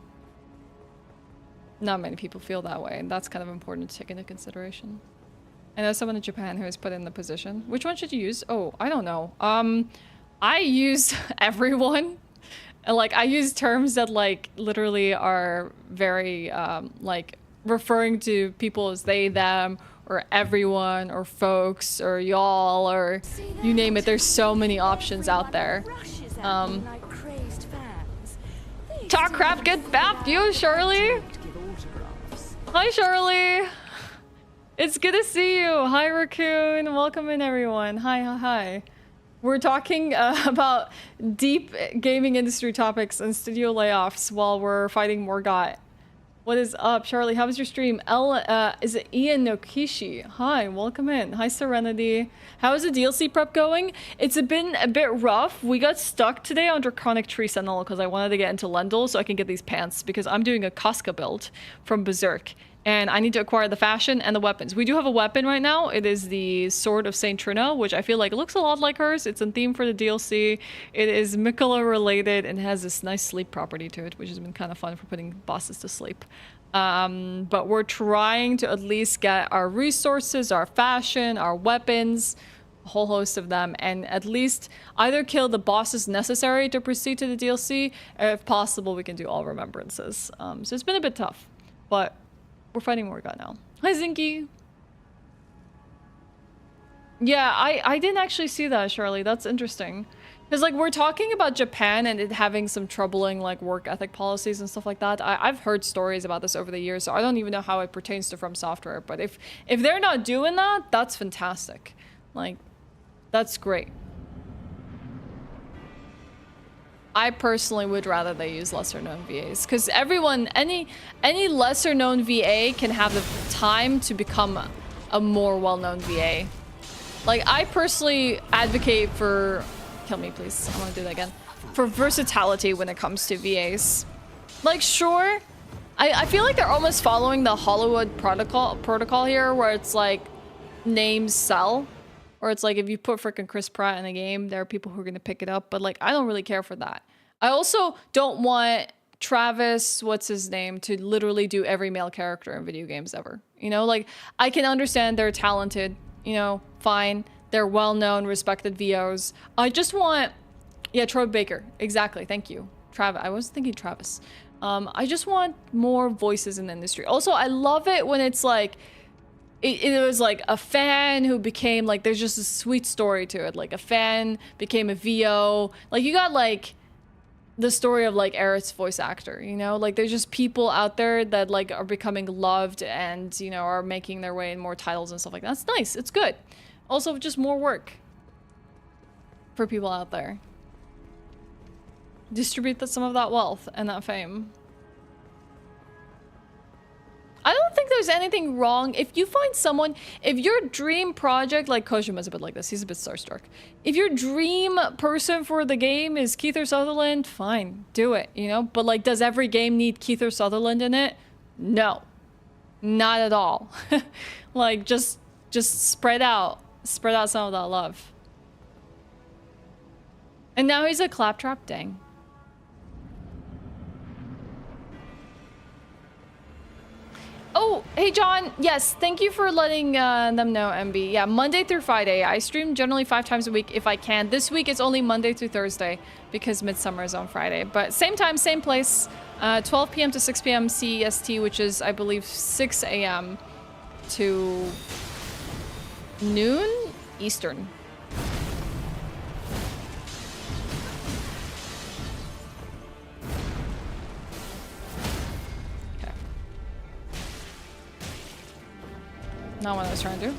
not many people feel that way, and that's kind of important to take into consideration. I know someone in Japan who is put in the position. Which one should you use? Oh, I don't know. I use everyone. Like, I use terms that, like, literally are very, like, referring to people as they, them, or everyone, or folks, or y'all, or you name it. There's so many options out there. Talk crap, get bapped, you, Shirley! Hi, Charlie. It's good to see you. Hi, Raccoon. Welcome in, everyone. Hi. We're talking about deep gaming industry topics and studio layoffs while we're fighting Morgott. What is up, Charlie? How was your stream? Is it Ian Nokishi? Hi, welcome in. Hi, Serenity. How is the DLC prep going? It's been a bit rough. We got stuck today on Draconic Tree Sentinel because I wanted to get into Lendl so I can get these pants because I'm doing a Casca build from Berserk. And I need to acquire the fashion and the weapons. We do have a weapon right now. It is the Sword of Saint Trina, which I feel like looks a lot like hers. It's in theme for the DLC. It is Miquella related and has this nice sleep property to it, which has been kind of fun for putting bosses to sleep. But we're trying to at least get our resources, our fashion, our weapons, a whole host of them, and at least either kill the bosses necessary to proceed to the DLC, or if possible, we can do all remembrances. So it's been a bit tough, but we're fighting Morgott now. Hi, Zinky. Yeah, I didn't actually see that, Charlie. That's interesting. Because, like, we're talking about Japan and it having some troubling, like, work ethic policies and stuff like that. I've heard stories about this over the years, so I don't even know how it pertains to From Software. But if they're not doing that, that's fantastic. Like, that's great. I personally would rather they use lesser known VAs because everyone, any lesser known VA can have the time to become a more well-known VA. Like, I personally advocate for, kill me please, I want to do that again, for versatility when it comes to VAs. Like, sure, I feel like they're almost following the Hollywood protocol here where it's like names sell. Or it's like if you put frickin' Chris Pratt in a game, there are people who are going to pick it up. But like, I don't really care for that. I also don't want Travis, what's his name, to literally do every male character in video games ever. You know, like, I can understand they're talented, you know, fine. They're well-known, respected VOs. I just want, yeah, Troy Baker. Exactly. Thank you. Travis. I was thinking Travis. I just want more voices in the industry. Also, I love it when it's like, it was like a fan who became like, there's just a sweet story to it. Like a fan became a VO. Like you got like the story of like Eric's voice actor, you know, like there's just people out there that like are becoming loved and, you know, are making their way in more titles and stuff like that. That's nice. It's good. Also just more work for people out there. Distribute some of that wealth and that fame. I don't think there's anything wrong. If you find someone, if your dream project, like Kojima's a bit like this, he's a bit starstruck. If your dream person for the game is Kiefer Sutherland, fine, do it, you know? But like, does every game need Kiefer Sutherland in it? No, not at all. Like, just spread out some of that love. And now he's a claptrap, dang. Oh, hey John, yes, thank you for letting them know, MB. Yeah, Monday through Friday. I stream generally 5 times a week if I can. This week it's only Monday through Thursday because Midsummer is on Friday. But same time, same place, 12 p.m. to 6 p.m. CEST, which is, I believe, 6 a.m. to noon Eastern. Not what I was trying to do.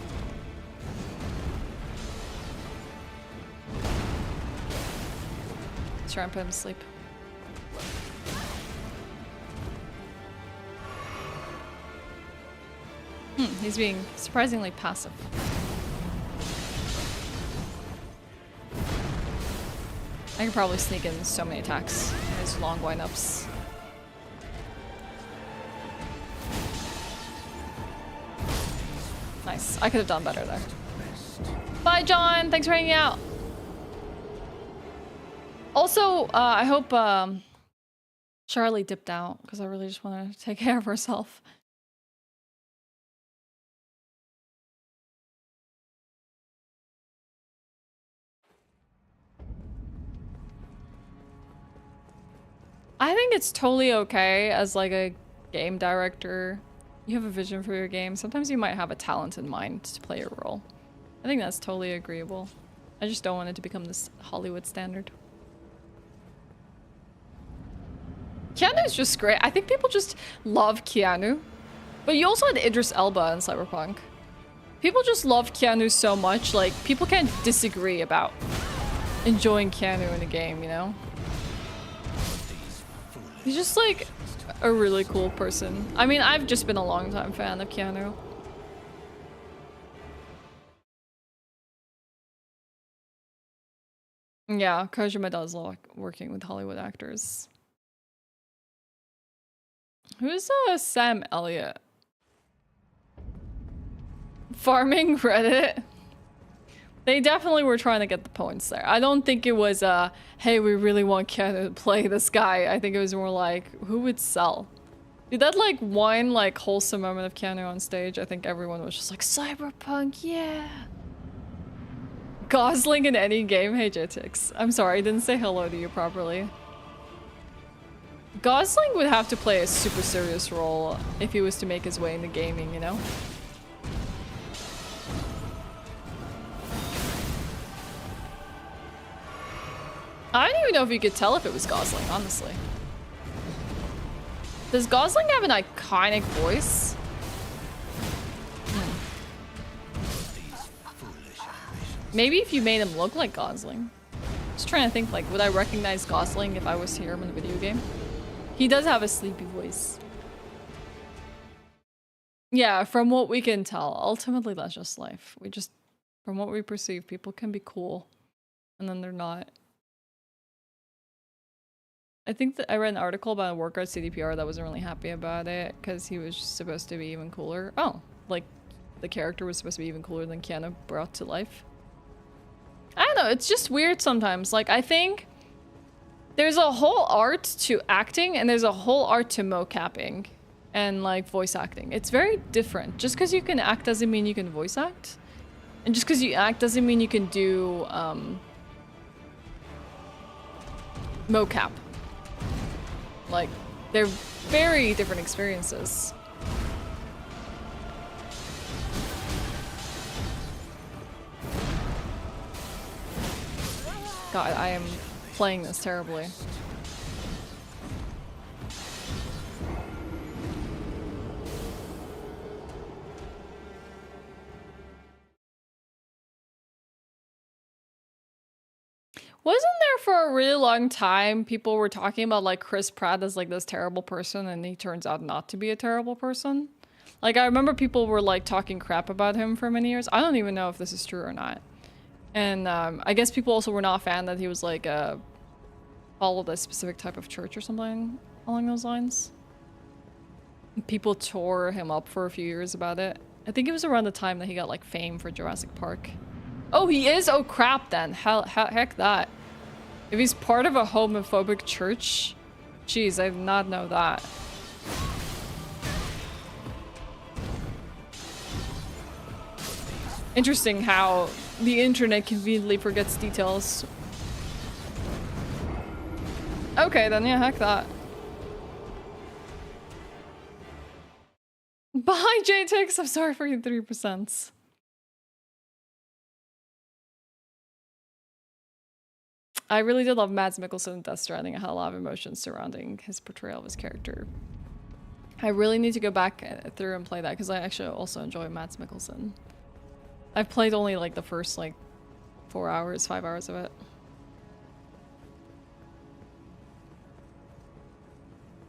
Let's try and put him to sleep. He's being surprisingly passive. I can probably sneak in so many attacks in his long windups. Nice. I could have done better there. Bye, John. Thanks for hanging out. Also, I hope Charlie dipped out because I really just want to take care of herself. I think it's totally okay as like a game director. You have a vision for your game. Sometimes you might have a talent in mind to play your role. I think that's totally agreeable. I just don't want it to become this Hollywood standard. Keanu's just great. I think people just love Keanu. But you also had Idris Elba in Cyberpunk. People just love Keanu so much, like, people can't disagree about enjoying Keanu in a game, you know? He's just like a really cool person. I mean, I've just been a long time fan of Keanu. Yeah, Kojima does like working with Hollywood actors. Who's Sam Elliott? Farming Reddit? They definitely were trying to get the points there. I don't think it was hey, we really want Keanu to play this guy. I think it was more like, who would sell? Did that like one like wholesome moment of Keanu on stage? I think everyone was just like, Cyberpunk, yeah. Gosling in any game? Hey Jtix. I'm sorry, I didn't say hello to you properly. Gosling would have to play a super serious role if he was to make his way into gaming, you know? I don't even know if you could tell if it was Gosling, honestly. Does Gosling have an iconic voice? Maybe if you made him look like Gosling. Just trying to think, like, would I recognize Gosling if I was to hear him in a video game? He does have a sleepy voice. Yeah, from what we can tell, ultimately that's just life. We just, from what we perceive, people can be cool, and then they're not. I think that I read an article about a worker at CDPR that wasn't really happy about it because he was supposed to be even cooler. Oh, like the character was supposed to be even cooler than Keanu brought to life. I don't know, it's just weird sometimes. Like, I think there's a whole art to acting and there's a whole art to mocapping and like voice acting. It's very different. Just because you can act doesn't mean you can voice act. And just because you act doesn't mean you can do mocap. Like, they're very different experiences. God, I am playing this terribly. Wasn't there for a really long time people were talking about like Chris Pratt as like this terrible person and he turns out not to be a terrible person? Like, I remember people were like talking crap about him for many years. I don't even know if this is true or not. And I guess people also were not a fan that he was like followed a specific type of church or something along those lines. People tore him up for a few years about it. I think it was around the time that he got like fame for Jurassic Park. Oh, he is? Oh crap then. Heck that. If he's part of a homophobic church, jeez, I did not know that. Interesting how the internet conveniently forgets details. Okay, then yeah, heck that. Bye, JTix. I'm sorry for your 3%. I really did love Mads Mikkelsen in Death Stranding. I had a lot of emotions surrounding his portrayal of his character. I really need to go back through and play that because I actually also enjoy Mads Mikkelsen. I've played only like the first like 4 hours, 5 hours of it.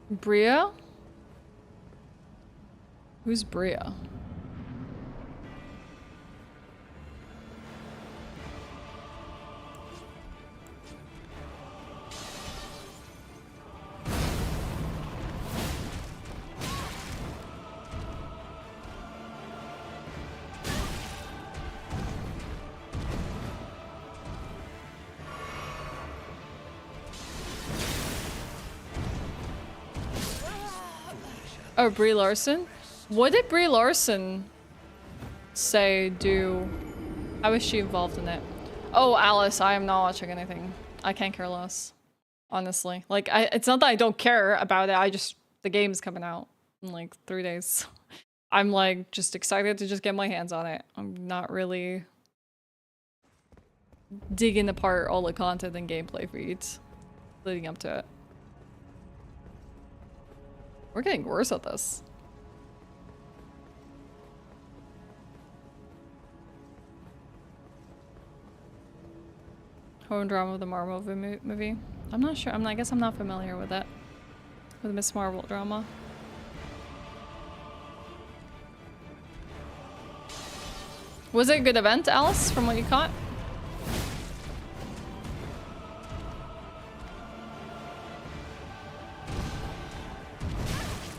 Bria? Who's Bria? Oh, Brie Larson? What did Brie Larson say, do? How is she involved in it? Oh, Alice, I am not watching anything. I can't care less. Honestly. Like, it's not that I don't care about it, the game's coming out in like 3 days. I'm like, just excited to just get my hands on it. I'm not really digging apart all the content and gameplay feeds leading up to it. We're getting worse at this. Home drama of the Marvel movie. I'm not sure. I guess I'm not familiar with it. With Miss Marvel drama. Was it a good event, Alice, from what you caught?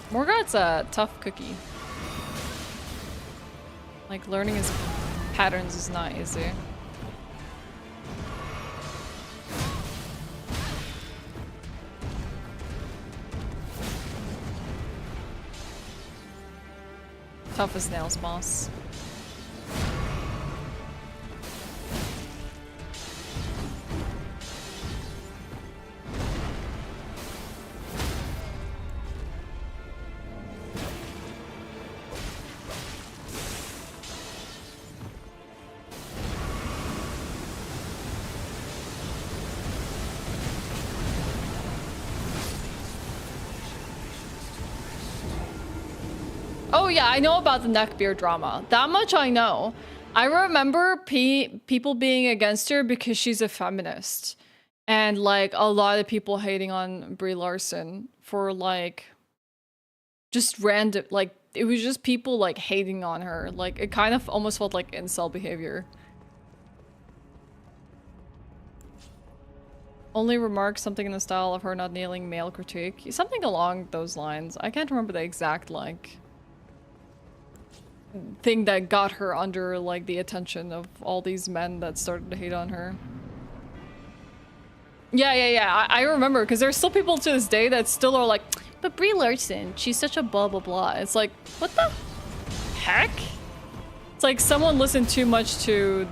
Morgoth's a tough cookie. Like, learning his patterns is not easy. Tough as nails, boss. Oh yeah, I know about the neckbeard drama. That much I know. I remember people being against her because she's a feminist. And like a lot of people hating on Brie Larson for like just random, like it was just people like hating on her. Like it kind of almost felt like incel behavior. Only remark something in the style of her not nailing male critique. Something along those lines. I can't remember the exact like thing that got her under like the attention of all these men that started to hate on her. Yeah. I remember because there's still people to this day that still are like, but Brie Larson, she's such a blah blah blah. It's like, what the heck? It's like someone listened too much to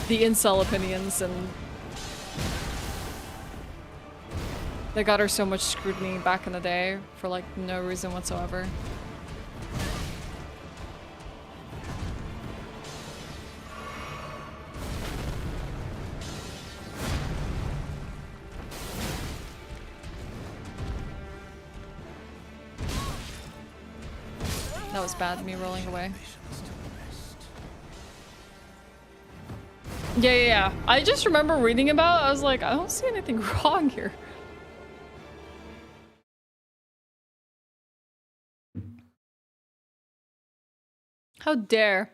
the incel opinions and they got her so much scrutiny back in the day for like no reason whatsoever. That was bad, me rolling away. Yeah. I just remember reading about it. I was like, I don't see anything wrong here. How dare.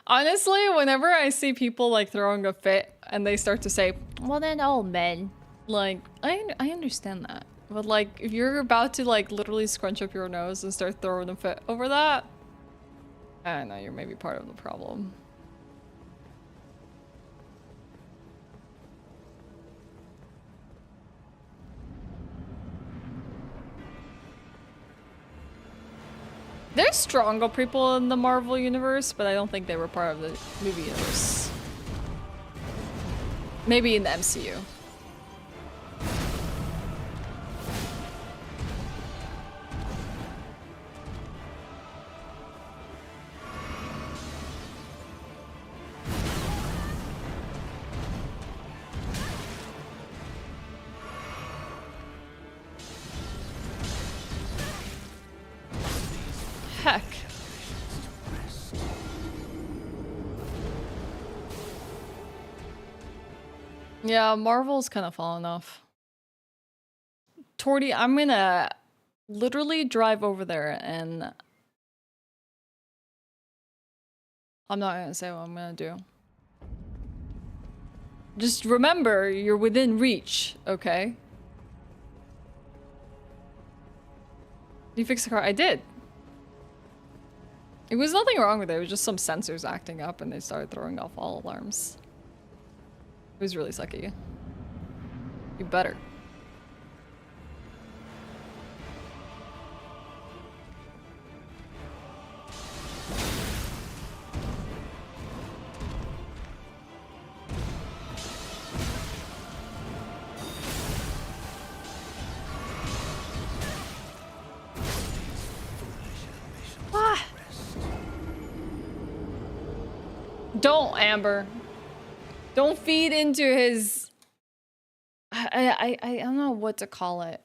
Honestly, whenever I see people like throwing a fit and they start to say, well then all men, like, I understand that. But like, if you're about to like literally scrunch up your nose and start throwing a fit over that, I don't know, you're maybe part of the problem. There's stronger people in the Marvel universe, but I don't think they were part of the movie universe. Maybe in the MCU. Heck. Yeah, Marvel's kind of fallen off. Torty, I'm gonna literally drive over there and I'm not gonna say what I'm gonna do. Just remember, you're within reach, okay? You fixed the car? I did. It was nothing wrong with it. It was just some sensors acting up and they started throwing off all alarms. It was really sucky. You better. Ah. Don't, Amber. Don't feed into his... I don't know what to call it.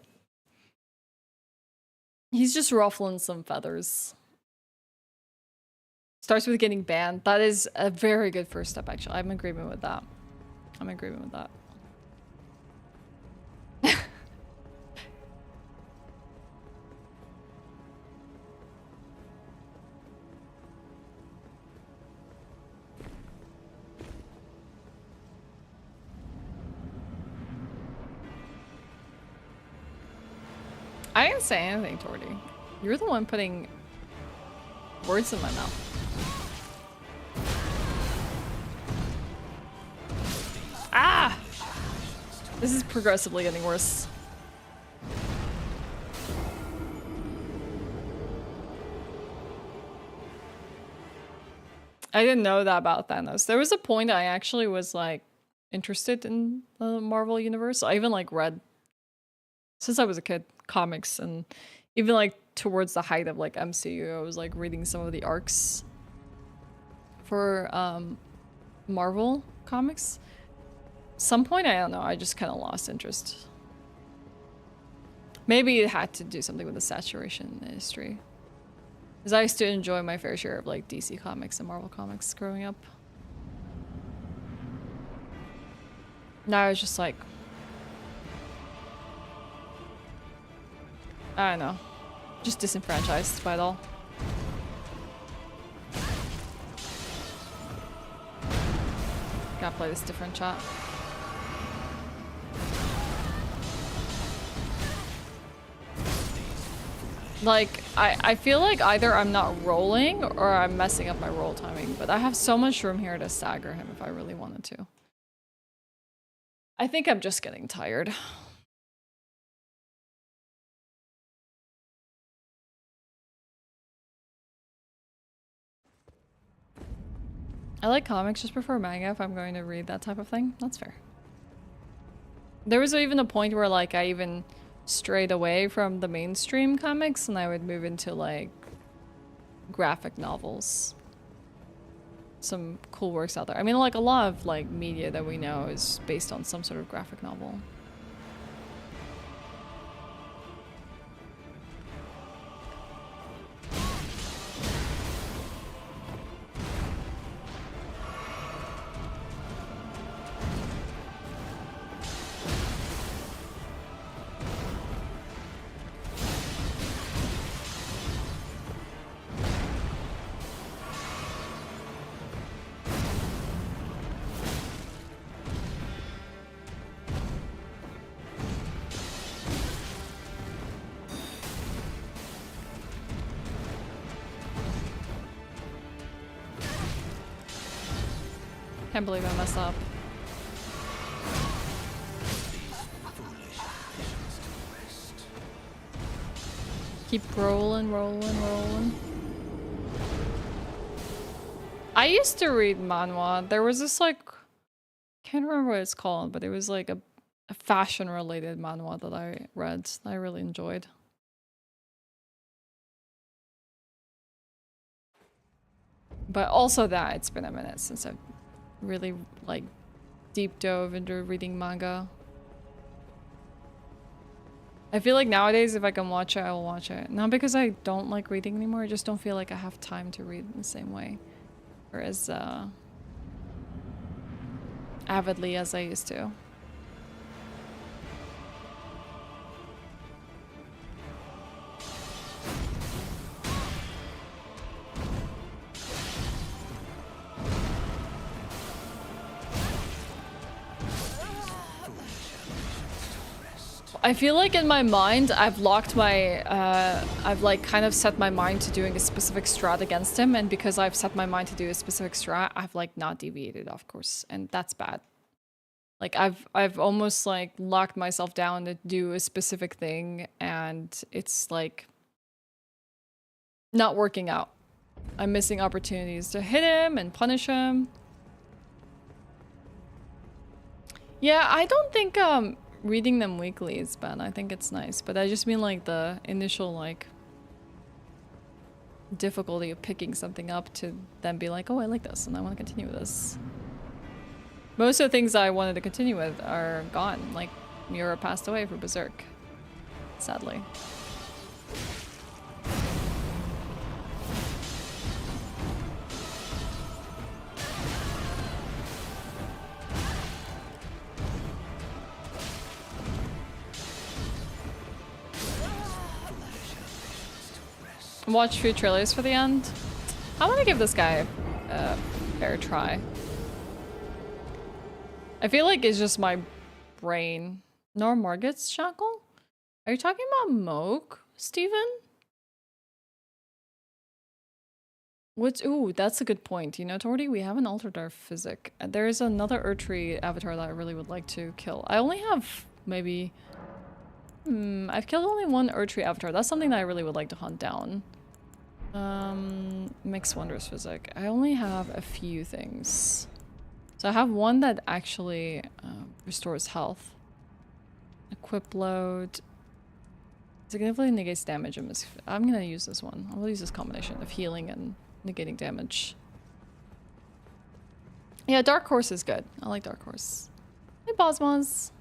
He's just ruffling some feathers. Starts with getting banned. That is a very good first step, actually. I'm in agreement with that. I'm in agreement with that. I didn't say anything, Torty. You're the one putting words in my mouth. Ah! This is progressively getting worse. I didn't know that about Thanos. There was a point I actually was like interested in the Marvel universe. I even like read, since I was a kid, comics, and even like towards the height of like MCU, I was like reading some of the arcs for Marvel comics. Some point, I don't know, I just kind of lost interest. Maybe it had to do something with the saturation in the industry, because I used to enjoy my fair share of like DC comics and Marvel comics growing up. Now it's just like, I don't know, just disenfranchised by it all. Gotta play this different chat. Like, I feel like either I'm not rolling or I'm messing up my roll timing, but I have so much room here to stagger him if I really wanted to. I think I'm just getting tired. I like comics, just prefer manga if I'm going to read that type of thing. That's fair. There was even a point where like I even strayed away from the mainstream comics and I would move into like graphic novels. Some cool works out there. I mean, like a lot of like media that we know is based on some sort of graphic novel. Can't believe I messed up. Keep rolling, rolling, rolling. I used to read manhwa. There was this like, can't remember what it's called, but it was like a fashion-related manhwa that I read. That I really enjoyed. But also that it's been a minute since I've really like deep dove into reading manga. I feel like nowadays if I can watch it, I will watch it. Not because I don't like reading anymore, I just don't feel like I have time to read in the same way. Or as avidly as I used to. I feel like in my mind, I've locked my, I've like kind of set my mind to doing a specific strat against him, and because I've set my mind to do a specific strat, I've like not deviated off course, and that's bad. Like I've almost like locked myself down to do a specific thing, and it's like not working out. I'm missing opportunities to hit him and punish him. Yeah, I don't think reading them weekly is bad. I think it's nice, but I just mean like the initial like difficulty of picking something up to then be like, oh, I like this and I want to continue with this. Most of the things I wanted to continue with are gone. Like Miura passed away for Berserk, sadly. Watch few trailers for the end. I want to give this guy a fair try. I feel like it's just my brain. Nor Margit's Shackle? Are you talking about Moog, Steven? What's ooh, that's a good point. You know, Torty, we have an altered our physic. There is another Erdtree avatar that I really would like to kill. I only have maybe I've killed only one Erdtree avatar. That's something that I really would like to hunt down. Mixed Wondrous Physic. I only have a few things. So I have one that actually restores health. Equip load. Significantly negates damage. I'm gonna use this one. I'll use this combination of healing and negating damage. Yeah, Dark Horse is good. I like Dark Horse. Hey, Bosmos.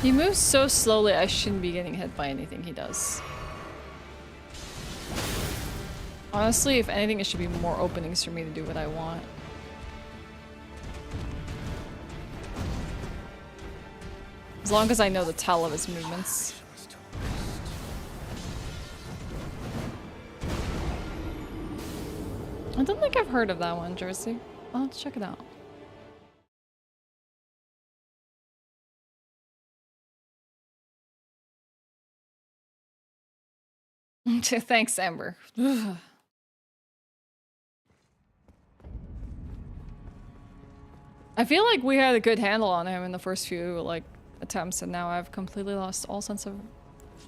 He moves so slowly, I shouldn't be getting hit by anything he does. Honestly, if anything, it should be more openings for me to do what I want. As long as I know the tell of his movements. I don't think I've heard of that one, Jersey. I'll have to check it out. Thanks, Amber. I feel like we had a good handle on him in the first few like attempts, and now I've completely lost all sense of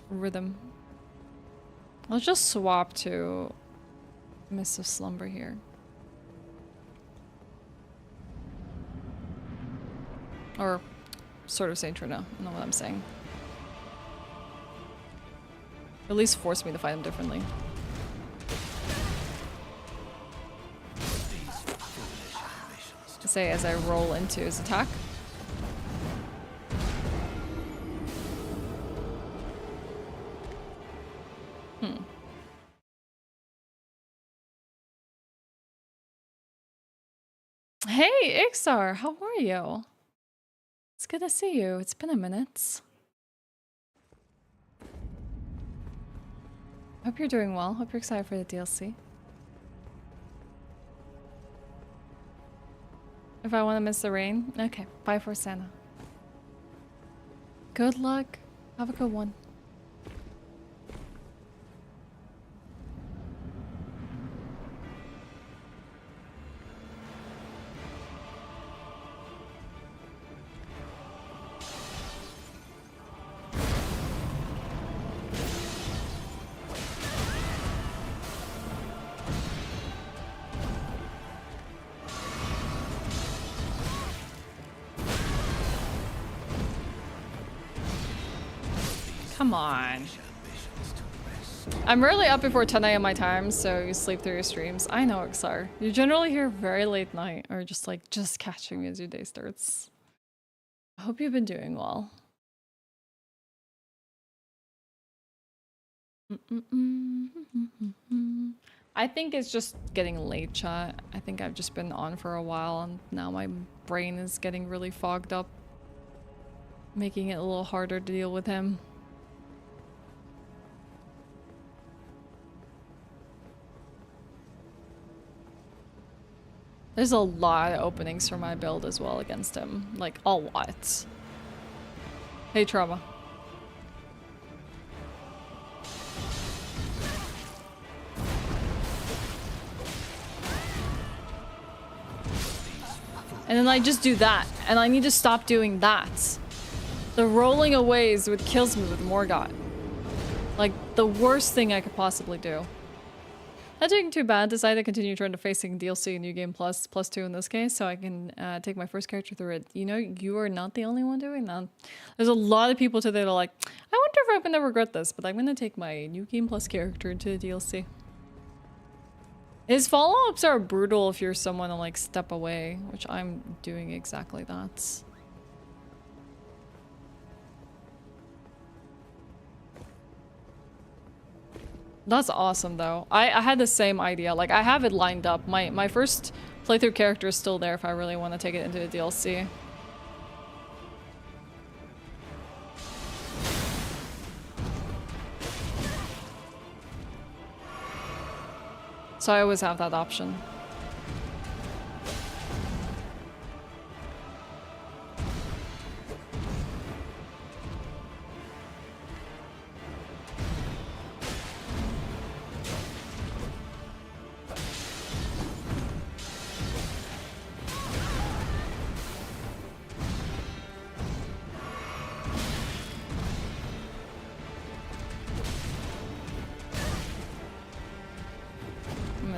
rhythm. Let's just swap to Mist of Slumber here. Or sort of Saint Trina, I know what I'm saying. At least force me to fight him differently. Say as I roll into his attack. Hey, Ixar, how are you? It's good to see you. It's been a minute. Hope you're doing well. Hope you're excited for the DLC. If I want to miss the rain, okay. Bye for Santa. Good luck. Have a good one. Come on. I'm rarely up before 10 a.m. my time, so you sleep through your streams. I know, Xar. You're generally here very late night, or just catching me as your day starts. I hope you've been doing well. I think it's just getting late, chat. I think I've just been on for a while, and now my brain is getting really fogged up, making it a little harder to deal with him. There's a lot of openings for my build as well against him. Like, a lot. Hey, Trauma. And then I just do that. And I need to stop doing that. The rolling away is what kills me with Morgott. Like, the worst thing I could possibly do. Not doing too bad. Decided to continue trying to facing DLC New Game Plus, +2 in this case, so I can take my first character through it. You know, you are not the only one doing that. There's a lot of people today that are like, I wonder if I'm gonna regret this, but I'm gonna take my New Game Plus character into the DLC. His follow-ups are brutal if you're someone to like step away, which I'm doing exactly that. That's awesome though. I had the same idea. Like, I have it lined up. My first playthrough character is still there if I really want to take it into the DLC. So I always have that option.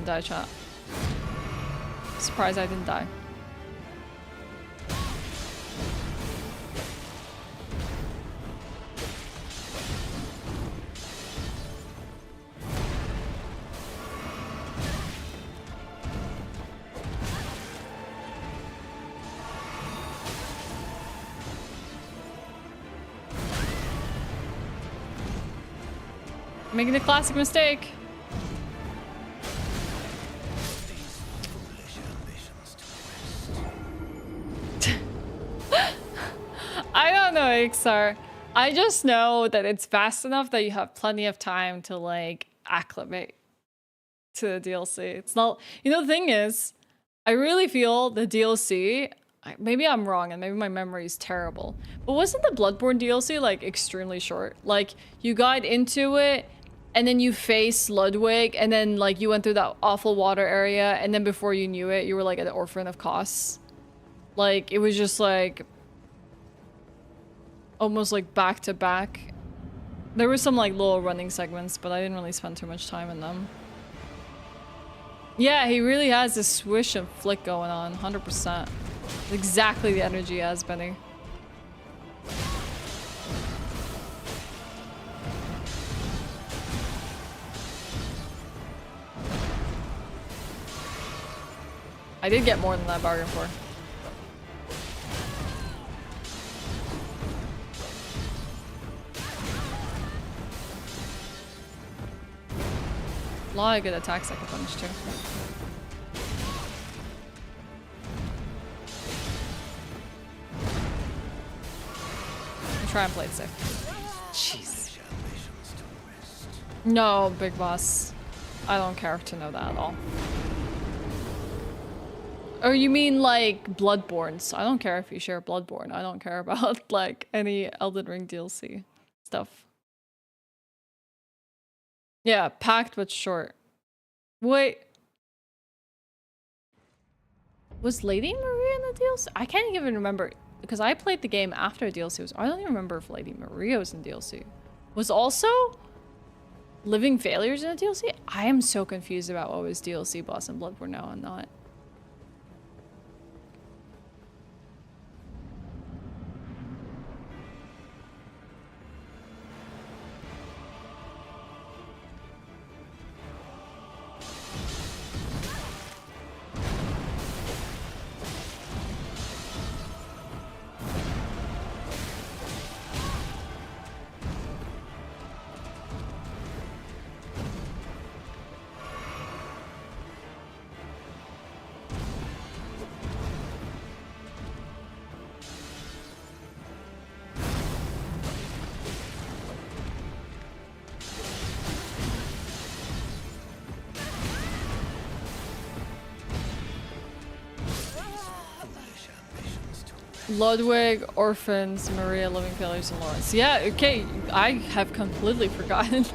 Die, chat. Surprised I didn't die. Making the classic mistake. Ixar. I just know that it's fast enough that you have plenty of time to like acclimate to the DLC. It's not, you know, the thing is, I really feel the DLC, maybe I'm wrong and maybe my memory is terrible, but wasn't the Bloodborne DLC like extremely short? Like, you got into it and then you faced Ludwig and then like you went through that awful water area and then before you knew it, you were like an Orphan of Kos. Like, it was just like almost like back to back. There were some like little running segments, but I didn't really spend too much time in them. Yeah, he really has this swish and flick going on, 100%. Exactly the energy he has, Benny. I did get more than I bargained for. A lot of good attacks I can punish too. I'll try and play it safe. Jeez. No, big boss. I don't care to know that at all. Oh, you mean like Bloodborne's? I don't care if you share Bloodborne. I don't care about like any Elden Ring DLC stuff. Yeah, packed but short. Wait. Was Lady Maria in the DLC? I can't even remember because I played the game after DLC was. I don't even remember if Lady Maria was in DLC. Was also Living Failures in the DLC? I am so confused about what was DLC boss in Bloodborne now and not. Ludwig, Orphans, Maria, Living Failures, and Lawrence. Yeah, okay, I have completely forgotten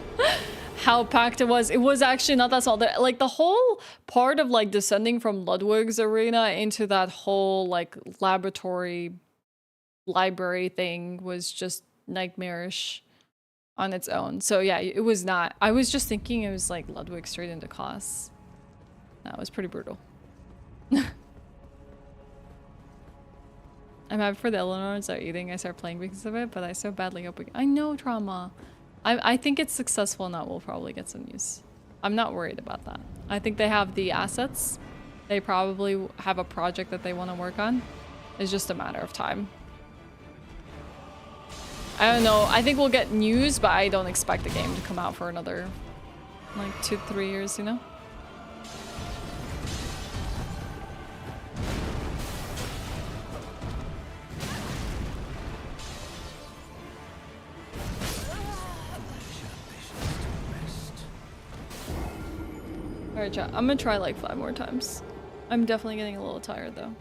how packed it was. It was actually not that small. Like, the whole part of, like, descending from Ludwig's arena into that whole, like, laboratory library thing was just nightmarish on its own. So, yeah, it was not. I was just thinking it was, like, Ludwig straight into Koss. That was pretty brutal. I'm happy for the Eleanors are eating. I start playing because of it, but I so badly hope I know trauma. I think it's successful and that will probably get some use. I'm not worried about that. I think they have the assets. They probably have a project that they want to work on. It's just a matter of time. I don't know. I think we'll get news, but I don't expect the game to come out for another like 2-3 years, you know? Alright, chat. I'm gonna try like 5 more times. I'm definitely getting a little tired though.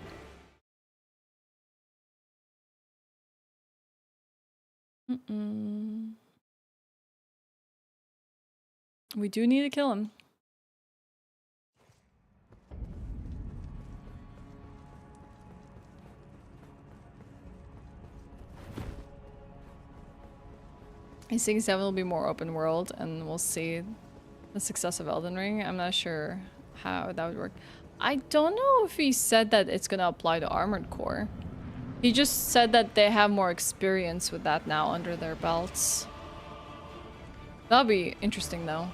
We do need to kill him. I think 7 will be more open world and we'll see the success of Elden Ring. I'm not sure how that would work. I don't know if he said that it's gonna apply to Armored Core. He just said that they have more experience with that now under their belts. That'll be interesting though.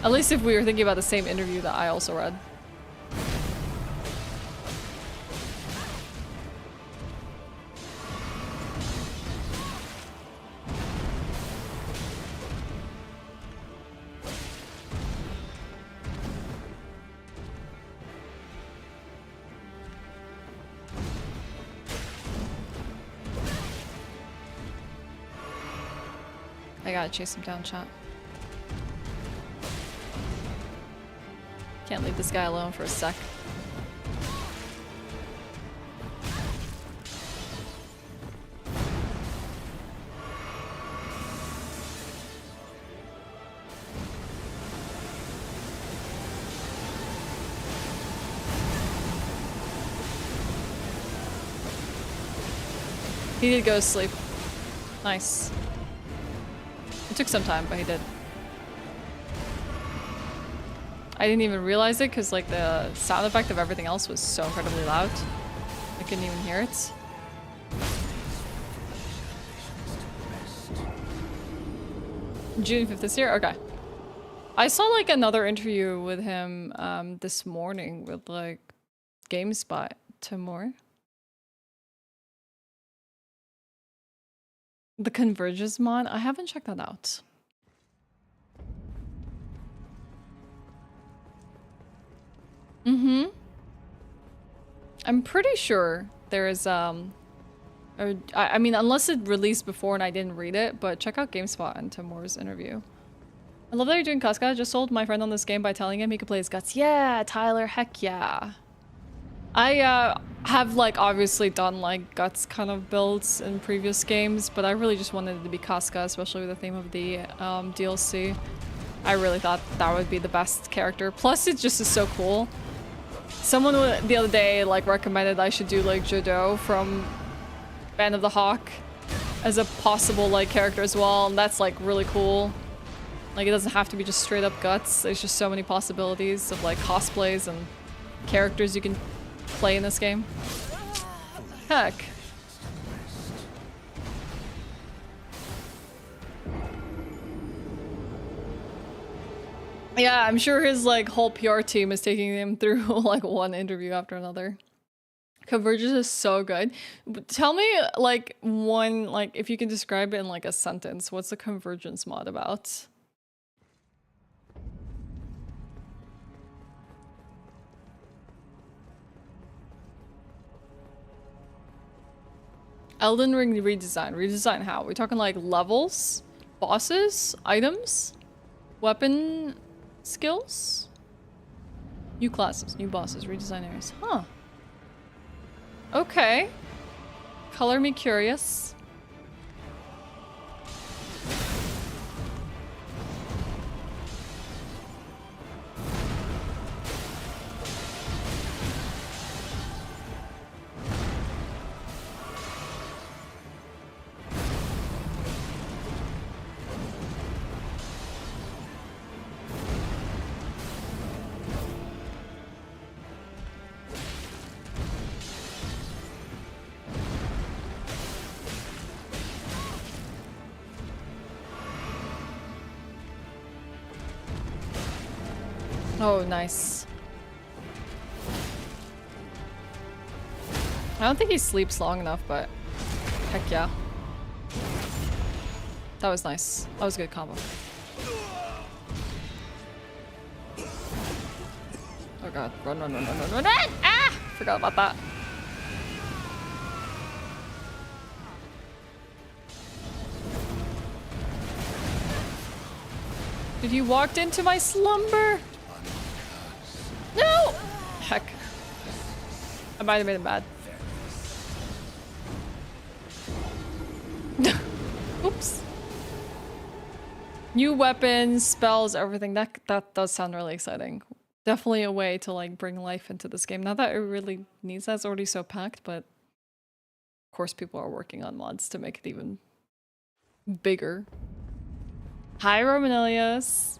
At least if we were thinking about the same interview that I also read. I gotta chase him down, chat. Can't leave this guy alone for a sec. He did go to sleep. Nice. It took some time, but he did. I didn't even realize it because like the sound effect of everything else was so incredibly loud. I couldn't even hear it. June 5th this year? Okay. I saw like another interview with him this morning with like GameSpot Timur. The Convergence mod? I haven't checked that out. I'm pretty sure there is I mean, unless it released before and I didn't read it, but check out GameSpot and Timur's interview. I love that you're doing Casca. I just sold my friend on this game by telling him he could play his guts. Yeah, Tyler, heck yeah. I have like obviously done like guts kind of builds in previous games, but I really just wanted it to be Casca, especially with the theme of the DLC. I really thought that would be the best character. Plus, it just is so cool. Someone the other day like recommended I should do like Judo from Band of the Hawk as a possible like character as well, and that's like really cool. Like it doesn't have to be just straight up guts. There's just so many possibilities of like cosplays and characters you can play in this game. Heck. Yeah, I'm sure his like whole PR team is taking him through like one interview after another. Convergence is so good. Tell me like one, like if you can describe it in like a sentence, what's the Convergence mod about? Elden Ring redesign. Redesign how? We're talking like levels? Bosses? Items? Weapon skills? New classes, new bosses, redesign areas. Huh. Okay. Color me curious. Oh, nice. I don't think he sleeps long enough, but heck yeah. That was nice. That was a good combo. Oh god. Run, run, run, run, run, run, run! Ah! Forgot about that. Did you walk into my slumber? No! Heck. I might have made him bad. Oops. New weapons, spells, everything. That does sound really exciting. Definitely a way to like bring life into this game. Not that it really needs that, it's already so packed, but of course people are working on mods to make it even bigger. Hi Romanilius.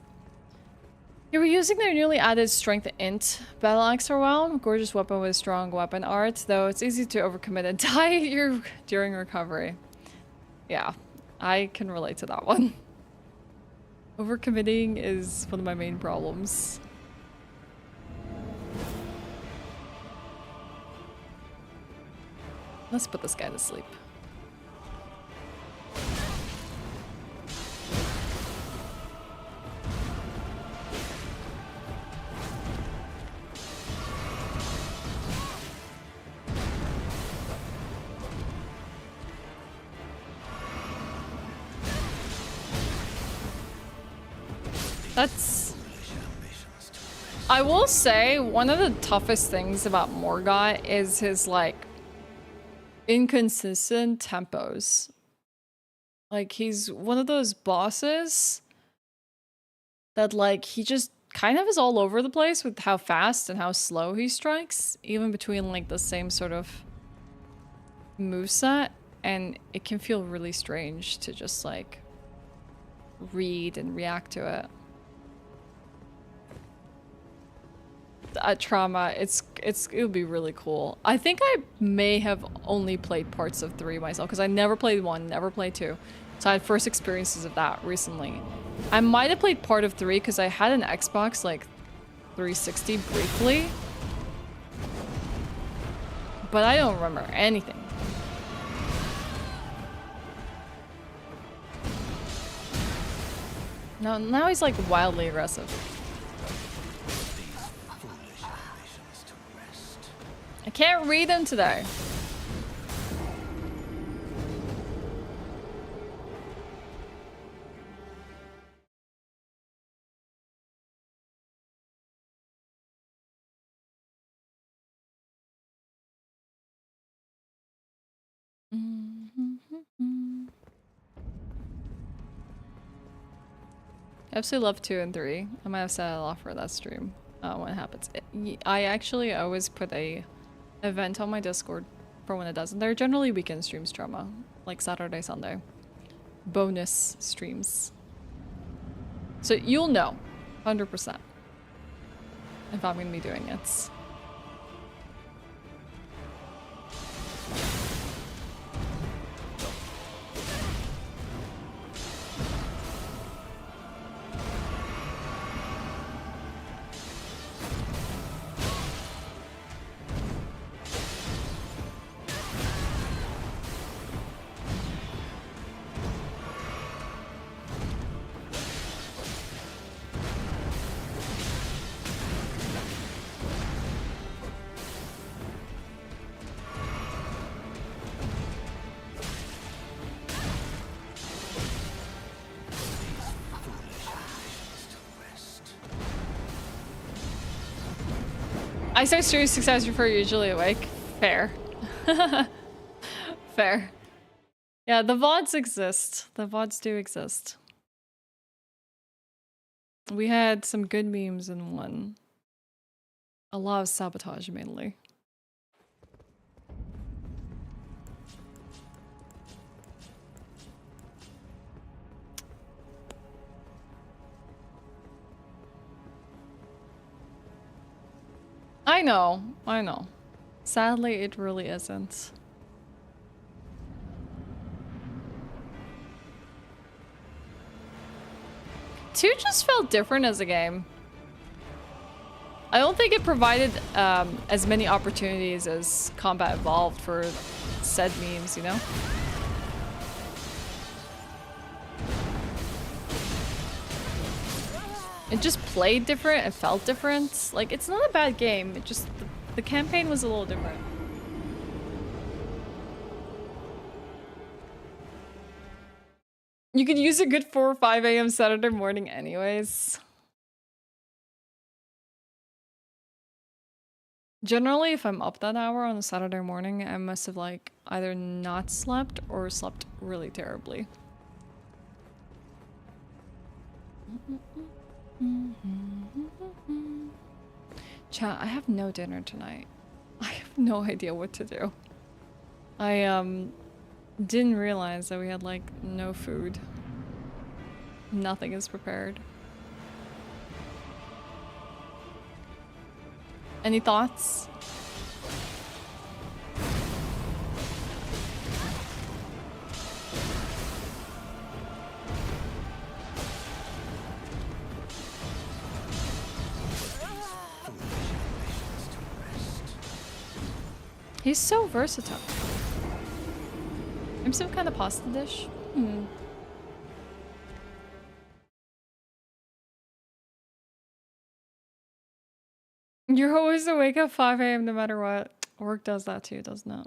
You were using their newly added strength int battle axe for a while. Gorgeous weapon with strong weapon art, though it's easy to overcommit and die during recovery. Yeah, I can relate to that one. Overcommitting is one of my main problems. Let's put this guy to sleep. That's... I will say, one of the toughest things about Morgott is his, like, inconsistent tempos. Like, he's one of those bosses that, like, he just kind of is all over the place with how fast and how slow he strikes, even between, like, the same sort of moveset, and it can feel really strange to just, like, read and react to it. Trauma, it'll be really cool. I think I may have only played parts of 3 myself because I never played 1, never played 2. So I had first experiences of that recently. I might have played part of 3 because I had an Xbox like 360 briefly, but I don't remember anything. No, now he's like wildly aggressive. These foolish ambitions to rest. I can't read him today. I absolutely love 2 and 3. I might have set it off for that stream when it happens. I actually always put a event on my Discord for when it does. And they're generally weekend streams, Trauma. Like Saturday, Sunday. Bonus streams. So you'll know. 100%. If I'm going to be doing it. I start streaming 6 hours before you're usually awake. Fair. Fair. Yeah, the VODs exist. The VODs do exist. We had some good memes in one. A lot of sabotage, mainly. I know, I know. Sadly, it really isn't. Two just felt different as a game. I don't think it provided as many opportunities as Combat Evolved for said memes, you know? It just played different, it felt different. Like, it's not a bad game, it just, the campaign was a little different. You could use a good 4 or 5 a.m. Saturday morning anyways. Generally, if I'm up that hour on a Saturday morning, I must have like either not slept or slept really terribly. Chat, I have no dinner tonight. I have no idea what to do. I didn't realize that we had like no food. Nothing is prepared. Any thoughts? He's so versatile. I'm some kind of pasta dish. You're always awake at 5 a.m. no matter what. Work does that too, doesn't it?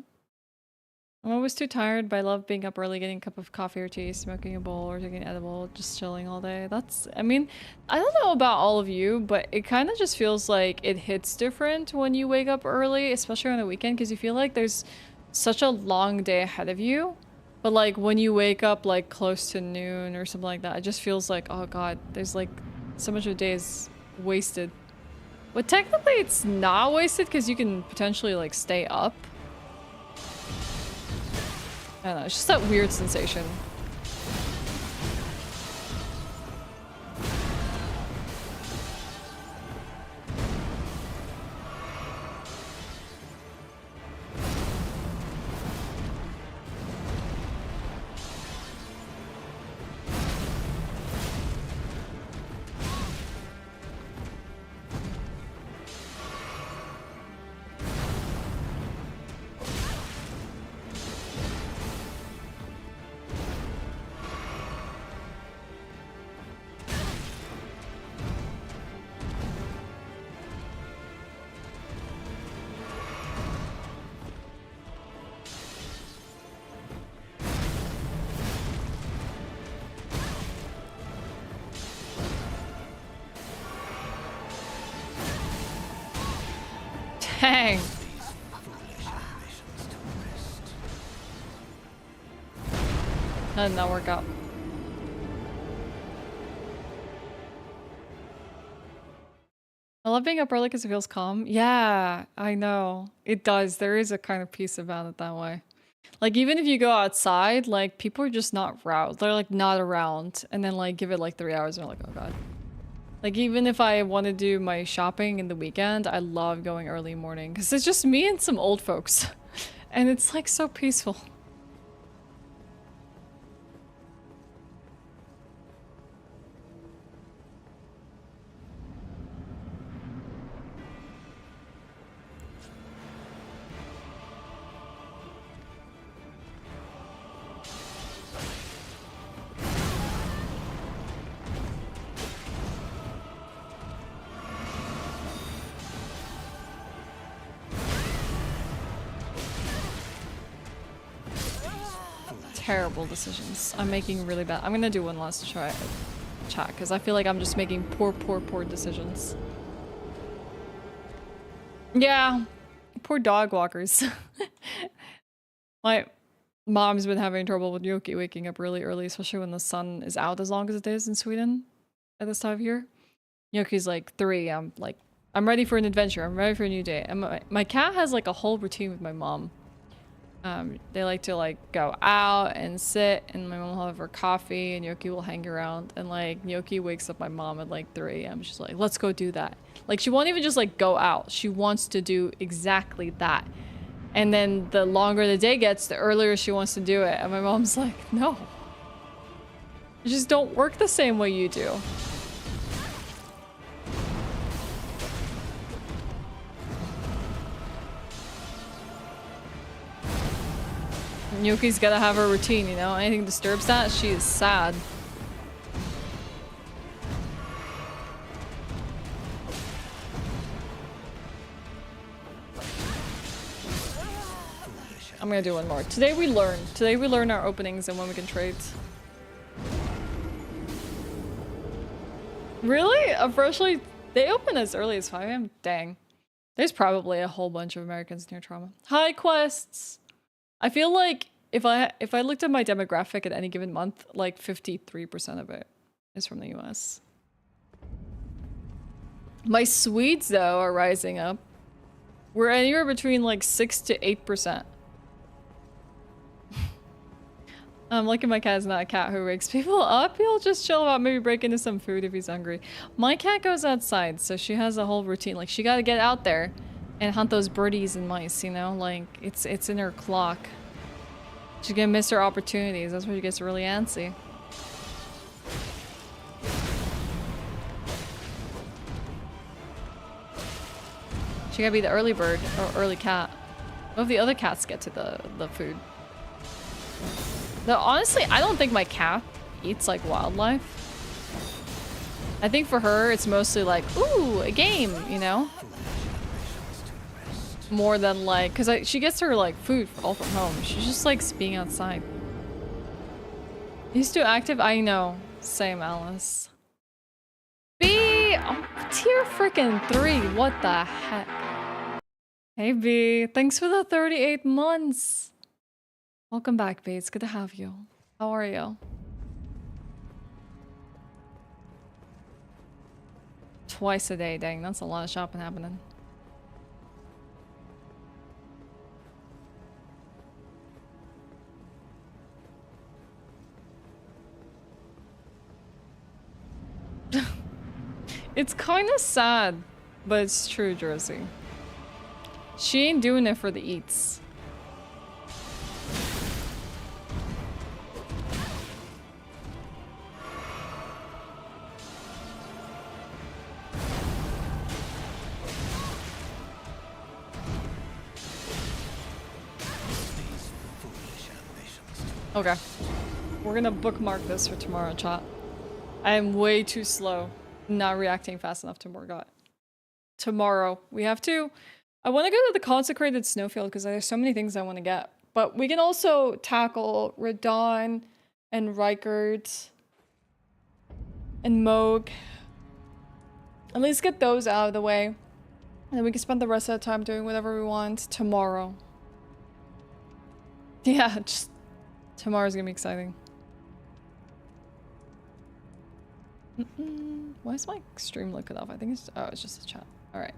I'm always too tired, but I love being up early, getting a cup of coffee or tea, smoking a bowl or taking an edible, just chilling all day. That's, I mean, I don't know about all of you, but it kind of just feels like it hits different when you wake up early, especially on a weekend, because you feel like there's such a long day ahead of you. But like when you wake up like close to noon or something like that, it just feels like, oh god, there's like so much of the day is wasted. But technically it's not wasted because you can potentially like stay up. I don't know, it's just that weird sensation. Dang. That did not work out. I love being up early because it feels calm. Yeah, I know. It does. There is a kind of peace about it that way. Like, even if you go outside, like, people are just not around. They're, like, not around. And then, like, give it, like, 3 hours and they're like, oh, God. Like, even if I want to do my shopping in the weekend, I love going early morning. Because it's just me and some old folks. And it's, like, so peaceful. Terrible decisions. I'm making really bad. I'm gonna do one last try chat because I feel like I'm just making poor decisions. Yeah, poor dog walkers. My mom's been having trouble with Yoki waking up really early, especially when the sun is out as long as it is in Sweden at this time of year. Yoki's like 3. I'm like, I'm ready for an adventure. I'm ready for a new day. And my cat has like a whole routine with my mom. They like to like go out and sit, and my mom will have her coffee and Yoki will hang around, and like Yoki wakes up my mom at like 3 a.m. She's like, let's go do that. Like, she won't even just like go out. She wants to do exactly that. And then the longer the day gets, the earlier she wants to do it. And my mom's like, no. You just don't work the same way you do. Yuki's gotta have her routine, you know? Anything disturbs that, she is sad. I'm gonna do one more. Today we learn. Today we learn our openings and when we can trade. Really? Unfortunately, they open as early as 5 a.m.? Dang. There's probably a whole bunch of Americans near Trauma. Hi, quests! I feel like if I looked at my demographic at any given month, like 53% of it is from the US. My Swedes, though, are rising up. We're anywhere between like 6 to 8%. Lucky my cat is not a cat who wakes people up. He'll just chill out, maybe break into some food if he's hungry. My cat goes outside, so she has a whole routine. Like, she gotta get out there and hunt those birdies and mice, you know? Like, it's in her clock. She's gonna miss her opportunities. That's where she gets really antsy. She gotta be the early bird or early cat. What if the other cats get to the food? Though honestly, I don't think my cat eats like wildlife. I think for her, it's mostly like, ooh, a game, you know? More than like, because she gets her like food all from home. She's just like being outside. He's too active? I know. Same, Alice. B! Oh, tier freaking 3. What the heck? Hey, B. Thanks for the 38 months. Welcome back, B. It's good to have you. How are you? Twice a day. Dang, that's a lot of shopping happening. It's kind of sad, but it's true, Jersey. She ain't doing it for the eats. Okay. We're gonna bookmark this for tomorrow, chat. I am way too slow. Not reacting fast enough to Morgott. Tomorrow. We have to... I want to go to the Consecrated Snowfield because there's so many things I want to get. But we can also tackle Radon and Rykert and Moog. At least get those out of the way. And then we can spend the rest of the time doing whatever we want tomorrow. Yeah, just tomorrow's gonna be exciting. Why is my stream looking off? I think it's, oh, it's just a chat. All right,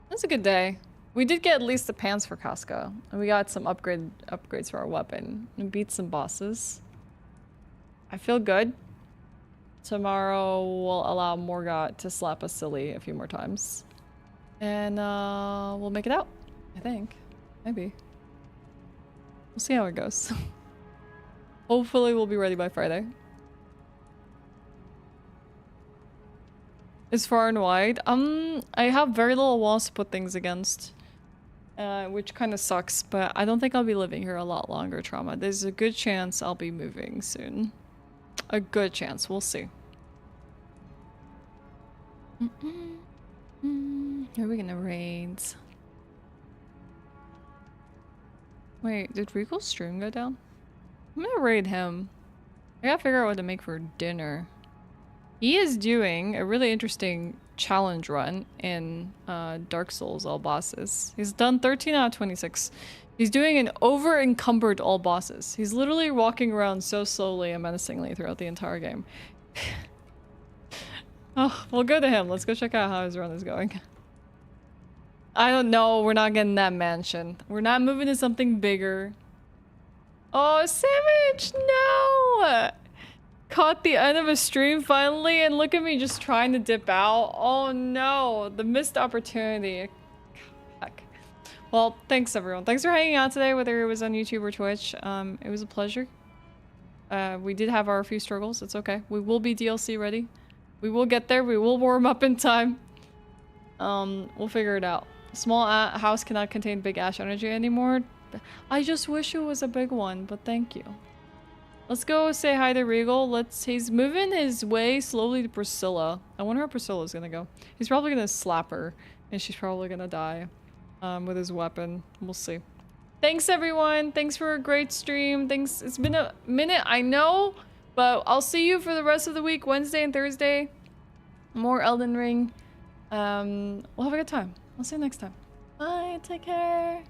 that's a good day. We did get at least the pants for Casca, and we got some upgrades for our weapon, and beat some bosses. I feel good. Tomorrow we'll allow Morgott to slap us silly a few more times, and we'll make it out. I think, maybe. We'll see how it goes. Hopefully we'll be ready by Friday. Is far and wide. I have very little walls to put things against, which kind of sucks, but I don't think I'll be living here a lot longer, Trauma. There's a good chance I'll be moving soon. A good chance. We'll see. Who are we gonna raid? Wait, did Regal's stream go down? I'm gonna raid him. I gotta figure out what to make for dinner. He is doing a really interesting challenge run in Dark Souls all bosses. He's done 13 out of 26. He's doing an over-encumbered all bosses. He's literally walking around so slowly and menacingly throughout the entire game. Oh, we'll go to him. Let's go check out how his run is going. I don't know. We're not getting that mansion. We're not moving to something bigger. Oh, Savage! No! Caught the end of a stream finally, and look at me just trying to dip out. Oh no, the missed opportunity. Heck. Well, thanks everyone. Thanks for hanging out today, whether it was on YouTube or Twitch. It was a pleasure. We did have our few struggles. It's okay. We will be DLC ready. We will get there. We will warm up in time. We'll figure it out. Small house cannot contain big Ashe energy anymore. I just wish it was a big one, but thank you. Let's go say hi to Regal. He's moving his way slowly to Priscilla. I wonder how Priscilla's gonna go. He's probably gonna slap her, and she's probably gonna die with his weapon. We'll see. Thanks everyone. Thanks for a great stream. Thanks. It's been a minute, I know, but I'll see you for the rest of the week, Wednesday and Thursday. More Elden Ring. We'll have a good time. I'll see you next time. Bye. Take care.